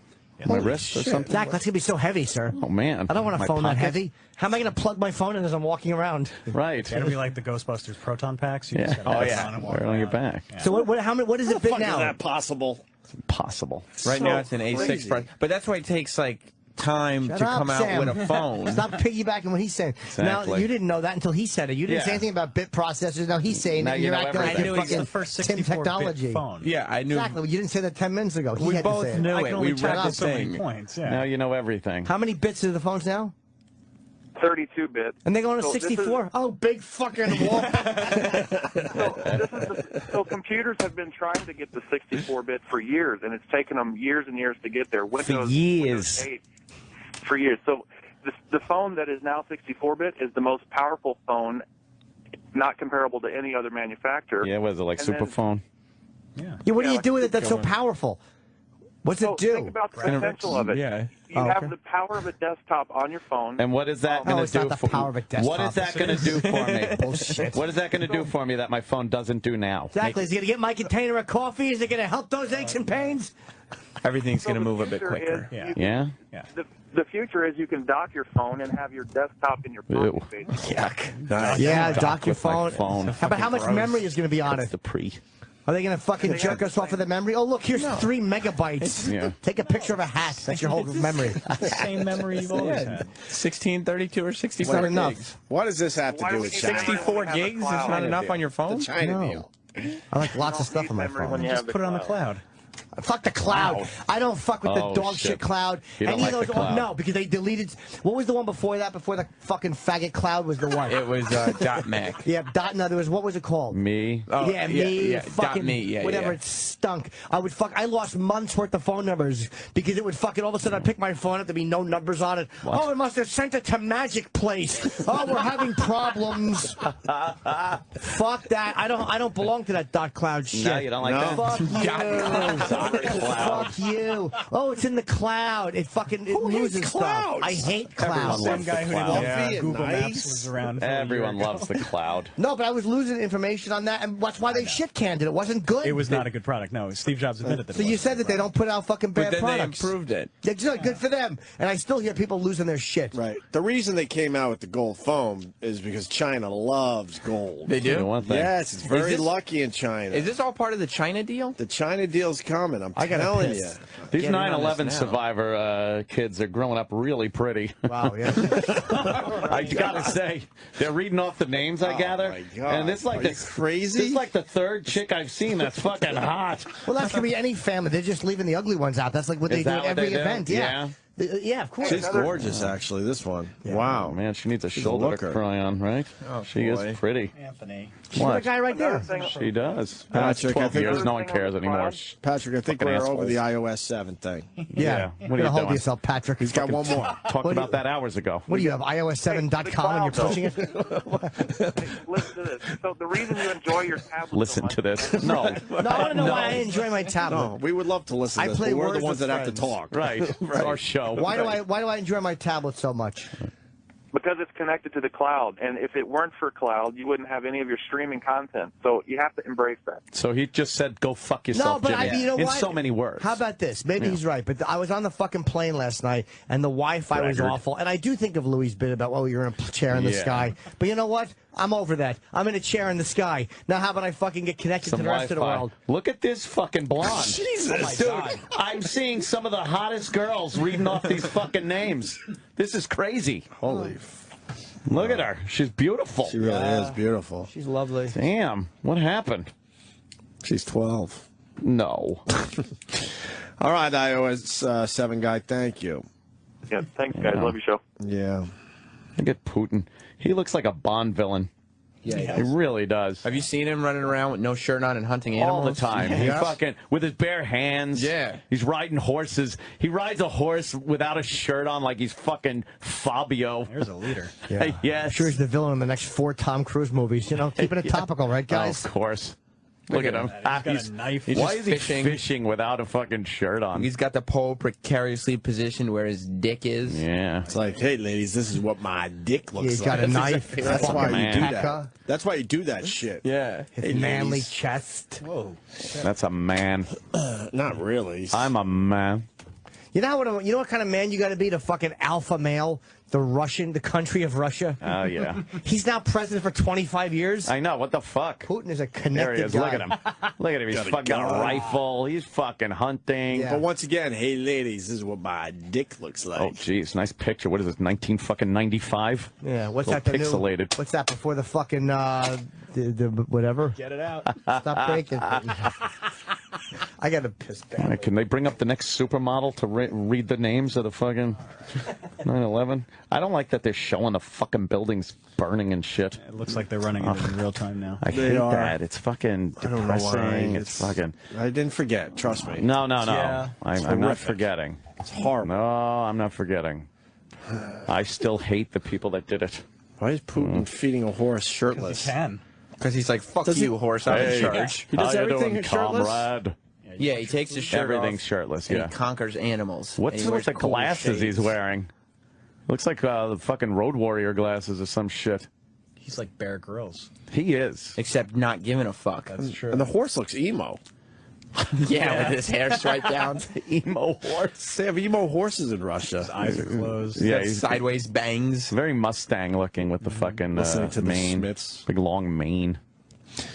[SPEAKER 11] wrist or something?
[SPEAKER 3] Zach, that's going to be so heavy, sir.
[SPEAKER 11] Oh, man.
[SPEAKER 3] I don't want a
[SPEAKER 11] My
[SPEAKER 3] phone that
[SPEAKER 11] pocket?
[SPEAKER 3] heavy. How am I going to plug my phone in as I'm walking around?
[SPEAKER 11] Right.
[SPEAKER 18] It'll be like the Ghostbusters proton packs. You
[SPEAKER 11] Yeah.
[SPEAKER 18] just gotta
[SPEAKER 11] Oh,
[SPEAKER 18] put it
[SPEAKER 11] yeah.
[SPEAKER 18] on and walk
[SPEAKER 11] Wear it on your
[SPEAKER 18] around.
[SPEAKER 11] back.
[SPEAKER 3] So what is it fit
[SPEAKER 1] Fuck,
[SPEAKER 3] now?
[SPEAKER 1] is that possible?
[SPEAKER 11] It's impossible.
[SPEAKER 15] Right
[SPEAKER 1] So
[SPEAKER 15] now it's an A6
[SPEAKER 1] crazy.
[SPEAKER 15] Plus. But that's why it takes like time
[SPEAKER 3] Shut
[SPEAKER 15] to
[SPEAKER 3] up,
[SPEAKER 15] come out
[SPEAKER 3] Sam.
[SPEAKER 15] with a phone.
[SPEAKER 3] Stop piggybacking what he's saying. Now,
[SPEAKER 15] Exactly.
[SPEAKER 3] you didn't know that until he said it. You didn't say
[SPEAKER 15] Yeah.
[SPEAKER 3] anything about bit processors. Now he's saying
[SPEAKER 15] Now
[SPEAKER 3] it.
[SPEAKER 15] you
[SPEAKER 3] You're
[SPEAKER 15] know
[SPEAKER 3] acting like
[SPEAKER 15] everything.
[SPEAKER 3] you're
[SPEAKER 15] I knew he's
[SPEAKER 3] fucking
[SPEAKER 15] the first
[SPEAKER 3] Tim
[SPEAKER 18] 64-bit
[SPEAKER 3] technology.
[SPEAKER 18] phone.
[SPEAKER 15] Yeah, I knew.
[SPEAKER 3] Exactly. You didn't say that 10 minutes ago. He
[SPEAKER 15] We
[SPEAKER 3] had to
[SPEAKER 15] both
[SPEAKER 3] say it.
[SPEAKER 15] knew
[SPEAKER 18] I
[SPEAKER 15] it.
[SPEAKER 18] can only
[SPEAKER 15] We
[SPEAKER 18] check
[SPEAKER 15] read
[SPEAKER 18] out
[SPEAKER 15] the
[SPEAKER 18] so many
[SPEAKER 15] thing.
[SPEAKER 18] points. Yeah.
[SPEAKER 11] Now you know everything.
[SPEAKER 3] How many bits are the phones now?
[SPEAKER 16] 32-bit.
[SPEAKER 3] And they go on a
[SPEAKER 16] So
[SPEAKER 3] 64? Oh, big fucking wall.
[SPEAKER 16] So computers have been trying to get the 64-bit for years, and it's taken them years and years to get there. Windows 8 for years. So the phone that is now 64-bit is the most powerful phone, not comparable to any other manufacturer.
[SPEAKER 11] Yeah, what is it, like
[SPEAKER 16] And then-
[SPEAKER 11] Superphone?
[SPEAKER 3] Yeah, what do you do with it that's so powerful? What's it do?
[SPEAKER 16] Think about the potential of it.
[SPEAKER 11] Yeah.
[SPEAKER 16] You have the power of a desktop on your phone.
[SPEAKER 11] And what is that
[SPEAKER 3] No,
[SPEAKER 11] going
[SPEAKER 3] it's
[SPEAKER 11] to do
[SPEAKER 3] not the
[SPEAKER 11] for
[SPEAKER 3] power of a desktop.
[SPEAKER 11] What is that going to do for me?
[SPEAKER 3] Bullshit.
[SPEAKER 11] What is that going to do for me that my phone doesn't do now?
[SPEAKER 3] Exactly. Is it going to get my container of coffee? Is it going to help those aches and pains?
[SPEAKER 15] Everything's going to move a bit
[SPEAKER 16] future
[SPEAKER 15] quicker.
[SPEAKER 16] is
[SPEAKER 11] Yeah?
[SPEAKER 16] The future is you can dock your phone and have your desktop in your pocket.
[SPEAKER 11] Ew.
[SPEAKER 16] basically.
[SPEAKER 11] Yuck.
[SPEAKER 3] Yeah, dock your
[SPEAKER 11] with my
[SPEAKER 3] phone. How about how much memory is going to be on it?
[SPEAKER 11] The pre.
[SPEAKER 3] Are they going to fucking jerk us off of the memory? Oh, look, here's 3 megabytes.
[SPEAKER 11] Yeah.
[SPEAKER 3] Take a picture of a hat. That's your whole memory.
[SPEAKER 12] Same memory you've always had.
[SPEAKER 15] 16, 32, or 64
[SPEAKER 3] Not enough.
[SPEAKER 15] gigs.
[SPEAKER 1] What does this have to
[SPEAKER 16] Why
[SPEAKER 1] do
[SPEAKER 16] would
[SPEAKER 1] with
[SPEAKER 16] you
[SPEAKER 1] China?
[SPEAKER 15] 64 gigs is not enough on your phone?
[SPEAKER 1] The China
[SPEAKER 3] No.
[SPEAKER 1] deal.
[SPEAKER 3] I like lots of stuff on my
[SPEAKER 16] Memory when
[SPEAKER 3] phone.
[SPEAKER 16] you
[SPEAKER 12] Just
[SPEAKER 16] have the
[SPEAKER 12] put it on the
[SPEAKER 16] cloud.
[SPEAKER 12] cloud.
[SPEAKER 3] Fuck the cloud.
[SPEAKER 11] Wow.
[SPEAKER 3] I don't fuck with
[SPEAKER 11] Oh,
[SPEAKER 3] the dog
[SPEAKER 11] shit.
[SPEAKER 3] shit cloud.
[SPEAKER 11] You don't
[SPEAKER 3] Any
[SPEAKER 11] like
[SPEAKER 3] of
[SPEAKER 11] the
[SPEAKER 3] those?
[SPEAKER 11] cloud.
[SPEAKER 3] No, because they deleted. What was the one before that? Before the fucking faggot cloud was the one.
[SPEAKER 15] It was .Mac.
[SPEAKER 3] Yeah, no, there was. What was it called?
[SPEAKER 11] Me.
[SPEAKER 15] Oh,
[SPEAKER 3] yeah, me.
[SPEAKER 15] yeah,
[SPEAKER 3] fucking
[SPEAKER 15] .me, yeah,
[SPEAKER 3] whatever.
[SPEAKER 15] yeah.
[SPEAKER 3] It stunk. I lost months worth of phone numbers because it would fucking all of a sudden I'd pick my phone up, there'd be no numbers on it.
[SPEAKER 11] What?
[SPEAKER 3] Oh, it must have sent it to Magic Place. Oh, we're having problems. Fuck that. I don't belong to that .cloud shit.
[SPEAKER 11] No, you don't like that?
[SPEAKER 3] Fuck you.
[SPEAKER 11] Cloud.
[SPEAKER 3] Fuck you. Oh, it's in the cloud. It loses stuff.
[SPEAKER 1] clouds?
[SPEAKER 3] I hate
[SPEAKER 11] Everyone
[SPEAKER 3] clouds.
[SPEAKER 11] loves
[SPEAKER 12] Same guy
[SPEAKER 11] the
[SPEAKER 12] who
[SPEAKER 11] cloud.
[SPEAKER 12] didn't Google
[SPEAKER 1] nice.
[SPEAKER 12] Maps was around. For a year
[SPEAKER 11] Everyone
[SPEAKER 12] ago.
[SPEAKER 11] loves the cloud.
[SPEAKER 3] No, but I was losing information on that, and that's why they shit canned it. It wasn't good.
[SPEAKER 12] It was not a good product. No, Steve Jobs admitted that.
[SPEAKER 3] So
[SPEAKER 12] it
[SPEAKER 3] you
[SPEAKER 12] wasn't
[SPEAKER 3] said that they don't put out fucking
[SPEAKER 15] But
[SPEAKER 3] bad
[SPEAKER 15] then
[SPEAKER 3] products.
[SPEAKER 15] they improved it.
[SPEAKER 3] Yeah, good for them. And I still hear people losing their shit.
[SPEAKER 1] Right. The reason they came out with the gold phone is because China loves gold.
[SPEAKER 15] They
[SPEAKER 11] You know
[SPEAKER 15] do?
[SPEAKER 11] one thing.
[SPEAKER 1] Yes, it's very
[SPEAKER 15] this-
[SPEAKER 1] lucky in China.
[SPEAKER 15] Is this all part of the China deal?
[SPEAKER 1] The China deal's coming. I'm
[SPEAKER 3] I got
[SPEAKER 1] telling
[SPEAKER 3] pissed.
[SPEAKER 1] you.
[SPEAKER 11] These
[SPEAKER 15] Getting on
[SPEAKER 11] 9/11
[SPEAKER 15] this now.
[SPEAKER 11] survivor kids are growing up really pretty.
[SPEAKER 3] Wow, yeah.
[SPEAKER 11] I gotta say, they're reading off the names, I gather.
[SPEAKER 1] my God.
[SPEAKER 11] And this like
[SPEAKER 1] Are you crazy?
[SPEAKER 11] This is like the third chick I've seen that's fucking hot.
[SPEAKER 3] Well, that's going to be any family. They're just leaving the ugly ones out. That's like what
[SPEAKER 11] Is
[SPEAKER 3] they do
[SPEAKER 11] that
[SPEAKER 3] at
[SPEAKER 11] what
[SPEAKER 3] every
[SPEAKER 11] they do?
[SPEAKER 3] event. Yeah. Yeah, of course.
[SPEAKER 1] She's gorgeous, actually, this one. Wow.
[SPEAKER 11] Oh, man, she needs a
[SPEAKER 1] She's a
[SPEAKER 11] shoulder to
[SPEAKER 1] looker.
[SPEAKER 11] cry on, right?
[SPEAKER 15] Oh,
[SPEAKER 11] she
[SPEAKER 15] boy.
[SPEAKER 11] is pretty.
[SPEAKER 12] Anthony.
[SPEAKER 3] She's the guy right there.
[SPEAKER 11] She does.
[SPEAKER 1] Patrick, I
[SPEAKER 11] 12
[SPEAKER 1] think
[SPEAKER 11] years,
[SPEAKER 1] we're-
[SPEAKER 11] no one cares anymore.
[SPEAKER 1] Patrick, I think
[SPEAKER 11] Fucking
[SPEAKER 1] we're
[SPEAKER 11] assholes.
[SPEAKER 1] over the iOS 7 thing.
[SPEAKER 3] Yeah.
[SPEAKER 11] What are
[SPEAKER 3] Better
[SPEAKER 11] you
[SPEAKER 3] hold
[SPEAKER 11] doing?
[SPEAKER 3] yourself, Patrick.
[SPEAKER 1] He's got one more.
[SPEAKER 11] Talked
[SPEAKER 3] What do
[SPEAKER 11] about
[SPEAKER 3] you-
[SPEAKER 11] that hours ago.
[SPEAKER 3] What do you have, iOS7.com and you're pushing it?
[SPEAKER 16] Listen to this. So the reason you enjoy your tablet
[SPEAKER 11] Listen to this. No.
[SPEAKER 3] No, I want to know why I enjoy my tablet.
[SPEAKER 1] No, we would love to listen
[SPEAKER 3] I
[SPEAKER 1] to this,
[SPEAKER 3] play
[SPEAKER 1] but we're
[SPEAKER 3] Words
[SPEAKER 1] the ones
[SPEAKER 3] with
[SPEAKER 1] that have to
[SPEAKER 3] Friends.
[SPEAKER 1] talk.
[SPEAKER 11] Right. It's our show.
[SPEAKER 3] Why do I enjoy my tablet so much?
[SPEAKER 16] because it's connected to the cloud. And if it weren't for cloud, you wouldn't have any of your streaming content. So you have to embrace that.
[SPEAKER 11] So he just said, go fuck yourself,
[SPEAKER 3] No, but
[SPEAKER 11] Jimmy,
[SPEAKER 3] you know
[SPEAKER 11] in
[SPEAKER 3] what?
[SPEAKER 11] so many words.
[SPEAKER 3] How about this? Maybe he's right, but I was on the fucking plane last night, and the Wi-Fi was
[SPEAKER 11] Braggart.
[SPEAKER 3] awful. And I do think of Louis' bit about, well, you're in a chair in the
[SPEAKER 11] Yeah.
[SPEAKER 3] sky. But you know what? I'm over that. I'm in a chair in the sky. Now how about I fucking get connected
[SPEAKER 11] Some
[SPEAKER 3] to the rest of the
[SPEAKER 11] Wi-Fi.
[SPEAKER 3] world?
[SPEAKER 11] Look at this fucking blonde.
[SPEAKER 3] Jesus. Oh my
[SPEAKER 11] Dude,
[SPEAKER 3] God.
[SPEAKER 11] I'm seeing some of the hottest girls reading off these fucking names. This is crazy.
[SPEAKER 1] Holy.
[SPEAKER 11] Look at her. She's beautiful.
[SPEAKER 1] She really is beautiful.
[SPEAKER 3] She's lovely.
[SPEAKER 11] Damn. What happened?
[SPEAKER 1] She's 12.
[SPEAKER 11] No.
[SPEAKER 1] All right, iOS 7 guy, thank you.
[SPEAKER 16] Yeah, thanks, guys. Love your show.
[SPEAKER 1] Yeah.
[SPEAKER 11] Look at Putin. He looks like a Bond villain.
[SPEAKER 15] Yeah,
[SPEAKER 11] he really does.
[SPEAKER 15] Have you seen him running around with no shirt on and hunting animals?
[SPEAKER 11] All the time. He fucking with his bare hands.
[SPEAKER 15] Yeah.
[SPEAKER 11] He's riding horses. He rides a horse without a shirt on like he's fucking Fabio.
[SPEAKER 12] There's a leader.
[SPEAKER 3] Yeah.
[SPEAKER 11] Yes.
[SPEAKER 3] I'm sure he's the villain in the next 4 Tom Cruise movies. You know, keeping it
[SPEAKER 11] Yeah.
[SPEAKER 3] topical, right, guys?
[SPEAKER 11] Oh, of course. Look at him.
[SPEAKER 12] He's got a knife.
[SPEAKER 15] He's
[SPEAKER 11] Why
[SPEAKER 15] just
[SPEAKER 11] is he fishing without a fucking shirt on?
[SPEAKER 15] He's got the pole precariously positioned where his dick is.
[SPEAKER 11] Yeah.
[SPEAKER 1] It's like, hey, ladies, this is what my dick looks
[SPEAKER 3] He's
[SPEAKER 1] like.
[SPEAKER 3] got a knife.
[SPEAKER 1] That's why you do
[SPEAKER 3] Pecker.
[SPEAKER 1] that. That's why you do that shit.
[SPEAKER 15] Yeah.
[SPEAKER 3] His
[SPEAKER 1] Hey,
[SPEAKER 3] manly
[SPEAKER 1] ladies.
[SPEAKER 3] chest.
[SPEAKER 12] Whoa.
[SPEAKER 11] That's a man.
[SPEAKER 1] Not really.
[SPEAKER 11] I'm a man.
[SPEAKER 3] You know what kind of man you got to be to fucking alpha male the country of Russia?
[SPEAKER 11] Oh, yeah.
[SPEAKER 3] He's now president for 25 years.
[SPEAKER 11] I know. What the fuck?
[SPEAKER 3] Putin is a
[SPEAKER 11] There
[SPEAKER 3] connected
[SPEAKER 11] he is.
[SPEAKER 3] guy.
[SPEAKER 11] Look at him. Look at him. He's
[SPEAKER 1] Got a
[SPEAKER 11] fucking got a
[SPEAKER 1] gun.
[SPEAKER 11] rifle. He's fucking hunting.
[SPEAKER 3] Yeah.
[SPEAKER 1] But once again, hey, ladies, this is what my dick looks like.
[SPEAKER 11] Oh, jeez. Nice picture. What is this, 1995?
[SPEAKER 3] Yeah, what's
[SPEAKER 11] A
[SPEAKER 3] that?
[SPEAKER 11] little
[SPEAKER 3] The new,
[SPEAKER 11] pixelated.
[SPEAKER 3] what's that before the fucking the whatever?
[SPEAKER 12] Get it out.
[SPEAKER 3] Stop breaking. I got to piss
[SPEAKER 11] All
[SPEAKER 3] bad.
[SPEAKER 11] right, can they bring up the next supermodel to read the names of the fucking 9/11. I don't like that they're showing the fucking buildings burning and shit.
[SPEAKER 18] It looks like they're running it in real time now.
[SPEAKER 11] I hate that. It's fucking depressing. It's fucking.
[SPEAKER 1] I didn't forget. Trust me.
[SPEAKER 11] No.
[SPEAKER 1] Yeah.
[SPEAKER 11] I'm not forgetting.
[SPEAKER 1] It's horrible.
[SPEAKER 11] No, I'm not forgetting. I still hate the people that did it.
[SPEAKER 1] Why is Putin feeding a horse shirtless?
[SPEAKER 15] He can. Because he's like, fuck
[SPEAKER 1] Does
[SPEAKER 15] you,
[SPEAKER 1] he-
[SPEAKER 15] horse, I'm in charge.
[SPEAKER 1] He does
[SPEAKER 11] How you
[SPEAKER 1] everything
[SPEAKER 11] doing,
[SPEAKER 1] shirtless?
[SPEAKER 11] comrade?
[SPEAKER 15] Yeah, he takes his shirt
[SPEAKER 11] Everything's
[SPEAKER 15] off.
[SPEAKER 11] shirtless,
[SPEAKER 15] and
[SPEAKER 11] yeah.
[SPEAKER 15] he conquers animals.
[SPEAKER 11] What's
[SPEAKER 15] and he
[SPEAKER 11] with
[SPEAKER 15] wears
[SPEAKER 11] the
[SPEAKER 15] cold
[SPEAKER 11] glasses he's
[SPEAKER 15] shades.
[SPEAKER 11] wearing? Looks like the fucking Road Warrior glasses or some shit.
[SPEAKER 18] He's like Bear Grylls.
[SPEAKER 11] He is.
[SPEAKER 15] Except not giving a fuck.
[SPEAKER 18] That's true.
[SPEAKER 1] And the horse looks emo.
[SPEAKER 15] Yeah, with his hair striped down.
[SPEAKER 11] Emo horse.
[SPEAKER 1] They have emo horses in Russia.
[SPEAKER 18] His eyes are closed.
[SPEAKER 11] Yeah,
[SPEAKER 15] He's sideways bangs.
[SPEAKER 11] very Mustang looking with the fucking
[SPEAKER 1] Listening to the
[SPEAKER 11] mane.
[SPEAKER 1] Smiths.
[SPEAKER 11] Big long mane.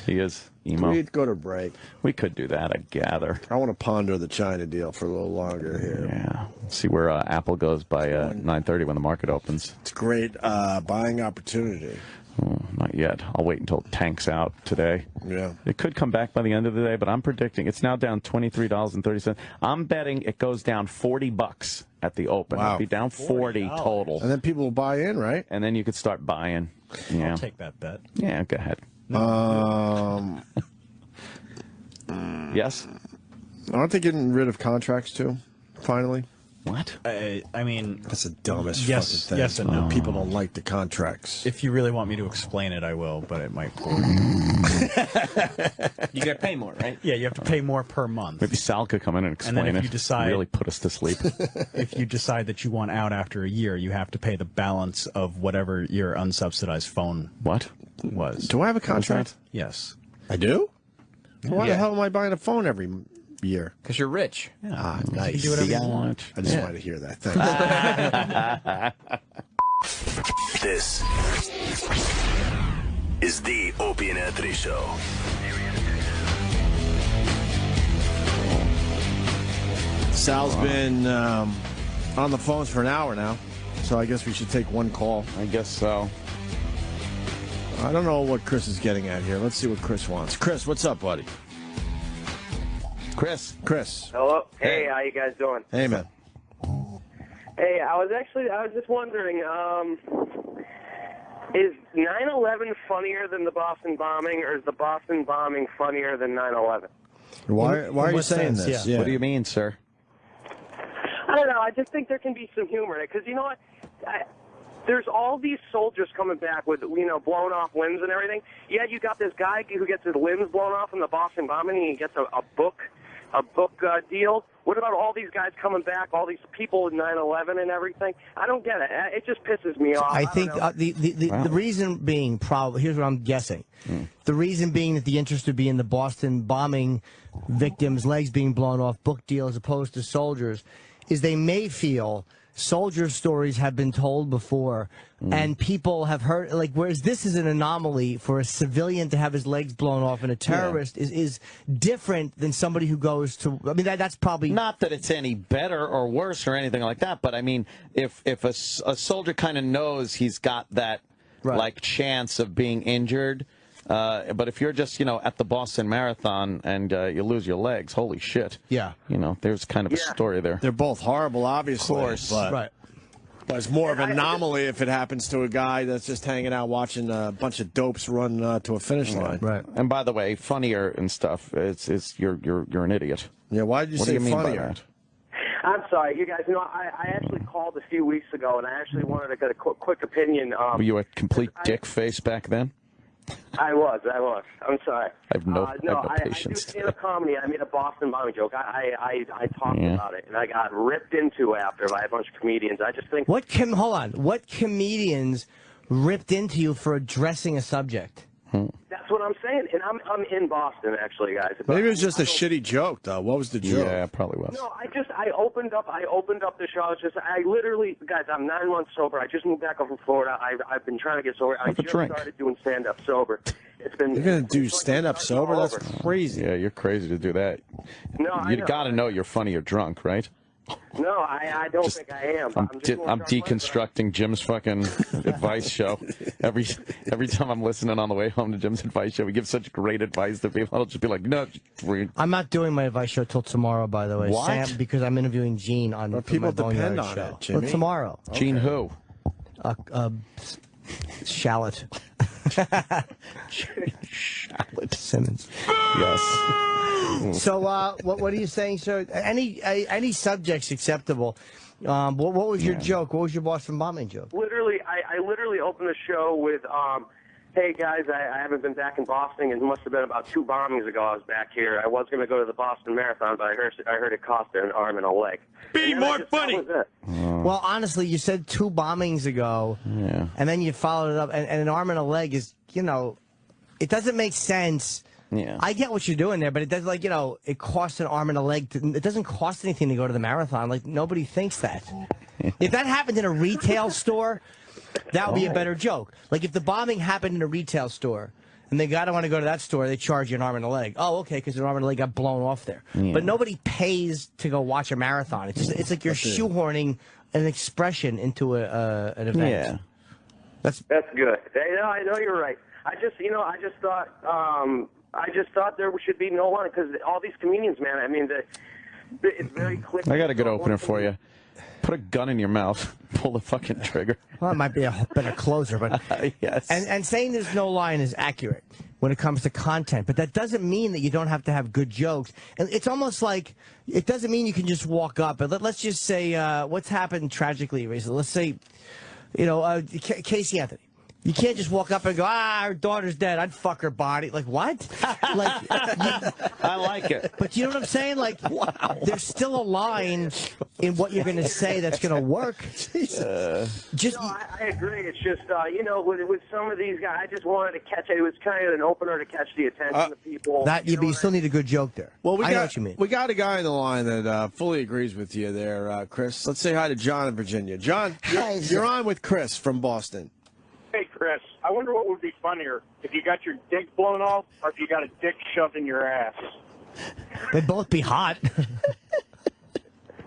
[SPEAKER 11] He is emo.
[SPEAKER 1] We'd go to break.
[SPEAKER 11] We could do that, I gather.
[SPEAKER 1] I want to ponder the China deal for a little longer here.
[SPEAKER 11] Yeah. See where Apple goes by 9:30 when the market opens.
[SPEAKER 1] It's a great buying opportunity.
[SPEAKER 11] Oh, not yet. I'll wait until it tanks out today.
[SPEAKER 1] Yeah.
[SPEAKER 11] It could come back by the end of the day, but I'm predicting it's now down $23.30. I'm betting it goes down $40 at the open.
[SPEAKER 1] Wow.
[SPEAKER 11] It'll be down 40 total.
[SPEAKER 1] And then people will buy in, right?
[SPEAKER 11] And then you could start buying. Yeah.
[SPEAKER 18] I'll take that bet.
[SPEAKER 11] Yeah, go ahead. Yes?
[SPEAKER 1] Aren't they getting rid of contracts too? Finally?
[SPEAKER 11] What?
[SPEAKER 18] I mean,
[SPEAKER 1] That's the dumbest
[SPEAKER 18] yes,
[SPEAKER 1] fucking thing.
[SPEAKER 18] yes and no.
[SPEAKER 1] People don't like the contracts.
[SPEAKER 18] If you really want me to explain it, I will, but it might bore you.
[SPEAKER 15] You got to pay more, right?
[SPEAKER 18] Yeah, you have to pay more per month.
[SPEAKER 11] Maybe Sal could come in and explain
[SPEAKER 18] And then if
[SPEAKER 11] it.
[SPEAKER 18] you decide-
[SPEAKER 11] really put us to sleep.
[SPEAKER 18] If you decide that you want out after a year, you have to pay the balance of whatever your unsubsidized phone
[SPEAKER 11] What?
[SPEAKER 18] was.
[SPEAKER 1] Do I have a contract?
[SPEAKER 18] Yes.
[SPEAKER 1] I do? Why the
[SPEAKER 15] Yeah.
[SPEAKER 1] hell am I buying a phone every year?
[SPEAKER 15] Because you're rich.
[SPEAKER 1] Ah, nice.
[SPEAKER 18] You do whatever you want.
[SPEAKER 1] I just wanted to hear that. Thanks.
[SPEAKER 17] This is the Opie and Anthony Show.
[SPEAKER 1] Sal's been on the phones for an hour now, so I guess we should take one call.
[SPEAKER 11] I guess so.
[SPEAKER 1] I don't know what Chris is getting at here. Let's see what Chris wants. Chris, what's up, buddy? Chris.
[SPEAKER 4] Hello. Hey, how you guys doing?
[SPEAKER 1] Hey, man.
[SPEAKER 4] Hey, I was just wondering, is 9/11 funnier than the Boston bombing, or is the Boston bombing funnier than 9/11?
[SPEAKER 1] Why are you saying this?
[SPEAKER 11] What do you mean, sir?
[SPEAKER 4] I don't know. I just think there can be some humor in it, because you know what? There's all these soldiers coming back with, blown off limbs and everything. Yeah, you got this guy who gets his limbs blown off in the Boston bombing, and he gets a book deal. What about all these guys coming back, all these people in 9/11 and everything? I don't get it. It just pisses me off.
[SPEAKER 3] I think the reason being, here's what I'm guessing. The reason being that the interest would be in the Boston bombing victims' legs being blown off, book deal, as opposed to soldiers, is they may feel soldier stories have been told before, and people have heard, whereas this is an anomaly for a civilian to have his legs blown off, and a terrorist is different than somebody who goes to, I mean, that's probably...
[SPEAKER 11] Not that it's any better or worse or anything like that, but I mean, if a soldier kind of knows he's got that, chance of being injured, but if you're just, at the Boston Marathon and you lose your legs, holy shit.
[SPEAKER 3] Yeah.
[SPEAKER 11] There's kind of a story there.
[SPEAKER 1] They're both horrible, obviously.
[SPEAKER 11] Of course.
[SPEAKER 1] But it's more of an anomaly if it happens to a guy that's just hanging out watching a bunch of dopes run to a finish line.
[SPEAKER 3] Right.
[SPEAKER 11] And by the way, funnier and stuff, it's you're an idiot.
[SPEAKER 1] Yeah, why did you say
[SPEAKER 11] do you mean by
[SPEAKER 1] funnier?
[SPEAKER 11] that?
[SPEAKER 4] I'm sorry, you guys. I actually called a few weeks ago, and I actually wanted to get a quick opinion.
[SPEAKER 11] Were you a complete dick face back then?
[SPEAKER 4] I was. I'm sorry.
[SPEAKER 11] I have no patience.
[SPEAKER 4] I do stand-up comedy. I made a Boston bombing joke. I talked about it, and I got ripped into after by a bunch of comedians. I just think...
[SPEAKER 3] What comedians ripped into you for addressing a subject?
[SPEAKER 4] That's what I'm saying, and I'm in Boston, actually, guys.
[SPEAKER 1] Maybe it was just a shitty joke, though. What was the joke?
[SPEAKER 11] Yeah, it probably was.
[SPEAKER 4] No, I opened up the show. I literally, guys, I'm 9 months sober. I just moved back up from Florida. I've been trying to get sober. I just started doing stand-up sober. It's been...
[SPEAKER 1] You're going to do stand-up sober? That's crazy.
[SPEAKER 11] Yeah, you're crazy to do that.
[SPEAKER 4] No,
[SPEAKER 11] You got to know you're funny or drunk, right?
[SPEAKER 19] No, I don't think I am.
[SPEAKER 11] I'm deconstructing Jim's fucking advice show. Every time I'm listening on the way home to Jim's advice show, we give such great advice to people. I'll just be like, no.
[SPEAKER 3] I'm not doing my advice show till tomorrow, by the way.
[SPEAKER 11] What?
[SPEAKER 3] Sam, because I'm interviewing Gene on
[SPEAKER 1] But people
[SPEAKER 3] my Boneyard
[SPEAKER 1] depend on
[SPEAKER 3] show.
[SPEAKER 1] it, Jimmy.
[SPEAKER 3] Well, tomorrow.
[SPEAKER 11] Gene who?
[SPEAKER 3] Shallot.
[SPEAKER 11] Shallot
[SPEAKER 3] Simmons.
[SPEAKER 11] Yes.
[SPEAKER 3] So, what are you saying, sir? Any subjects acceptable? What was your joke? What was your Boston bombing joke?
[SPEAKER 19] Literally, I literally opened the show with, hey guys, I haven't been back in Boston. It must have been about 2 bombings ago I was back here. I was going to go to the Boston Marathon, but I heard it cost an arm and a leg.
[SPEAKER 3] Be more
[SPEAKER 19] funny.
[SPEAKER 3] Well, honestly, you said 2 bombings ago, and then you followed it up, and an arm and a leg is, it doesn't make sense.
[SPEAKER 11] Yeah.
[SPEAKER 3] I get what you're doing there, but it does, it costs an arm and a leg. It doesn't cost anything to go to the marathon. Like, nobody thinks that. If that happened in a retail store, that would be a better joke. Like, if the bombing happened in a retail store, and they gotta want to go to that store, they charge you an arm and a leg. Oh, okay, because an arm and a leg got blown off there.
[SPEAKER 11] Yeah.
[SPEAKER 3] But nobody pays to go watch a marathon. It's like you're shoehorning an expression into an event.
[SPEAKER 11] Yeah.
[SPEAKER 19] That's good. I know you're right. I just thought there should be no one, because all these comedians, man, I mean, it's very quick.
[SPEAKER 11] I got a good opener for you. Put a gun in your mouth. Pull the fucking trigger.
[SPEAKER 3] Well, it might be a better closer, but
[SPEAKER 11] yes.
[SPEAKER 3] And saying there's no line is accurate when it comes to content, but that doesn't mean that you don't have to have good jokes. And it's almost like it doesn't mean you can just walk up. But let's just say what's happened tragically recently. Let's say, Casey Anthony. You can't just walk up and go, her daughter's dead. I'd fuck her body. Like, what?
[SPEAKER 11] I like it.
[SPEAKER 3] But you know what I'm saying? Like, there's still a line in what you're going to say that's going to work.
[SPEAKER 19] I agree. It's just, with some of these guys, I just wanted to catch it. It was kind of an opener to catch the attention of people.
[SPEAKER 3] But you still need a good joke there.
[SPEAKER 1] Well,
[SPEAKER 3] I know what you mean.
[SPEAKER 1] We got a guy on the line that fully agrees with you there, Chris. Let's say hi to John in Virginia. John, you're on with Chris from Boston.
[SPEAKER 10] Hey, Chris, I wonder what would be funnier, if you got your dick blown off or if you got a dick shoved in your ass.
[SPEAKER 3] They'd both be hot.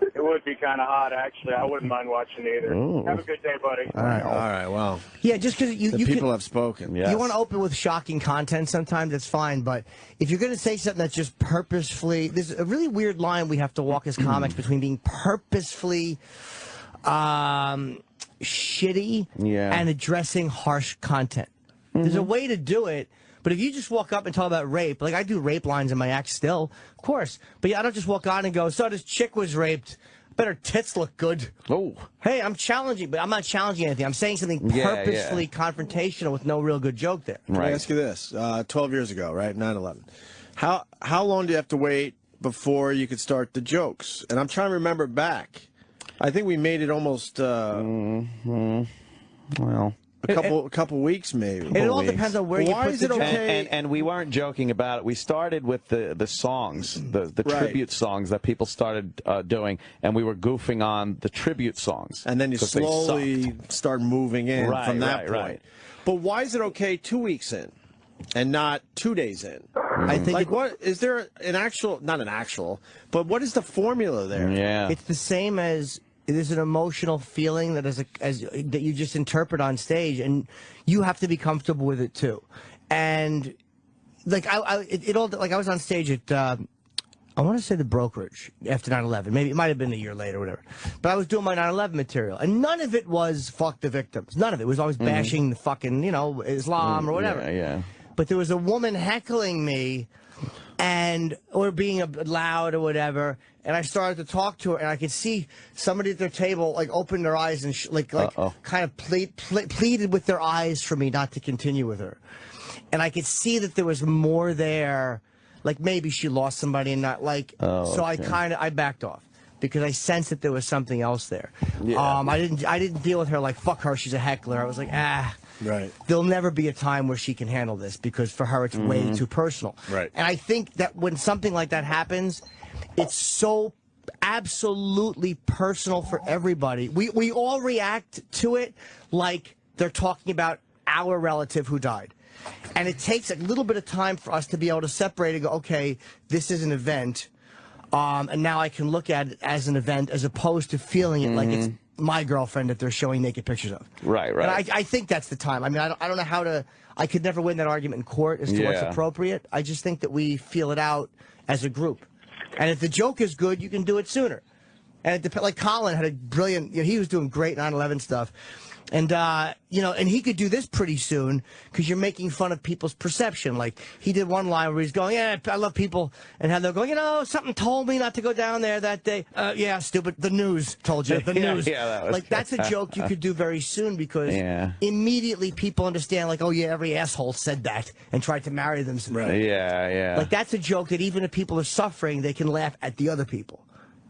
[SPEAKER 10] It would be kind of hot, actually. I wouldn't mind watching either.
[SPEAKER 1] Ooh.
[SPEAKER 10] Have a good day, buddy.
[SPEAKER 1] All right, well.
[SPEAKER 3] Yeah, just because
[SPEAKER 1] the people have spoken. Yes.
[SPEAKER 3] You want to open with shocking content sometimes, that's fine. But if you're going to say something that's just purposefully, there's a really weird line we have to walk as comics between being purposefully shitty and addressing harsh content. There's a way to do it, but if you just walk up and talk about rape, like I do rape lines in my act still, of course, but I don't just walk on and go, so this chick was raped, but her tits look good.
[SPEAKER 11] Oh.
[SPEAKER 3] Hey, I'm challenging, but I'm not challenging anything. I'm saying something purposefully confrontational with no real good joke there.
[SPEAKER 1] Let me ask you this. 12 years ago, right, 9/11. How long do you have to wait before you could start the jokes? And I'm trying to remember back. I think we made it almost
[SPEAKER 11] well,
[SPEAKER 1] a couple weeks maybe.
[SPEAKER 3] It all depends on where you put
[SPEAKER 1] is it okay?
[SPEAKER 11] And we weren't joking about it. We started with the songs, the tribute songs that people started doing, and we were goofing on the tribute songs.
[SPEAKER 1] And then you slowly start moving in from that point.
[SPEAKER 11] Right.
[SPEAKER 1] But why is it okay 2 weeks in and not 2 days in?
[SPEAKER 3] I think
[SPEAKER 1] what is there not an actual, but what is the formula there?
[SPEAKER 11] Yeah.
[SPEAKER 3] It's the same as there's an emotional feeling that that you just interpret on stage, and you have to be comfortable with it too. And like I was on stage at I want to say the Brokerage after 9/11. Maybe it might have been a year later, or whatever. But I was doing my 9/11 material, and none of it was fuck the victims. None of it was always bashing the fucking Islam or whatever.
[SPEAKER 11] Yeah.
[SPEAKER 3] But there was a woman heckling me, or being loud or whatever, and I started to talk to her, and I could see somebody at their table like open their eyes and kind of pleaded with their eyes for me not to continue with her, and I could see that there was more there, like maybe she lost somebody and not like. So I backed off because I sensed that there was something else there.
[SPEAKER 11] Yeah.
[SPEAKER 3] I didn't deal with her like fuck her, she's a heckler. I was like
[SPEAKER 1] Right.
[SPEAKER 3] There'll never be a time where she can handle this because for her it's way too personal.
[SPEAKER 1] Right.
[SPEAKER 3] And I think that when something like that happens, it's so absolutely personal for everybody. We all react to it like they're talking about our relative who died. And it takes a little bit of time for us to be able to separate and go, okay, this is an event. And now I can look at it as an event as opposed to feeling it like it's my girlfriend that they're showing naked pictures of.
[SPEAKER 11] Right, right.
[SPEAKER 3] And I think that's the time. I mean, I don't know how to... I could never win that argument in court as to what's appropriate. I just think that we feel it out as a group. And if the joke is good, you can do it sooner. And it depends. Like Colin had a brilliant... You know, he was doing great 9/11 stuff. And, you know, and he could do this pretty soon because you're making fun of people's perception. Like, he did one line where he's going, yeah, I love people. And how they're going, you know, something told me not to go down there that day. Yeah, stupid. The news told you. The news.
[SPEAKER 11] Yeah, that was
[SPEAKER 3] like, that's a joke you could do very soon because immediately people understand, like, oh, yeah, every asshole said that and tried to marry them.
[SPEAKER 11] Right. Yeah, yeah.
[SPEAKER 3] Like, that's a joke that even if people are suffering, they can laugh at the other people.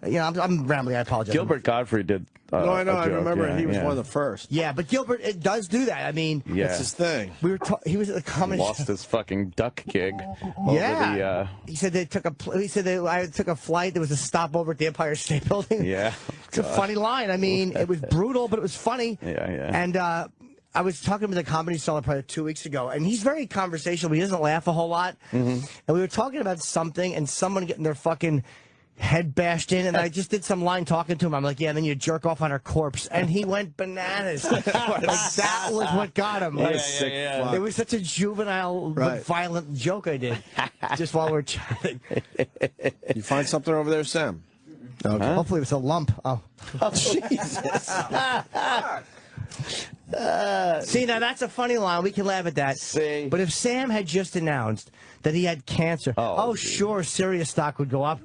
[SPEAKER 3] You know, I'm rambling. I apologize.
[SPEAKER 11] Gilbert Godfrey did.
[SPEAKER 1] No, I know. I
[SPEAKER 11] joke,
[SPEAKER 1] remember he was one of the first.
[SPEAKER 3] Yeah, but Gilbert it does do that. I mean,
[SPEAKER 1] that's his thing.
[SPEAKER 3] We were he was at the comedy.
[SPEAKER 11] Lost his fucking duck gig.
[SPEAKER 3] Yeah. He said they took I took a flight. There was a stopover at the Empire State Building.
[SPEAKER 11] Yeah.
[SPEAKER 3] It's a funny line. I mean, it was brutal, but it was funny.
[SPEAKER 11] Yeah, yeah.
[SPEAKER 3] And I was talking with a comedy seller probably 2 weeks ago, and he's very conversational, but he doesn't laugh a whole lot. And we were talking about something, and someone getting their fucking head bashed in, and I just did some line talking to him. I'm like, yeah, and then you jerk off on her corpse. And he went bananas. Like, that was what got him. Like, it was such a juvenile, but violent joke I did just while we're chatting.
[SPEAKER 1] You find something over there, Sam?
[SPEAKER 3] Okay. Hopefully it was a lump. Oh,
[SPEAKER 1] Jesus.
[SPEAKER 3] See, now that's a funny line. We can laugh at that.
[SPEAKER 11] See.
[SPEAKER 3] But if Sam had just announced that he had cancer, sure, Sirius stock would go up.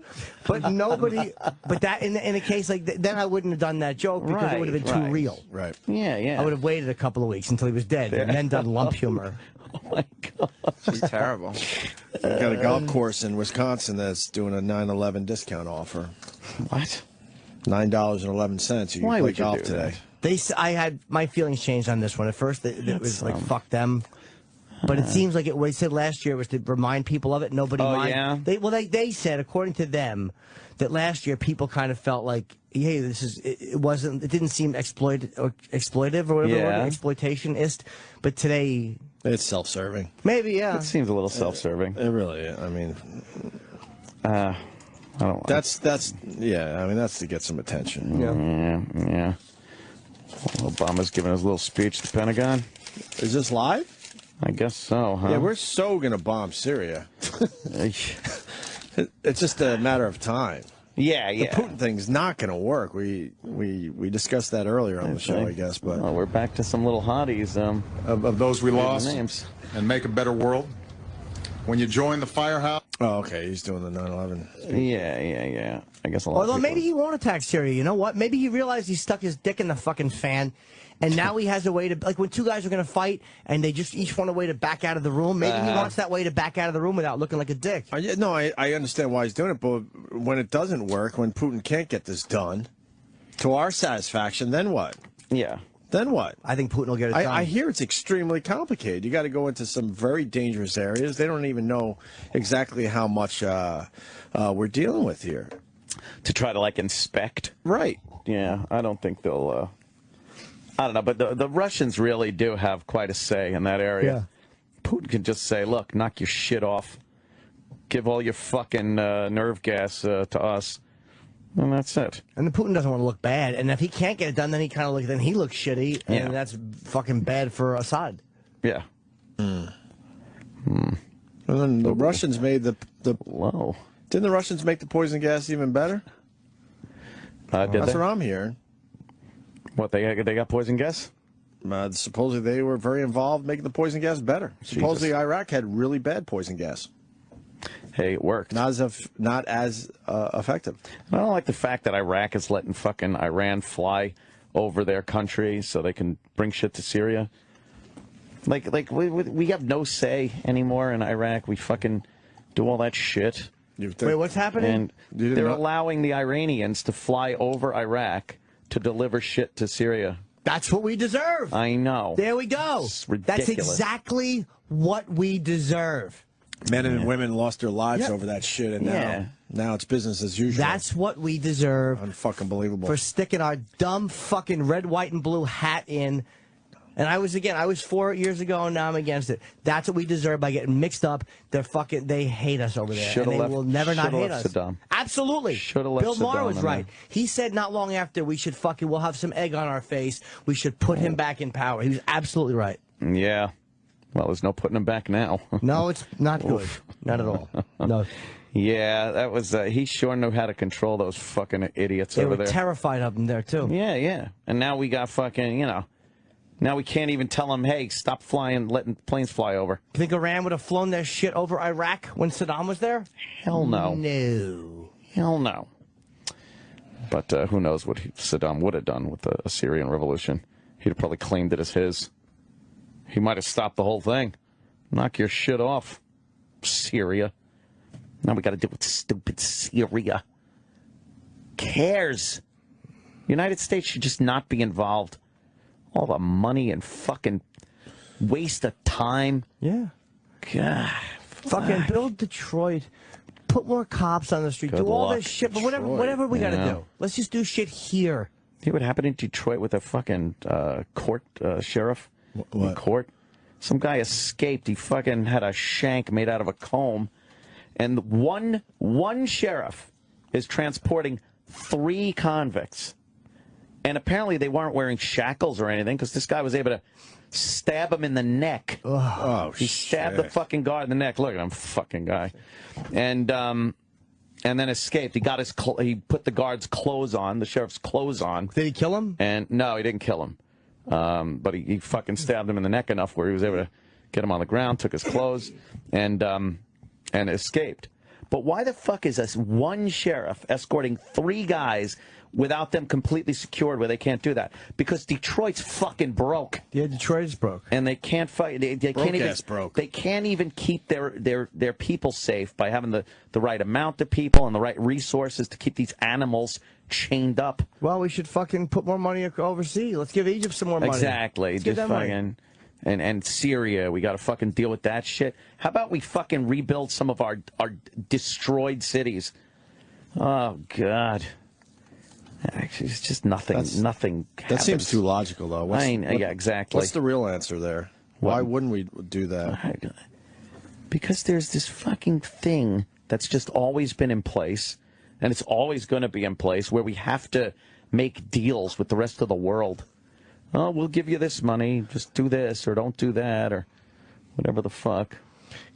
[SPEAKER 3] But nobody, but that in a case like that, then I wouldn't have done that joke because it would have been too real.
[SPEAKER 1] Right.
[SPEAKER 11] Yeah, yeah.
[SPEAKER 3] I would have waited a couple of weeks until he was dead and then done lump humor.
[SPEAKER 11] Oh my God.
[SPEAKER 15] She's terrible.
[SPEAKER 1] We got a golf course in Wisconsin that's doing a 9/11 discount offer.
[SPEAKER 11] What?
[SPEAKER 1] $9.11. You can play golf today.
[SPEAKER 3] I had my feelings changed on this one. At first, it was like fuck them, but it seems like what they said last year was to remind people of it. Nobody mind.
[SPEAKER 11] Yeah.
[SPEAKER 3] They said according to them that last year people kind of felt like, hey, it didn't seem exploitive or whatever the word, exploitationist. But today
[SPEAKER 1] it's self-serving.
[SPEAKER 3] Maybe
[SPEAKER 11] It seems a little self-serving.
[SPEAKER 1] It really is. I mean,
[SPEAKER 11] I don't like
[SPEAKER 1] that's yeah. I mean, that's to get some attention.
[SPEAKER 11] Yeah. Obama's giving his little speech to the Pentagon.
[SPEAKER 1] Is this live?
[SPEAKER 11] I guess so, huh?
[SPEAKER 1] Yeah, we're so going to bomb Syria. It's just a matter of time.
[SPEAKER 11] Yeah.
[SPEAKER 1] The Putin thing's not going to work. We discussed that earlier on the show, I guess. But
[SPEAKER 11] we're back to some little hotties.
[SPEAKER 2] Of those we lost
[SPEAKER 11] names.
[SPEAKER 2] And make a better world. When you join the firehouse.
[SPEAKER 1] Oh, okay. He's doing the 9/11.
[SPEAKER 11] Yeah. I guess a lot.
[SPEAKER 3] Although maybe he won't attack Syria. You know what? Maybe he realized he stuck his dick in the fucking fan, and now he has a way to, like when two guys are going to fight and they just each want a way to back out of the room. Maybe he wants that way to back out of the room without looking like a dick.
[SPEAKER 1] No, I understand why he's doing it, but when it doesn't work, when Putin can't get this done to our satisfaction, then what?
[SPEAKER 11] Yeah.
[SPEAKER 1] Then what?
[SPEAKER 3] I think Putin will get it done.
[SPEAKER 1] I hear it's extremely complicated. You got to go into some very dangerous areas. They don't even know exactly how much we're dealing with here.
[SPEAKER 11] To try to, like, inspect?
[SPEAKER 1] Right.
[SPEAKER 11] Yeah, I don't think they'll... I don't know, but the Russians really do have quite a say in that area. Yeah. Putin can just say, look, knock your shit off. Give all your fucking nerve gas to us. And that's it.
[SPEAKER 3] And the Putin doesn't want to look bad. And if he can't get it done, then he looks shitty. And that's fucking bad for Assad.
[SPEAKER 11] Yeah.
[SPEAKER 1] And then the Russians made the
[SPEAKER 11] Whoa.
[SPEAKER 1] Didn't the Russians make the poison gas even better?
[SPEAKER 11] That's
[SPEAKER 1] what I'm hearing.
[SPEAKER 11] What, they got poison gas?
[SPEAKER 1] Supposedly they were very involved making the poison gas better. Supposedly Iraq had really bad poison gas.
[SPEAKER 11] Hey, it worked.
[SPEAKER 1] Not as effective.
[SPEAKER 11] I don't like the fact that Iraq is letting fucking Iran fly over their country so they can bring shit to Syria. Like we have no say anymore in Iraq. We fucking do all that shit.
[SPEAKER 3] Wait, what's happening?
[SPEAKER 11] And they're allowing the Iranians to fly over Iraq to deliver shit to Syria.
[SPEAKER 3] That's what we deserve.
[SPEAKER 11] I know.
[SPEAKER 3] There we go.
[SPEAKER 11] It's ridiculous.
[SPEAKER 3] That's exactly what we deserve.
[SPEAKER 1] Men and women lost their lives over that shit, and now it's business as usual.
[SPEAKER 3] That's what we deserve.
[SPEAKER 1] Unfucking believable.
[SPEAKER 3] For sticking our dumb fucking red, white, and blue hat in And I was for it years ago, and now I'm against it. That's what we deserve by getting mixed up. They hate us over there.
[SPEAKER 11] Should've
[SPEAKER 3] and they
[SPEAKER 11] left-
[SPEAKER 3] will never not
[SPEAKER 11] should've
[SPEAKER 3] hate
[SPEAKER 11] left
[SPEAKER 3] us.
[SPEAKER 11] Saddam.
[SPEAKER 3] Absolutely.
[SPEAKER 11] Should've left
[SPEAKER 3] Bill Maher
[SPEAKER 11] Saddam
[SPEAKER 3] was
[SPEAKER 11] in
[SPEAKER 3] right.
[SPEAKER 11] there.
[SPEAKER 3] He said not long after we'll have some egg on our face. We should put him back in power. He was absolutely right.
[SPEAKER 11] Yeah. Well, there's no putting him back now.
[SPEAKER 3] No, it's not good. Not at all. No.
[SPEAKER 11] Yeah, that was. He sure knew how to control those fucking idiots
[SPEAKER 3] They
[SPEAKER 11] over
[SPEAKER 3] were
[SPEAKER 11] there.
[SPEAKER 3] terrified of him there, too.
[SPEAKER 11] Yeah, yeah. And now we got fucking, now we can't even tell them, hey, stop flying, letting planes fly over.
[SPEAKER 3] You think Iran would have flown their shit over Iraq when Saddam was there?
[SPEAKER 11] Hell no.
[SPEAKER 3] No.
[SPEAKER 11] Hell no. But who knows what Saddam would have done with the Syrian revolution. He'd have probably claimed it as his. He might have stopped the whole thing. Knock your shit off, Syria. Now we got to deal with stupid Syria. Cares? United States should just not be involved. All the money and fucking waste of time.
[SPEAKER 3] Yeah.
[SPEAKER 11] God.
[SPEAKER 3] Fucking build Detroit. Put more cops on the street.
[SPEAKER 11] Good
[SPEAKER 3] do all
[SPEAKER 11] luck,
[SPEAKER 3] this shit. But
[SPEAKER 11] Detroit.
[SPEAKER 3] whatever we got to
[SPEAKER 11] Yeah.
[SPEAKER 3] do. Let's just do shit here.
[SPEAKER 11] See what happened in Detroit with a fucking court sheriff? In court? Some guy escaped. He fucking had a shank made out of a comb. And one sheriff is transporting 3 convicts. And apparently they weren't wearing shackles or anything because this guy was able to stab him in the neck.
[SPEAKER 1] Oh,
[SPEAKER 11] he stabbed the fucking guard in the neck. Look at him, fucking guy. And then escaped. He put the guard's clothes on, the sheriff's clothes on.
[SPEAKER 3] Did he kill him?
[SPEAKER 11] And no, he didn't kill him. But he fucking stabbed him in the neck enough where he was able to get him on the ground, took his clothes, and escaped. But why the fuck is this one sheriff escorting 3 guys without them completely secured where they can't do that? Because Detroit's fucking broke.
[SPEAKER 3] Yeah, Detroit is broke.
[SPEAKER 11] And they can't fight. They can't even.
[SPEAKER 1] Broke.
[SPEAKER 11] They can't even keep their people safe by having the right amount of people and the right resources to keep these animals chained up.
[SPEAKER 3] Well, we should fucking put more money overseas. Let's give Egypt some more money.
[SPEAKER 11] Exactly.
[SPEAKER 3] Let's give
[SPEAKER 11] Just
[SPEAKER 3] them money.
[SPEAKER 11] fucking. And Syria, we got to fucking deal with that shit. How about we fucking rebuild some of our destroyed cities? Oh, God. Actually, it's just nothing. Nothing
[SPEAKER 1] That
[SPEAKER 11] happens.
[SPEAKER 1] seems too logical, though.
[SPEAKER 11] Yeah, exactly.
[SPEAKER 1] What's the real answer there? Why wouldn't we do that?
[SPEAKER 11] Because there's this fucking thing that's just always been in place, and it's always going to be in place, where we have to make deals with the rest of the world. Oh, we'll give you this money, just do this, or don't do that, or whatever the fuck.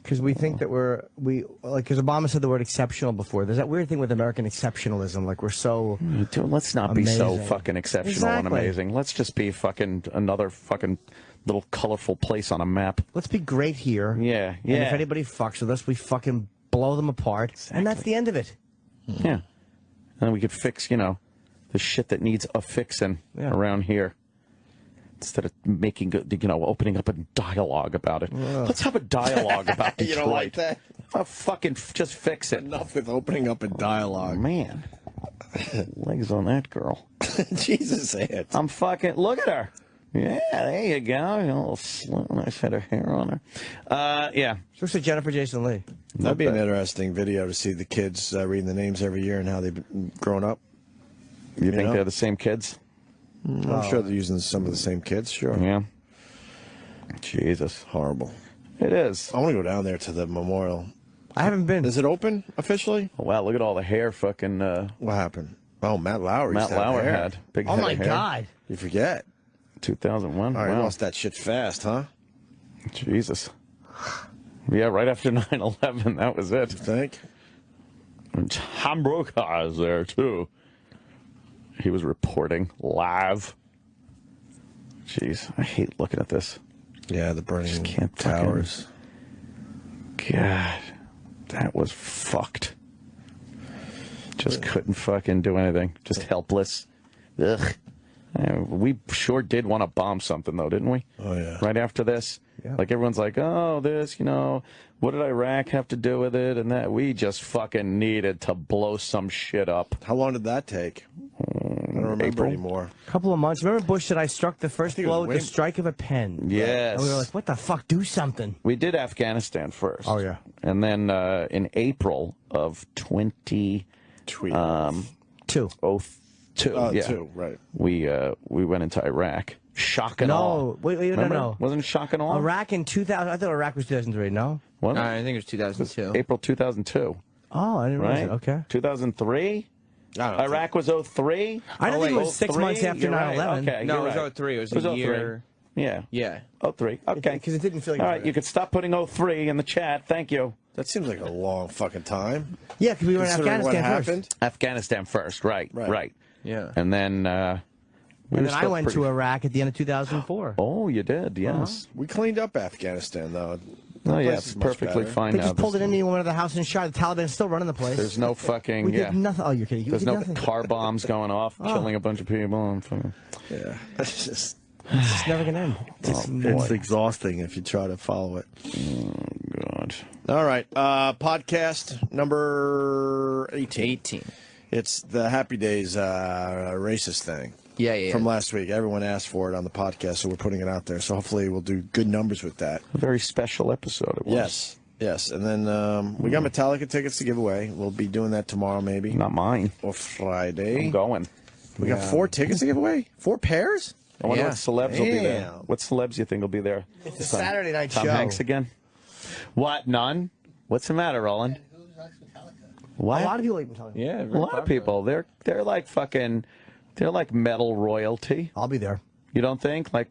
[SPEAKER 3] Because we think that because Obama said the word exceptional before. There's that weird thing with American exceptionalism, like we're so
[SPEAKER 11] Dude, let's not be so
[SPEAKER 3] amazing.
[SPEAKER 11] fucking exceptional and
[SPEAKER 3] Exactly.
[SPEAKER 11] amazing. Let's just be fucking another fucking little colorful place on a map.
[SPEAKER 3] Let's be great here.
[SPEAKER 11] Yeah,
[SPEAKER 3] And if anybody fucks with us, we fucking blow them apart. And that's the end of it.
[SPEAKER 11] Yeah. And then we could fix, the shit that needs a fixing around here. Instead of making, opening up a dialogue about it. Let's have a dialogue about Detroit.
[SPEAKER 1] You don't like that?
[SPEAKER 11] Fucking just fix it.
[SPEAKER 1] Enough with opening up a dialogue.
[SPEAKER 11] Man. Legs on that girl.
[SPEAKER 1] Jesus, Ed.
[SPEAKER 11] I'm fucking, look at her. Yeah, there you go. A little slim, nice head of hair on her. Yeah.
[SPEAKER 3] She looks like Jennifer Jason Leigh.
[SPEAKER 1] That'd be an interesting video to see the kids reading the names every year and how they've grown up.
[SPEAKER 11] You think they're the same kids?
[SPEAKER 1] I'm sure they're using some of the same kids, sure.
[SPEAKER 11] Yeah. Jesus.
[SPEAKER 1] Horrible.
[SPEAKER 11] It is.
[SPEAKER 1] I want to go down there to the memorial.
[SPEAKER 3] I haven't been.
[SPEAKER 1] Is it open officially?
[SPEAKER 11] Oh, wow, look at all the hair fucking...
[SPEAKER 1] What happened? Oh, Matt Lauer.
[SPEAKER 11] Matt Lauer had. Big
[SPEAKER 3] Oh
[SPEAKER 11] head
[SPEAKER 3] my
[SPEAKER 11] of hair.
[SPEAKER 3] God.
[SPEAKER 1] You forget.
[SPEAKER 11] 2001.
[SPEAKER 1] All right,
[SPEAKER 11] Wow.
[SPEAKER 1] lost that shit fast, huh?
[SPEAKER 11] Jesus. Yeah, right after 9/11, that was it.
[SPEAKER 1] You think?
[SPEAKER 11] And Tom Brokaw is there, too. He was reporting live. Jeez, I hate looking at this.
[SPEAKER 1] Yeah, the burning
[SPEAKER 11] can't
[SPEAKER 1] towers.
[SPEAKER 11] God, that was fucked. Just couldn't fucking do anything. Just helpless. Ugh. We sure did want to bomb something, though, didn't we?
[SPEAKER 1] Oh, yeah.
[SPEAKER 11] Right after this?
[SPEAKER 3] Yeah.
[SPEAKER 11] Like, everyone's like, oh, this, what did Iraq have to do with it? And that. We just fucking needed to blow some shit up.
[SPEAKER 1] How long did that take? I don't remember
[SPEAKER 11] April?
[SPEAKER 1] anymore.
[SPEAKER 3] A couple of months. Remember Bush said I struck the first
[SPEAKER 1] think it was
[SPEAKER 3] blow with the
[SPEAKER 1] winter.
[SPEAKER 3] strike of a pen?
[SPEAKER 11] Yes.
[SPEAKER 3] And we were like, what the fuck? Do something.
[SPEAKER 11] We did Afghanistan first.
[SPEAKER 3] Oh, yeah.
[SPEAKER 11] And then in April of 20...
[SPEAKER 3] Two.
[SPEAKER 11] yeah.
[SPEAKER 1] Two, right.
[SPEAKER 11] We went into Iraq. Shock and awe.
[SPEAKER 3] No, wait, no.
[SPEAKER 11] Wasn't Shock and awe?
[SPEAKER 3] Iraq in 2000. I thought Iraq was 2003. No.
[SPEAKER 11] What?
[SPEAKER 15] I think it was 2002.
[SPEAKER 11] April 2002.
[SPEAKER 3] Oh, I didn't realize
[SPEAKER 11] Right?
[SPEAKER 3] that. Okay.
[SPEAKER 11] 2003. Iraq was 03.
[SPEAKER 3] I don't think it was 6 months after
[SPEAKER 11] You're
[SPEAKER 3] 9/11.
[SPEAKER 11] Right. Okay,
[SPEAKER 15] No,
[SPEAKER 11] you're
[SPEAKER 15] it was
[SPEAKER 11] right.
[SPEAKER 15] 03. It was a
[SPEAKER 11] 03.
[SPEAKER 15] year.
[SPEAKER 11] Yeah.
[SPEAKER 15] Yeah.
[SPEAKER 11] 03. Okay.
[SPEAKER 3] Because it didn't feel like.
[SPEAKER 11] All right, you could stop putting 03 in the chat. Thank you.
[SPEAKER 1] That seems like a long fucking time.
[SPEAKER 3] Yeah, because we were in
[SPEAKER 1] Considering what
[SPEAKER 3] Afghanistan first.
[SPEAKER 1] happened.
[SPEAKER 11] Afghanistan first. Right.
[SPEAKER 15] Yeah.
[SPEAKER 11] And then.
[SPEAKER 3] And then I went to Iraq at the end of 2004.
[SPEAKER 11] Oh, you did, yes.
[SPEAKER 1] We cleaned up Afghanistan, though.
[SPEAKER 11] Oh, yeah, it's perfectly fine
[SPEAKER 3] They
[SPEAKER 11] now.
[SPEAKER 3] just pulled it in, and went to the house and shot. The Taliban's still running the place.
[SPEAKER 11] There's no fucking.
[SPEAKER 3] We did nothing. Oh, you're kidding.
[SPEAKER 11] There's
[SPEAKER 3] we did
[SPEAKER 11] no
[SPEAKER 3] nothing.
[SPEAKER 11] car bombs going off, killing a bunch of people.
[SPEAKER 1] Yeah. It's just
[SPEAKER 3] never going to end.
[SPEAKER 1] It's exhausting if you try to follow it.
[SPEAKER 11] Oh, God.
[SPEAKER 1] All right. Podcast number 18. It's the Happy Days racist thing.
[SPEAKER 15] Yeah.
[SPEAKER 1] From last week. Everyone asked for it on the podcast, so we're putting it out there. So hopefully we'll do good numbers with that.
[SPEAKER 11] A very special episode it was.
[SPEAKER 1] Yes. And then we got Metallica tickets to give away. We'll be doing that tomorrow, maybe.
[SPEAKER 11] Not mine.
[SPEAKER 1] Or Friday.
[SPEAKER 11] I'm going.
[SPEAKER 1] We got 4 tickets to give away? 4 pairs?
[SPEAKER 11] I wonder what celebs will be there.
[SPEAKER 1] Damn.
[SPEAKER 11] What celebs do you think will be there?
[SPEAKER 3] It's a Saturday night
[SPEAKER 11] Tom
[SPEAKER 3] show.
[SPEAKER 11] Hanks again? What? None? What's the matter, Roland? What?
[SPEAKER 3] A lot of people like Metallica.
[SPEAKER 15] Yeah.
[SPEAKER 11] A lot of people. They're like fucking. They're like metal royalty.
[SPEAKER 3] I'll be there.
[SPEAKER 11] You don't think? Like,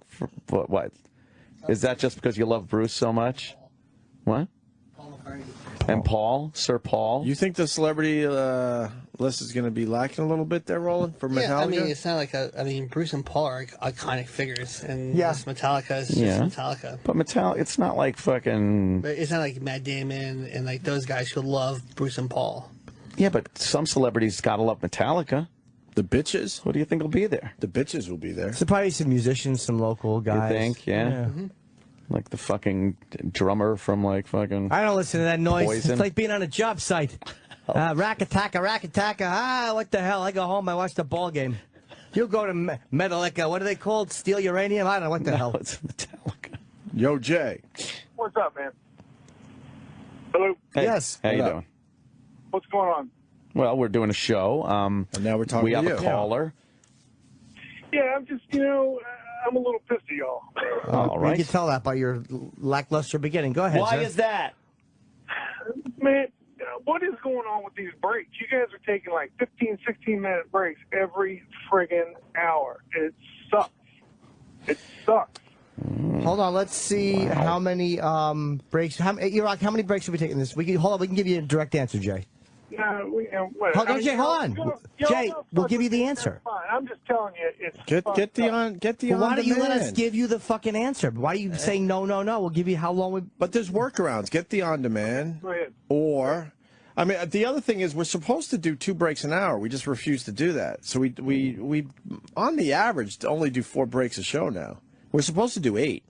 [SPEAKER 11] what? Is that just because you love Bruce so much? What? And Paul, Sir Paul.
[SPEAKER 1] You think the celebrity list is going to be lacking a little bit there, Roland, for Metallica?
[SPEAKER 6] Yeah, I mean, it's not like Bruce and Paul are iconic figures, and
[SPEAKER 3] Yeah.
[SPEAKER 6] Metallica is just Metallica.
[SPEAKER 11] But Metallica, it's not like fucking.
[SPEAKER 6] But it's not like Matt Damon and like those guys who love Bruce and Paul.
[SPEAKER 11] Yeah, but some celebrities gotta love Metallica.
[SPEAKER 1] The bitches?
[SPEAKER 11] What do you think will be there?
[SPEAKER 1] The bitches will be there.
[SPEAKER 3] So probably some musicians, some local guys.
[SPEAKER 11] You think? Yeah. Like the fucking drummer from like fucking.
[SPEAKER 3] I don't listen to that noise.
[SPEAKER 11] Poison.
[SPEAKER 3] It's like being on a job site. Rack-a-tacka, rack-a-tacka. What the hell? I go home, I watch the ball game. You go to Metallica. What are they called? Steel uranium? I don't know. What the hell?
[SPEAKER 11] It's Metallica.
[SPEAKER 1] Yo, Jay.
[SPEAKER 21] What's up, man? Hello.
[SPEAKER 11] Hey,
[SPEAKER 3] Yes.
[SPEAKER 11] How you
[SPEAKER 1] What up?
[SPEAKER 11] doing?
[SPEAKER 21] What's going on?
[SPEAKER 11] Well, we're doing a show.
[SPEAKER 1] And now we're talking
[SPEAKER 11] We
[SPEAKER 1] to
[SPEAKER 11] have
[SPEAKER 1] you.
[SPEAKER 11] a caller.
[SPEAKER 21] Yeah, I'm just, I'm a little pissed at y'all.
[SPEAKER 11] All right.
[SPEAKER 3] You can tell that by your lackluster beginning. Go ahead,
[SPEAKER 11] Why
[SPEAKER 3] sir.
[SPEAKER 11] is that?
[SPEAKER 21] Man, what is going on with these breaks? You guys are taking like 15, 16-minute breaks every friggin' hour. It sucks. It sucks.
[SPEAKER 3] Hold on, let's see how many breaks. Iraq, how many breaks have we taken this week? Hold on, we can give you a direct answer, Jay.
[SPEAKER 21] Hold
[SPEAKER 3] on, Jay, hold on. Jay, we'll give you the answer.
[SPEAKER 21] Fine. I'm just telling you, it's
[SPEAKER 1] Get the
[SPEAKER 3] Well, why don't you let us
[SPEAKER 1] on-demand.
[SPEAKER 3] give you the fucking answer? Why are you saying no? We'll give you how long we...
[SPEAKER 1] But there's workarounds. Get the on-demand.
[SPEAKER 21] Go ahead.
[SPEAKER 1] Or, I mean, the other thing is we're supposed to do 2 breaks an hour. We just refuse to do that. So we on the average, only do 4 breaks a show now. We're supposed to do 8.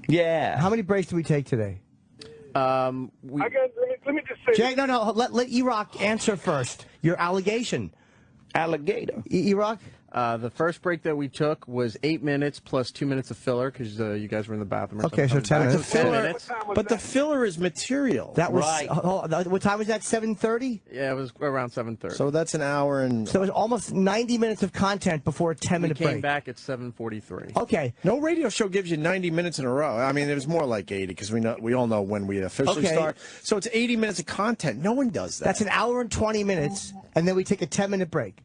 [SPEAKER 11] Yeah.
[SPEAKER 3] How many breaks did we take today?
[SPEAKER 21] Let me just say.
[SPEAKER 3] Jay, no. Let Iraq answer first. Your allegation.
[SPEAKER 11] Alligator.
[SPEAKER 3] Iraq?
[SPEAKER 14] The first break that we took was 8 minutes plus 2 minutes of filler because you guys were in the bathroom. Or
[SPEAKER 3] Okay, so
[SPEAKER 14] something.
[SPEAKER 3] 10
[SPEAKER 14] Back to
[SPEAKER 3] minutes.
[SPEAKER 14] 10
[SPEAKER 1] Filler,
[SPEAKER 14] minutes.
[SPEAKER 1] but the filler is material.
[SPEAKER 3] That was
[SPEAKER 14] Right.
[SPEAKER 3] What time was that? 7:30.
[SPEAKER 14] Yeah, it was around 7:30.
[SPEAKER 1] So that's an hour and.
[SPEAKER 3] So it was almost 90 minutes of content before a 10-minute
[SPEAKER 14] we came
[SPEAKER 3] break.
[SPEAKER 14] back at 7:43.
[SPEAKER 3] Okay.
[SPEAKER 1] No radio show gives you 90 minutes in a row. I mean, it was more like 80 because we all know when we officially
[SPEAKER 3] Okay.
[SPEAKER 1] start. So it's 80 minutes of content. No one does that.
[SPEAKER 3] That's an hour and 20 minutes, and then we take a 10-minute break.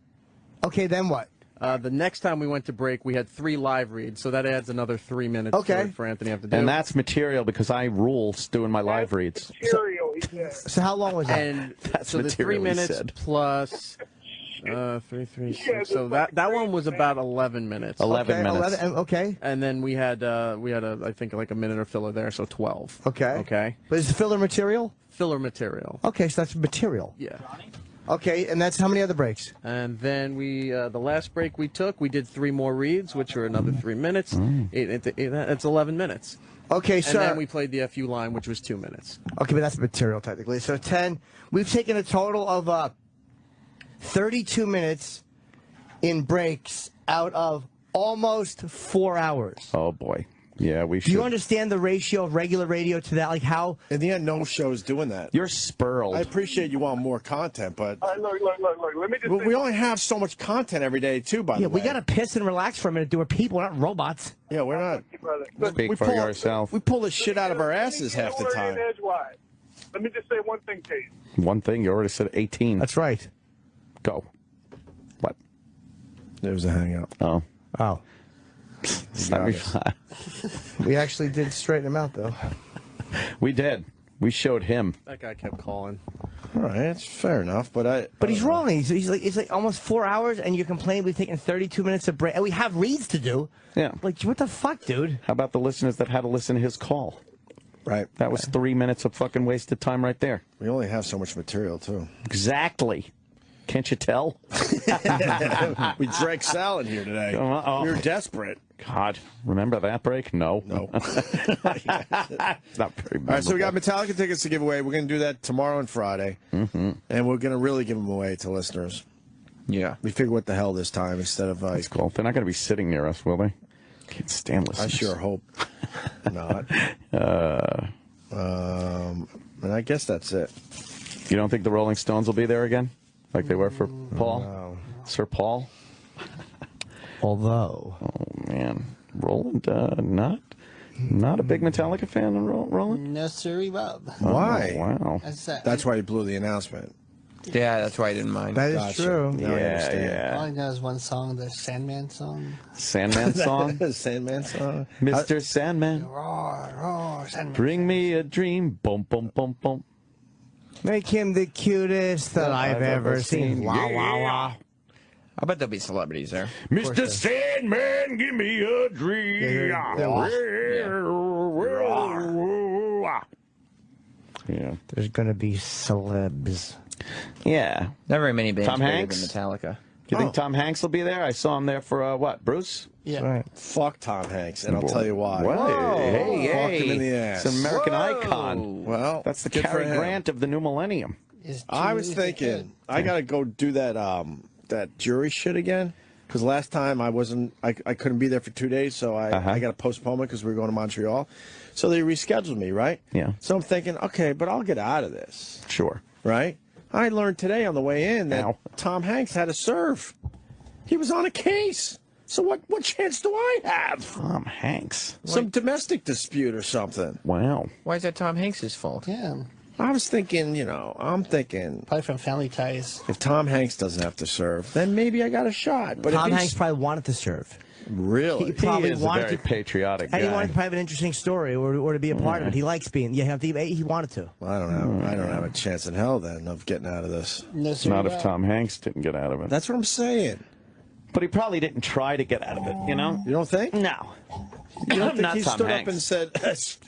[SPEAKER 3] Okay, then what?
[SPEAKER 14] The next time we went to break, we had 3 live reads, so that adds another 3 minutes
[SPEAKER 3] Okay.
[SPEAKER 14] to it for Anthony to have to do.
[SPEAKER 11] And that's material because I rule doing my live reads.
[SPEAKER 21] Material, he said.
[SPEAKER 3] So how long was that?
[SPEAKER 14] And
[SPEAKER 11] That's
[SPEAKER 14] so the 3
[SPEAKER 11] material, he
[SPEAKER 14] minutes
[SPEAKER 11] said.
[SPEAKER 14] plus 3, 6. So that one was about 11 minutes.
[SPEAKER 11] 11 minutes.
[SPEAKER 3] Okay.
[SPEAKER 14] And then we had I think like a minute of filler there, so 12.
[SPEAKER 3] Okay.
[SPEAKER 14] Okay.
[SPEAKER 3] But is it filler material?
[SPEAKER 14] Filler material.
[SPEAKER 3] Okay, so that's material.
[SPEAKER 14] Yeah.
[SPEAKER 3] Okay, and that's how many other breaks?
[SPEAKER 14] And then the last break we took, we did 3 more reads, which are another 3 minutes. It's 11 minutes.
[SPEAKER 3] Okay,
[SPEAKER 14] And
[SPEAKER 3] sir.
[SPEAKER 14] then we played the FU line, which was 2 minutes.
[SPEAKER 3] Okay, but that's material technically. So 10. We've taken a total of 32 minutes in breaks out of almost 4 hours.
[SPEAKER 11] Oh boy. Yeah, we should.
[SPEAKER 3] Do you understand the ratio of regular radio to that? Like how?
[SPEAKER 1] In the end, no show is doing that.
[SPEAKER 11] You're spurled.
[SPEAKER 1] I appreciate you want more content, but
[SPEAKER 21] Look. Let me just
[SPEAKER 1] we only have so much content every day, too, by the way.
[SPEAKER 3] We got to piss and relax for a minute. We're people, we're not robots.
[SPEAKER 1] Yeah, we're not.
[SPEAKER 11] Speak for yourself.
[SPEAKER 1] We pull this shit out of our asses half the time.
[SPEAKER 21] Edgewise. Let me just say one thing, Case.
[SPEAKER 11] One thing, you already said 18.
[SPEAKER 3] That's right.
[SPEAKER 11] Go. What?
[SPEAKER 1] There was a hangout.
[SPEAKER 11] Oh.
[SPEAKER 3] Oh. We actually did straighten him out, though.
[SPEAKER 11] We did. We showed him.
[SPEAKER 3] That guy kept calling.
[SPEAKER 1] All right, it's fair enough, but
[SPEAKER 3] he's wrong. He's like, it's like almost 4 hours, and you're complaining we've taken 32 minutes of break, and we have reads to do.
[SPEAKER 11] Yeah.
[SPEAKER 3] Like, what the fuck, dude?
[SPEAKER 11] How about the listeners that had to listen to his call?
[SPEAKER 1] Right.
[SPEAKER 11] That was 3 minutes of fucking wasted time right there.
[SPEAKER 1] We only have so much material, too.
[SPEAKER 11] Exactly. Can't you tell?
[SPEAKER 1] We drank salad here today.
[SPEAKER 11] Oh.
[SPEAKER 1] We were desperate.
[SPEAKER 11] God, remember that break? No.
[SPEAKER 1] No.
[SPEAKER 11] It's not very
[SPEAKER 1] All right, so we got Metallica tickets to give away. We're going to do that tomorrow and Friday.
[SPEAKER 11] Mm-hmm.
[SPEAKER 1] And we're going to really give them away to listeners.
[SPEAKER 15] Yeah.
[SPEAKER 1] We figured what the hell this time instead of...
[SPEAKER 11] That's cool. They're not going to be sitting near us, will they? Can't stand listeners.
[SPEAKER 1] I sure hope not. And I guess that's it.
[SPEAKER 11] You don't think the Rolling Stones will be there again? Like they were for Paul?
[SPEAKER 1] No.
[SPEAKER 11] Sir Paul?
[SPEAKER 3] Although...
[SPEAKER 11] Oh, man. Roland, not a big Metallica fan, Roland?
[SPEAKER 6] No, sirree, Bob.
[SPEAKER 1] Why?
[SPEAKER 11] Oh, wow.
[SPEAKER 1] That's why he blew the announcement.
[SPEAKER 15] Yeah, that's why I didn't mind.
[SPEAKER 3] That is
[SPEAKER 1] Gotcha.
[SPEAKER 3] true.
[SPEAKER 1] Now I understand.
[SPEAKER 6] All I know is one song, the Sandman song.
[SPEAKER 11] Sandman song?
[SPEAKER 1] Sandman song?
[SPEAKER 11] Mr. Sandman.
[SPEAKER 6] Roar, roar, Sandman.
[SPEAKER 11] Bring me a dream. Boom, boom, boom, boom.
[SPEAKER 3] Make him the cutest that I've ever seen. Wow, wow, wow.
[SPEAKER 15] I bet there'll be celebrities there.
[SPEAKER 11] Mr. Sandman, give me a dream. Yeah.
[SPEAKER 3] There's going to be celebs.
[SPEAKER 11] Yeah.
[SPEAKER 15] Not very many bands
[SPEAKER 11] Tom
[SPEAKER 15] bigger
[SPEAKER 11] Hanks?
[SPEAKER 15] than Metallica.
[SPEAKER 11] Do you think Tom Hanks will be there? I saw him there for, what, Bruce?
[SPEAKER 6] Yeah.
[SPEAKER 3] Right.
[SPEAKER 1] Fuck Tom Hanks, and I'll tell you why.
[SPEAKER 11] Whoa. Hey,
[SPEAKER 1] Fuck
[SPEAKER 11] hey.
[SPEAKER 1] him in the ass.
[SPEAKER 11] It's an American
[SPEAKER 15] Whoa.
[SPEAKER 11] icon.
[SPEAKER 1] Well,
[SPEAKER 11] That's the
[SPEAKER 1] good for
[SPEAKER 11] Cary
[SPEAKER 1] him.
[SPEAKER 11] Grant of the new millennium.
[SPEAKER 1] I was thinking, I got to go do that jury shit again. Because last time I couldn't be there for 2 days, so I got to postpone it because we were going to Montreal. So they rescheduled me, right?
[SPEAKER 11] Yeah.
[SPEAKER 1] So I'm thinking, okay, but I'll get out of this.
[SPEAKER 11] Sure.
[SPEAKER 1] Right? I learned today on the way in that Tom Hanks had to serve. He was on a case. So what chance do I have?
[SPEAKER 11] Tom Hanks.
[SPEAKER 1] Some domestic dispute or something.
[SPEAKER 11] Wow.
[SPEAKER 15] Why is that Tom Hanks' fault?
[SPEAKER 6] Yeah.
[SPEAKER 1] I was thinking, I'm thinking...
[SPEAKER 6] Probably from Family Ties.
[SPEAKER 1] If Tom Hanks doesn't have to serve, then maybe I got a shot. But
[SPEAKER 3] Tom Hanks probably wanted to serve.
[SPEAKER 1] Really?
[SPEAKER 3] He probably
[SPEAKER 11] is
[SPEAKER 3] wanted
[SPEAKER 11] a very
[SPEAKER 3] to,
[SPEAKER 11] patriotic guy.
[SPEAKER 3] and he wanted to have an interesting story or to be a part of it. He likes being. He wanted to.
[SPEAKER 1] Well, I don't have a chance in hell then of getting out of this.
[SPEAKER 6] No, sir,
[SPEAKER 11] Not if Tom Hanks didn't get out of it.
[SPEAKER 1] That's what I'm saying.
[SPEAKER 11] But he probably didn't try to get out of it, you know?
[SPEAKER 1] You don't think?
[SPEAKER 11] No.
[SPEAKER 1] You don't think
[SPEAKER 11] Not
[SPEAKER 1] he
[SPEAKER 11] Tom
[SPEAKER 1] stood
[SPEAKER 11] Hanks.
[SPEAKER 1] up and said,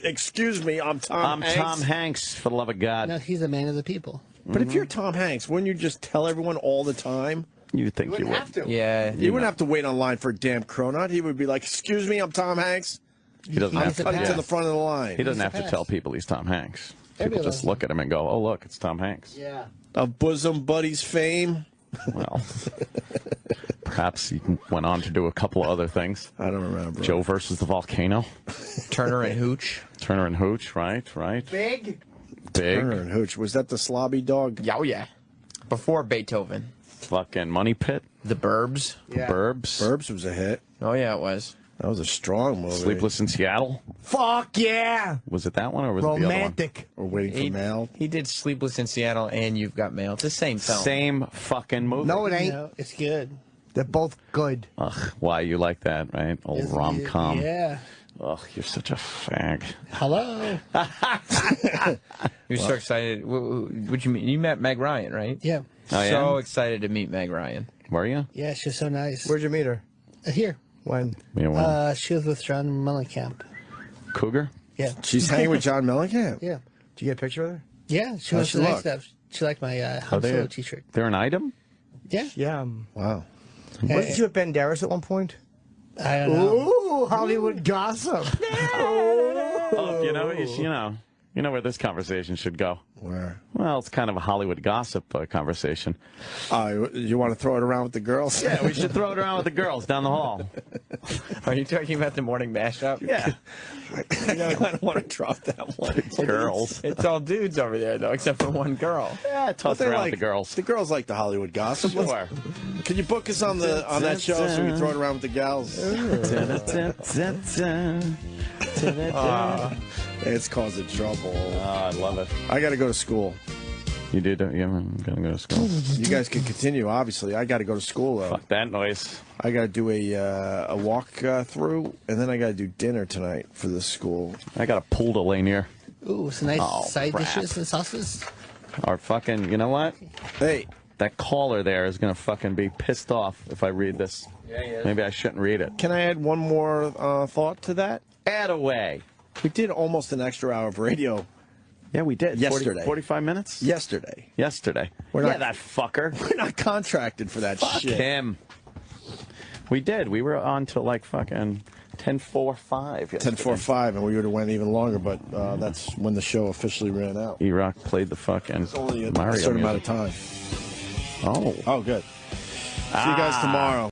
[SPEAKER 1] "Excuse me, I'm Tom Hanks"?
[SPEAKER 11] I'm Tom Hanks, for the love of God.
[SPEAKER 6] No, he's a man of the people.
[SPEAKER 1] But if you're Tom Hanks, wouldn't you just tell everyone all the time?
[SPEAKER 11] You think you would.
[SPEAKER 1] Have to.
[SPEAKER 15] Yeah.
[SPEAKER 1] You wouldn't have to wait online for a damn cronut. He would be like, "Excuse me, I'm Tom Hanks."
[SPEAKER 11] He doesn't have to.
[SPEAKER 1] Cut it to the front of the line.
[SPEAKER 11] He doesn't have to tell people he's Tom Hanks. People
[SPEAKER 6] Everybody
[SPEAKER 11] just look at him and go, "Oh, look, it's Tom Hanks."
[SPEAKER 6] Yeah.
[SPEAKER 1] Of bosom buddies fame.
[SPEAKER 11] Well, perhaps he went on to do a couple of other things.
[SPEAKER 1] I don't remember.
[SPEAKER 11] Joe versus the volcano.
[SPEAKER 15] Turner and Hooch.
[SPEAKER 11] Turner and Hooch, right.
[SPEAKER 3] Big.
[SPEAKER 1] Turner and Hooch. Was that the slobby dog?
[SPEAKER 15] Oh, yeah. Before Beethoven.
[SPEAKER 11] Fucking Money Pit.
[SPEAKER 15] The Burbs.
[SPEAKER 11] The Burbs.
[SPEAKER 1] Burbs was a hit.
[SPEAKER 15] Oh, yeah, it was.
[SPEAKER 1] That was a strong movie.
[SPEAKER 11] Sleepless in Seattle.
[SPEAKER 3] Fuck yeah.
[SPEAKER 11] Was it that one or was it the other one?
[SPEAKER 3] Romantic.
[SPEAKER 1] Or Waiting for Mail.
[SPEAKER 15] He did Sleepless in Seattle and You've Got Mail. It's the same film.
[SPEAKER 11] Same fucking movie.
[SPEAKER 3] No, it ain't.
[SPEAKER 6] No, it's good.
[SPEAKER 3] They're both good.
[SPEAKER 11] Ugh, why you like that, right? Old rom-com.
[SPEAKER 6] Yeah.
[SPEAKER 11] Ugh, you're such a fag.
[SPEAKER 6] Hello.
[SPEAKER 15] You're so excited. What you mean? You met Meg Ryan, right?
[SPEAKER 6] Yeah.
[SPEAKER 11] Oh, yeah?
[SPEAKER 15] So excited to meet Meg Ryan.
[SPEAKER 11] Were you?
[SPEAKER 6] Yeah, she's so nice.
[SPEAKER 3] Where'd you meet her?
[SPEAKER 6] Here.
[SPEAKER 3] When?
[SPEAKER 11] Yeah, when?
[SPEAKER 6] She was with John Mellencamp.
[SPEAKER 11] Cougar?
[SPEAKER 6] Yeah.
[SPEAKER 1] She's hanging with John Mellencamp.
[SPEAKER 6] Yeah.
[SPEAKER 3] Did you get a picture of her?
[SPEAKER 6] Yeah, she
[SPEAKER 1] How'd
[SPEAKER 6] was
[SPEAKER 1] she
[SPEAKER 6] nice
[SPEAKER 1] look?
[SPEAKER 6] stuff. She liked my
[SPEAKER 11] Are
[SPEAKER 6] House
[SPEAKER 11] they
[SPEAKER 6] Solo
[SPEAKER 11] a-
[SPEAKER 6] t-shirt.
[SPEAKER 11] They're an item?
[SPEAKER 6] Yeah.
[SPEAKER 3] Yeah.
[SPEAKER 1] Wow.
[SPEAKER 3] Wasn't you at Ben Darris at one point?
[SPEAKER 6] I don't know.
[SPEAKER 3] Ooh, Hollywood gossip.
[SPEAKER 11] Oh, you know, You know where this conversation should go?
[SPEAKER 1] Where?
[SPEAKER 11] Well, it's kind of a Hollywood gossip conversation.
[SPEAKER 1] You want to throw it around with the girls?
[SPEAKER 11] Yeah, we should throw it around with the girls down the hall.
[SPEAKER 15] Are you talking about the morning mashup?
[SPEAKER 11] Yeah.
[SPEAKER 1] I don't want to drop that one.
[SPEAKER 11] Girls.
[SPEAKER 15] It's all dudes over there, though, except for one girl.
[SPEAKER 11] Yeah, toss it around with the girls.
[SPEAKER 1] The girls like the Hollywood gossip.
[SPEAKER 11] Sure.
[SPEAKER 1] Can you book us on that show so we can throw it around with the gals? It's causing trouble.
[SPEAKER 11] Oh, I love it.
[SPEAKER 1] I got to go to school.
[SPEAKER 11] You do, don't you? I'm going to go to school.
[SPEAKER 1] You guys can continue, obviously. I got to go to school, though.
[SPEAKER 11] Fuck that noise.
[SPEAKER 1] I got to do a walk through, and then I got to do dinner tonight for the school.
[SPEAKER 11] I got a pool to lay near.
[SPEAKER 6] Ooh, some nice side dishes and sauces.
[SPEAKER 11] Or fucking, you know what?
[SPEAKER 1] Hey.
[SPEAKER 11] That caller there is going to fucking be pissed off if I read this.
[SPEAKER 1] Yeah, yeah.
[SPEAKER 11] Maybe I shouldn't read it.
[SPEAKER 1] Can I add one more thought to that?
[SPEAKER 11] Add away.
[SPEAKER 1] We did almost an extra hour of radio.
[SPEAKER 11] Yeah, we did.
[SPEAKER 1] Yesterday.
[SPEAKER 11] 45 minutes?
[SPEAKER 1] Yesterday.
[SPEAKER 11] We're not, that fucker.
[SPEAKER 1] We're not contracted for that
[SPEAKER 11] Fuck
[SPEAKER 1] shit.
[SPEAKER 11] him. We did. We were on till like fucking 10:45.
[SPEAKER 1] 10:45, and we would have went even longer, but that's when the show officially ran out.
[SPEAKER 11] E-Rock played the fucking
[SPEAKER 1] It's only a
[SPEAKER 11] Mario
[SPEAKER 1] certain amount
[SPEAKER 11] music.
[SPEAKER 1] of time.
[SPEAKER 11] Oh.
[SPEAKER 1] Oh, good. See you guys tomorrow.